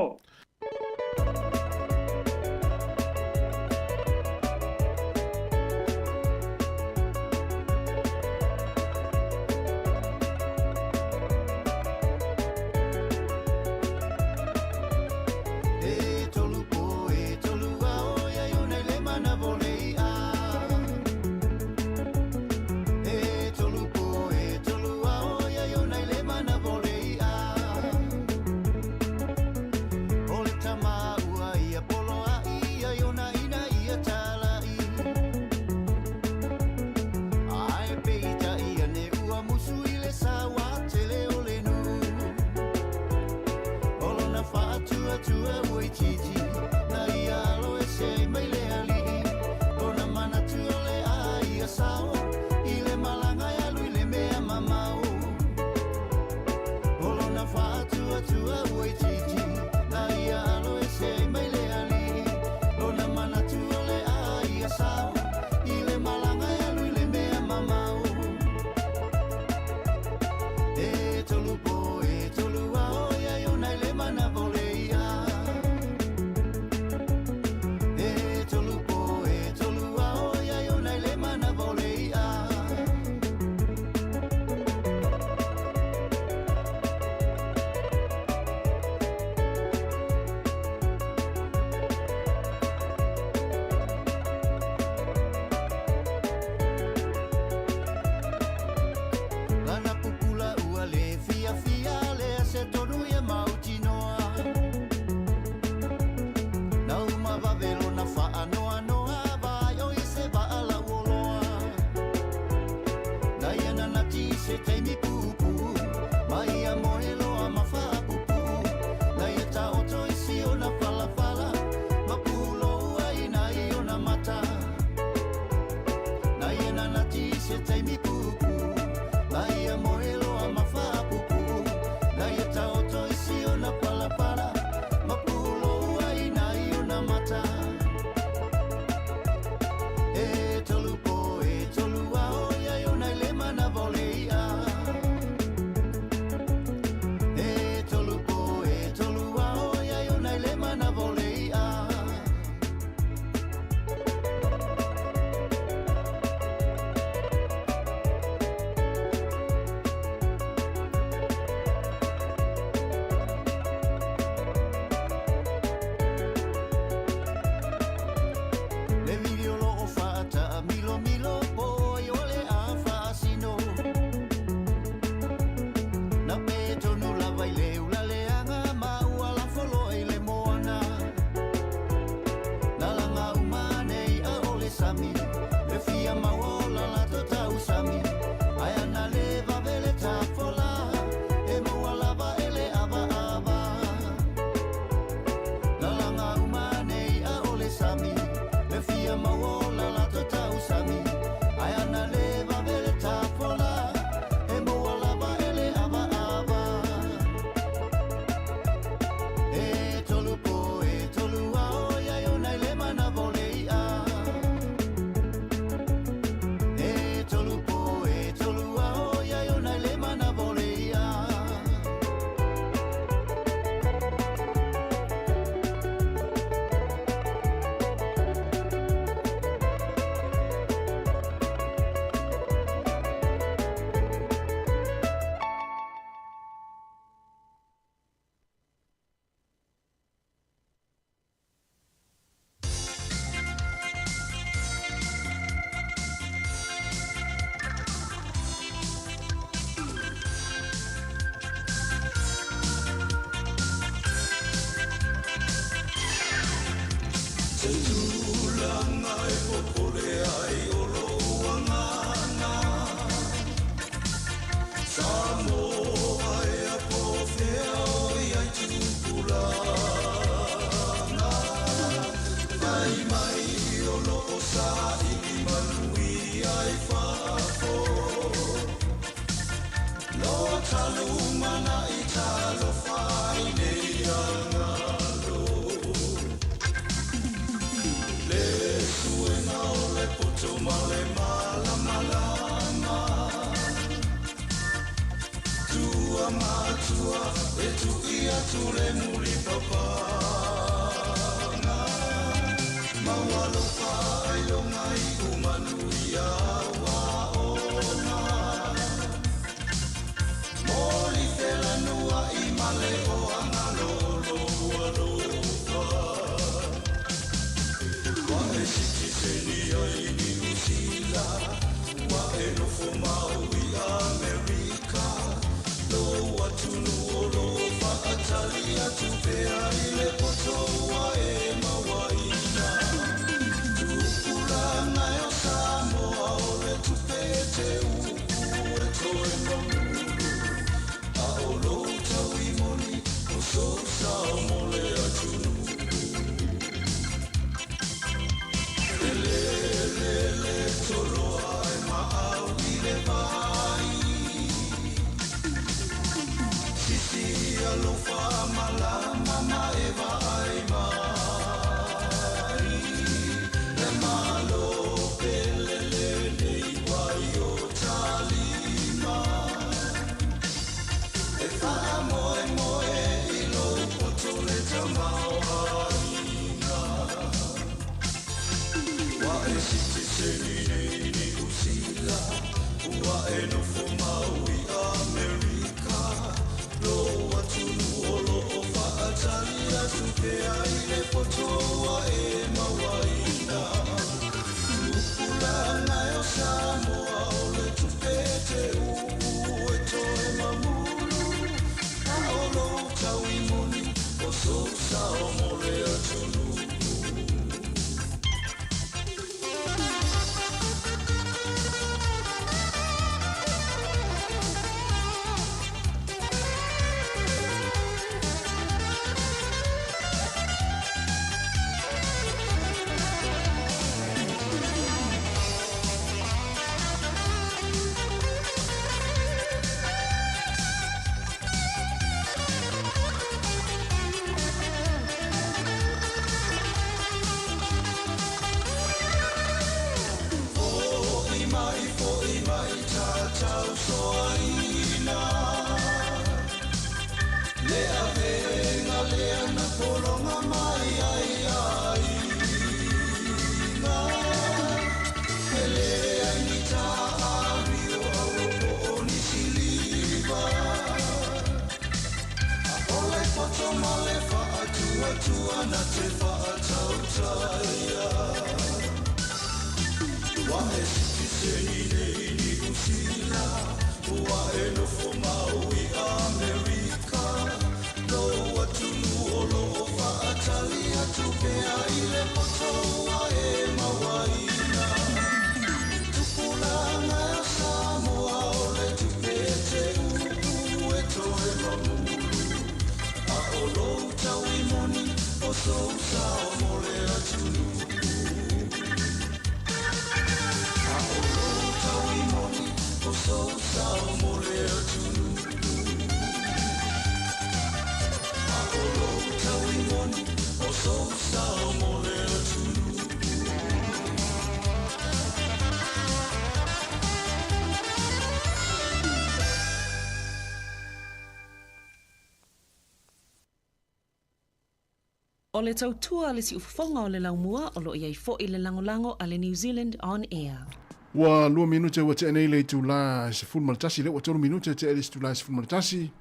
O le tautua le si ufonga o le laumua o lo iai fo i le langolango a le New Zealand On Air. Wa lua minute wa te nei le tu la se full maltasi le wa tolu minute te elis tu la se full maltasi.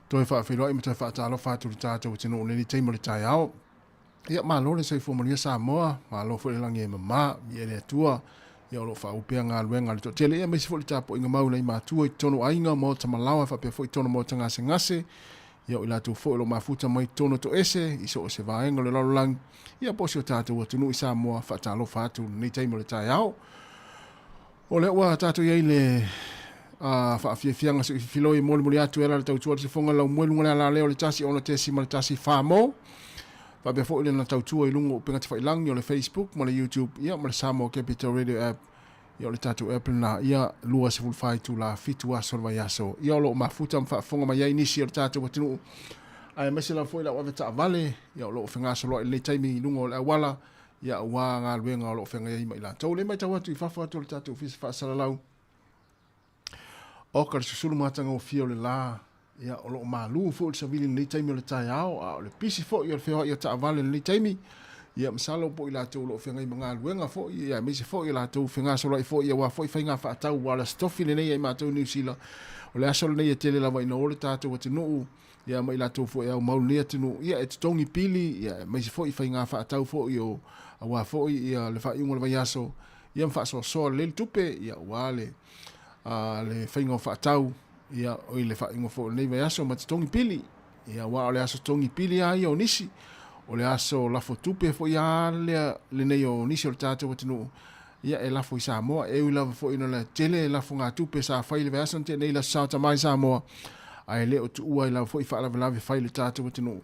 Toi fa filo i mata fa talo fa tu tata wa te no le te mo le tai ao. Ia ma lo le se fo mo le Samoa, ma lo fo le langi mama, ia le tua. Ia lo fa upea ngā luenga le to tele ia me se fo le tapo inga mau nei matua i tono ainga mo tamalawa fa pe fo i tono mo tanga se ngase. Ia o latu fo lo mafuta mai tono to ese iso o se vaenga le lalang ia posi o tatu wa tunu i Samoa fa talo fa tu nei te mo le tai ao. O le ua tatu iei le whaafiafianga se filoi moli atu era le tautua le se fonga lau mwelunga le ala leo le tasi ona te si ma le tasi whamo. Whabea fo ile na tautua i lungo upenga te whailangi o le Facebook, ma le YouTube, ia ma le Samoa Capital Radio app. ia o le tātou epena ia lua se fulfai tu la fitu aso le vaiaso ia o lo mafuta mwhaafonga mai ai nisi o le tātou watinu ai mese la foi la wa ta vale ia o lo whenga so lo le taimi lungo le wala ia wa ngā luenga o lo whenga ia mai la tau le mai tau atu i whawha atu le tātou fisa whaasara lau o ka susulu matanga o fio le la ia o lo malu fo le savili le taimi o le tai ao o le pisi fo ia le whewa ia ta vale le taimi ia msalo po i la tau lo whenga i mga luenga fo ia mese fo i la tau whenga so lo i fo ia wa fo i whainga whaatau wala stofi le nei ai mātou New Zealand o le aso le nei e tele lawa ina o le tātou watinu ia mai la tau fo ia o maulu lea tinu ia e tongi pili ia mai se fo i whainga whaatau fo i o a wa fo i ia le whaiungo le vaiaso ia mwha so le tupe ia wale le whainga whaatau ia o i le whaingo fo nei vaiaso ma te tongi pili ia wa o le aso tongi pili a ia o nisi o le aso lafo tupe fo ia le nei o nisi o le tātou watinu ia e lafo i Samoa e ui lava fo ina le tele e lafo ngā tupe sa whai le vaiaso te nei la sao tamai Samoa ai le o tu ua i lau fo i wha alawe lawe whai le tātou watinu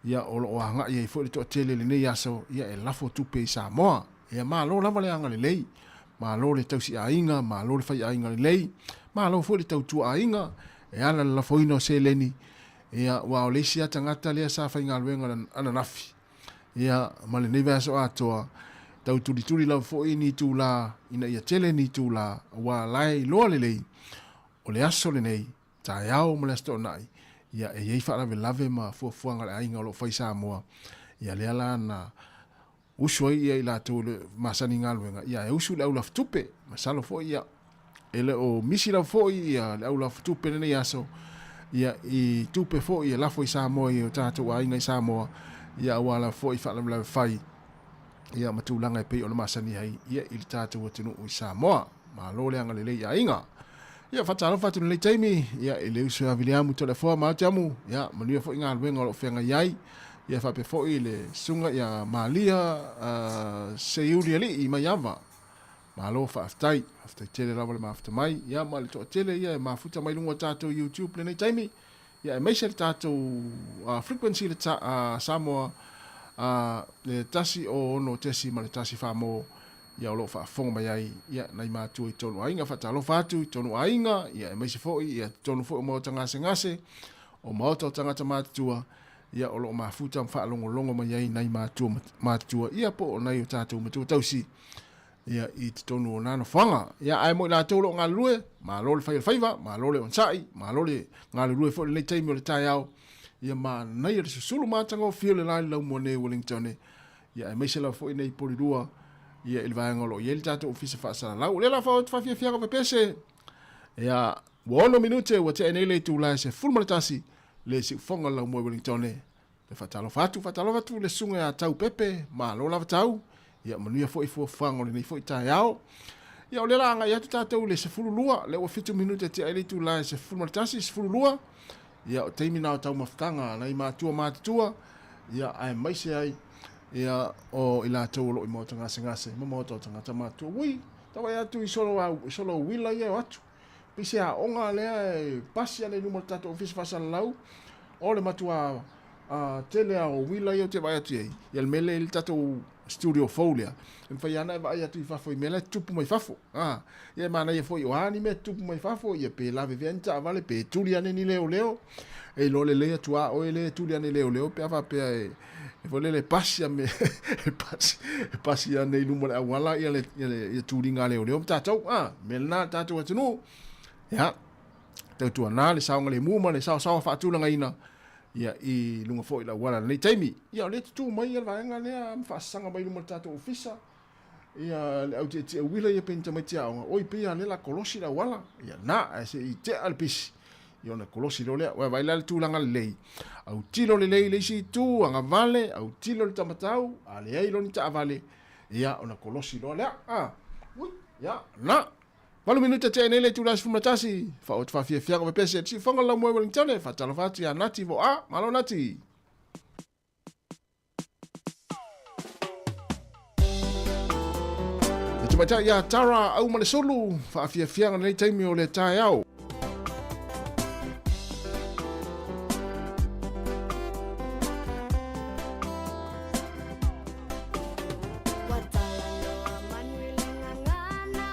ia o lo o hanga ia i fo i toa tele le nei aso ia e lafo tupe i Samoa ia maa lo lava le anga le lei maa lo le tausi a inga maa lo le whai a inga le lei maa lo fo i tau tua a inga e ala le lafo ino se leni ia wa o leisi ata ngata lea sa whai ngā luenga ana nafi ia ma le nei vaso atoa tau turi lau fo i ni tu la ina ia tele ni tu la wa lai loa le lei o le aso le nei tai au mo le sto nai ia e ei fa lave ma fuanga le ainga lo fai Samoa ia le ala na usoi ia ila tu le masani ngaluenga ia e usu le aula tupe masalo fo ia ele o misi la fo ia le aula tupe ne aso ia i tupe fo ia la fo Samoa ia tatu ainga Samoa ia wala fo i fa lave fai ia matulanga e pe o le masani ai ia i tatu o tinu i Samoa ma lo le anga le ia inga ia fatalo fatu le taimi ia ele usu aviliamu telefona ma tamu ia manu fo inga wenga lo fenga yai ia fa pe fo ile sunga ia malia se yuli ali i mayava malo fa aftai tele la ma after mai ia mal to tele ia ma futa mai lungo tato YouTube le taimi ia mai se tato frequency le Samoa le tasi o no tesi ma le tasi fa mo ia o lo fa fonga mai ai ia nai mātua i tonu ainga whatalo whatu i tonu ainga ia e meisi fōi ia tonu fōi o mauta ngase o mauta o tangata mātua ia o lo mafuta mwhaalongo longo mai ai nai mātua ia po o nai o tātou matua tausi ia i te tonu o nana whanga ia ai mo i nātou lo ngā lue ma lole whaiva ma lole on sai ma lole ngā lue fōi le taimi o le tai au ia ma nai o le susulu mātanga o fio le lai lau mo ne Wellington ia e meisi la fōi nei porirua ia il vai ngolo ia il tato ofisa fa sala la ulela fa fia va pese ia 1 minute wa te nei le tu la se full maltasi le si fonga la mo Wellington le fatalo fatu le sunga tau pepe ma lo la tau ia manu foi fango le nei foi tai ao ia o le langa ia tato le se full lua le o 50 minute te ai tu la se full maltasi se full lua ia o teimi na tau maftanga na ma tua ia ai mai se ai ia o ila tau lo i mota ngase mo mota tanga matu ui tawa ia tu i solo wila ia watu pise a onga le pasi ale numo tato office fasa lau o le matua tele o wila ia te vai atu ia le mele il tato studio folia en fa yana vai atu i fafo i mele tupu mai fafo ia mana ia foi o anime tupu mai fafo ia pe lave venta vale pe tuliane ni leo e lo le tua o le tuliane leo pe ava pe e vole le pasia me pasia nei lumo le wala ia le turinga leo tatou melna tatou atunu ya tatou na le saunga le muma le sa fa tu nga ina ia i lunga fo ila wala nei taimi ia le tu mai ia vaenga le fa sanga mai lumo tatou ofisa ia le au te wila ia penta mai tia oi pe ia la kolosi la wala ia na se i te alpis ia na kolosi lo le wa vai la tu langa lei au tilo le lei si tu anga vale au tilo le tamatau ale ai lo ni ta vale ia ona kolosi lo le ui ia na Walu minuta te nele tu las fumatasi fa o fa fia fia ko pese si fonga la mo Wellington fa talo fa ti anati vo malo nati tu mata ya tara au male solu fa fia fia le taimi o le tai au Watala no man willing ngana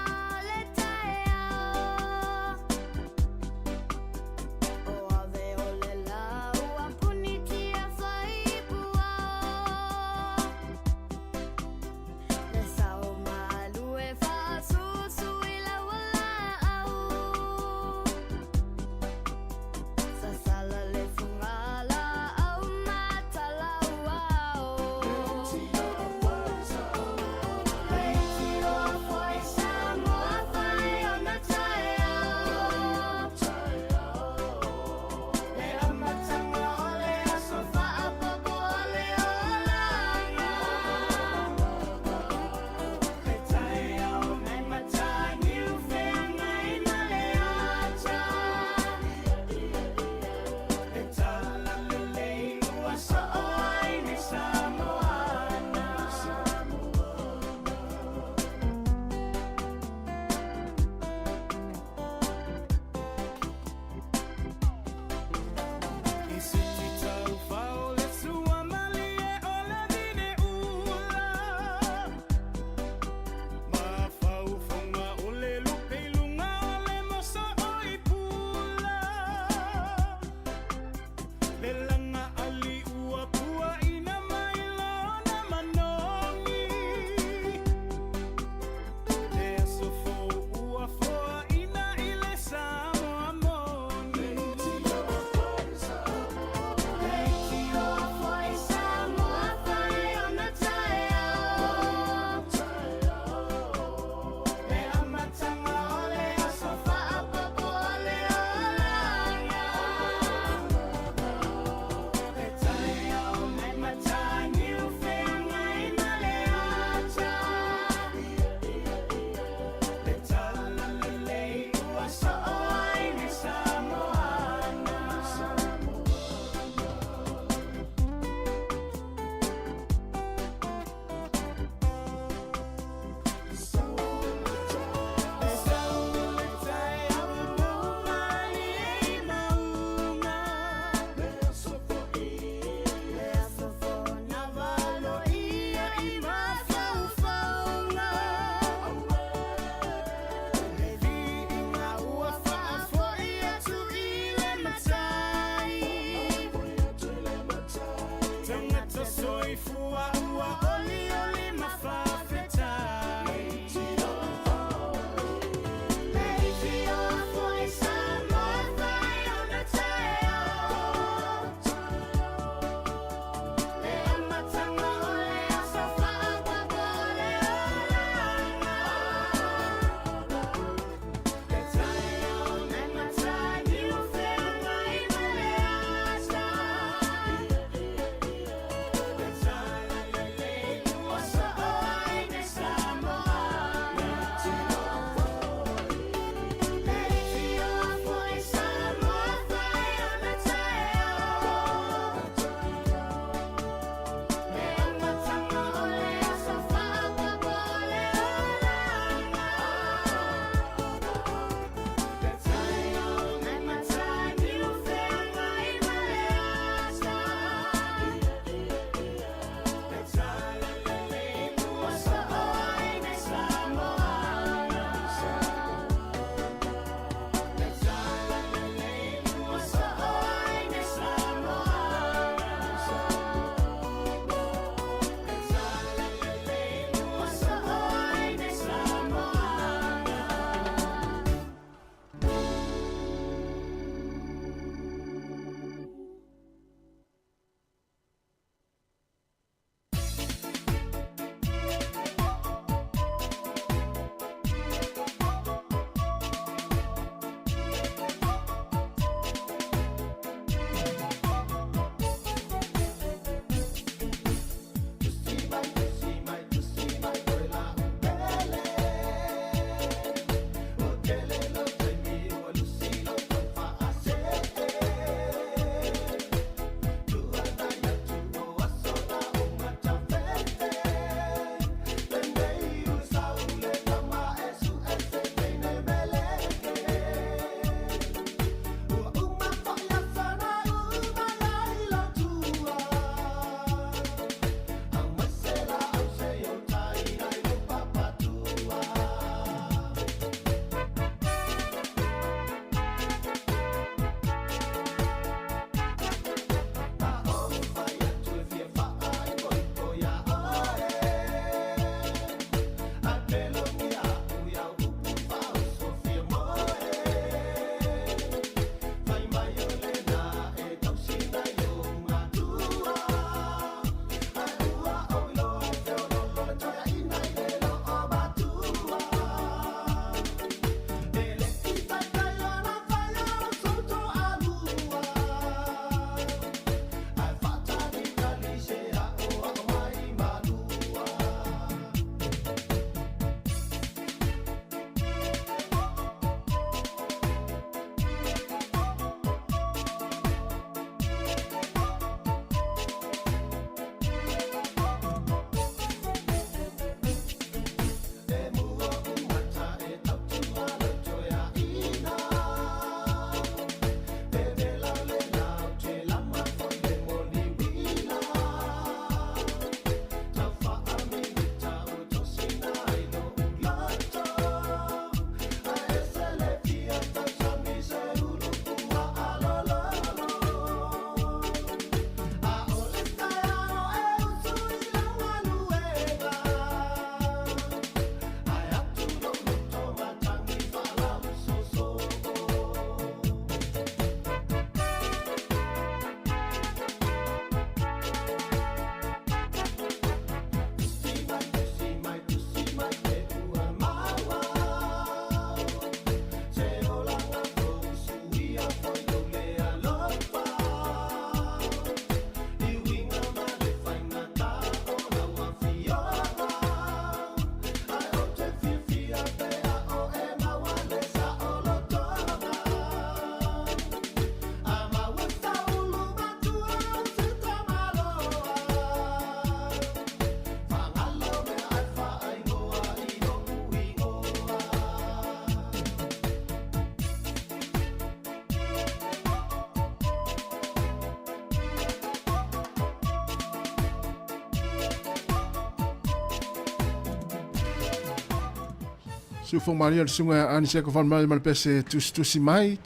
Su fong maria sunga ani se ko fan mai mal pese tusi mai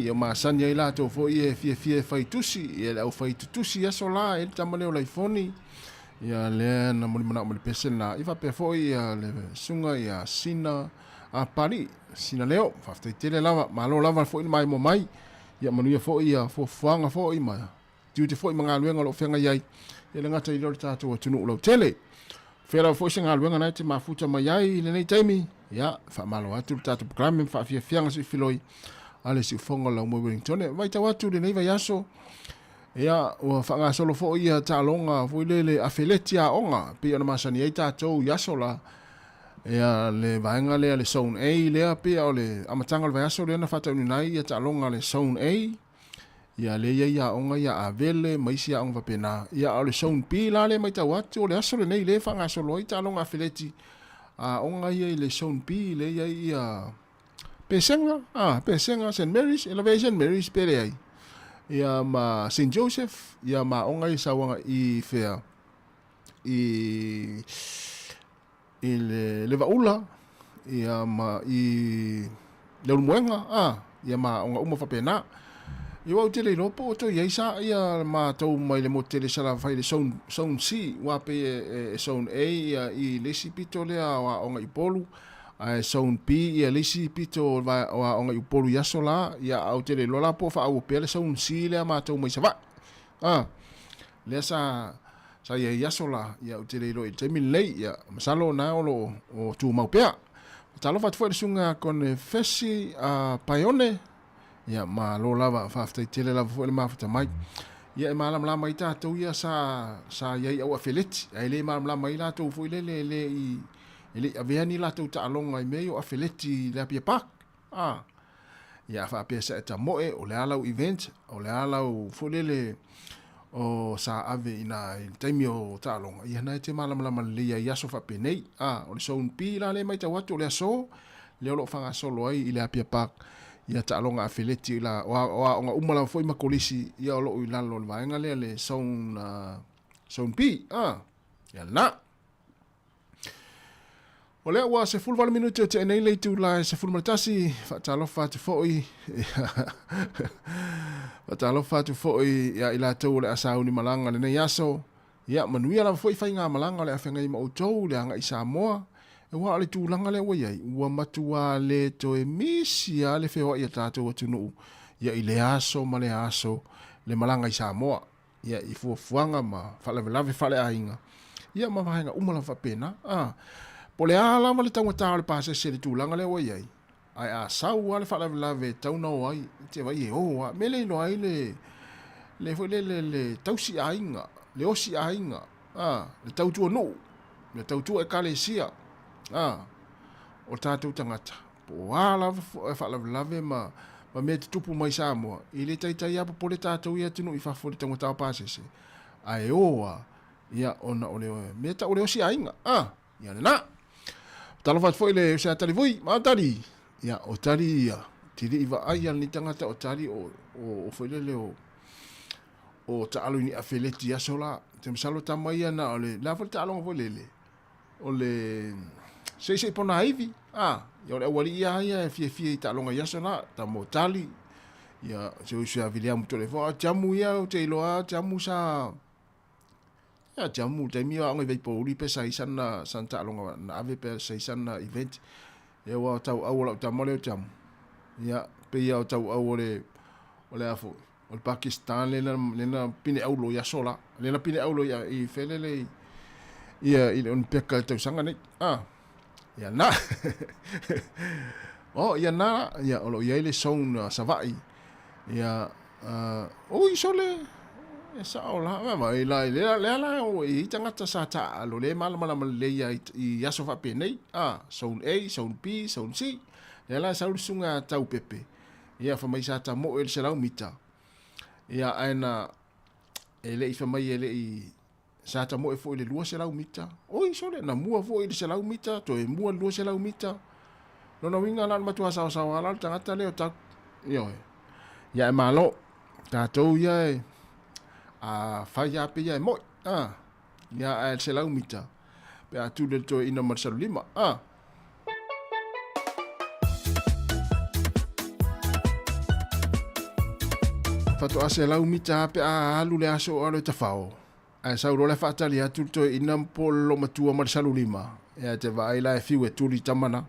ia ma sani ai la to fo ie fie fai tusi ia au fai tusi aso la e tamale o lai foni ia le na mo mana mo pese na ifa pe fo ia le sunga ia sina a pari sina leo fa tele lava malo lava fo mai mo mai ia manu fo ia fo fuanga fo i mai tu fo i manga luenga lo fenga iai ia ngata i lo tatu tunu lo tele fera fo singa luenga na te mafuta mai ai le nei taimi ya fa malo atu tatu programa fa fianga si filoi ale si fonga la mo Wellington vai ta watu le nei vai aso ya o fa nga solo fo ia ta longa fo le afeletia onga pe ona masani ai ta to yaso la ya le vainga le zone A le pe o le amatanga le vai aso le na fa ta unai ya ta longa le zone A ya le ya onga ya avele mai sia onga pena ya o le zone B la le mai ta watu le aso le nei le fa nga solo ai ta longa afeletia onga ia le zone B le ia pesenga St. Mary's Elevation Mary's pere ai ia ma St. Joseph ia ma onga i sawanga i fea i le vaula ia ma i le muenga ia ma onga uma fa pena ia o tele ropo to ia sa ia ma to mai le motele sala fai le zone C wa pe zone A ia i lesi pito le wa onga i polu zone B ia lesi pito wa onga i polu ya sola ia au tele lola po fa au pe le zone C le ma to mai sa va le sa ia ya sola ia au tele lo i temi lei ia masalo na o tu mau pe talo fa fo sunga con fesi paione ia ma lo lava fa ftai tele lava fo le mafuta mai ia ma lam mai ta to ia sa ia au afeleti ai le ma lam mai la to fo le i avea ni la to ta longa i meio afeleti le pia pak ia fa pe sa ta moe o le ala event o le ala fo le o sa ave ina taimi o ta longa ia na te ma lam le ia so fa pe nei o le zone P la le mai ta watu le so le lo fa solo ai i le pia pak ia ta longa afileti la wa nga umala foi makolisi ia lo i lalo le vaenga le son P ia na ole wa se full 1 minute te nei le tu la se full matasi fa ta lo fa te foi fa ta lo fa te foi ia ila to le asau ni malanga le nei aso ia manuia la foi fa nga malanga le afenga i mo to le anga i Samoa wa ale tu langa le wa ia wa matua le to e misi ale fe wa ia tato wa tunu ia ile aso ma le aso le malanga i Samoa ia i fuanga ma fa lave fa le ainga ia ma vainga umala fa pena po le ala ma le tanga ta le pase se tu langa le wa ia ai a sau ale fa lave tau no ai te va ia o me le no ai le fo le tausi ainga le osi ainga le tau tu no le tau tu e kalesia o tātou tangata po ala fa lave ma me te tupu mai Samoa i le taitai apa po le tātou ia tunu i fafo le tangata o pasese ai oa ia ona ole me ta ole o si ainga ia na talo fat foi le se atali voi ma tali ia o tali ia tiri iwa ai ni tangata o tali o foi le o ta alu ni afeleti ya sola te msalo tamai na ole la fo ta longo volele ole sei pona ivi ia le wali ia fie ta longa ia sola ta motali ia se William telefo jamu ia o te loa jamu sa ya jamu te mi a ngai ve poli pe sai sana santa longa na ave pe sai sana event ia wa tau au ta mole jamu ia pe ia tau au ole afo o Pakistan lena pine aulo ya sola lena pine aulo ya i felele ia i on peka tau sanga nei ia na ia na ia olo ia le son savai ia i sole sa ola ma ila le o i tangata sa ta lo le mal le ia i yaso fa pe nei son A son B son C le sa sunga tau pepe ia fa mai sa ta mo el serau mita ia aina ele i fa mai ele i sa ta mo e fo le lua serau mita i sole na mua fo le serau mita to e mua lua serau mita no winga lan matua sa ala tangata le o ta yo ia e malo ta to ia fa ya pe ia mo ia el serau mita pe atu le to ina marsalima pato ase lau mita pe a alu le aso alo te whao. Ai sauro le whaatali atu to inam polo matua marisalu lima. Ea te vai la e fiu e tuli tamana.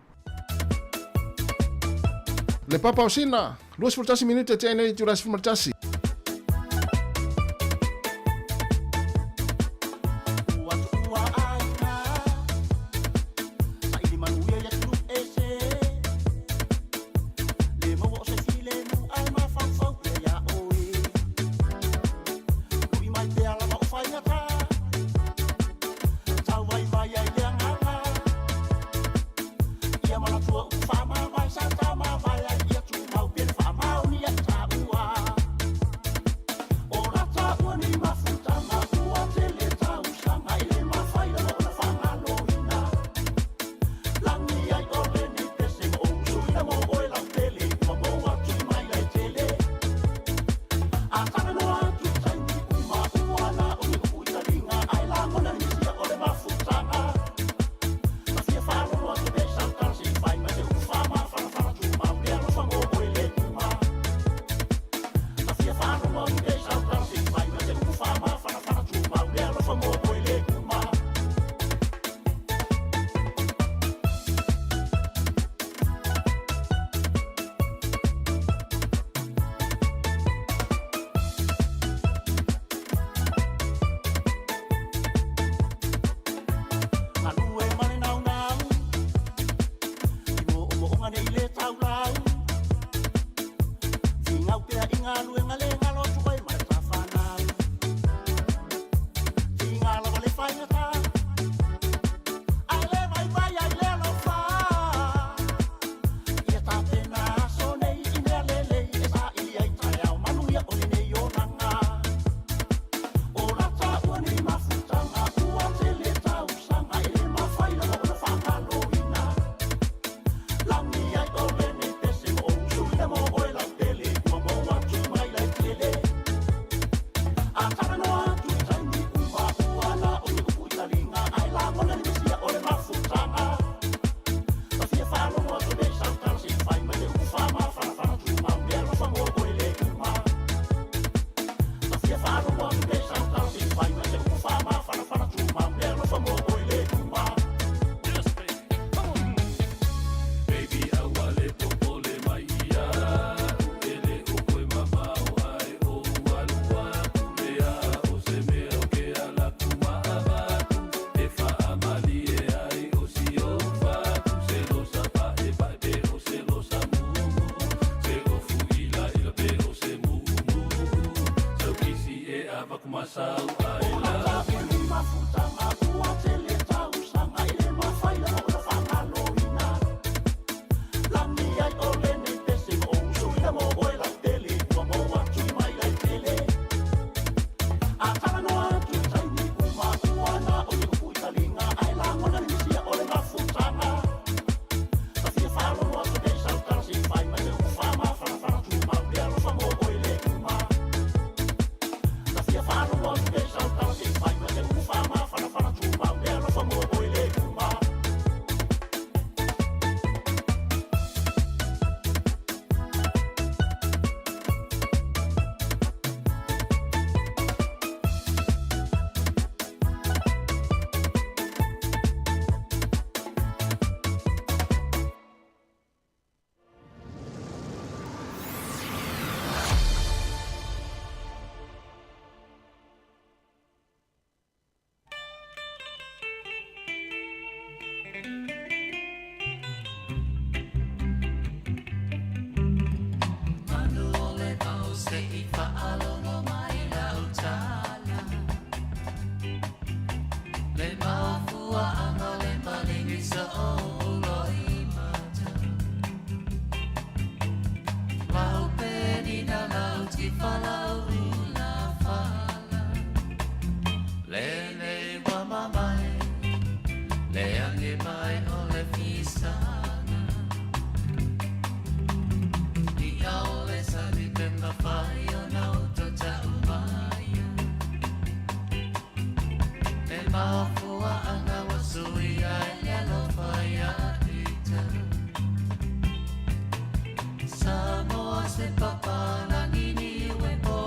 Le papa o sina, 2 minute te enei tu rasi fumatasi. Samoa se papa na nini we po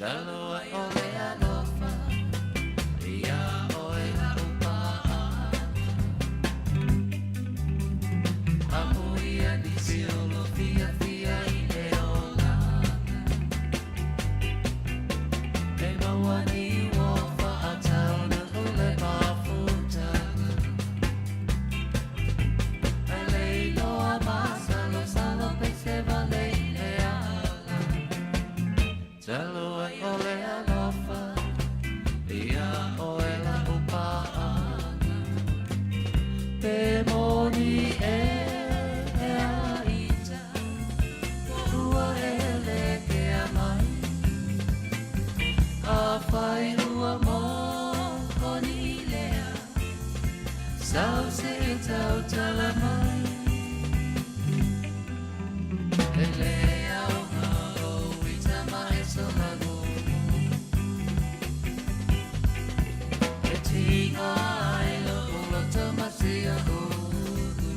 Taloa ole alofa, ia oe la upaa. Amuia ni siolo fia fia I le ola. E mawani wofa a tauna ule mafuta. E leilo a masalo salo pese vale le ala. Taloa ole alofa, ia oe la upaa. Pe moni e aita, ua ele ke amai. A whai ua mō koni lea, sau se tau tala mai. E lea o ngaro I tama e solago. E tinga ai lo ula tamasi a udu.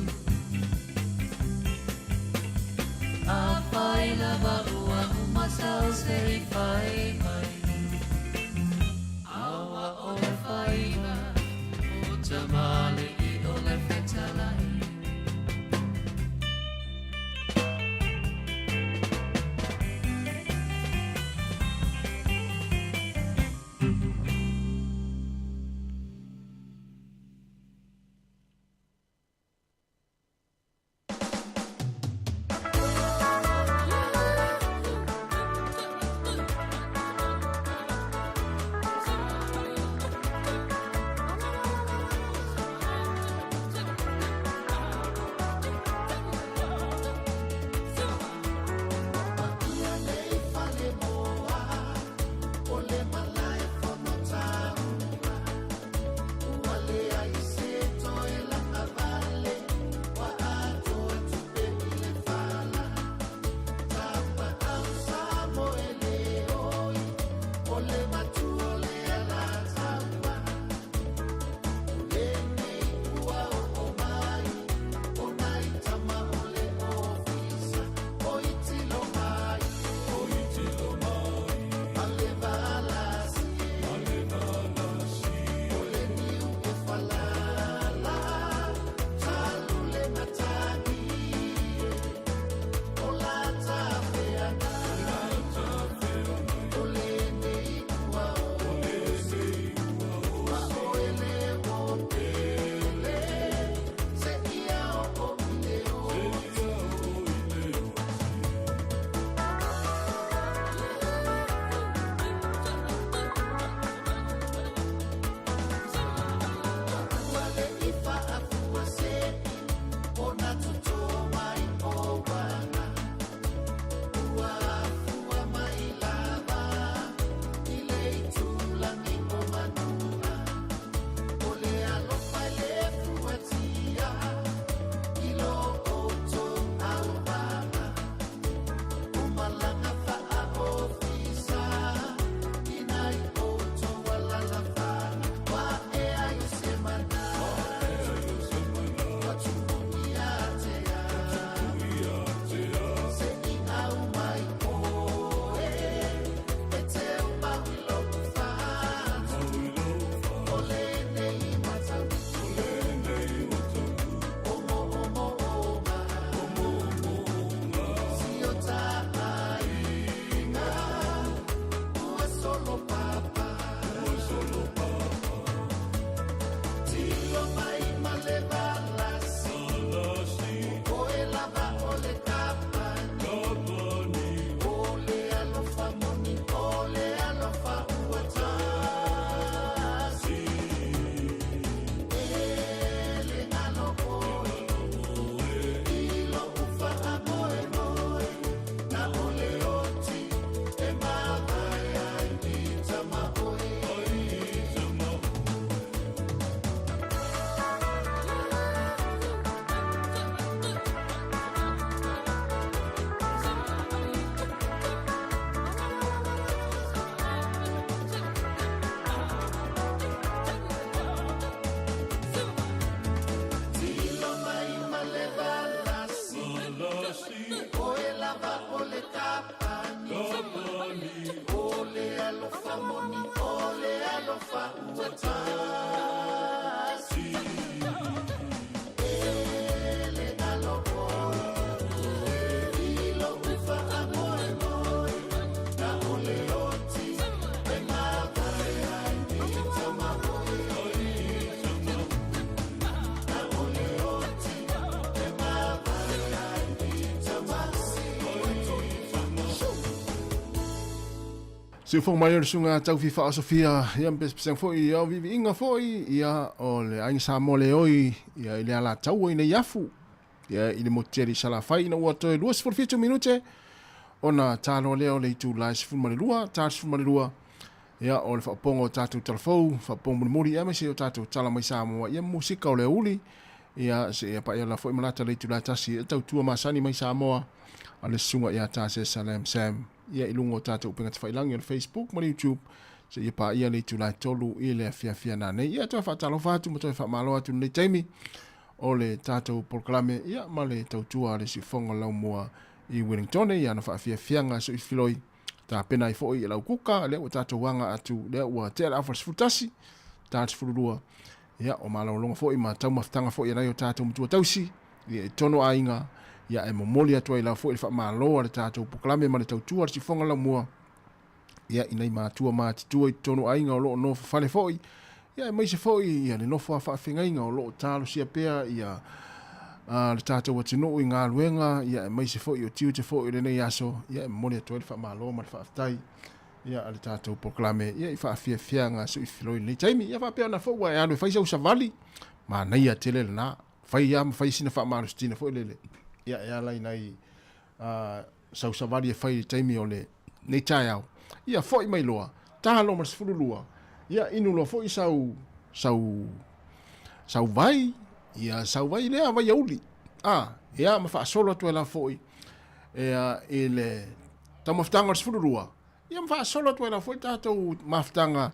A whai lava ua umasau se I whai mai. Awa o le whaiva, o tamale I o le whetalai. Ole alofa moni ole alofa uatasi ele alopo ilo ufa amoe moi na ole oti pena vare ai tama moi na ole oti pena vare ai tama Si fong mai sunga tau fi fa Sofia ia pesang foi ia vivi inga foi ia ole ai sa mole oi ia ile ala tau ina yafu ia ile moteri sala fai na wato 2 minute ona talo leo le tu la si fun malua ta si fun malua ia ole fa pongo tatu telefon fa pongo muri ia mesi tatu tala mai sa mo ia musika ole uli ia se ia pa ia la foi malata le tu la tasi tau tu masani mai sa mo ale sunga ia ta se salam sam ia ilungo tata upenga tawhailangi on Facebook ma YouTube se ia pa ia le tulai tolu i le fia na nei ia toa whatalo whatu ma toa whamalo atu nei taimi o le tātou proklame ia ma le tautua le si whonga lau mua i Wellington ia na whaafia nga so i filoi ta pena i fōi i lau kuka le o tātou wanga atu le ua te ala awhas futasi tātou fururua ia o ma lau longa fōi ma tau maftanga fōi rai o tātou mutua tausi ia i tono a inga ia e momoli atua i lau fōi le whaamaloa le tātou proklame ma le tautua le si whonga lau mua ia inai mātua mātitua i tono ainga o loo nofa whale fōi ia e maise fōi ia le nofa whaafengainga o loo tālo sia pēa ia le tātou watino i ngā luenga ia e maise fōi o tiu te fōi le nei aso ia e momoli atua le whaamaloa ma le whaaftai ia le tātou proklame ia i whaafiafianga so i filoi nei taimi ia whaapea na fōua e anu e whaisau savali ma nei a tele le nā whai ia ma whaisina whaamarustina fōi lele ia e alai nei sau savali e whai taimi o le nei tai au ia foi mai loa talo mas fululua ia inu lo foi sau vai ia sau vai le vai yauli ia ma fa solo tu la foi ele tamaftanga mas fululua ia ma fa solo tu la foi tato maftanga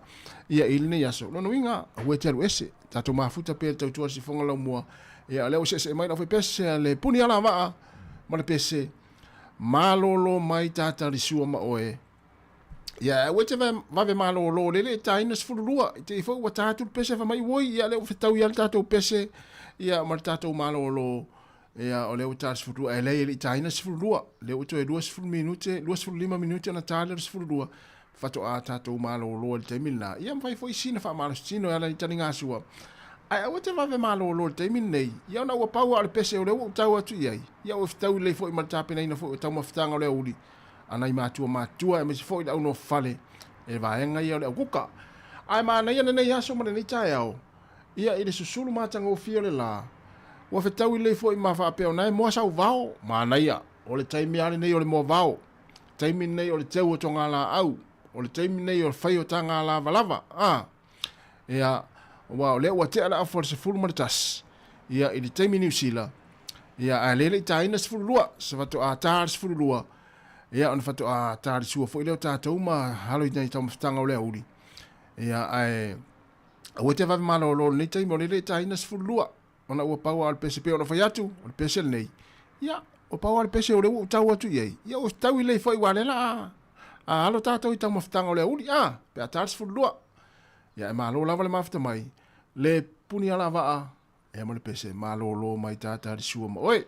ia ile ne yaso no winga we telu ese tato mafuta pe tu si fonga la mua ia le se mai la foi pese le puni ala va ma le pese malolo mai tata risua ma oe ia we te va ve malo lo le taina sfulua te fo wa tatu pese fa mai woi ia le fitau ia tatu pese ia ma tatu malo lo ia o le tatu sfulua le taina sfulua le o to 2 minute 2 minute na tala sfulua fato a tatu malo lo te mina ia mai foi sina fa malo sino ia le taninga sua ai o te va ve malo lo te minei ia na wa pau al pese o le o tau atu ia o fitau le foi ma tapena ina foi tau maftanga le uli anai matua e mesi foi da uno fale e vaenga ia le kuka ai mana ia nei aso ma nei tai au ia ile susulu matanga o fio le la wa fetau ile foi ma fa pe ona mo sa vao mana ia o le taimi ale nei o le mo vao taimi nei o le teu o tonga la au o le taimi nei o fai o tanga la valava ia wa le wa te ala for se full martas ia ile taimi ni usila ia ale taina se fulua se vato a tar se fulua ia on fatu a tari sua foi leo tātou ma halo i nei tau mawhtanga o lea uri. Ia ai ua te vawe mana o lolo nei taimo le taina sifurulua. Ona ua paua al pese pe ona whai atu, o le pese le nei. Ia, o paua al pese o le tau atu iei. Ia o tau i lei foi walela a halo tātou i tau mawhtanga o lea uri. Pe a tari sifurulua. Ia e malo lava le mawhta mai. Le puni ala waa. E mo le pese malo lo mai tātari sua ma. Oi!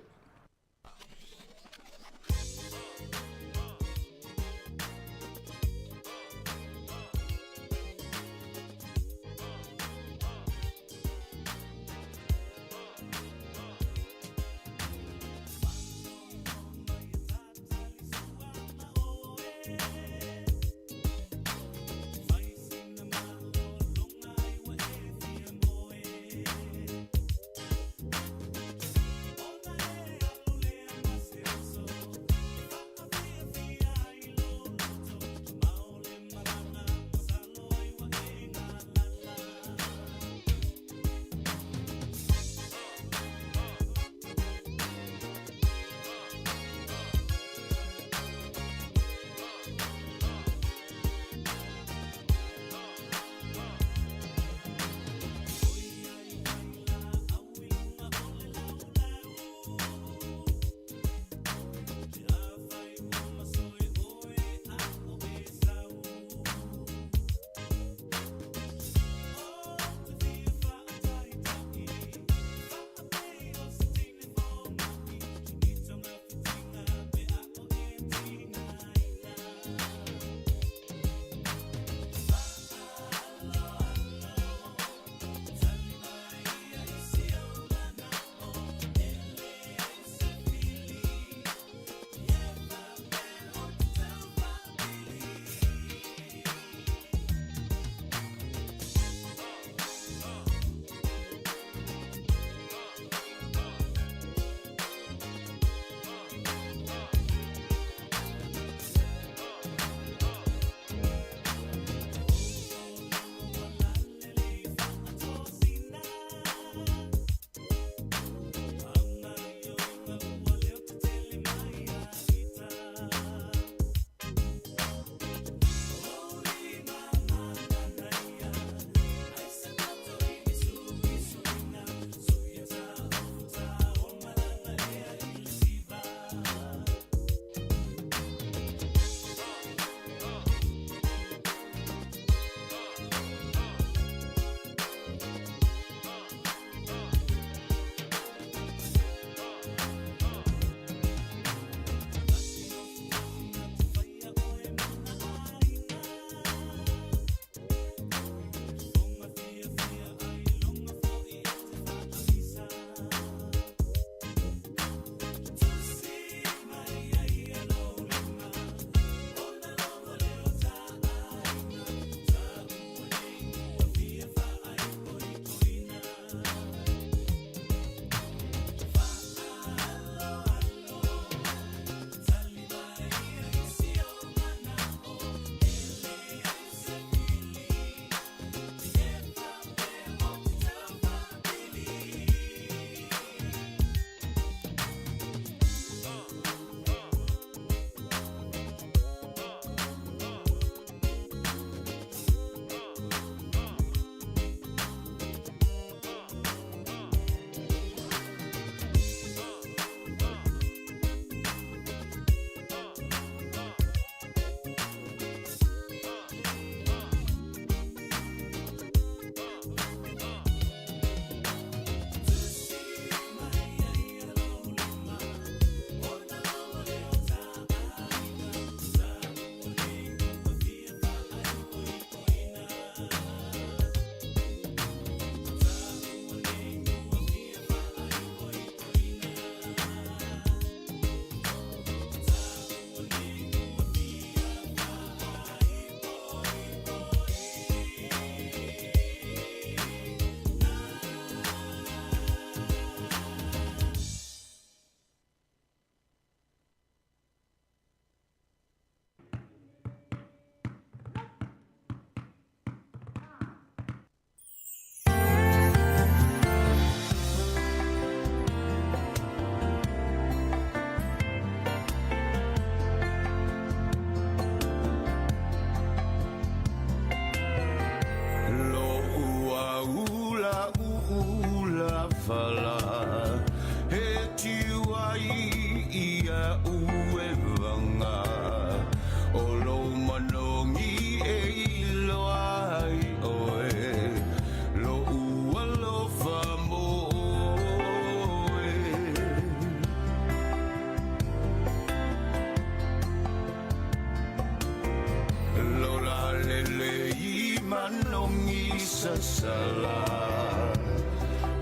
sasala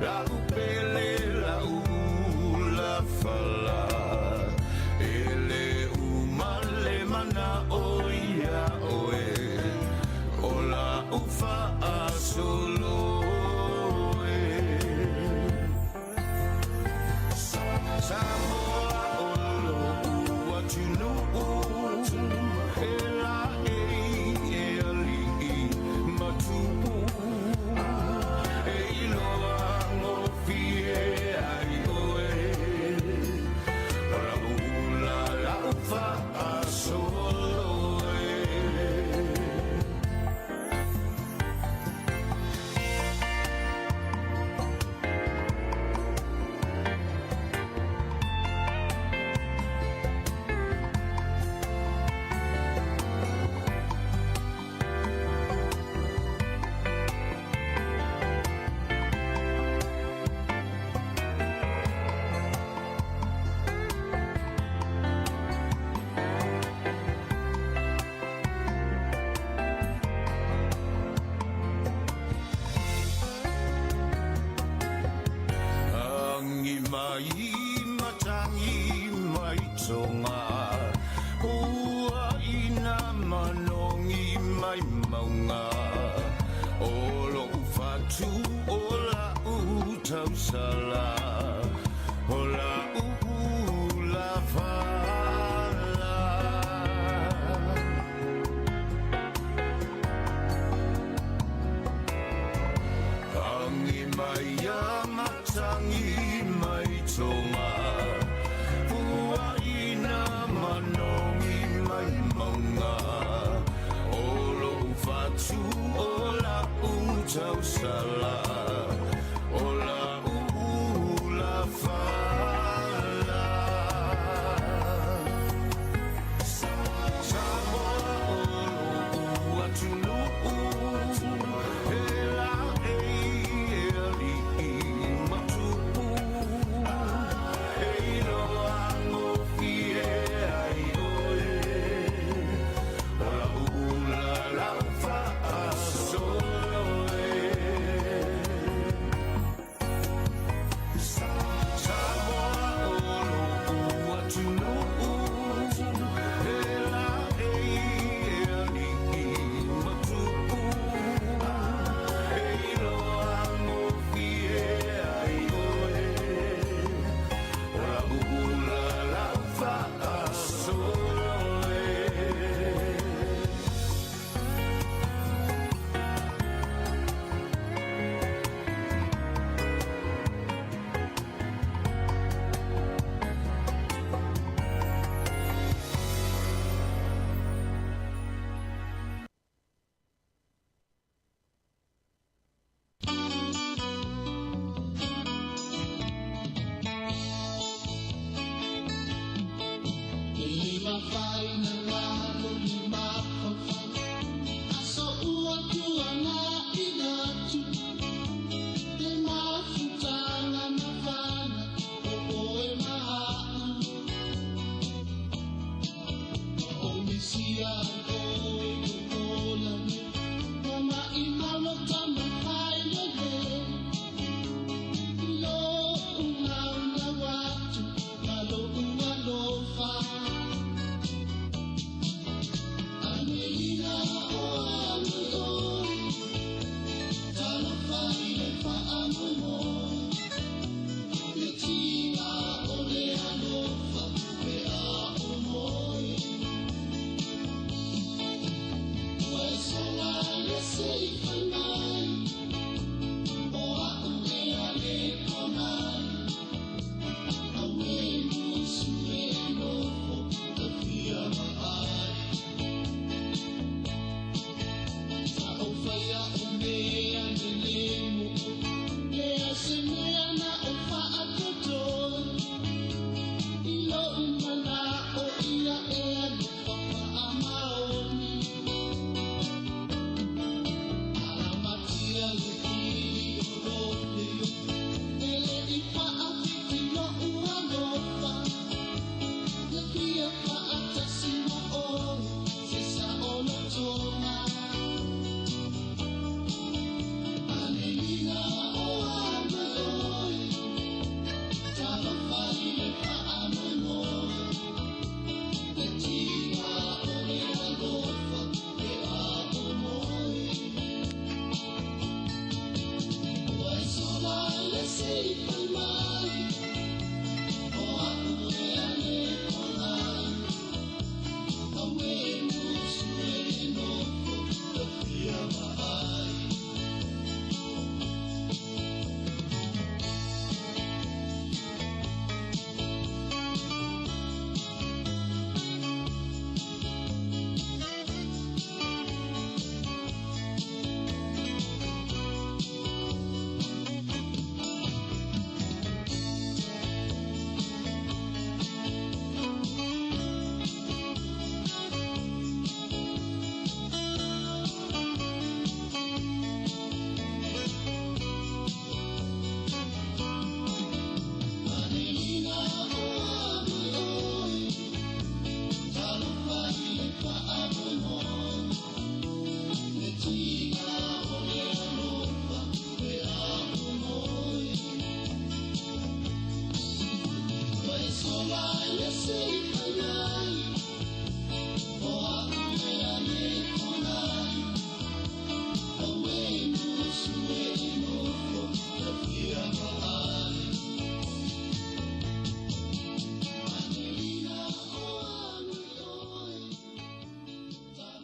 la upele la ula fala ele umale mana oia oe ola ufa asolo Samoa olo ua tunu ela eli matupu eiloa ngofie ai oe ola ula la ufa asolo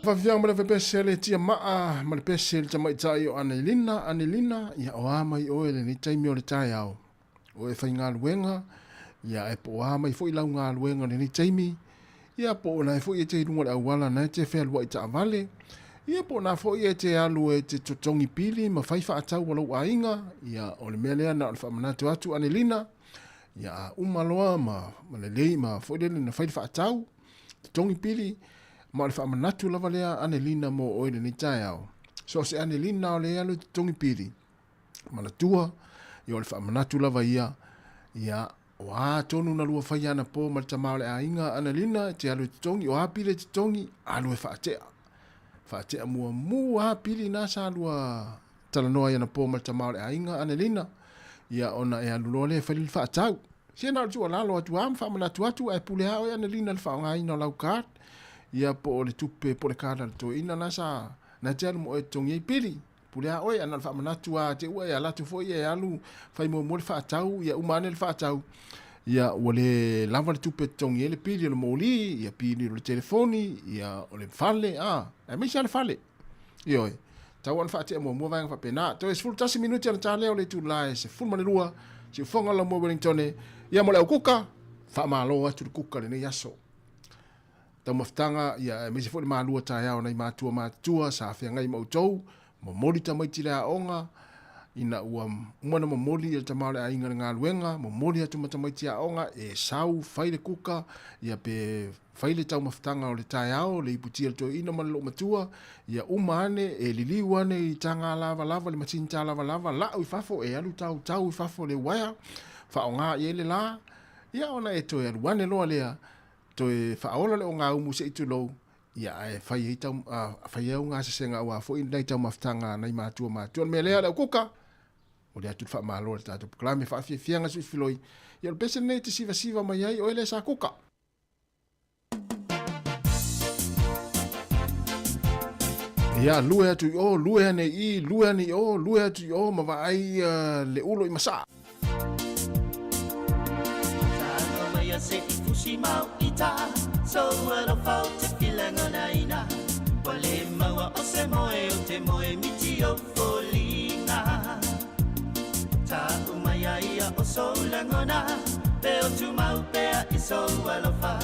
Fafiang ma le pese le tia maa ma le pese le tamai tai o Anelina ia o ama i oe le ni taimi o le tai au. O e whai ngā luenga, ia e po ama i fo i lau ngā luenga le ni taimi, ia po na e fo i te runga le awala na e te whea lua i ta avale, ia po na fo i e te alu e te totongi pili ma whaifa atau walau a inga, ia o le mea lea na o le whamanatu atu Anelina, ia umaloa ma le lei ma fo i le na whaifa atau, totongi pili, ma le whamanatu lava lea Anelina mo oile ni tai au. So se Anelina o le alu tongi piri. Ma la tua, i o le whamanatu lava ia o a tonu na lua whai ana po ma le tamau le a inga Anelina te alu tongi, o a pire te tongi, alu e whaatea. Whaatea mua a piri na sa alua talanoa i ana po ma le tamau le a inga Anelina. Ia ona e alu loa le whalil whaatau. Sia na tua lalo atu am, whamanatu atu e pule hao e Anelina le whaonga ina o lau kaat. Ia po o le tupe po le kada le to ina nasa na te alu mo e tongi e piri. Pulea oi ana le whamanatu a te ua e alatu fo i e alu whai mo le whaatau, ia umane le whaatau. Ia ua le lava le tupe tongi e le piri le moli, ia piri le telefoni, ia o le fale, e meisa le fale. Ia oi, tau an whaatea mo vanga whapena. To e sfulu tasi minuti ana tā leo le tu lai se fulma le rua, si ufonga la mo Wellingtone, ia mo le au kuka, whaamalo atu le kuka le nei aso. Tau maftanga ia me se fo le malua tai au nei matua sa fe ngai mo tou mo moli ta mai tira onga ina ua umana mo moli e tamale a inga nga luenga mo moli atu mata mai tira onga e sau faile kuka ia pe faile tau maftanga o le tai au le iputia to ina malo matua ia umane e liliwane i tanga lava le matinta lava la u fafo e alu tau fafo le waya fa onga ye le la ia ona e to e wane lo lea to e whaola le o ngā umu se itu lou, ia e whai au ngā sesenga ua fo i nei tau maftanga nei mātua. Me lea leo kuka, o le atu wha mālo le tātou puklame, wha fianga sui filoi, ia le pese nei te siva mai ai, o ele sa kuka. Ia lue atu i o, lue ane i, lue ane i o, lue atu i o, ma wa ai le ulo i masa. Si mau ita so alo fau te filanga na ina wale maua o se moe o te moe miti o folina ta umaya ia o so langona pe o tu mau pea i so alo fa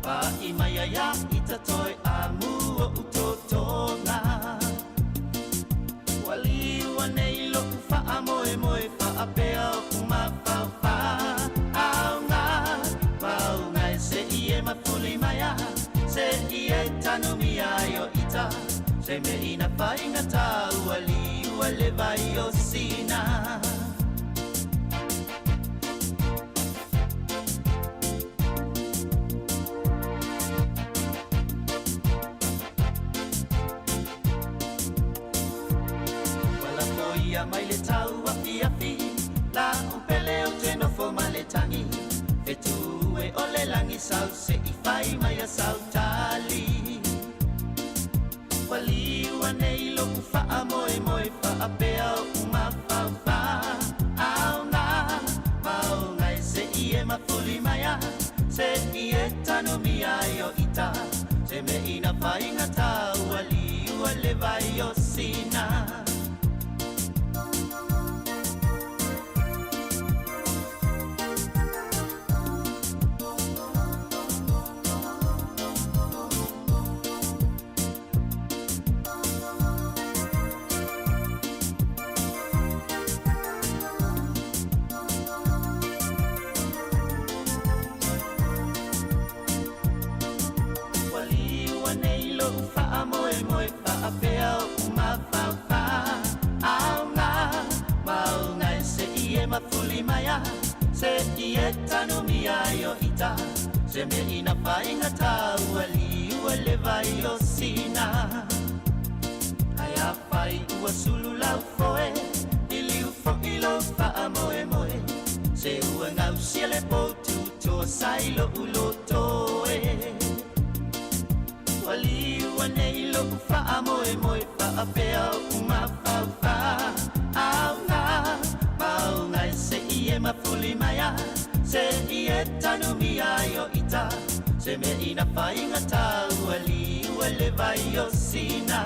pa i maya ya ita toi amu o utotonga wali wane ilo fa amoe moe fa apea o kuma fa fa se ie mafuli maya se ie tanumi ayo ita se me ina fainga ta wali wale vai o sina wala foia mai le tau afi la upele o te no fo male tangi fetu ole langi sau se I fai mai a sau tali wali wane lo fa moe fa apea o uma fa au na vai o sina. Se ieta no miaio ita se me ina fainga tau ali uele vai o sina aya fai ua sulu lau foe ili ufo ilo fa amoe moe se ua ngau siele potu to sailo ulo toe wali ua neilo fa amoe moe fa apea uma fa fa au nga mau ngai se ie mafuli maya se ie tanu miaio ita se me ina fainga tau ali uele vai o sina.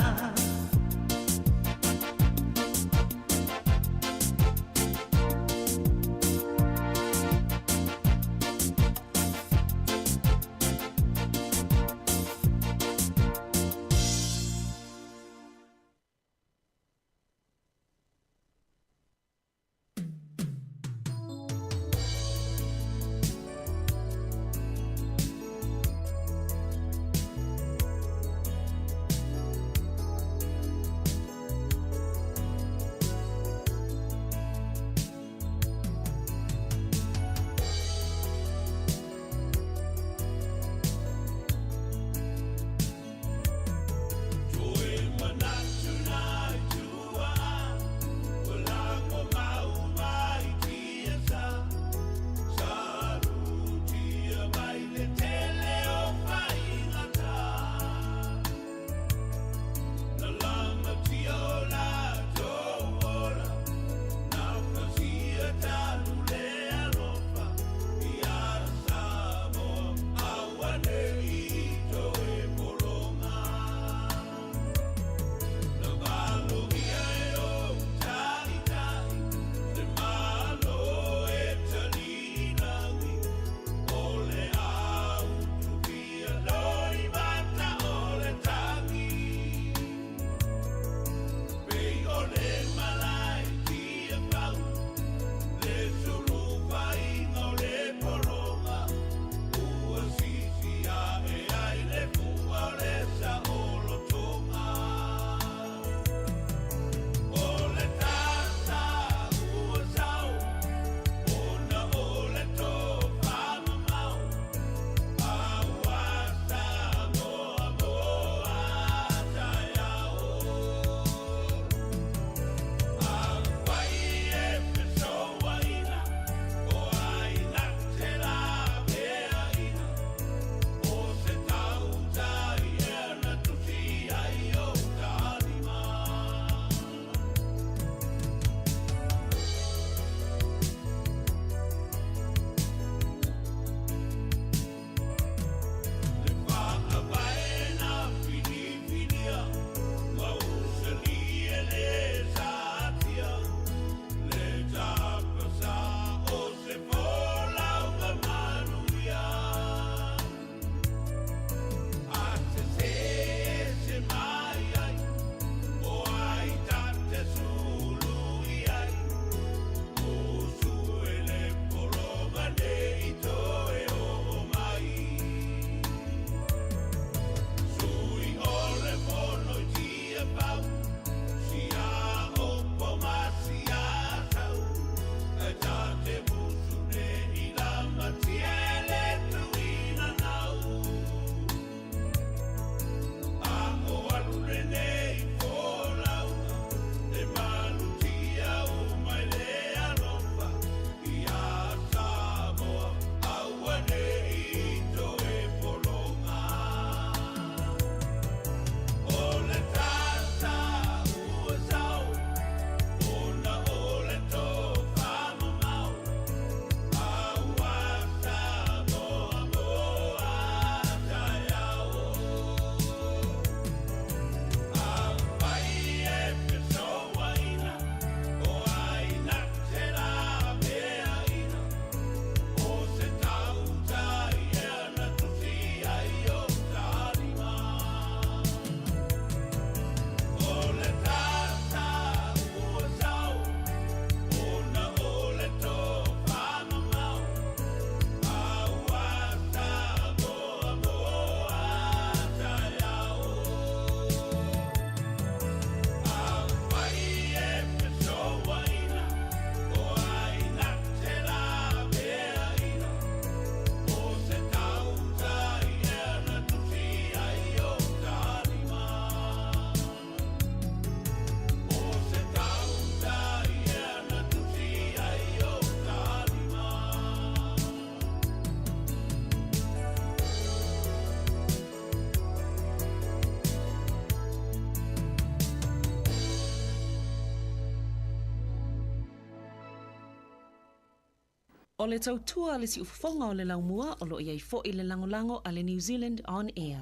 O le tautua le si ufonga o le laumua o lo iai fo i le langolango a le New Zealand On Air.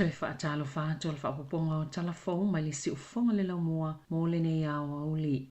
Toi whaatalo whātua le whapoponga o talafou mai le si ufonga le laumua mō le nei awa uli.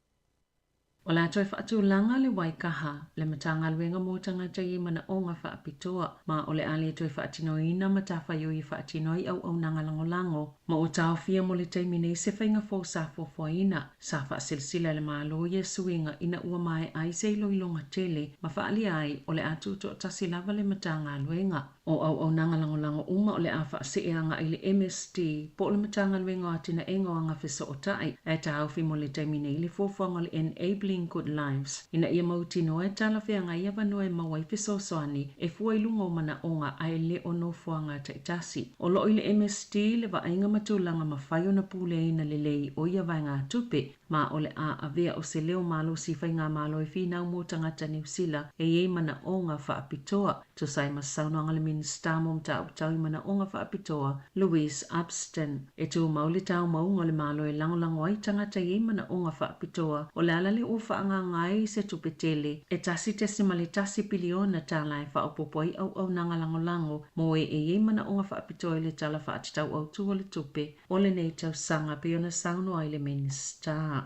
O la toi whaatulanga le waikaha le matanga luenga mō tangata i mana o ngā whaapitoa ma o le ale toi whaatinoina ma tawhaiu i whaatinoi au nanga langolango ma o tau fia mo le taimine se whainga fō sa fōwhaina sa whaasilsila le mālo Yesuinga ina ua mai ai se iloilonga tele ma whaali ai o le atu to tasi lava le matanga luenga. O au nanga langolango uma o le a whaaseanga i le MST po le matanga luenga atina engo anga whisa o tai e tau fi mo le taimine i le fōwhanga le Enabling Good Lives. Ina ia mautino e tala whianga ia vanua e mawai whisa o soani e fua ilunga o mana onga ai le ono fuanga taitasi. O lo i le MST le vainga matulanga mawhaio na pule ina le lei o ia vai ngā tupe ma o le a avea o se leo malo si whainga malo e whina mo tangata New Zealand e ie mana onga whaapitoa. To sai masauna ngale minister mo mta utau mana onga whaapitoa Louise Abston. E tu mauli tau maunga le malo e langolango ai tangata ie mana onga whaapitoa o le alale o whaanga ngai se tupetele e tasi tesimale tasi piliona tala e whaopopoi au nanga langolango mo e ie mana onga whaapitoa i le tala whaatitau au tu o le tupe o le nei tau sanga peona sauno ai le minister.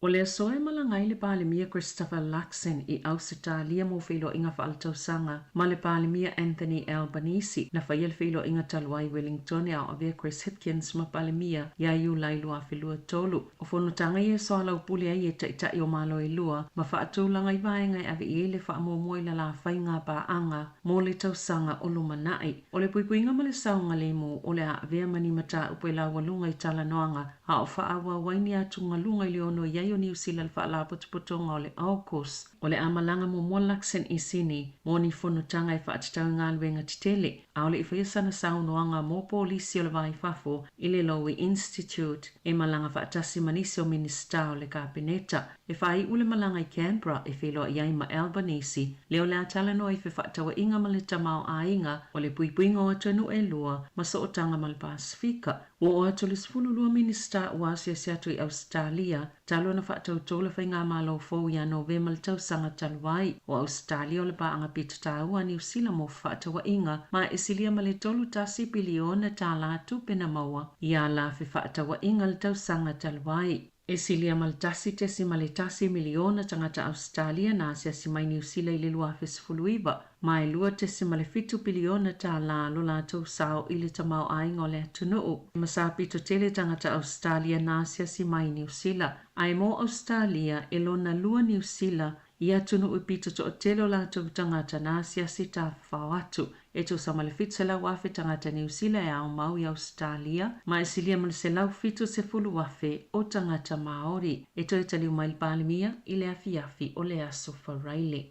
O le soe malangai le palemia Christopher Luxon i Ausitalia mo whilo inga whaaltausanga ma le palemia Anthony Albanese na whaia le whilo inga talwai Wellington au avea Chris Hipkins ma palemia ia iu lailua whilua tolu. O whanutanga i e soa lau pule ai e taitai o malo i lua ma whaatulanga i vaenga i ave i le whaamomoi la whainga pa anga mo le tausanga o lumanai. O le puipuinga ma le saunga le mo o le a avea mani mata upe la walunga i tala noanga a o whaawa waini atunga lunga i leono iai o New Zealand whaala potopotonga o le AUKUS. O le amalanga mo Luxon i sini, mo ni whanutanga i whaatitau ngā luenga titele. A o le i whaisana saunoanga mo polisi o le vai whafo i le Lowy Institute e malanga whaatasi manisi o minista o le kabineta. E whai ule malanga i Canberra e whiloa iai ma Albanese. Leo le atala no i whatawa inga ma le tamau a inga o le puipuinga o atunu e lua ma so o tanga ma le Pasifika. O atu le sfululua minista o Asia Siatu i Australia, talo na whaatau le whainga malo fōu ia Novema le tau sanga taluai o Australia o le baanga pita tāua New Zealand mo whaatawa inga ma esilia ma le tolu tasi biliona tā lātu pena maua ia la fi whaatawa inga le tau sanga taluai. Esilia maltasi te si malitasi miliona tangata Australia na asia si mai New Zealand ili lua fesfuluiva. Mai lua te si malifitu biliona ta la lola tau sao ili tamau aingo le tunuu. Masapi to tele tangata Australia na asia si mai New Zealand. Ai mo Australia elona lua New Zealand ia tunu upito to otelo la tau tangata na asia si ta whawatu. Eto sa malifitse lau wafe tangata New Zealand au mau i Australia, ma esilia malise lau fito se fulu wafe o tangata Maori. Eto e taliu mail palimia i le afi o le aso wharaile.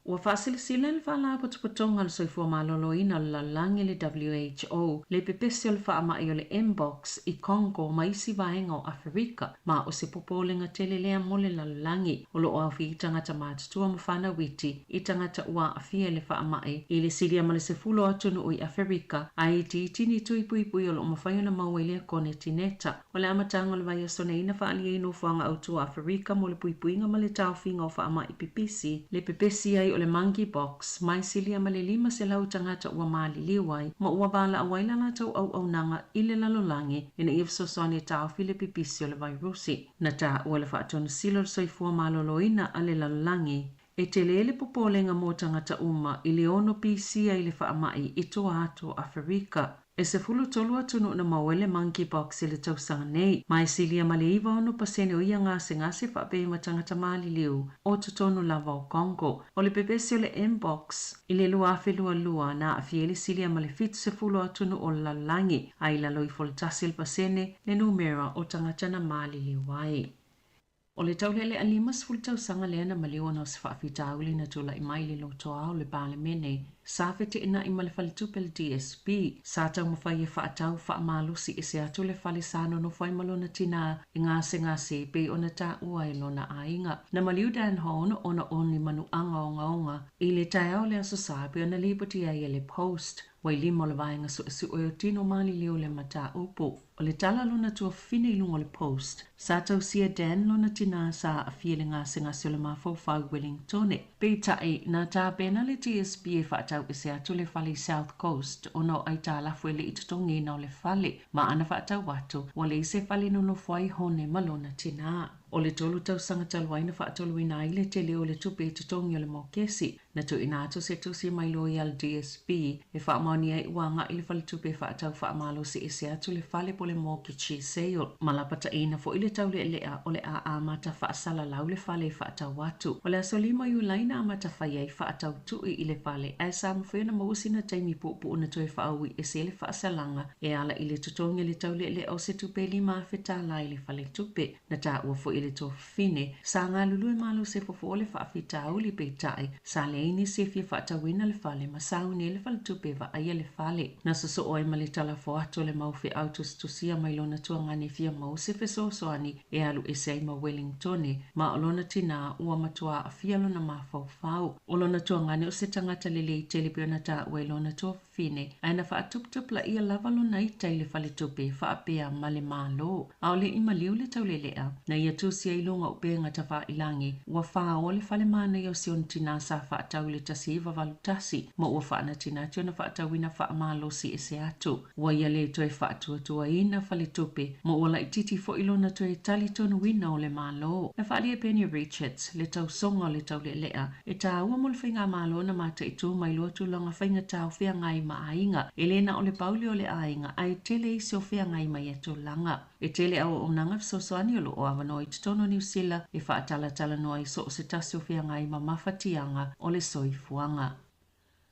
Ua whaasilisila le whala potopotonga le soifua malolo ina la langi le WHO, le pepesi o le whaamai o le Mbox i Congo ma isi vaenga o Afrika, ma o se popolenga tele lea mole la langi, o lo oafi i tangata mātutua mawhana witi, i tangata ua afia le whaamai, i le siria ma le se fulo atunu ui Afrika, a i ti tini tui pui o lo mawhaiona mawelea kone tineta, o le amatanga le vai asone ina whaali ino whanga autua Afrika mo le puipuinga ma le tauwhinga o whaamai pipisi, le pepesi ai o le monkeypox, mai silia ma le 5 se lau tangata ua maali liwai, ma ua wala awaila la tau au nanga i le lalolangi, ina ifsosone tau file pipisi o le vairusi. Na ta ua le whaatonu silo le soifua maloloina a le lalolangi, e te lele popolenga mo tangata uma i le ono pisia i le whaamai i toa ato Afrika. E se fulu tolu atunu na mawele monkeypox i le tausanga nei, mai silia ma le iwa ono pasene o ia ngase whape ma tangata maali liu o tutonu lava o Congo. O le pepesi o le Mbox, i le luafe lua na afieli silia ma le fitu se fulu atunu o lalangi, a ila loi foltasi le pasene le numera o tangata na maali liu wai. O le taulele alimas fultau sanga lea na maliwa na se whaafitauli na tula i mai le lotoa o le palemene. Sa fete ina i male falitupe le DSP. Sa tau mawhai e whaatau whaamalusi e se atu le fale sano no whai malona tina i ngase pe o na ta ua e lona ainga. Na maliu dan hono o na oni manu anga o ngaonga. I le tai au le aso sabi o na liboti ai e le post. Wai limo le vaenga su o tino mali leo le mata upo. O le tala lona tua fine ilungo le post. Sa tau sia dan lona tina sa a fie le ngase o le mafau Wellingtone. Pe tai na ta pena le DSP e whaatau e se atu le fale South Coast o no ai ta lafu e le itatongi na o le fale. Ma ana whaatau watu o le se fale no fwai hone malona tina. O le tolu tau sanga taluaina whaatolu ina i le tele o le tupe itatongi o le mokesi. Na tu ina atu se tu si mai loi al DSP e whaamani ai uanga i le fale tupe whaatau whaamalo si e se atu le fale po le mortgage sale. Malapata ina fo i le tau le lea o le a amata whaasala lau le fale whaatau watu. O le aso lima yu laina amata whai ai whaatau tui i le fale. E sa mawhena mawusina taimi pupu una toe whaawi e se le whaasalanga e ala i le tutongi le tau le o se tupe lima feta la i le fale tupe. Na ta ua fo i le to fine. Sa ngā lulu e malu se fofo le whaafitau li peitai. Sa le ini se fia whaatawina le fale ma sauni le fale tupe wa aia le fale. Na so oi ma le tala fo ato le mauwhi autos tusia mai lona tua ngane fia mau se feso soani e alu e sei ma Wellingtone. Ma o lona tina ua matua a fia lona ma fau. O lona tua ngane o se tangata lele i telepiona ta ue lona tua fine. Aina whaatup la ia lava lona i tai le fale tupe whaapea ma le malo. A ole ima liu le tau lelea. Na ia tusia i lunga upe ngata wha ilangi. Ua wha o le fale mana i o sion tina sa whaatau le tasi iwa valutasi. Ma ua whaana tina tiona whaatau ina wha malo si e se atu. Ua ia le toe whaatua tua ina fale tupe. Ma ua la ititi fo ilona toe tali tonu wina o le malo. Na whaali e Penny Richards le tau songa o le tau lelea. E ta ua mo le whainga malo na mata i tū mai lua tūlanga whainga tau whia ngai ma ainga. Elena o le pauli o le ainga ai tele isi o whia ngai mai e tūlanga. E tele au o nanga fisosoani o lo o awano i tutono New Zealand e whaatala noa i so se tasi o whia ngai ma mawhatianga o le soifuanga.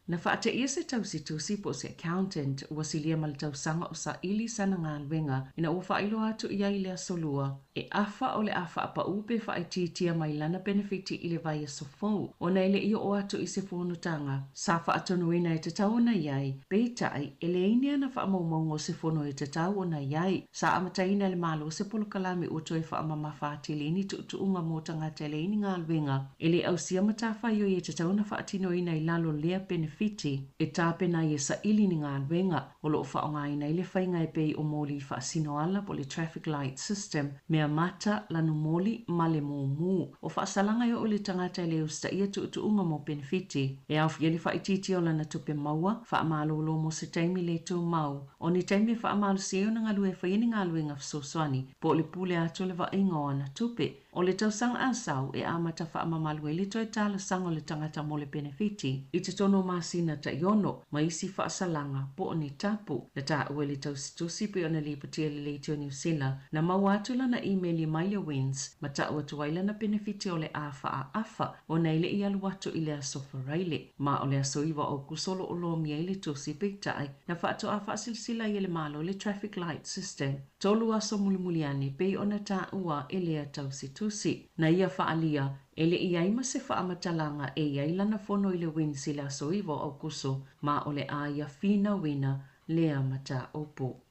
Na whaate ia se tausi po se accountant ua silia ma le tausanga o sa ili sana ngā lwenga ina ua whailo atu ia i le asolua. E afa o le afa apa upe whaititia mai lana benefiti i le vai asofou. O nei le ia o atu i se whonutanga. Sa whaatonu ina e te tau na iai. Peitai, e le inia na whaamaumaungo se whono e te tau na iai. Sa amataina le malo se polo kalame o toi whaamama whaatilini tu unga mōtanga te le ini ngā lwenga. E le au sia matawhai o i e te tau na whaatino ina i lalo lea benefiti benefiti e tāpena i sa ili ni ngā luenga o loo whaongaina i le whainga e pei o moli whaasino ala po le traffic light system mea mata lanu moli ma le mū o whaasalanga o le tangata i le usta ia tuutuunga mo benefiti e au fieli whaititi o lana tupe maua whaamalolo mo se taimi le tū mau o ni taimi whaamalo seo na ngalue whaini ngā luenga whasosoani po le pule ato le wainga o ana tupe o le tausanga asau e amata whaamamalu e le toi tala sango le tangata mo le benefiti i te tono masina ta iono ma isi whaasalanga po o ni tapu na ta ue le tausitusi pe o na lipatia le leitio New Zealand na mawatula na email i Maile Wins ma ta ua tuwaila na benefiti o le afa o na ile i alu watu i le aso wharaile ma o le aso iwa o kusolo o lo mia i le tusi peitai na whaato a whaasilsila i le malo le traffic light system tolu aso mulimuliani pe o na ta ua i le tausitusi na ia whaalia ele i aima se whaamatalanga e iailana fono i le Wins i le aso iwa o kuso ma o le aia fina wina lea mata opo.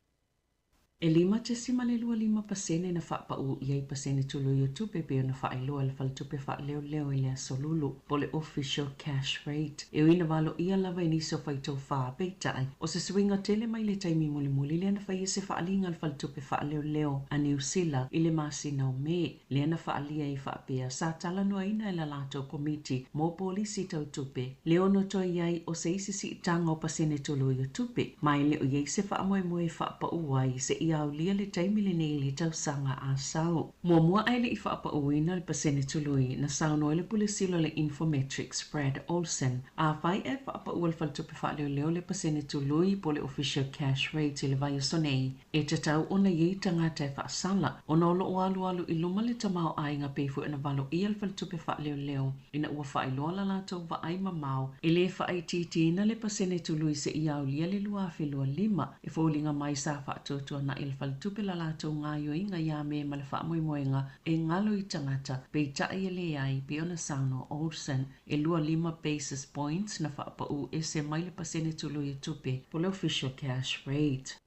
E lima te sima le lua 5% na whaapau iai pasene tulu YouTube pe na whaailoa le whaltupe whaaleo leo i le asolulu po le official cash rate. E uina walo ia lava i niso whaitau whaa peitai. O se swinga tele mai le taimi muli muli le na whaia se whaalinga le whaltupe whaaleo leo a New Zealand i le masina o me. Le na whaalia i whaapea sa tala noa ina i la lato komiti mo polisi tau tupe. Leo no toi iai o se isi si itanga o pasene tulu YouTube. Mai le o iai se whaamoe moe whaapau wai se ia au lia le taimi le nei le tau sanga a sao. Mua aile i whaapa uina le pasene tului na sao noe le pulisilo le Infometrics Brad Olsen. A vai e whaapa ua le whaltupe whaaleo leo le pasene tului po le official cash rate i le vai sonei. E te tau ona iei tangata e whaasala. Ona olo o alu i luma le tamao ainga peifu e na valo ia le whaltupe whaaleo leo. Ina ua whaailoa la lato wa ai mamau. E le whaaititi na le pasene tului se ia au lia le lua whelua 5. E fōlinga mai sa whaatotua na il whaltupe la lato ngā yoinga ia me ma le whaamoemoenga e ngalo i tangata pei tai ele ai pe ona sauno Olsen e lua 5 basis points na whaapau e se mai le pasene tulu i tupe po le official cash rate.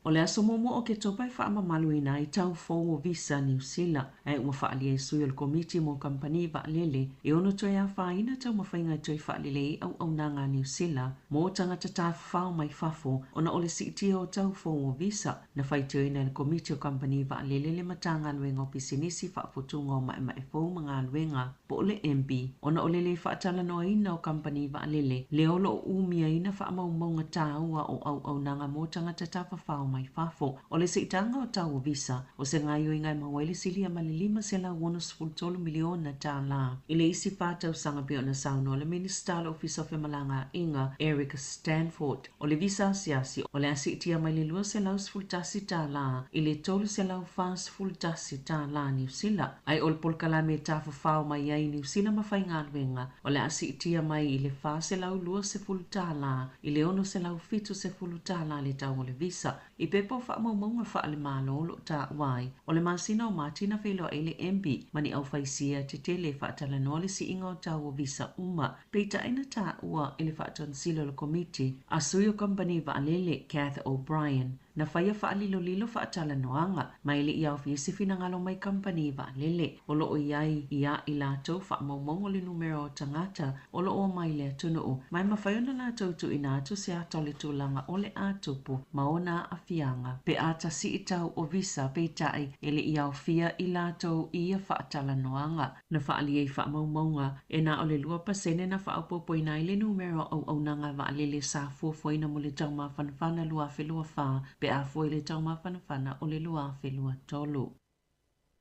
O le aso momo o ke topai whaamamalu ina i tau fōu o visa New Zealand e ua whaalia e sui o le komiti mo kampani Va'alele e ono toi a whaina tau mawhainga i toi whaalele au nanga New Zealand mo tangata tā whao mai whafo ona o le sitia o tau fōu o visa na whaitio ina le komiti o kampani Va'alele le matanga luenga o pisinisi whaafotunga o mai fōu mga luenga po le MP ona o le whaatala noa ina o kampani Va'alele le olo o umia ina whaamaumaunga tāua o au nanga mo tangata tā whao mai fafo o le seitanga o tau o visa o se ngaio ingai mawele silia ma le 5.12 miliona tāla. I le isi whātau sanga pio na sauno o le Minister Office of Malanga Inga Erica Stanford o le visa asiasi o le asitia mai le 2.10 tāla i le 3.10 tāla New Zealand. Ai o le polkalame tāwha whao mai ai New Zealand mawhai ngāluenga o le asitia mai i le 2.10 tāla i le 1.50 tāla le tau o le visa. I pepo whaamaunga whaale mālo ta wai. O le masina o Martina Whelo e le MB mani au whaisia te tele whaatala noa le si inga o tau o visa uma. Peita ina ta ua e le whaatan silo le komiti. A sui o company Va'alele Kath O'Brien. Na whaia whaalilo lilo whaatala noanga. Mai le iau fiesifi na ngalo mai company Va'alele. O lo o iai ia i lato whaamaumong o le numero o tangata. O lo o mai le atunu o. Mai mawhaiona lato tu ina atu se atole tūlanga o le atupu. Maona a fianga. Pe ata si itau o visa pe tai ele iau fia i lato ia whaatala noanga. Na whaali ei whaamaumaunga. E na o le 2% na whaapopo ina i le numero au nanga Va'alele sa fuafuaina mo le tauma whanawhana lua whelua wha. Pe a foi le tau mawhanawhana o le lua whelua tolu.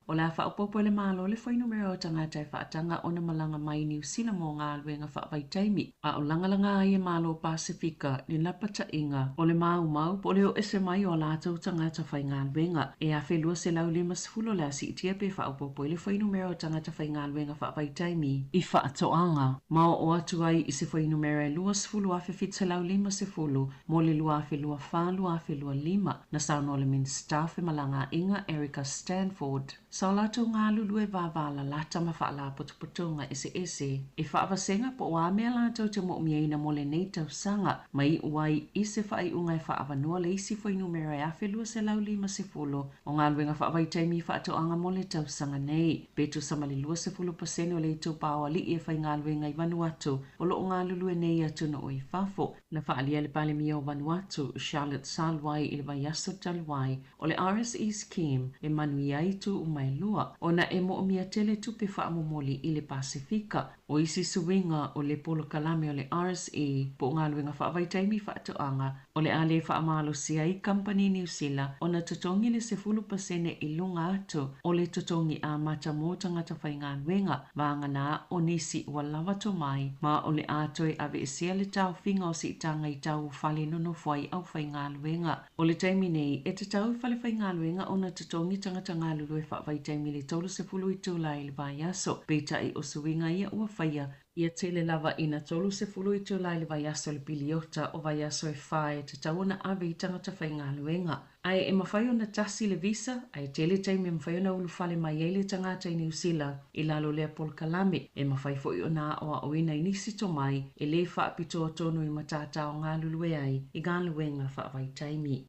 O la whaapopo le malo le whai numero o tangata e whaatanga o na malanga mai New Zealand mo ngā luenga whaavai taimi. A o langalanga ai e malo Pasifika ni lapata inga o le mau po le o ese mai o lātou tangata whai ngā luenga. E a whelua se lau 5 le asi itia pe whaapopo le whai numero o tangata whai ngā luenga whaavai taimi i whaatoanga. Mao o atu ai i se whai numero e 2 a whiwhit se lau 5 mo le lua whelua 5 na sauno le Minister malanga Inga Erica Stanford. Saulato ngā lulu e wāwala lata ma whaala potopotonga ese e whaawasenga po wā mea lātou te mo miaina mole nei tau sanga mai uai i se whai ungai whaawanua le isi fwai numera e awhelua se lau 50 o ngā luenga whaawai taimi whaatoanga mole tau sanga nei. Beto samali 20% o le i tau pāwa li e whai ngā luenga i Vanuatu o lo o ngā lulu e nei atu no oi whafo. Na whaalia le pale mia o Vanuatu, Charlotte Salwai i le Vaiaso Talwai o le RSE scheme e manui aitu umai lua o na e mo mia tele tupe whaamomoli i le Pasifika o isi suwinga o le polo kalame o le RSE po ngā luenga whaavaitaimi whaatoanga o le ale whaamalo sia i Company New Zealand o na totongi le 10% i lunga atu o le totongi a mata mō tangata whai ngā luenga vāngana o nisi ua lava to mai ma o le atoe ave e sia le tau whinga o si tanga i tau whale nono whai au whai ngā luenga. O le taimi nei e te tau whale whai ngā luenga o na totongi tangata ngā lulu e whaavaitaimi le tolu se fulu i tūla i le Vaiaso peta i o suwinga ia ua whaia ia tele lava ina tolu se fulu i tūla i le Vaiaso le Piliota o Vaiaso e whae te tauna ave i tangata whai ngā luenga. Ai e mawhai o na tasi le visa, ai tele taimi e mawhai o na ulu whale mai e le tangata i New Zealand i lalo lea Pol Kalame e mawhai fo i o na o a oina i nisi to mai e le whaapito o tonu i matata o ngā lulu e ai i ngā luenga whaavai taimi.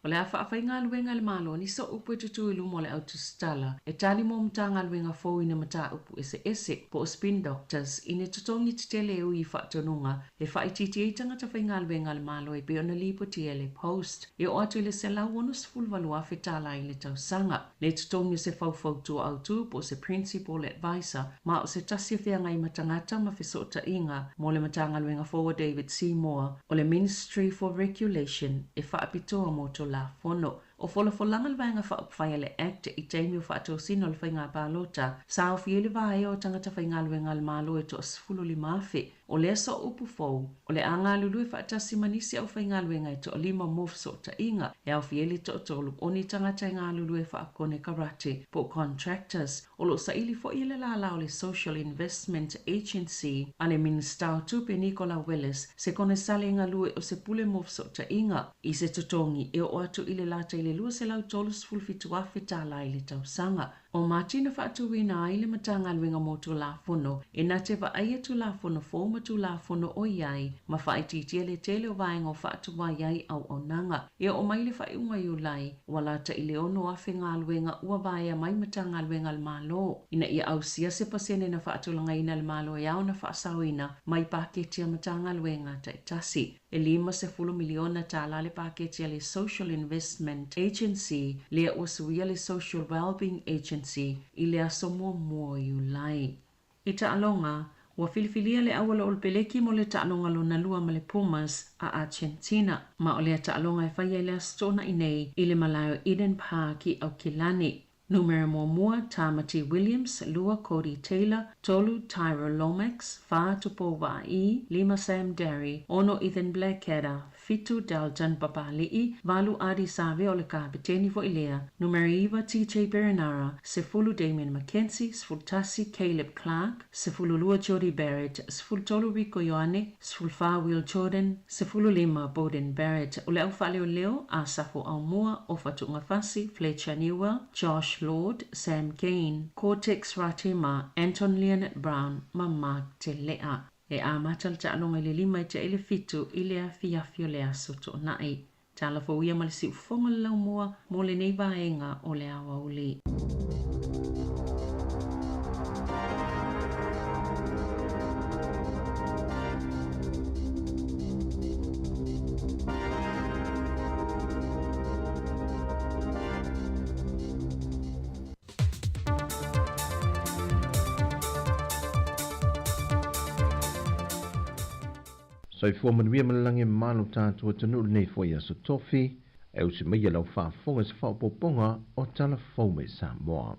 O le awha awhai ngā luenga le malo ni so upu e tutu ilu mo le autostala e tali mo mta ngā luenga fōu ina mata upu ese po o Spin Doctors ine tutongi te tele e ui whaatonunga e whaititi e tangata whai ngā luenga le malo e pe ona lipo tia le post e o atu i le se lau onus fulvalua whetala i le tau sanga. Le tutongi se whau tu autu po se principal advisor ma o se tasia whia ngai matangata ma whesota inga mo le mata ngā luenga fōu David Seymour o le Ministry for Regulation e whaapitoa mo to la fono o folanga le vaenga whaapwhai le act i teimi o whaatou sino le whainga pālota sa o fiele vae o tangata whainga luenga le malo e to asfulu li mawhi o le so upu fōu o le anga lulu e whaatasi manisi au whainga luenga e to o 5 mof so ta inga e au fiele to tolu o ni tangata ngā lulu e whaakone karate po contractors o lo sa ili fo ile la lao le Social Investment Agency ale minister tupe Nicola Willis se kone sale ngā lue o se pule mof so ta inga i se tutongi e o atu ile lata ile lua se lau tolus fulfitu afe tala ile tau sanga. O Martina whaatuwina ai le matanga luenga mo tu la fono e na te wa aia tu la fono fō ma tu la fono o iai ma whaititia le tele o vaenga o whaatuwa iai au o nanga. E o mai le whaiunga i ulai wala ta ile ono afe ngā luenga ua vaea mai matanga luenga le malo. Ina ia au sia se pasene na whaatulanga ina le malo e au na whaasawina mai paketia matanga luenga ta itasi. E 5 miliona tala le paketia le Social Investment Agency le o suia le Social Wellbeing Agency i le aso mua i ulai. I taalonga, ua filifilia le awala o le peleki mo le taalonga lo na lua ma le Pumas a Argentina, ma o le taalonga e whaia i le astona i nei i le malayo Eden Park i au Kilani. Numero mua Tamati Williams, Lua Cody Taylor, Tolu Tyra Lomax, Fa Tupo Vai, 5 Sam Derry, Ono Ethan Blackadder, Fitu Dalton Papali'i, Valu Adi Save o le kapiteni fo ilea, numero iwa TJ Berinara, Sefulu Damien McKenzie, Sfultasi Caleb Clark, Sefulu Lua Jody Barrett, Sfultolu Rico Ioane, Sfulfa Will Jordan, Sefulu 5 Bowden Barrett, o le au fale o leo, a Safo Aumua, o Fatunga Fasi, Fletcher Newell, Josh Lord, Sam Kane, Cortex Ratima, Anton Leonard Brown, ma Mark Te Lea. E a matal ta alonga le 5 te ele fitu i le afiafio le aso to nai. Ta ala fo ia malisi ufonga le lau mua mo le nei vaenga o le awa uli. Sai fua manuia malalange malo tātua tanu nei fwoi aso tofi, e usi meia lau whaafonga se whaapoponga o tala faume Samoa.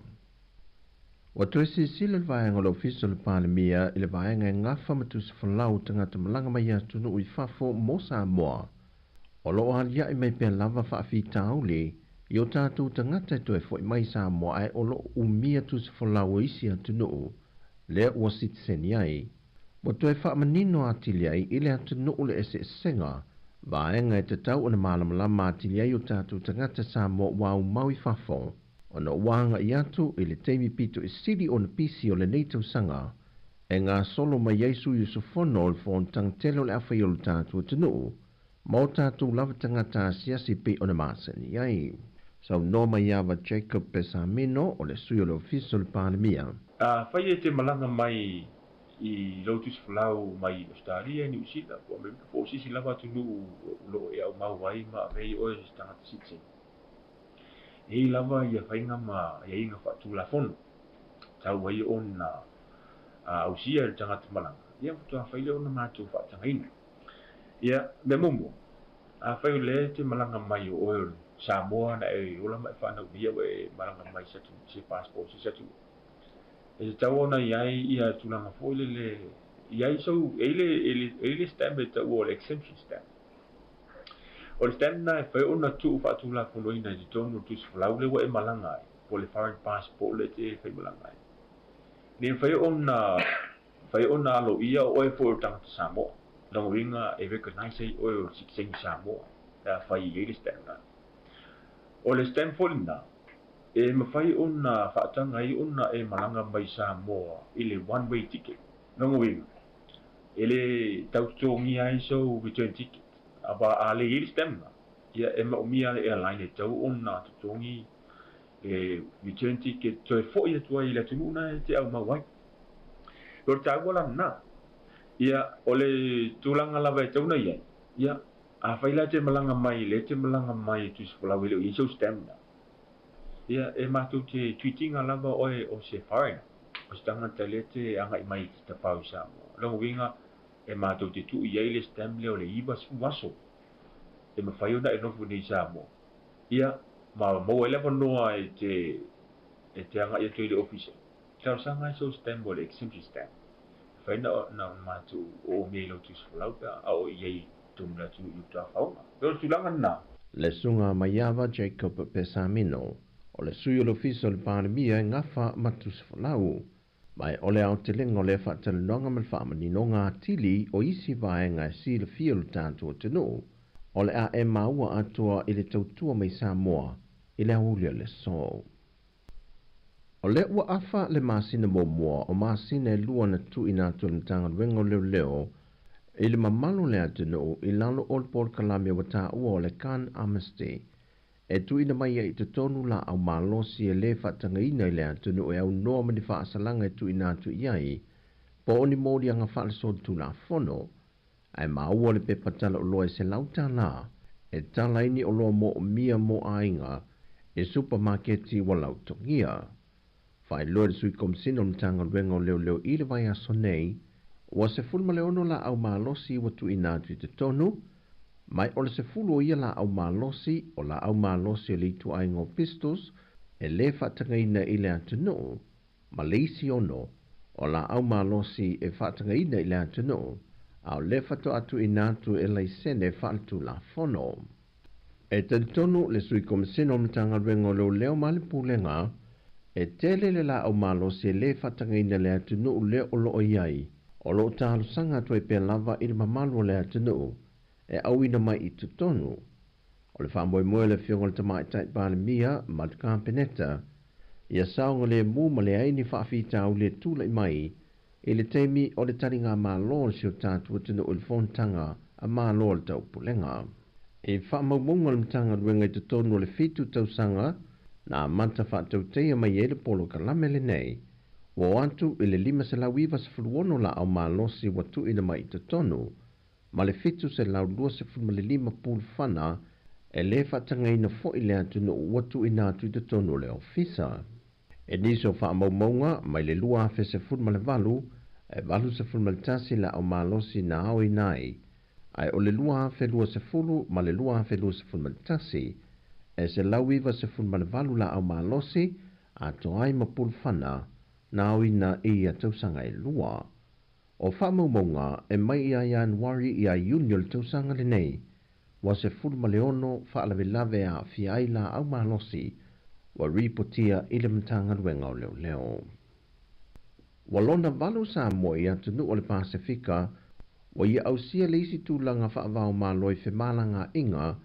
Wa tuesi sila le vaenga lau fiso le pāle mia i le vaenga ngā whamatu se whalau tangata malanga mai atunu ui whafo mo Samoa. O loo halia i mei pia lava whaafi tāuli, i o tātou tangata to e fwoi mai Samoa ai o loo umia tu se whalau isi atunu, lea ua sitseni ai. Wa toe whaamanino atiliai i le atunu le ese senga, vaenga e te tau o na malamalama atiliai o tātou tangata Samoa wau maui whafo. Ona wanga i atu i le teimi pito i sili o na pisi o le neitau sanga, e ngā solo mai Yesu Yusufono o le whontang telo le awhai o le tātua tunu, ma o tātou lava tangata siasi pe o na māsani ai. Sau no mai awa Jacob Pesamino o le sui o le ofiso le pālemia. Whai e te malanga mai i Lotus Flau mai i Australia ni usila, po me po sisi lava tunu lo e au mawai ma vei o e stangata sitse. E lava ia whainga ma ia inga whaatula fono. Tau wai o na ausia le tangata malanga. Ia futua whaile o na mātou whaatangaina. Ia me mumo. Whai le te malanga mai o oil Samoa na e ola mai whanau ia e malanga mai satu se passport se satu. E tau ona iai ia tulanga foile le iai so ele stamp e tau o le exemption stamp. O le stamp na e whai ona tu whaatula fonoina i tonu tu siflau le wa e malanga ai. Po le foreign passport le te whai malanga ai. Ni whai ona alo ia o e fo tangata Samoa. Longo ringa e recognize ai o e siksengi Samoa. E whai ele stamp na. O le stamp folina, e mawhai ona whaatanga i ona e malanga mai Samoa i le one-way ticket. Nongo winga. E le tautongi ai so return ticket. Aba a le ili stamp na. Ia e maumia le airline e tau ona tautongi e return ticket. So e fo ia tua i le tununa e te au mawai. Lor tau wala na. Ia o le tulanga lava e tauna ia. Ia a whaila te malanga mai, le te malanga mai tu sifula wile o iso stamp na. Ia e mātou te tweetinga lava oe o se whaina. O se tangata le te anga i mai te pau Samoa. Longo winga e mātou te tu i eile stamp le o le iwa sifu waso. E mawhai ona e nofu nei Samoa. Ia ma mo ele wanoa e te anga i atu i le office. Tau sanga iso stamp o le exemption stamp. Whaina na mātou o meilo tu sifula uta a o iei tumla tu yuta fauna. Pero tulanga na. Le sunga maiava Jacob Pesamino, o le sui o le ofiso le pālemia e ngafa matus falau, mai o le au te lengo le whaatelenonga mal whaamani no ngā tili o isi vaenga e si le fia le tātua tenu, o le a e maua atua i le tautua mai Samoa, i le aulia le so. O le ua afa le masina momoa o masina e lua na tu ina tu le tanga wengo leo, i le mamalo le atunu i lalo o le Port Kalamia wata ua o le Can Amnesty, e tu ina mai i te tonu la au malosi e le whatanga ina i le atunu e au noa mani whaasalanga e tu ina atu iai, po oni mōri anga whaalesodu tu la fono, ai maua le pepatala o loa se lauta la, e tala ini o loa mo mia mo ainga, e supermarketi wa lautongia. Whai loa le sui komsino mtanga ruenga o leo i le vai aso nei, wa se fulma le ono la au malosi wa tu ina atu te tonu, mai o le se fulu o ia la au malosi o la au malosi o li tu aingo pistos, e le whatanga ina i le atunu, ma le isi ono, o la au malosi e whatanga ina i le atunu, au le whato atu ina atu e lai sene whaltu la fono. E te tonu le sui komisino mtanga ruengo leo mali pulenga, e tele le la au malosi e le whatanga ina le atunu le o lo o iai, o lo tālu sanga tu e pe lava i le mamalu le atunu, e au ina mai i tutonu. O le whamoe moe le whiongo le tamai tai pālemia, Matuka Peneta, ia saunga le mū ma le aini whaafita au le tūlai mai, i le teimi o le taringa mālo le sio tātua tunu o le whontanga a mālo le tau pulenga. E whaamaumunga le mtanga ruenga i tutonu o le fitu tausanga, na manta whaatau teia mai e le polo kalame le nei, wo atu i le 5 se lau iwa se fuluono la au malosi watu ina mai te tonu, ma le fitu se lau 2 se fulu ma le 5 pulu whana, e le whatanga ina fo i le atu no watu ina atu te tonu le ofisa. E niso whaamaumaunga mai le lua afe se fulu ma le valu, e valu se fulu ma le tasi la au malosi na au inai, ai o le lua afe lua se fulu ma le lua afe lua se fulu ma le tasi, e se lau iwa se fulu ma le valu la au malosi, a to ai ma pulu whana, na au ina i a tausanga e lua. O whamaumaunga e mai ia Januari i a Union tausanga le nei, wa se fulu ma leono whaalawe lave a fiaila au malosi, wa ripotia i le mtanga ruenga o leo. Wa lona valu sa mo i atunu o le Pasifika, wa ia au sia le isi tūlanga whaavao malo i whemalanga inga,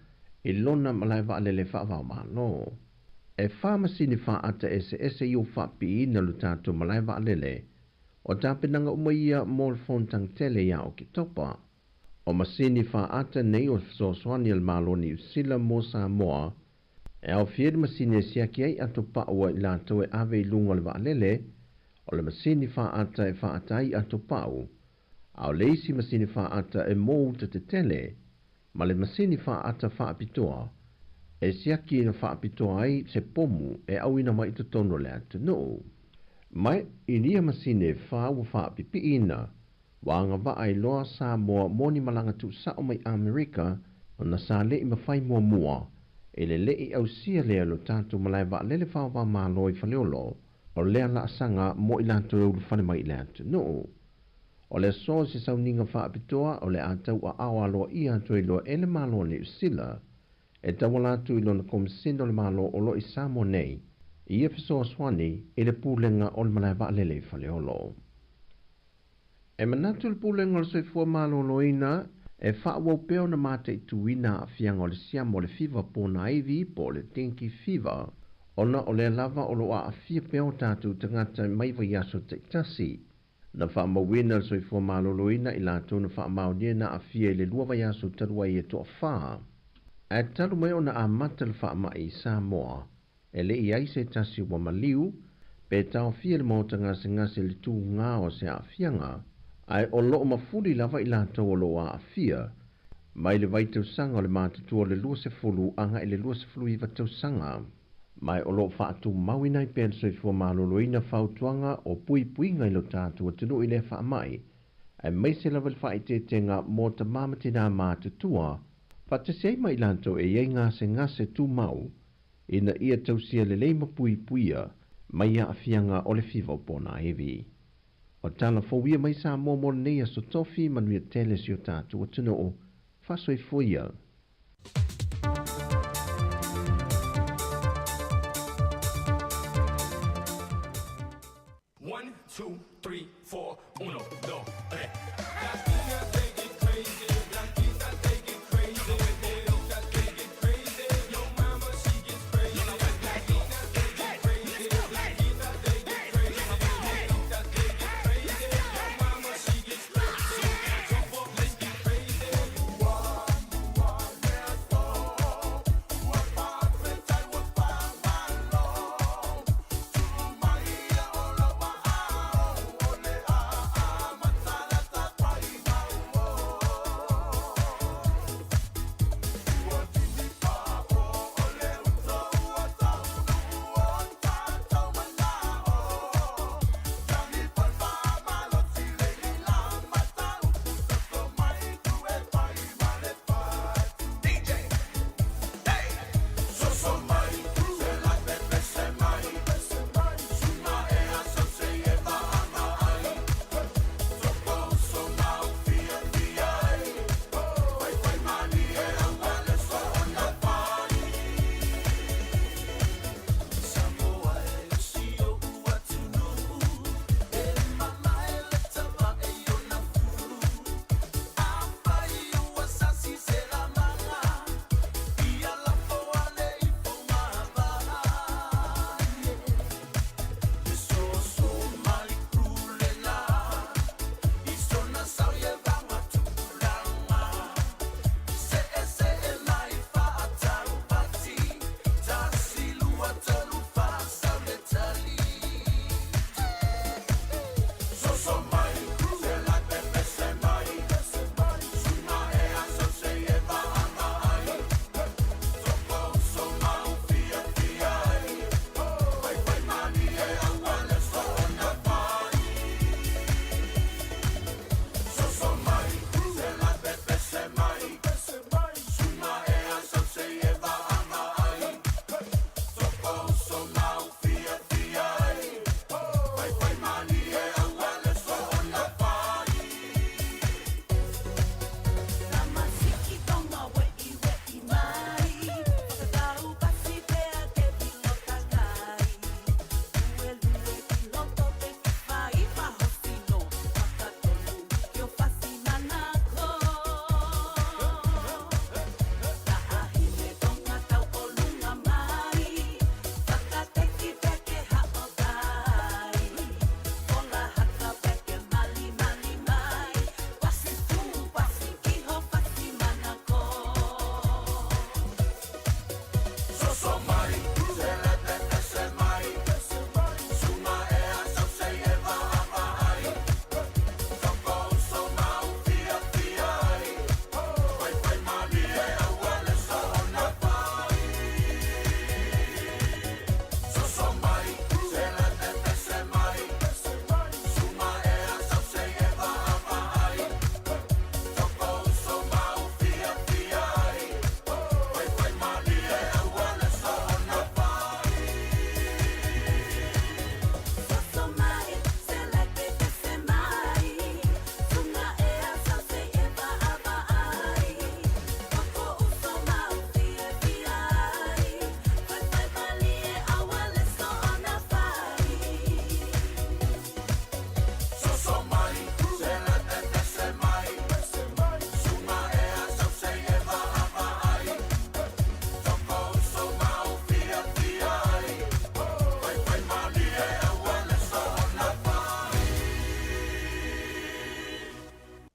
i lona malai waalele whaavao malo. e whamasini whaata ese i o whapi na lu tātou malai wa alele, o tāpenanga umaia mōl fontang tele ia o ki topa, o masini whaata nei o soaswani al maloni usila mō Samoa, e au fied masini e siaki ai ato paua i lātou e ave i lunga le wa alele, o le masini whaata e whaatai ato pau, au leisi masini whaata e mō te tele, ma le masini whaata whaapitoa, e siaki na whaapitoa ai se pomu e awina mai to tono le atu no. Mai inia masine whaawa whaapipi ina, wanga wa ai loa Samoa moni malanga tu sao mai Amerika, o na sa le ima whai mua, e le lei au sia lea lo tātou malai wa lele whawa malo i whaleolo, o lea la asanga mo i lanto e ulu whane mai le atu no. O le so se sau ninga whaapitoa, o le atau a awa loa i atu e loa ele malo le usila, e tawalatu i lona komisindo le malo o lo i Samoa nei, i e fiso swani i le pūlenga o le malai wa lele i whaleolo. E manatu le pūlenga o le soifua malo loina, e whaawau peo na mate i tuina a fianga o le siamo o le fiva pōna aivi po le dengue fever, ona o le lava o lo a fia peo tātu tangata mai vai aso te tasi, na whaamawina le soifua malo loina i lātou na whaamaunia na a fia i le lua vai aso tarua i e toa whaa. E talu mai ona a mata le whaama i Samoa, e le i aise tasi wa maliu, pe tau fia le mauta ngase le tū ngā o se a fianga, ai o loo mafuli lava i lātou o loa a fia, mai le vai tau sanga o le mātutua le lua se fulu anga i le lua se fulu iwa tau sanga, mai o loo whaatu mawina i pēr soifua maloloina whautuanga o pui ngai lo tātua tunu i le whaamai, ai mai se lava le whaitetenga mō ta mamatina mātutua, Pate sei mai lanto e iei ngase tu mau, ina ia tausia le leima puia, mai a afianga o le fiva pona evi. O tala fowia mai sa momo nei a so tofi manuia tele si o tātu o tino o fasoi foia. One, two, three, four, uno, dos, tres.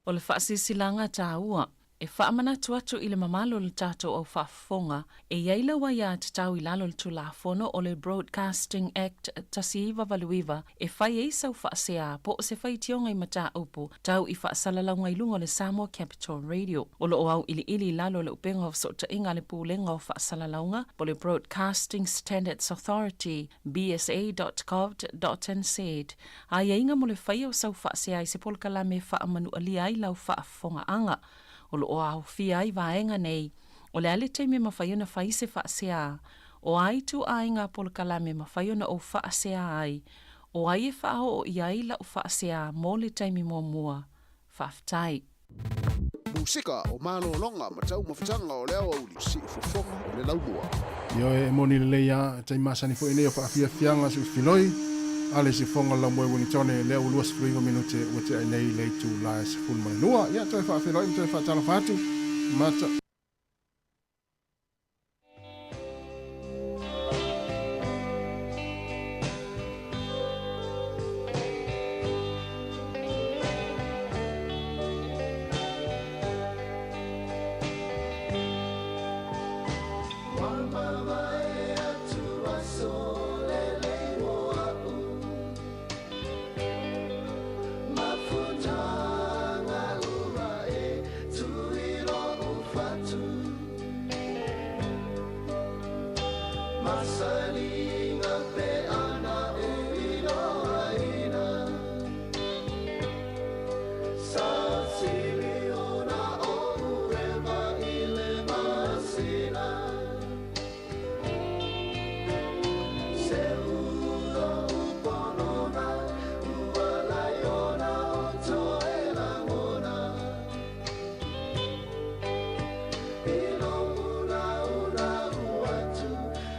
O le whaasilanga tāua, e whaamana tuatu i le mamalo le tātou au whaafonga, e iaila wa ia te tau i lalo le tulafono o le Broadcasting Act tasiiwa valuiwa, e whai e sau whaasea po o se whai tionga i mata upu, tau i whaasalalanga i lunga le Samoa Capital Radio. O lo o au ili lalo le upenga o sota inga le pūlenga o whaasalalanga, po le Broadcasting Standards Authority, bsa.gov.nz. A ia inga mo le whai o sau whaasea i se polkala me whaamanu alia ai lau whaafonga anga. O lo o au fia i vaenga nei, o le ale teime mawhaiona whai se whaasea, o ai tu ainga polkala me mawhaiona o whaasea ai, o ai e whao o iai la o whaasea mō le teime mua, whaftai. Musika o malo longa matau mawhitanga o leo au li si ufofonga o le laumua. Yo e moni le leia, tai masani fo ineo whaafia fianga su filoi, ale si fonga la moe Wellingtone leo ulua sifurigo minute wate ai nei leitu la se fulmane nua. Ia toi whaafiloi, toi whaatala whaatu, mata.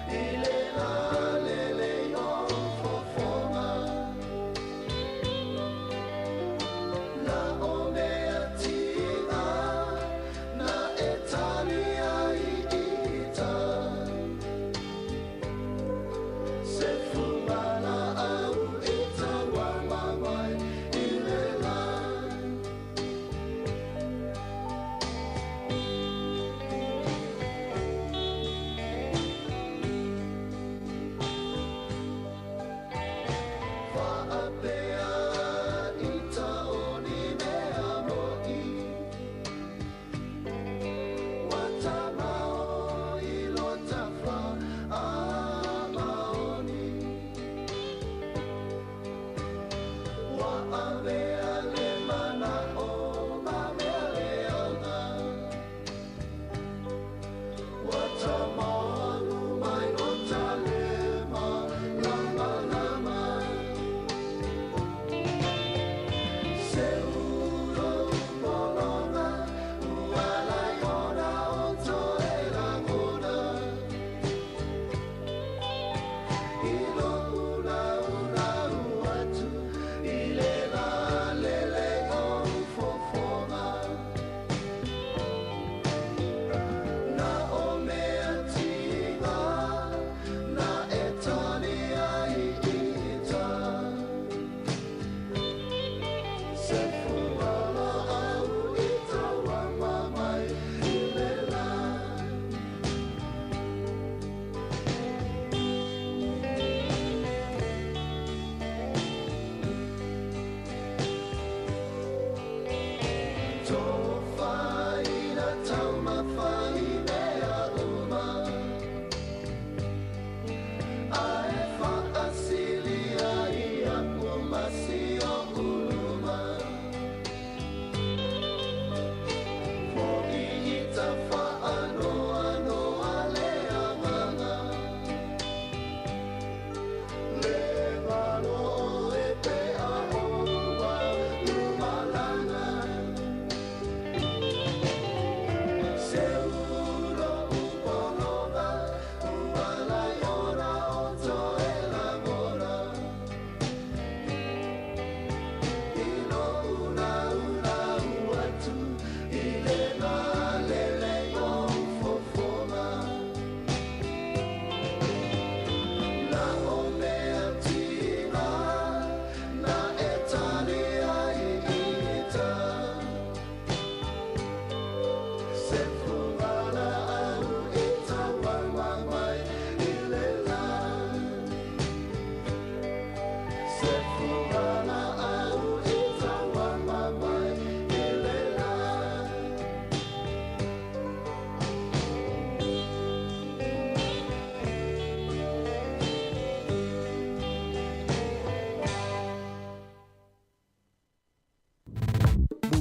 Ile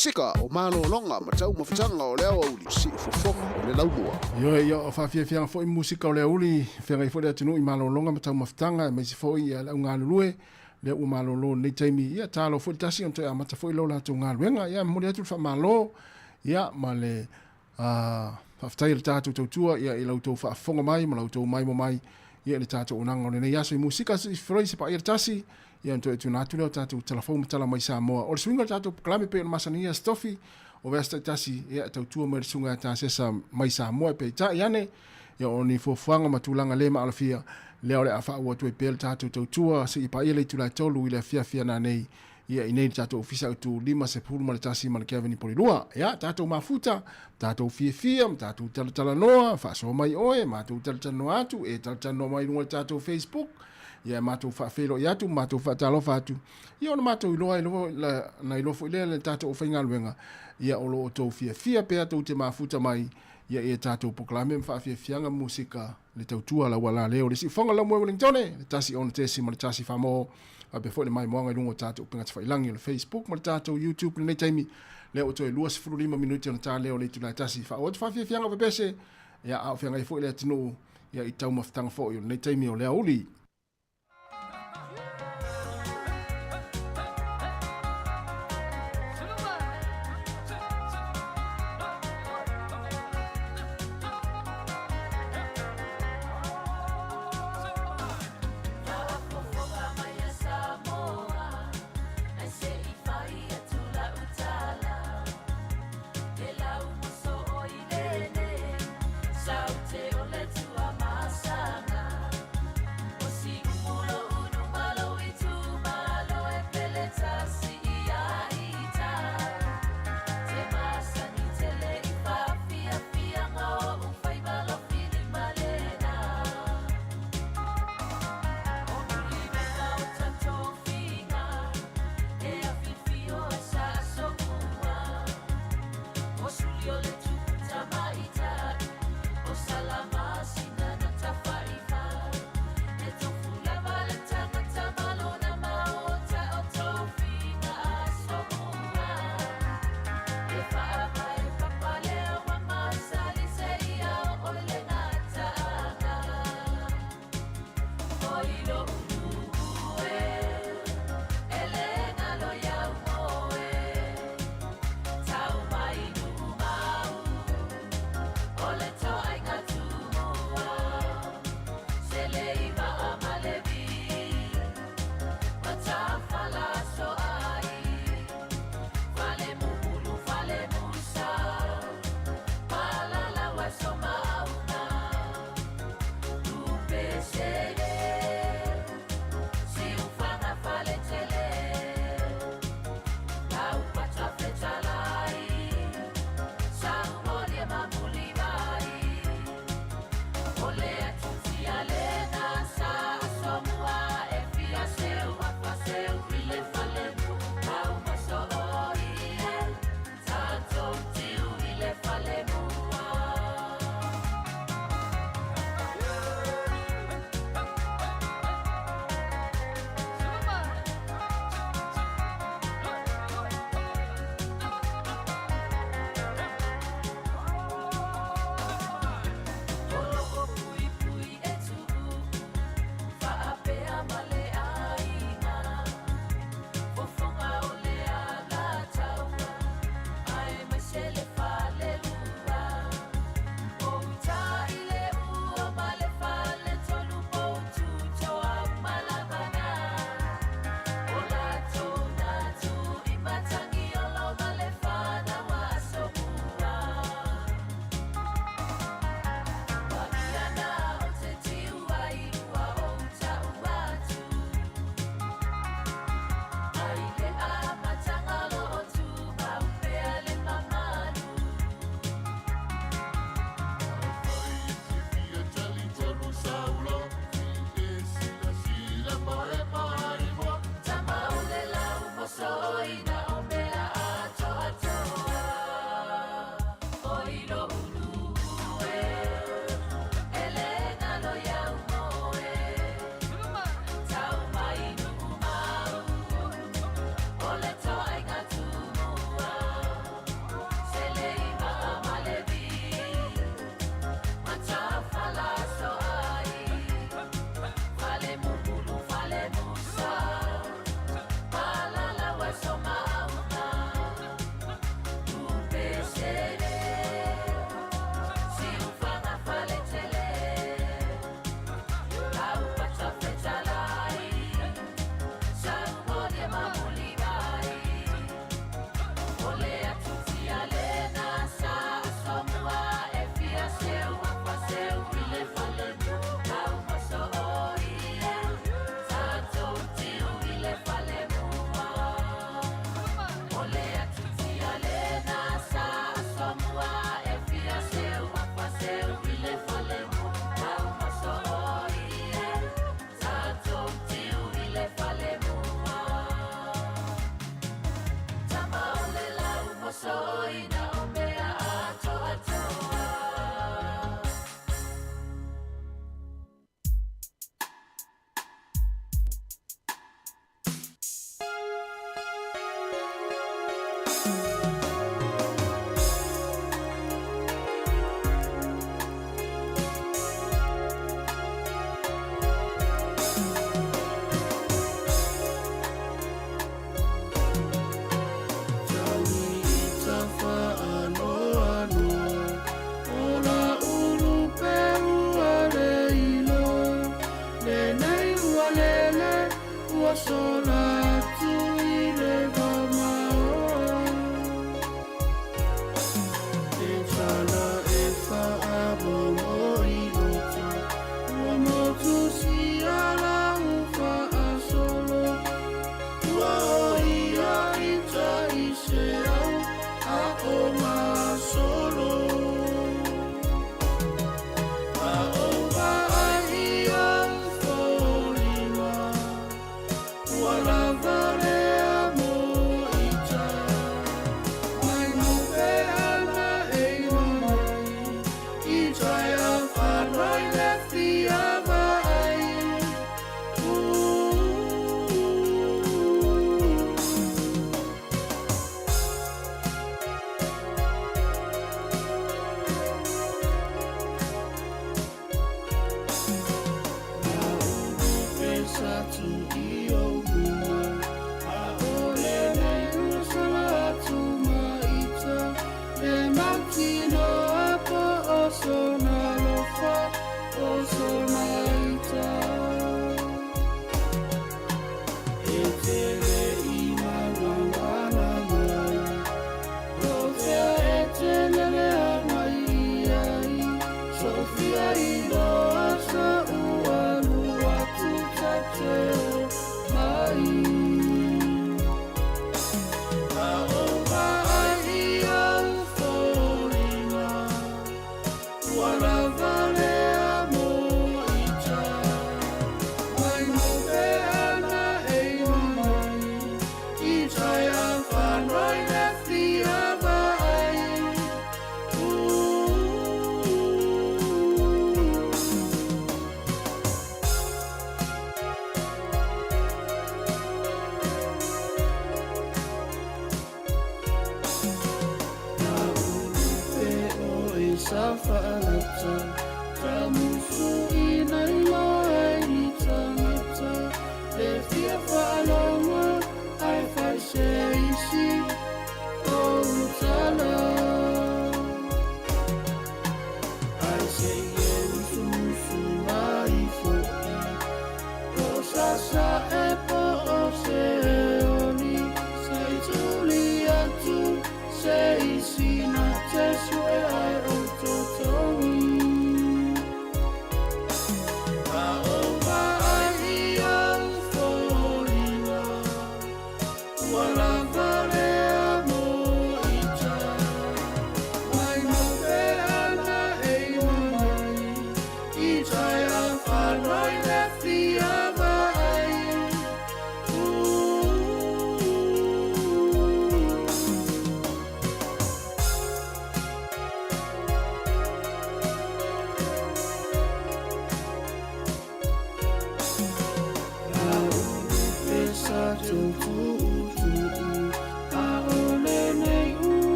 musika o malolonga ma tau mawhitanga o leo auli si ufofonga o le laumua. Yo o whawhiawhianga fo i musika o le auli, whenga i fo lea tunu i malolonga ma tau mawhitanga, me si fo i au ngā lulue, lea ua malolo nei taimi, ia tālo fo i tasi on toi amata fo i lau lātou ngā luenga, ia mori atu wha malo, ia ma le whawhitai le tātou tautua, ia i lautou whaafonga mai, ma lautou mai mo mai, ia le tātou onanga o le nei aso i musika si whroi se pa i le tasi, ia on toi tu nātu leo tātou telefon matala mai Samoa. O le swinga tātou klame pe o masania stofi, o vesta i tasi, ia tautua mai le sunga tā sesa mai Samoa pe i ta iane, ia o ni fuafuanga matulanga lema alafia, leo le afa ua tue pe le tātou tautua, se i pa i le tula tolu i le fia na nei, ia i nei tātou ofisa utu 5 ma le tasi ma le Kevin Polilua. Ia, tātou mafuta, tātou fia, tātou talatala noa, whaaso mai oe, mātou talatala noa atu, e talatala noa mai runga tātou Facebook, ia mātou whaafelo i atu, mātou whaatalofa atu. Ia ona mātou iloa na ilofo i le tātou whainga luenga, ia o loo tau fia pe atou te mafuta mai, ia e tātou poklame mwhaafianga musika le tautua la wala leo. Le si whanga la mwe Wellingtone, le tasi ona tesi ma le tasi whamo, a pe fo le mai moanga lungo tātou pinga te whailangi le Facebook, ma le tātou YouTube le nei taimi, leo to e 2:05 minuti ona tā leo le tula tasi wha. O te whaafianga pepese, ia au whianga i fo i le atinu, ia i tau mawhitanga fo i le nei taimi o lea uli.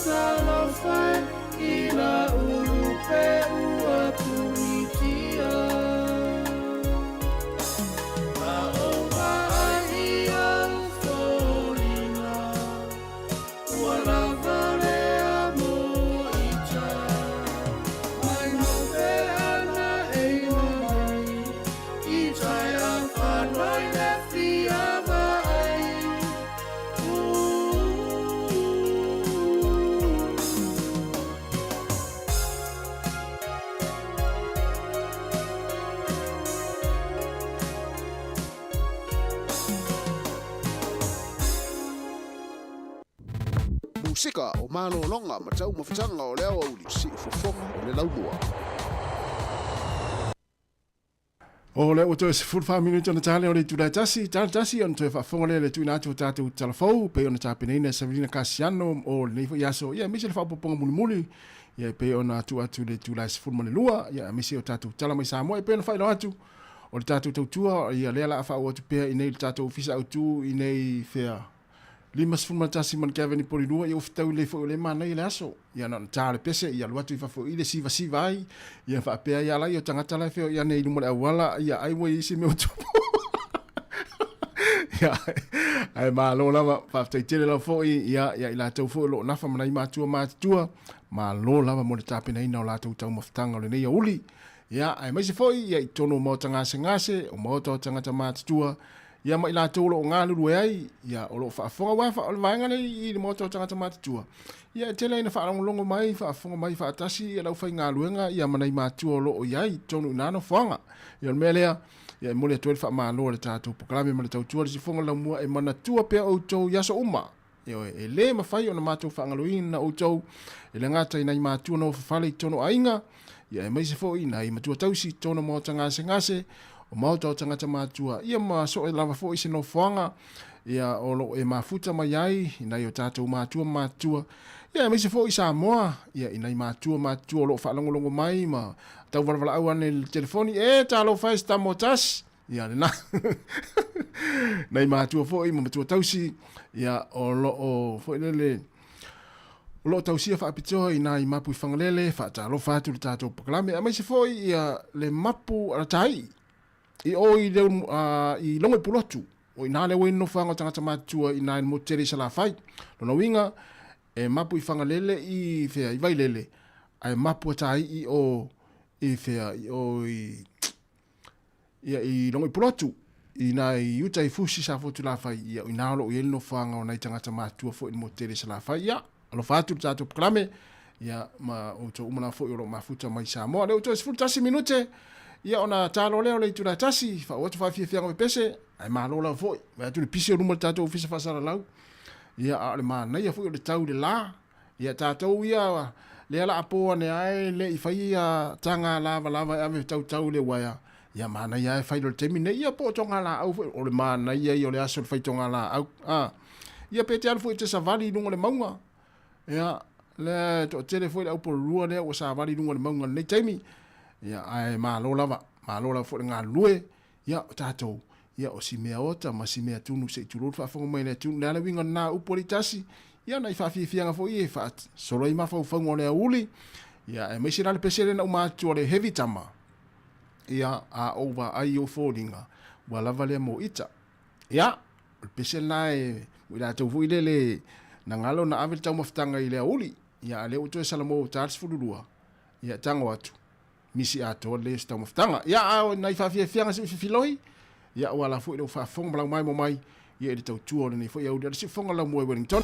talofai ila ulupe ua punitia. Aoba ai au folina, wala vale amo ita. Ai no pe ana eina mai, itai a whanoi ne whiawa ai. Musika o malo longa ma tau mawhitanga o leo au si ufofonga o le laumua. O le o toi se full 5 minutes on tale o le tula tasi on toi fa fonga le tuina atu tatu telefou pe on ta penina Sabrina Casiano o le fo yaso ya mi se fa poponga muli ya pe on atu le tula se full mole lua ya mi se o tatu tala mai sa mo pe on fa lo atu o le tatu tua ya le la fa o tu pe ine tatu ofisa o tu ine fea lima se full tasi man Kevin poli lua ya ufta le fo le mana ile aso ya na tale pese ya lo atu fa fo ile siva ai ya fa pe ya la yo tangata la fe ya nei mo wala ya ai wo isi me o tu ya ai ma lo lava fa te tele la fo ya ila tau fo lo na fa mana ma tua ma lo lava mo le tape nei na la tau tau maftanga le nei uli ya ai mai se fo ya tono mo tanga ngase o mo to tanga ma tua ya mai la tau lo nga lu ai ya o lo fa fonga wa fa o vanga nei i mo to tanga ma tua ya tele ina fa longo mai fa fonga mai fa tasi ya la fa nga luenga ya mana ma tua lo o yai tonu nano fonga ya melea ya mo le tole fa ma lo le tatu proklame ma le tau tua si fonga la mua e mana tua pe o tau ya so uma yo e le ma fai ona ma tau fa ngaloin na o tau e le ngata ina ma tua no fa fale tono ainga ya e mai se fo ina i ma tua tau si tono mo tanga ngase o mauta o tangata mātua. Ia ma so e lava fo isi no whanga. Ia o lo e mafuta mai ai. Ina i o tātou mātua. Ia me se fo i Samoa. Ia ina i mātua o lo whalongolongo mai. Ma tau warawala au ane le telefoni. E tālo whai sta mo tas. Ia le na. Nei mātua fo i ma matua tausi. Ia o lo o fo i lele. O lo tausia whaapitoa ina i mapu i whangalele. Whaata lo whaatu le tātou pakalame. A me se fo i le mapu aratai. I o i leo i longo i pulotu o i nale wei no whanga tangata mātua i nai mo tere sa la whai lona winga e mapu i whanga lele i whea i vai lele ai mapu atai i o i whea i o i longo i pulotu i nai uta i fusi sa fotu la whai i o i nalo i no whanga o nai tangata mātua fo i mo tere sa la whai ia alo whātu tātou paklame ia ma o to umana fo i o lo mafuta mai Samoa leo to is 40 minute ia ona talo leo le tula tasi fa o fa fia me pese ai malo la foi ma tu le pisi o numero tato ofisa fa sala lau ia ale ma na ia foi le tau de la ia tato ia le ala apo ne ai le fa ia tanga lava ave tau le waya ia ma na ia fa le termine ia po tonga la au o le ma na ia o le aso fa tonga la au ia pe te foi te savali lungo le maunga ia le to telefone au po rua le o savali lungo le maunga le temi ia ai malo lava fo nga lue ia tatou ia o si mea ota ma si mea tunu se tulu fa fonga mai le tunu la winga na upolitasi ia na fa fianga fo ie fa solo i ma fa fonga le uli ia e me sira le pesere na uma tu le heavy tama ia a over ai o folinga wala vale mo ita ia le pesere na e wila to fu ile na ngalo na avel tau maftanga ile uli ia le uto salamo tars fululua ia tango atu misi ato le sta maftanga ya a nai fa fianga se filoi ya wala fu ile fa fonga blang mai mo mai ye de tau tuo ni fo ya u de se fonga la mo Wellington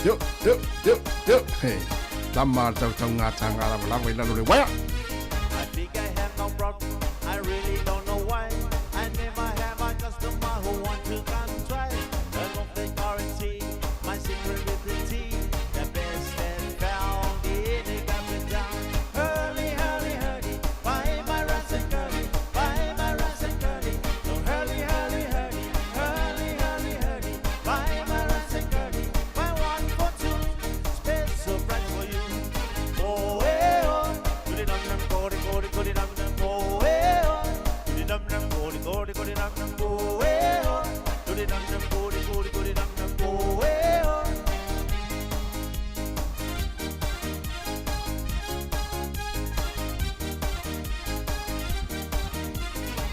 Hey, lama tau ngā tanga la wala wai lalo le waya. I think I have no problem. I really don't know why. I never have a customer who want to come try. I don't think guarantee my secret liberty. The best and found it, they got me down. Hurly, hurly, hurly. Why my rats and curly? Why my rats and curly? No hurly, hurly, hurly. Hurly, hurly, hurly. Why my rats and curly? Buy 1 for 2. Special price for you. Oh, hey, oh. Do the dum dum, go the dum dum, go, hey, oh. Do the dum dum, go the dum dum, go, hey, oh. Do the dum dum, go the dum dum, go, hey, oh.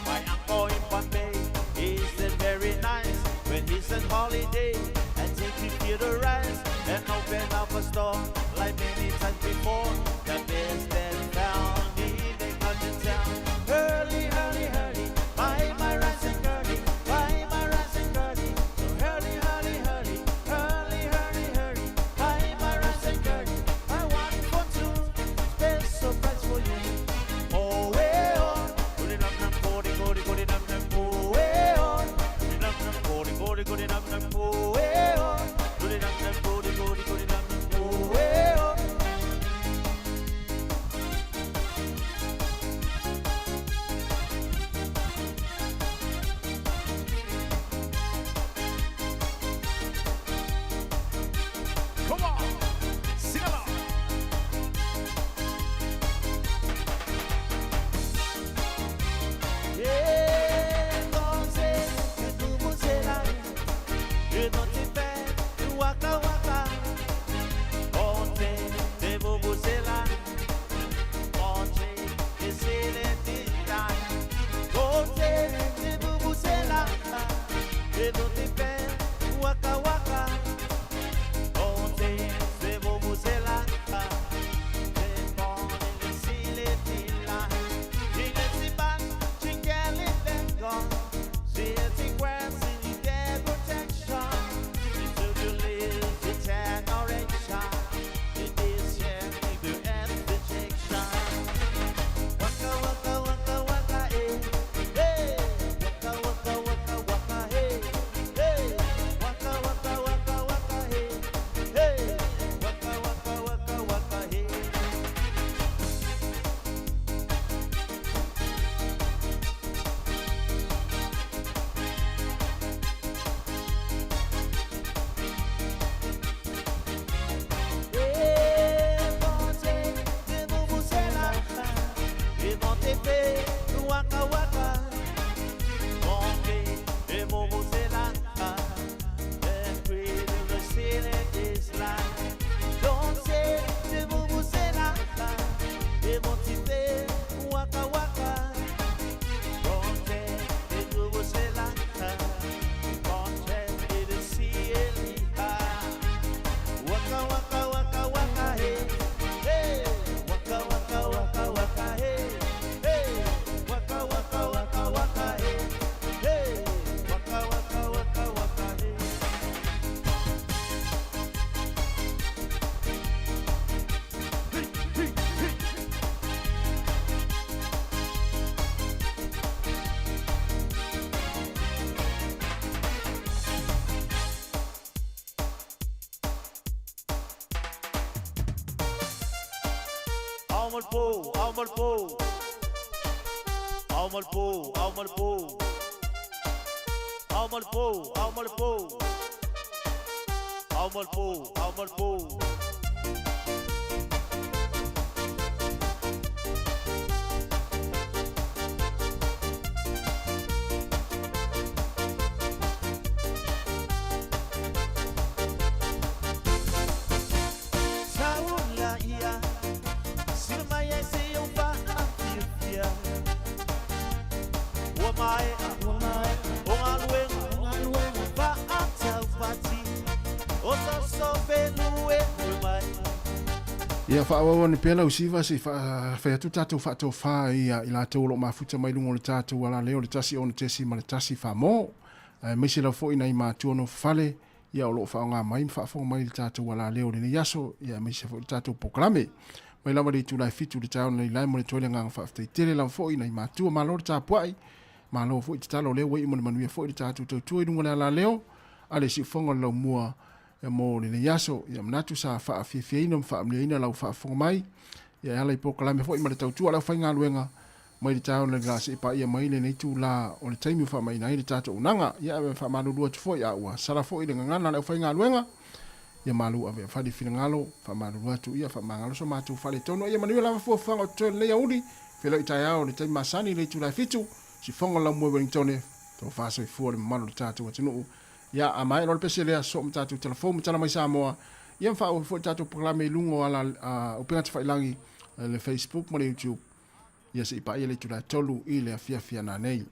My uncle in Bombay is very nice. When he's on holiday and take you to the rice and open up a store like many times before. The best that found in the country town. Hurly, hurly, hurly. Buy my rice and curly. Buy my rice and curly. So hurly, hurly, hurly. Hurly, hurly, hurly. Buy my rice and curly. Buy 1 for 2. Special price for you. Oh, hey, oh. Go the dum dum, go the dum dum, go, hey, oh. Do the dum dum, go the dum dum, go, hey, oh. Do the dum dum, go the dum dum, go, hey, oh. Come on, sing along. Entonces tu musela je no te fais waka waka onte de bubusela onte de seletita onte de bubusela je no te fais waka waka onte de bubusela de bon de seletita Ban, Chingale, Bengal, City Grass, City Dead Protection, into the list, the generation, it is here, the education. Waka, waka, waka, waka, hey, hey, waka, waka, waka, waka, hey, hey, waka, waka, waka, waka, hey, hey, waka, waka, waka, waka, hey. Waka waka, monkey, the bubusela, and pretty the ceiling is like. Don't say the bubusela, the motive, waka waka. Don't say the bubusela, don't say the ceiling. Waka waka waka waka, hey, hey, waka waka waka waka, hey. Waka waka waka waka hey, hey, waka waka waka waka hey. Almalpo, almalpo. Almalpo, almalpo. Almalpo, almalpo. Almalpo, almalpo. Saula ia, silmaya se eu vá a fia. Wamae, ongaluenga, va ata upati, oso so belue, wamae. Ia whaawawa ni pēla usiva se whaiatu tātou whātou whā ia i la tau lo mafuta mai lungo le tātou ala leo le tasi o le tesi ma le tasi wha mō. Meise lau fo ina i mātua no whale ia o lo fa nga mai fa fo mai le tatu wala leo le yaso ia mai se fo tatu proklame mai lava le tulai fitu le tau nei lai mo le toile nga fa te tele la fo ina ma tu ma lo tapu ai ma lo fo talo le we mo le manuia fo le tatu tu i ngala la leo ale si fonga lo mua e mo le yaso ia manatu sa fa fi ina fa me ina la fa fo mai ia ala proklame fo i ma le tau tu ala fa nga luenga mai le tau le glasi pa ia mai le nei tu la o le taimi fa mai nei le tatu unanga ia fa malu lu fo ia wa sala fo i le ngana le fa nga luenga ia malu ave fa di finangalo fa malu atu ia fa mangalo so matu fa le tono ia manu la fo fa o le yaudi felo itaya o le taimi masani le tu la fitu si fonga la mo Wellington to fa so fu le malu tatu wa tunu ia a mai lo pese le so mtatu telefon mtana mai Samoa ia fa o fo tatu programa lungo ala o penga fa ilangi le Facebook mo le YouTube ia se pa ia le tu la tolu i le afia na nei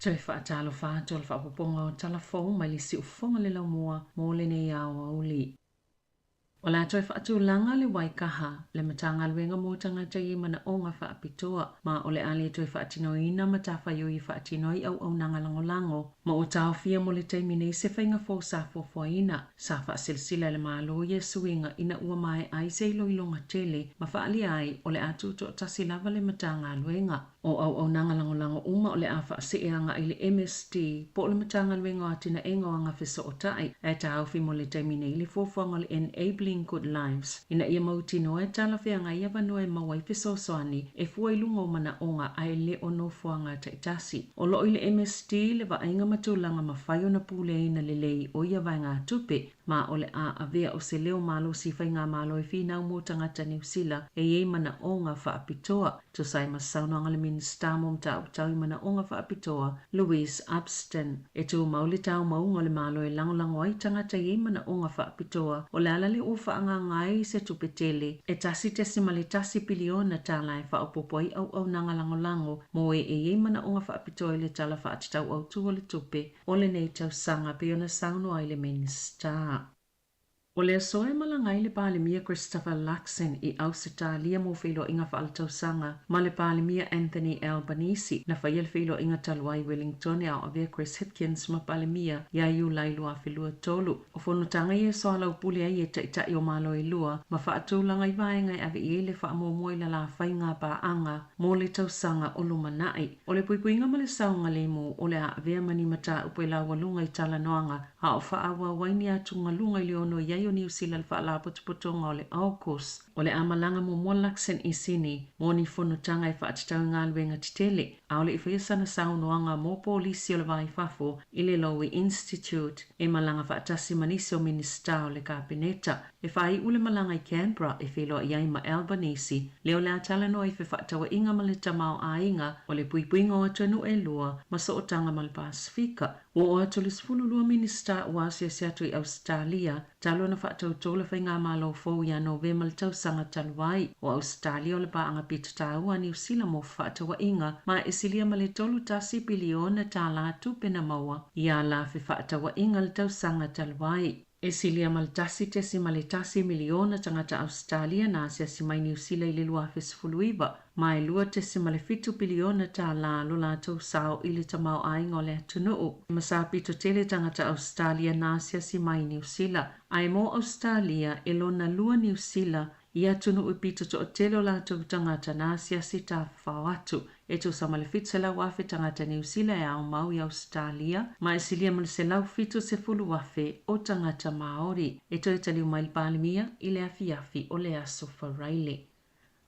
Toi whaatalo whātua le whaapoponga o talafou mai le si ufonga le lau mua mō le nei awa uli. O la toi whaatulanga le waikaha le matanga luenga mō tangata i mana o ngā whaapitoa ma o le ali toi whaatinoina ma tawhaiu i whaatinoi au nanga langolango ma o tau fia mo le taimine se whainga fō sa fōfoina sa whaasilsila le mālo ye suinga ina ua mai ai se iloilonga tele ma whaali ai o le atu to tasi lava le matanga luenga. O au nanga langolango uma o le a whaaseanga i le MSD po le matanga luenga atina engo anga whiso o tai e tau fi mo le taimine i le fōfonga le enabling good lives. Ina ia mautino e tala whianga ia vanua e mawai whiso soani e fua ilungo mana onga ai le ono fuanga taitasi. O lo i le MSD le vainga matulanga mawhai o na pule ina le lei o ia vainga tupe ma o le a avea o se leo malo si whainga malo e whina umo tangata New Zealand e ei mana onga whaapitoa. To sai masauna anga le minister mo mta utau mana onga whaapitoa Louise Abston. E tu mauli tau maunga le malo e langolango ai tangata ei mana onga whaapitoa o le alale o whaanga ngai se tupetele e tasi tesimale tasi piliona tala e whaopopoi au nanga langolango mo e ei mana onga whaapitoa le tala whaatitau au tua le tupe o le nei tau sanga peona sauno ai le minister. O le soe malangai le palemia Christopher Luxon i Ausitalia mo whilo inga whaaltausanga ma le palemia Anthony Albanese na whaiel whilo inga taluai Wellington au avea Chris Hipkins ma palemia ia iu lailua whilua tolu. O whanutanga i e soala upule ai e taitai o malo i lua ma whaatulanga i vaenga i ave i ele whaamomoe la whainga pa anga mo le tausanga o lumanai. O le puipuinga ma le saunga le mo o le a avea mani mata upe la walunga i tala noanga a o whaawa waini atunga lunga i leono iai o New Zealand whaala potopotonga o le AUKUS. O le amalanga mo mua Luxon i sini, mo ni whanutanga i whaatitau ngā luenga titele. A ole i whaisana saunoanga mo polisi o le vai whafo i le Lowy Institute. E malanga whaatasi manisi o minista o le kabineta. E whai ule malanga i Canberra e whilo i aima Albanese. Leo le atala no i whatawa inga ma le tamau a inga o le puipuinga o atunu e lua ma so o tanga ma le Pasifika. O atu le sfululua minista o Asia Seatu i Australia, talo na whaatau tola whainga malo fau ia November le tausanga taluai. O Australia o le paanga pita tau a New Zealand mo whaatawa inga, ma esilia ma le tolu tasi biliona tala tupena maua, ia la whaatawa inga le tausanga taluai. Esilia maltasi tesi maletasi miliona tangata Australia na Asia simai New Zealand i le lua fesfuluiva. Mai lua tesi malefitu biliona ta la lola tau sao ili tamau ainga o le atunuu. Masapito tele tangata Australia na Asia simai New Zealand. Ai mo Australia e lona lua New Zealand ia tunu upito to telo la tau tangata na Asia sita whawatu. E tu sa malefit se lau wafe tangata New Zealand e au mau i Australia, ma e silia mal se lau fito se fulu wafe o tangata Maori. E tu e taliu mail palimia i le afi o le aso wharaile.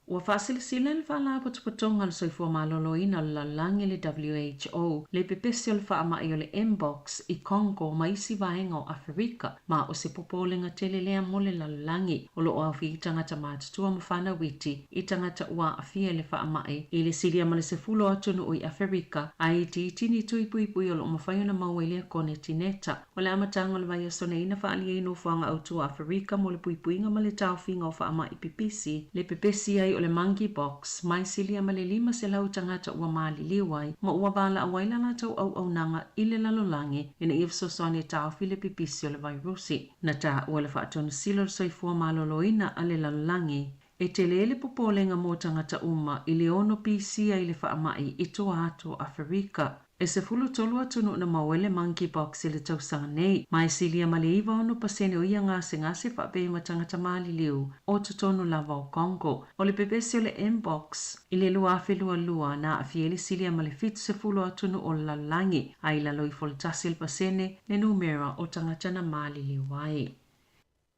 Ua whaasili sila le whala potopotonga le soifua malolo ina la langi le WHO, le pepesi o le whaamai o le Mbox i Congo ma isi vaenga o Afrika, ma o se popolenga telelea mo le lalangi o lo au fi tangata mātutua mawhana witi i tangata ua afia le whaamai i le siria ma le se fulo atunu o i Afrika, a i tini tui pui o lo mawhaiona mauelea kone tineta. O le amatanga le vai asone ina whaali ino fuanga autua Afrika mo le puipuinga ma le tauwhinga o whaamai pipisi, le pepesi ai o le monkeypox, mai silia ma le 5 se lau tangata ua maali liwai, ma ua wala awaila na tau au nanga i le lalolangi, ina ifso soane tau file pipisi o le virusi. Na ta ua le whaatonu silo soifua maloloina a le lalolangi. E te lele popolenga mo tangata uma i le ono pisia i le whaamai i toa ato Afrika. E se fulu tolu atunu na mawele monkeypox i le tausanga nei, mai silia ma le iwa ono pasene o ia ngase whape ma tangata maali liu o tutonu lava o Congo. O le pepesi o le Mbox i le lua afe lua na afieli silia ma le fitu se fulu atunu o lalangi, ai lalo i foltasi il pasene le numera o tangata na maali liu ai.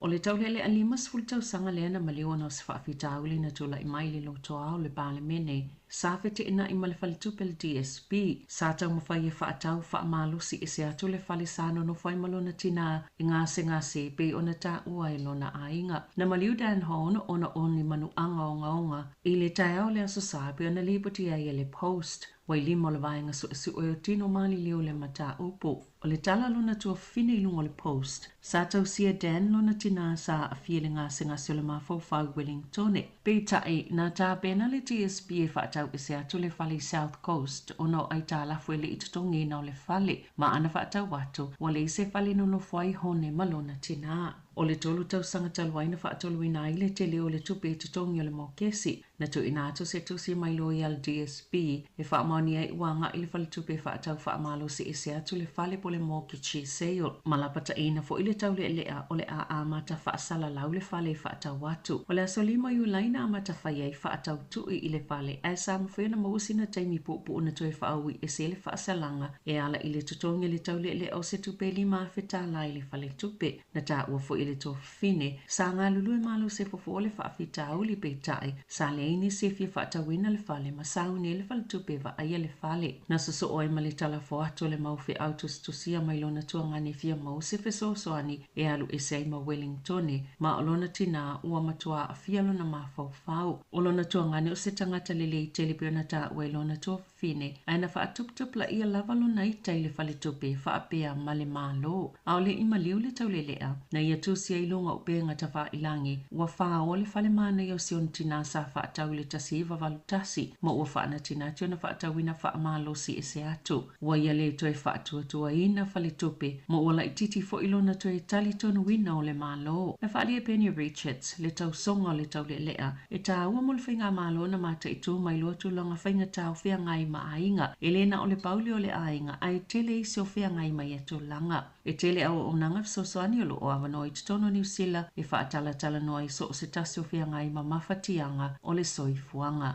O le taulele alimas fultau sanga leana maliwa na se whaafitauli na tula i mai le lotoa o le palemene. Sa fete ina i male falitupel DSP. Sa tau mawhai e whaatau whaamalusi e se atu le falisano no whai malona tina i ngase pe o na ta ua e lona ainga. Na maliu dan hono o na oni manu anga o ngaonga. I le tai au le aso sape o na liboti ai e le post. Wai lima o le vaenga su o e tino mali leo le mata upo. O le tala lona tua fine ilungo le post. Sa tau sia dan lona tina sa a fie le ngase o le mafau Wellington. Pe tai na ta pena le DSP e whaatau tau e se atu le fale South Coast o no ai tā lafu e le i tutongi na o le fale ma ana whaatau watu wa le i se fale no fuai hone malona tina. O le tolu tau sanga taluaina whaatolu ina i le tele o le tupe e tutongi o le mokesi na tu ina atu se tusi mai lo i al DSP e whaamani ai wanga i le fale tupe whaatau whaamalo se e se atu le fale po le mokichi seyo. Malapata ina fo i le tau le lea o le a amata whaasala lau le fale whaatau watu. O le aso lima yu laina amata whaiai whaatau tui i le fale e sa mwhena mausina taimi pupu una toe whaaui e se le whaasalanga e ala i le tutongi le tau le o se tupe lima whita lai le fale tupe na ta ua fo i le to fine sa ngā lulu e malo se fofo le whaafita au li peitai sa le ini se fia whaatawina le fale ma sauni le fale tupe wa aia le fale. Na soso oe ma le tala fo ato le mauwhi autos tusia mai lona tuangani fia mau se feso soani e alu e sei ma Wellingtone ma olona tina ua matua a fia lona ma fau. Olona tuangani o se tangata le lei telepiona ta ue lona to fine aina whaatup la ia lava lona i tai le fale tupe whaapea ma le malo. Ao le ima liu le tau le lea na ia tusia i lunga upenga ta wha ilangi ua wha o le fale mana i o sion tina sa wha atau le tasi iwa valutasi ma ua wha ana tina tiona wha atau ina wha malo si ese atu. Ua ia le toe wha atua ina fale tupe ma ua lai titi fo ilona toe tali tonu wina o le malo. Na wha alia Penny Richards le tau songa le tau le lea e ta ua mo le whainga malo na mata i tū mai loa tūlanga whainga tau whia ngai ma ainga e lena o le pauli o le ainga ai tele i seo whia ngai mai e tūlanga. E tele au o nanga fisosoani o lo o awano i tutono New Zealand e whaatala noa i so se tasio whia ngai ma mawhatianga o le soifuanga.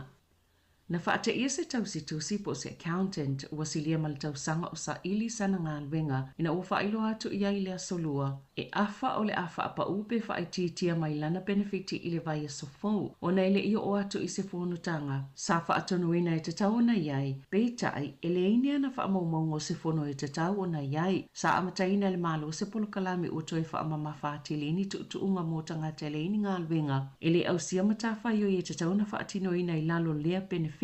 Na whaate ia se tau si tusi po se accountant wasilia mal tau sanga o sa ili sana ngā luenga ina ua whailo atu ia i lea solua e afa o le afa apa upe whaititia mai lana benefiti i le vai sofou o na ile ia o atu i se whonutanga sa whaatono ina e te tau na iai peitai ele inia na whaamaumaungo se whono e te tau o na iai sa amataina le malo se polo kalami uto e whaamama whaatilini tuunga motanga tele ini ngā luenga ele au si amatafa i e te tau na whaatino ina i lalo lea benefiti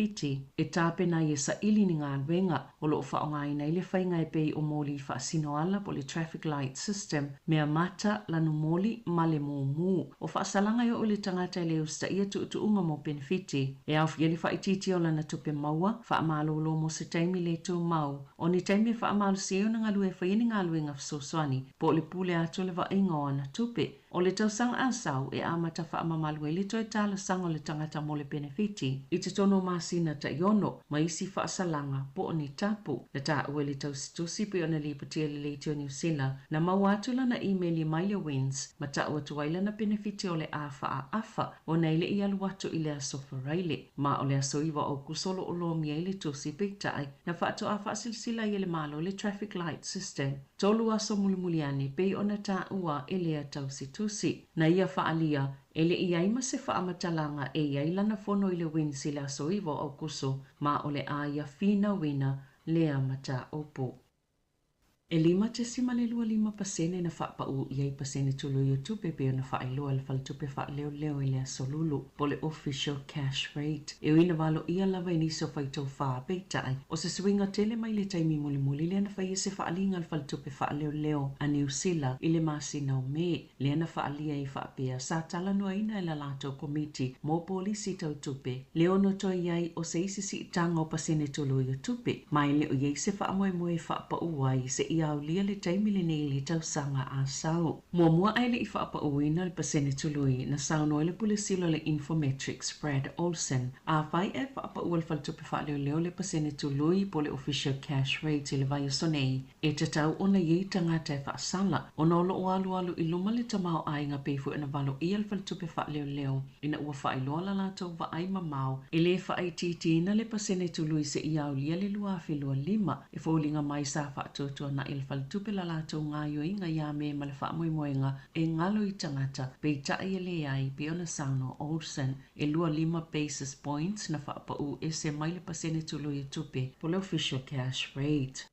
e tāpena i e sa ili ni ngā wenga o lo whaonga ina i le whainga e pei o moli whaasino ala po le traffic light system mea mata lanu moli ma le mū. O whaasalanga i o le tangata i le usta ia tuunga mo benefiti e au fieli whaititi o lana tupe maua whaamalo mo se taimi le tū mau o ni taimi whaamalo se o na ngalue whaini ngā luenga whasosoani po le pule atu le wa ingoa na tupe. O le tausanga asau e amata whaamamalu e le toi tala sango le tangata mo le benefiti. I te tono masina ta iono, ma isi whaasalanga po o ni tapu. Na ta ue le tausitusi pe o na lipatia le leitio New Zealand na mawatula na emaili mai le wins ma ta ua tuwaila na benefiti o le afa o na ile i alu watu i le asofa raile. Ma o le aso iwa o kusolo o lo mia i le tusi peitai na whaato a whaasilsila i le malo le traffic light system. Tolu aso mulimuliani pe o na ta ua e lea tausitusi. Na ia whaalia, ele i aima se whaamatalanga e iailana fono i le winsi la soivo au kuso, ma ole aia fina wina lea mata opo. E lima te sima le lua 5% na whaapau i ei pasene tulu YouTube pe o na whaailoa le whaltupe whaaleo i lea solulu po le official cash rate. E uina walo ia lava i niso whaitau whaa peitai o se swinga tele mai le taimi muli lea na whaia se whaalinga le whaltupe whaaleo a New Zealand i le masina o me. Lea na whaalia i whaapea sa tala noa ina i la lato komiti mo polisi tau tupe. Leo no toi iai o se isi si tanga o pasene tulu YouTube. Mai leo iei se whaamoe whaapau ai se ia au lia le taimi le nei le tau sanga a sao. Mua aile i whaapa uina le pasene tului na sao noe le pulisilo le Infometrics Brad Olsen. A whai e whaapa ua le whaltupe whaaleo le pasene tului po le official cash rate i le vai sonei. E te tau ona iei tangata e whaasala. Ona olo o alu i luma le tamao ainga peifu e na valo i le whaltupe whaaleo. Ina ua whaailoa la lato wa ai mamau. E le whaaititi na le pasene tului se i au lia le lua awhilua 5. E faulinga mai sa whaatotua na il whaltupe la lato ngā yoinga ia me ma le whaamoemoenga e ngalo i tangata peita i le ai Biona Sauno Olsen e lua 5 basis points na whaapau e se mai le pasene tulu i tupe po le official cash rate.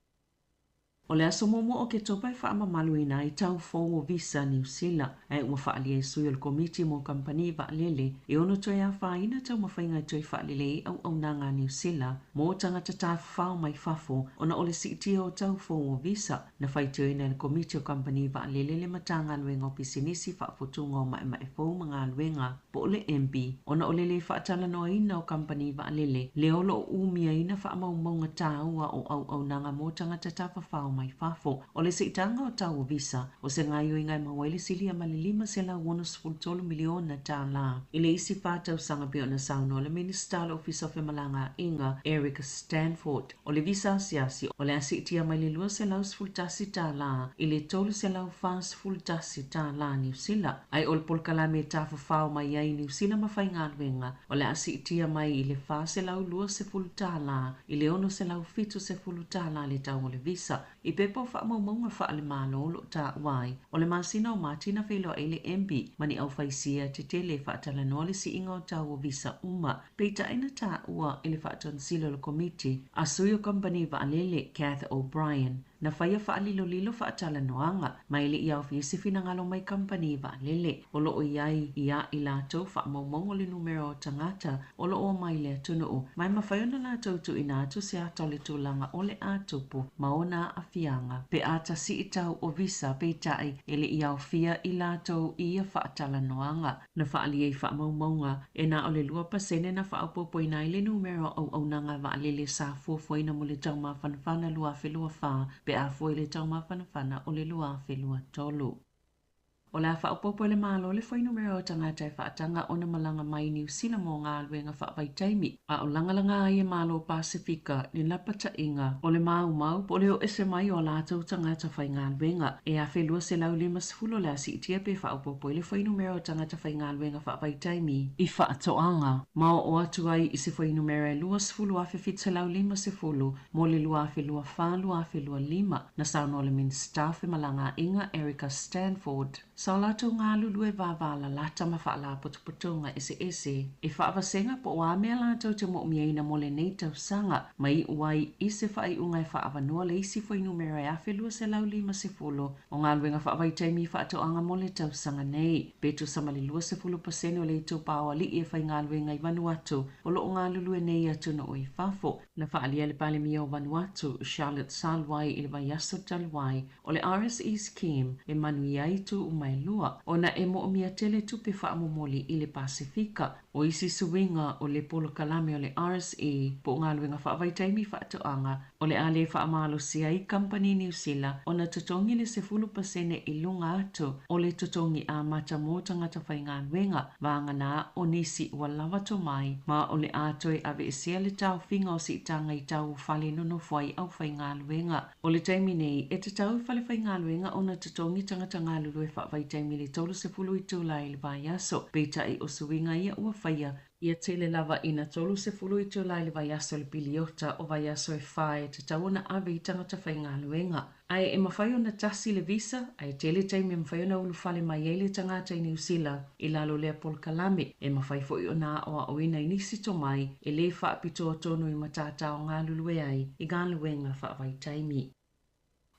O le aso momo o ke topai whaamamaluina i tau fōngo visa New Zealand. E ua whaalia e sui o le komiti mo kampani waalele e ono toi a whaina tau mawhainga toi whaalele i au nanga New Zealand. Mo tangata tā whao mai whafo ona o le sitia o tau fōngo visa na whaitio ina le komiti o kampani waalele le matanga luenga o pisinisi whaafotunga o mai fōu mga luenga. Po o le MP ona o le le whaatala noa ina o kampani waalele le olo o umia ina whaamaumaunga tā ua o au nanga mo tangata tā whao mai fafo o le seitanga o tau visa o se ngai o ingai mawaile silia ma le 5.13 miliona tala. I le isi whātau sanga pio na sauna o le Minister Office of Malanga Inga Erica Stanford o le visa siasi o le asitia mai le 2.10 tala i le 3.10 tala New Zealand. Ai o le polkalame ta whao mai ai New Zealand ma whainga luenga o le asitia mai i le 2.10 tala i le 1.5 tala le tau o le visa. I pepo whaamaunga whaale malo lo ta wai. O le masina o matina whilo e le MP mani au whaisia te tele whaatala noa le si inga o tau o visa uma. Peita ina ta ua i le whaatan silo le komiti. A sui o company waalele Kath O'Brien. Na whaia whaalilo lilo whaatala noanga. Mai le iau whisi finangalo mai company waalele. O lo o iai ia i lato whaamaumong le numero o tangata. O lo o mai le atunu o. Mai mawhaiona lato tu ina atu se ato le tūlanga o le atupu. Maona a fianga. Pe ata si i tau o visa pe tai ele iau fia i lato ia whaatala noanga. Na whaali ei whaamaumaunga. E na o le 2% na whaapopo ina i le numero au nanga waalele sa fuafuaina mo le tau mawhanawhana lua whelua wha. Pe a foi le tau mawhanawhana o le lua whelua tolu. O la whaapopo le malo le whai numero o tangata e whaatanga o na malanga mai New Zealand mo ngā luenga whaavai taimi. A o langalanga ai e malo Pasifika ni lapata inga o le mau po leo ese mai o lātou tangata whai ngā luenga. E a whelua se lau 5 le asi itia pe whaapopo le whai numero o tangata whai ngā luenga whaavai taimi. I whaatoanga. Mao o atu ai i se whai numero e 2 a whiwhit se lau 5 mo le lua whelua wha lua whelua 5 na sauno le min staff e malanga inga Erica Stanford. Sa lato ngā lulu e vāwala lata ma whaala potopotonga ese. E whaavasenga po wa mea lato te mo miaina mo le nei tau sanga. Mai uai i se whai unga e whaavanoa le isi whai numero e awhelua se lau 5 o ngā luenga whaavai taimi whaatoanga mo le tau sanga nei. Petu sama le 20% o le tau pāua li e whai ngā luenga i Vanuatu o lo ngā lulu e nei atu na oi whafo. Na whaalia le pale mia o Vanuatu, Charlotte Salwai i le Vaiaso Talwai o le RSE scheme e manui aitu mai lua ona e mo mia tele tupe whaamomoli i le Pasifika o isi suwinga o le polo kalame o le RSE po ngā luenga whaavaitaimi whaatoanga o le ale whaamalo sia i company New Zealand ona totongi le 10% i lunga atu o le totongi a mata mo tangata whai ngā luenga vāngana o nisi ua lavato mai ma o le ato e ave sia le tau whinga o si tanga i tau whale nono whai au whai ngā luenga o le taimi nei e te tau whale whai ngā luenga ona totongi tangata ngā lulu e whaavaitaimi le tolu se fulu i tūlai le Vaiaso peita i o suwinga ia ua whaia ia tele lava ina tolu se fulu i tūlai le Vaiaso le piliota o Vaiaso e whae te tauana ave i tangata whai ngā luenga. Ai e mawhai ona tasi le visa, ai tele taimi e mawhai ona ulu whale mai ele tangata i New Zealand i lalo lea polkalame e mawhai foi ona o oina i nisi to mai e le whaapitoa tonu i matata o ngā lulue ai i ngā luenga whaavai taimi.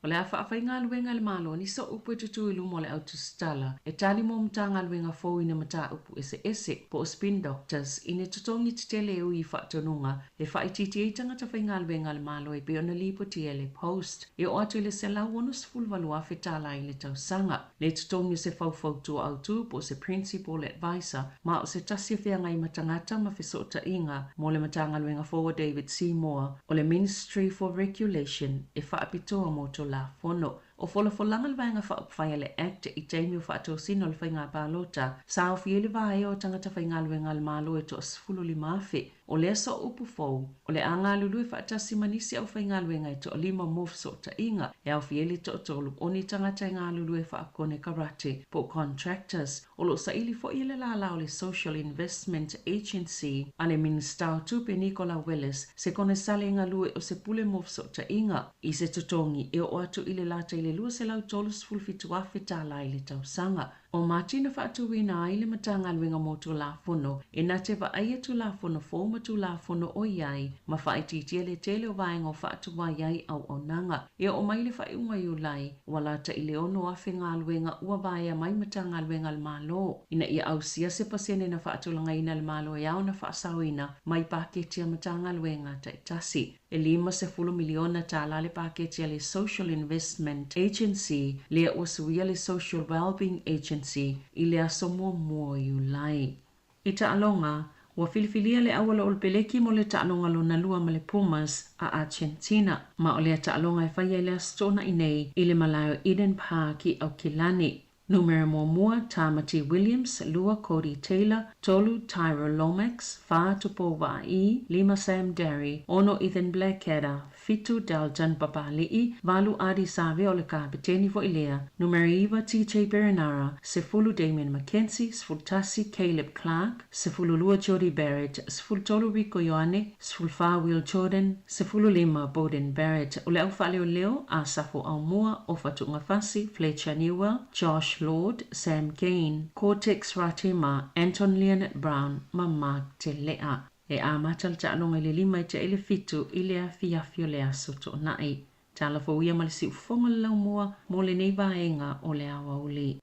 O le awha awhai ngā luenga le malo ni so upu e tutu ilu mo le autostala e tali mo mta ngā luenga fōu ina mata upu ese po o spin doctors ine tutongi te tele ui whaatonunga e whaititi e tangata whai ngā luenga le malo e pe ona lipo ti le post e o atu le se lau onus fulvalua whetala i le tausanga. Le tutongi se whau tu autu po se principal advisor ma o se tasi whianga i matangata ma whesota inga mo le matanga luenga fōu David Seymour o le Ministry for Regulation e whaapitoa mo to la fono o folanga le vaenga whaupwhaia le act i teimi o whaatosino le whainga pālota sa o fiele vae o tangata whainga luenga le malo e to asfulu li mawhi o le so upu fōu o le anga lulu e whaatasi manisi au whainga luenga e to o 5 mof so ta inga e au fiele to tolu o ni tangata ngā lulu e whaakone karate po contractors o lo sa ili fo ile la lao le Social Investment Agency ane minister tupe Nicola Willis se kone sale ngā lue o se pule mof so ta inga i se tutongi e o atu ile lata ile lua se lau tolus fulfitu afe tala ile tausanga. O matina whaatuwina ai le matanga luenga mo tu la fono, e na te wa aia tu la fono fo ma tu la fono o iai, ma whaititia le tele o vaenga o whaatuwa iai au o nanga. E o mai le whaiunga iu lai, wala ta ile ono afe ngā luenga ua vaea mai matanga luenga le malo. Ina ia au sia se pasene na whaatulanga ina le malo e au na whaasawina, mai paketia matanga luenga ta itasi. E 5 miliona tala le paketia le Social Investment Agency, le uasuia le Social Wellbeing Agency, i le asomo mua iu lai. I taalonga, ua filifilia le awala o le peleki mo le taalonga lo na lua ma le Pumas a Argentina, ma o le taalonga e whaia le astona inei i le malayo Eden Park i au Kilani. Numero mua Tamati Williams, Lua Cody Taylor, Tolu Tyra Lomax, Fa Tupo Vai, 5 Sam Derry, Ono Ethan Blackadder, Fitu Dalton Papali'i, Valu Adi Save o le kapiteni fo ilea, numero iwa TJ Berinara, Sefulu Damien McKenzie, Sfultasi Caleb Clark, Sefulu Lua Jody Barrett, Sfultolu Rico Ioane, Sfulfa Will Jordan, Sefulu 5 Bowden Barrett, o le au fale o leo, a Safo Aumua, o Fatunga Fasi, Fletcher Newell, Josh Lord, Sam Kane, Cortex Ratima, Anton Leonard Brown, ma Mark Te Lea. E a matal ta anonga le 5 te ele fitu i le afiafio le asoto nai. Tala fo ia ma le si ufonga le lau mua mo le nei vaenga o le awa uli.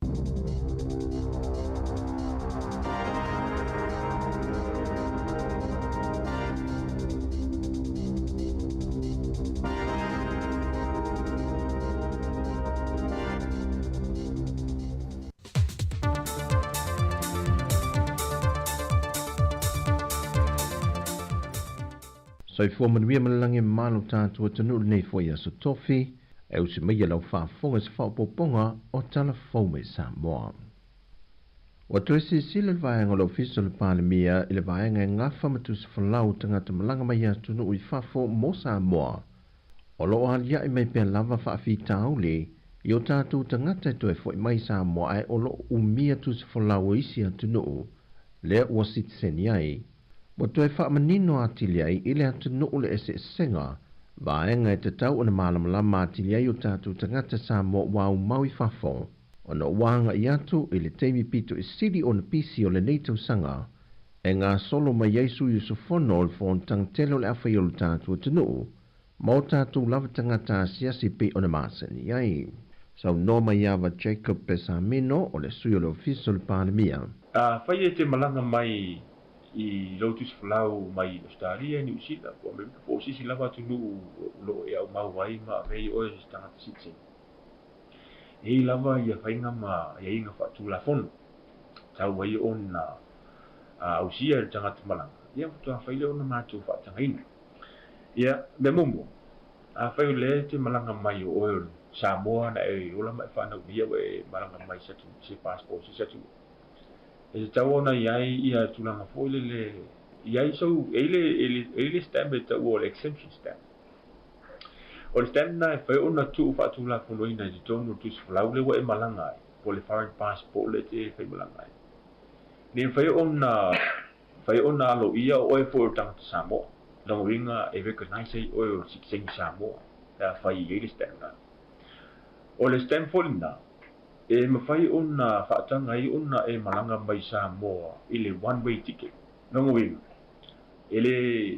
Sai fua manuia malalange malo tātua tanu nei fo ia so tofi, e usi meia lau whaafonga se whaapoponga o tala faume Samoa. Wa tuesi sila vaenga lo fiso le palemia i le vaenga ngafa matu se whalau tangata malanga mai atunu ui whafo mo Samoa. O lo alia i mei pia lava whaafi taule, i o tātu tangata e toe fo i mai Samoa e o lo umia tu se whalau isi atunu, lea ua sitseni ai. Wa toe whaamanino atili ai i le atunu le ese senga, vaenga e te tau o na malamalama atili ai o tātu tangata Samoa wau maui whafo. O na wanga i atu i le teimi pito i siri o na pisi o le neitau sanga, e ngā solo mai Yesu Yusufono o le whontang telo le awhai o le tātu atunu, ma o tātu lava tangata siasi pi o na masani ai. Sau no mai awa Jacob Pesamino o le sui o le ofiso le panemia. Whai e te malanga mai i lotus flau mai Australia ni usila po me po sisi lava tunu lo e au mau wai ma vei o e stanga sitse e lava ia fainga ma ia inga fatu la fon tau wai on na ausia tanga malanga ia to faile on ma tu fa tanga ina ia me mumo fai le te malanga mai o Samoa na e ola mai fa na via we malanga mai sa se passport se tu e tawana iai ia tulanga foile le iai so ele stamp ta o exemption stamp o le stamp na fa ona tu fa tu la fono ina di tonu tu flau le wa e malanga po le foreign passport le te fa malanga ni fa ona lo ia o e for tang Samoa no ringa e recognize o sing Samoa da fa iai stamp na o le stamp folina e mawhai ona whaatanga i ona e malanga mai Samoa i le one way ticket nongo winga e le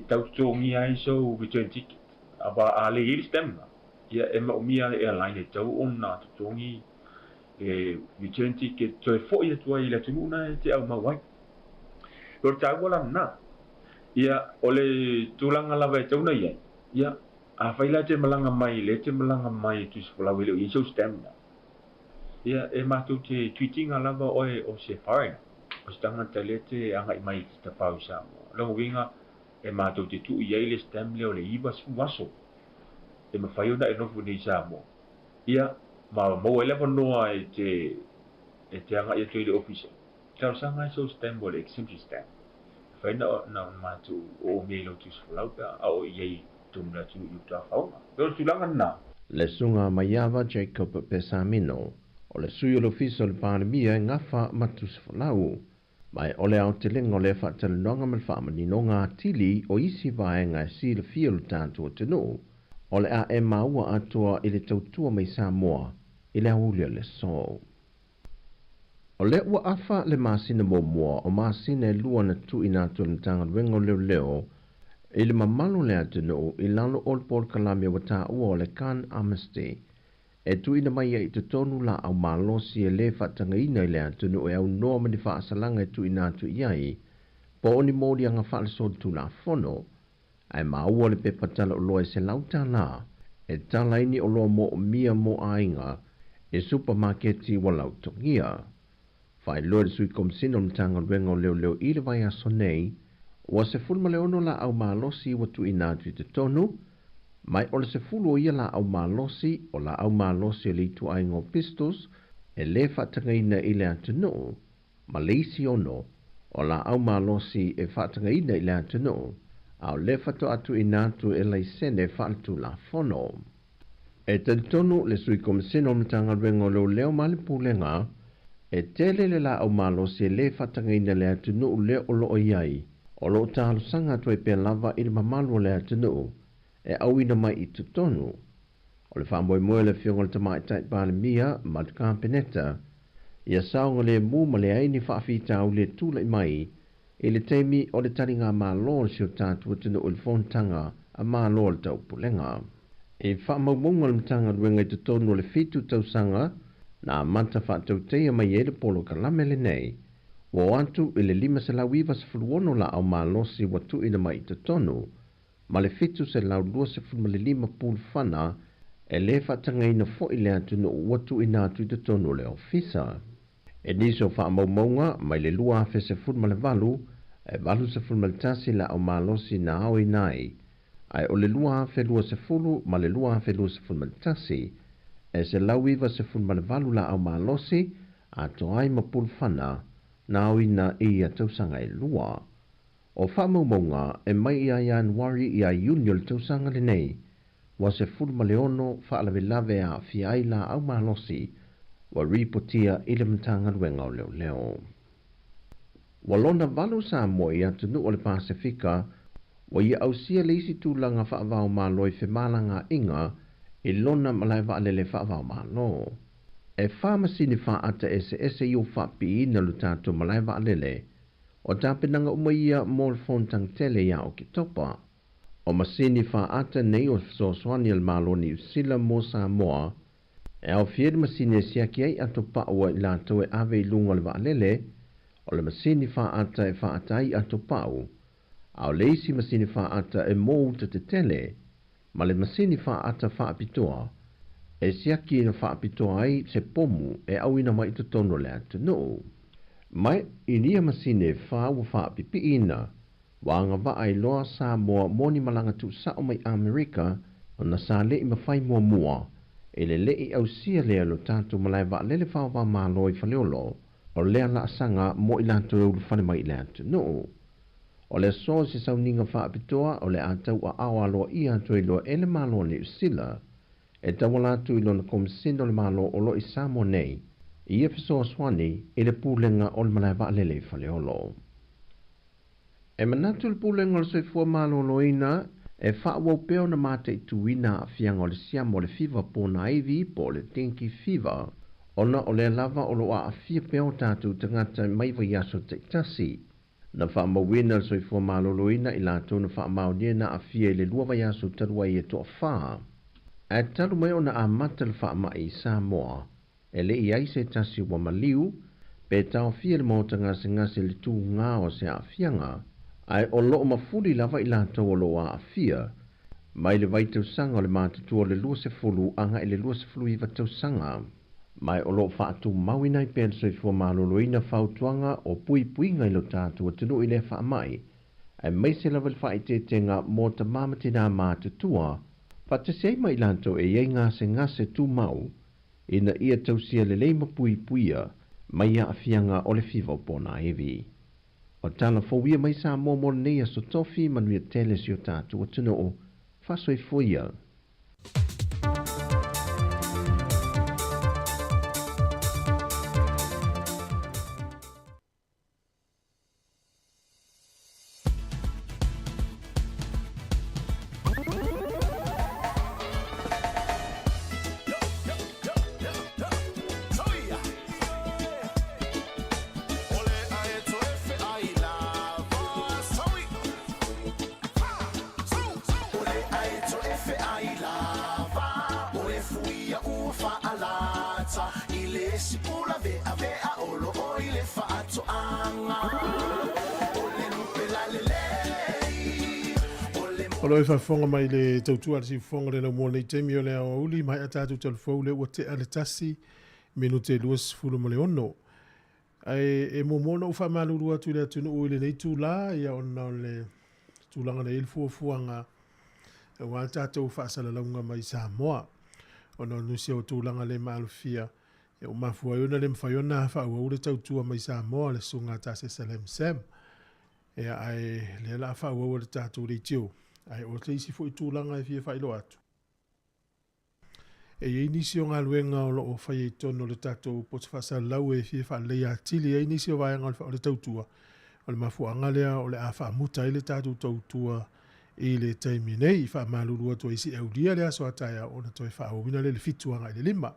tautongi ai so return ticket aba a le ili stemna ia e maumia le airline e tau ona tautongi e return ticket to e fo ia tua i le tumuna e te au mawai lor tau wala na ia o le tulanga lava e tauna ia a whaila te malanga mai le te malanga mai tu sifolawe leo i so stemna ia e matu te tweetinga lava oe o se foreign o se tanga te lete anga i mai te pau Samoa longo winga e matu te tu i eile stem leo le iwa waso e mawhai ona e nofu nei Samoa ia ma mo ele noa e te anga i te officer tau sanga e so stem o le exemption stem whai na matu o me lo tus fulauka au i ei tumna tu yuta whaunga pero tulanga na le sunga maiava Jacob Pesamino o le sui o le ofiso le panemia ngafa matus falau, mai o le au te lengo le whaatele nonga me whaamani no ngā tili o isi vaenga e si le fia le tātua tenu, o le a e maua atua i le tautua mai Samoa i le aulia le so. O le ua afa le masina mua o masina e lua na tu ina tu le tanga wengo leo i le mamalu le atunu i lalo o le pol kalame wa ta ua o le kan amnesty. E tu ina mai i te tonu la au malosi e le whatanga ina i le atunu e au noa mani wha asalanga e tu ina tu iai, po oni mōri anga wha le sot tu la fono, ai maua le pepatala o loa se lauta la, e tala ini o loa mo mia mo ainga, e supermarketi wa lautongia. Whai loa le sui komsino mtanga rengo leo i le vai aso nei, wa se fulma le ono la au malosi wa tu ina tu te tonu, mai o le se fulu o ia la au malosi o la au malosi le tu aingo pistos, e le whatanga ina i le atunu, ma leisi ono, o la au malosi e whatanga ina i le atunu, au le whato atu ina tu e lai sene whaaltu la fono. E te tonu le sui komisino mtanga rengo leo mali pulenga, e tele le la au malosi e le whatanga ina le atunu le o lo o iai, o lo talo sanga tu e pe lava i le mamalu le atunu, e au ina mai i tutonu. O le whamboe moe le whionga le tamai tait pāle mia, mat kampeneta, ia saunga le mu ma le aini whaafita au le tūla i mai, i le teimi o le taringa mā lōl si o tātu atunu o le whontanga a mā lōl tau pulenga. E whaamaumunga le mtanga ruenga i tutonu o le fitu tau sanga, na manta whaatau teia mai e le polo ka lamele nei, o antu i le 5 se lauiva se fuluono la au mā losi watu ina mai i tutonu, ma le fitu se lau 2 se fulma le 5 pūl whana e le whatanga ina fo i le atunu o watu ina atu i te tonu le ofisa. E niso wha maumaunga mai le lua afe se fulma le valu, e valu se fulma le tasi la au malosi na au i nai, ai o le lua afe lua se fulu ma le lua afe lua se fulma le tasi, e se lau iwa se fulma le valu la au malosi, a to ai ma pūl whana, na au ina i a tausanga e lua. O whamaumaunga e mai ia Januari ia Iunio le tausanga le nei, wa se fulma le ono whaalawe lave a fiai la au malosi, wa ripotia i le mtanga ruenga o leo. Wa lona valu sa mo i atunu o le Pasifika, wa ia au sia le isi tūlanga whaavao maloi fe malanga inga, i lona malai waalele whaavao malo. E whamasini wha ata ese i o whaapi ina lutato malai waalele, o tāpenanga umaia mōl fontang tele ia o ki topa. O masini wha ata nei o soswani al maloni usila mo Samoa, e au fieri masini e siaki ai ato paua i lato e ave i lunga le waalele, o le masini wha ata e wha ata ai ato pau, au leisi masini wha ata e mō uta te tele, ma le masini wha ata wha apitoa, e siaki ina wha apitoa ai se pomu e au ina mai to tono le atu no. Mai inia masine wha ua wha apipi ina, wanga wa ai loa sa moa moni malanga tu sao mai Amerika, o na sa le ima whai mua, e le lei au sia lea lo tātou malai wa lele wha wa māloi whaleolo, o lea la asanga mo i lanto eulu whane mai le atu no. O le so se sau ninga wha apitoa, o le atau a awa loa i atu i loa ele mālo ni usila, e tawala atu i loa na komisindo le mālo o lo i Samoa nei, i e fiso aswani i le pūlenga o le malai wa lele whaleolo. E manatu le pūlenga le soifua mālo loina, e whaawau peo na mate i tuina a fianga o le siamo le fiva pōna aivi po le dengue fever, ona o le lava o loa a fia peo tātou tangata maiwa yaso te tasi. Na whaamawina le soifua mālo loina i lātou na whaamaunia na a fia i le luava yaso tarua i e toa whaa. E taru mai ona a mata le whaama i Samoa, e le i aise tasi wa maliu, pe tau fia le mauta ngase ngase le tū ngā o se a fianga, ai o loo mafuri lava i lātou o loa a fia, mai le vai tau sanga o le mātutua le lua se fulu anga i le lua se fulu iwa tau sanga. Mai o loo whaatu mawina i pēn soifua māloloina whautuanga o pui ngai lo tātua tunu i le whaamai, ai mai se lava le whaitetenga mō ta māmatina mātutua, whatesei mai lātou e iei ngase tū mau, ina ia tausia le leima puia, mai a afianga o le fiva pōna evi. O tala fōwia mai sa mō nei so tofi manuia tele si o tātua tunu o whasoifuia. le sipula vea vea olo o i le whaatoanga. O le nupe la lelei. O lo e whawhonga mai le tautua si whonga le na mua nei teimi o le au uli mai a tātou telefou le ua te ale tasi minu te luas fulu mo le ono. E momona uwha maluru atu le atunu ui le nei tū la ia ona le tūlanga na ilfu o fuanga e wā tātou whaasala launga mai Samoa. Ona nusia o tūlanga le maalufia e o mafua iona le mwhaiona hawha ua ule tautua mai Samoa le sunga tase Salem Sam. E ai le la hawha ua ule tātou rei tio. Ai o te isi fo i tūlanga e fia whailo atu. E inisi o ngā luenga o loo whai e tono le tātou poti whasa lau e fia wha lea atili. E inisi o vaianga o le tautua. O le mafua angalea o le a wha muta i le tātou tautua i le taimi nei. Wha maluru atu isi e ulia le aso ataya o na toi wha awina le fituanga i le lima.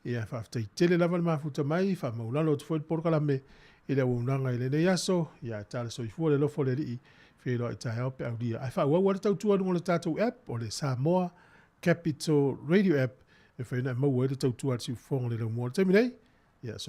E a wha aftai tele lava le mafuta mai. Wha maulalo tu fwoi porkalame i le waunanga i le nei aso. Ia tala soifua le lofo le rii. Whiro i tae au pe au lia. Ai wha ua wale tautua nungo le tātou app o le Samoa Capital Radio app. E whaina e maua e le tautua ati ufonga le lau mua le taimi nei. Ia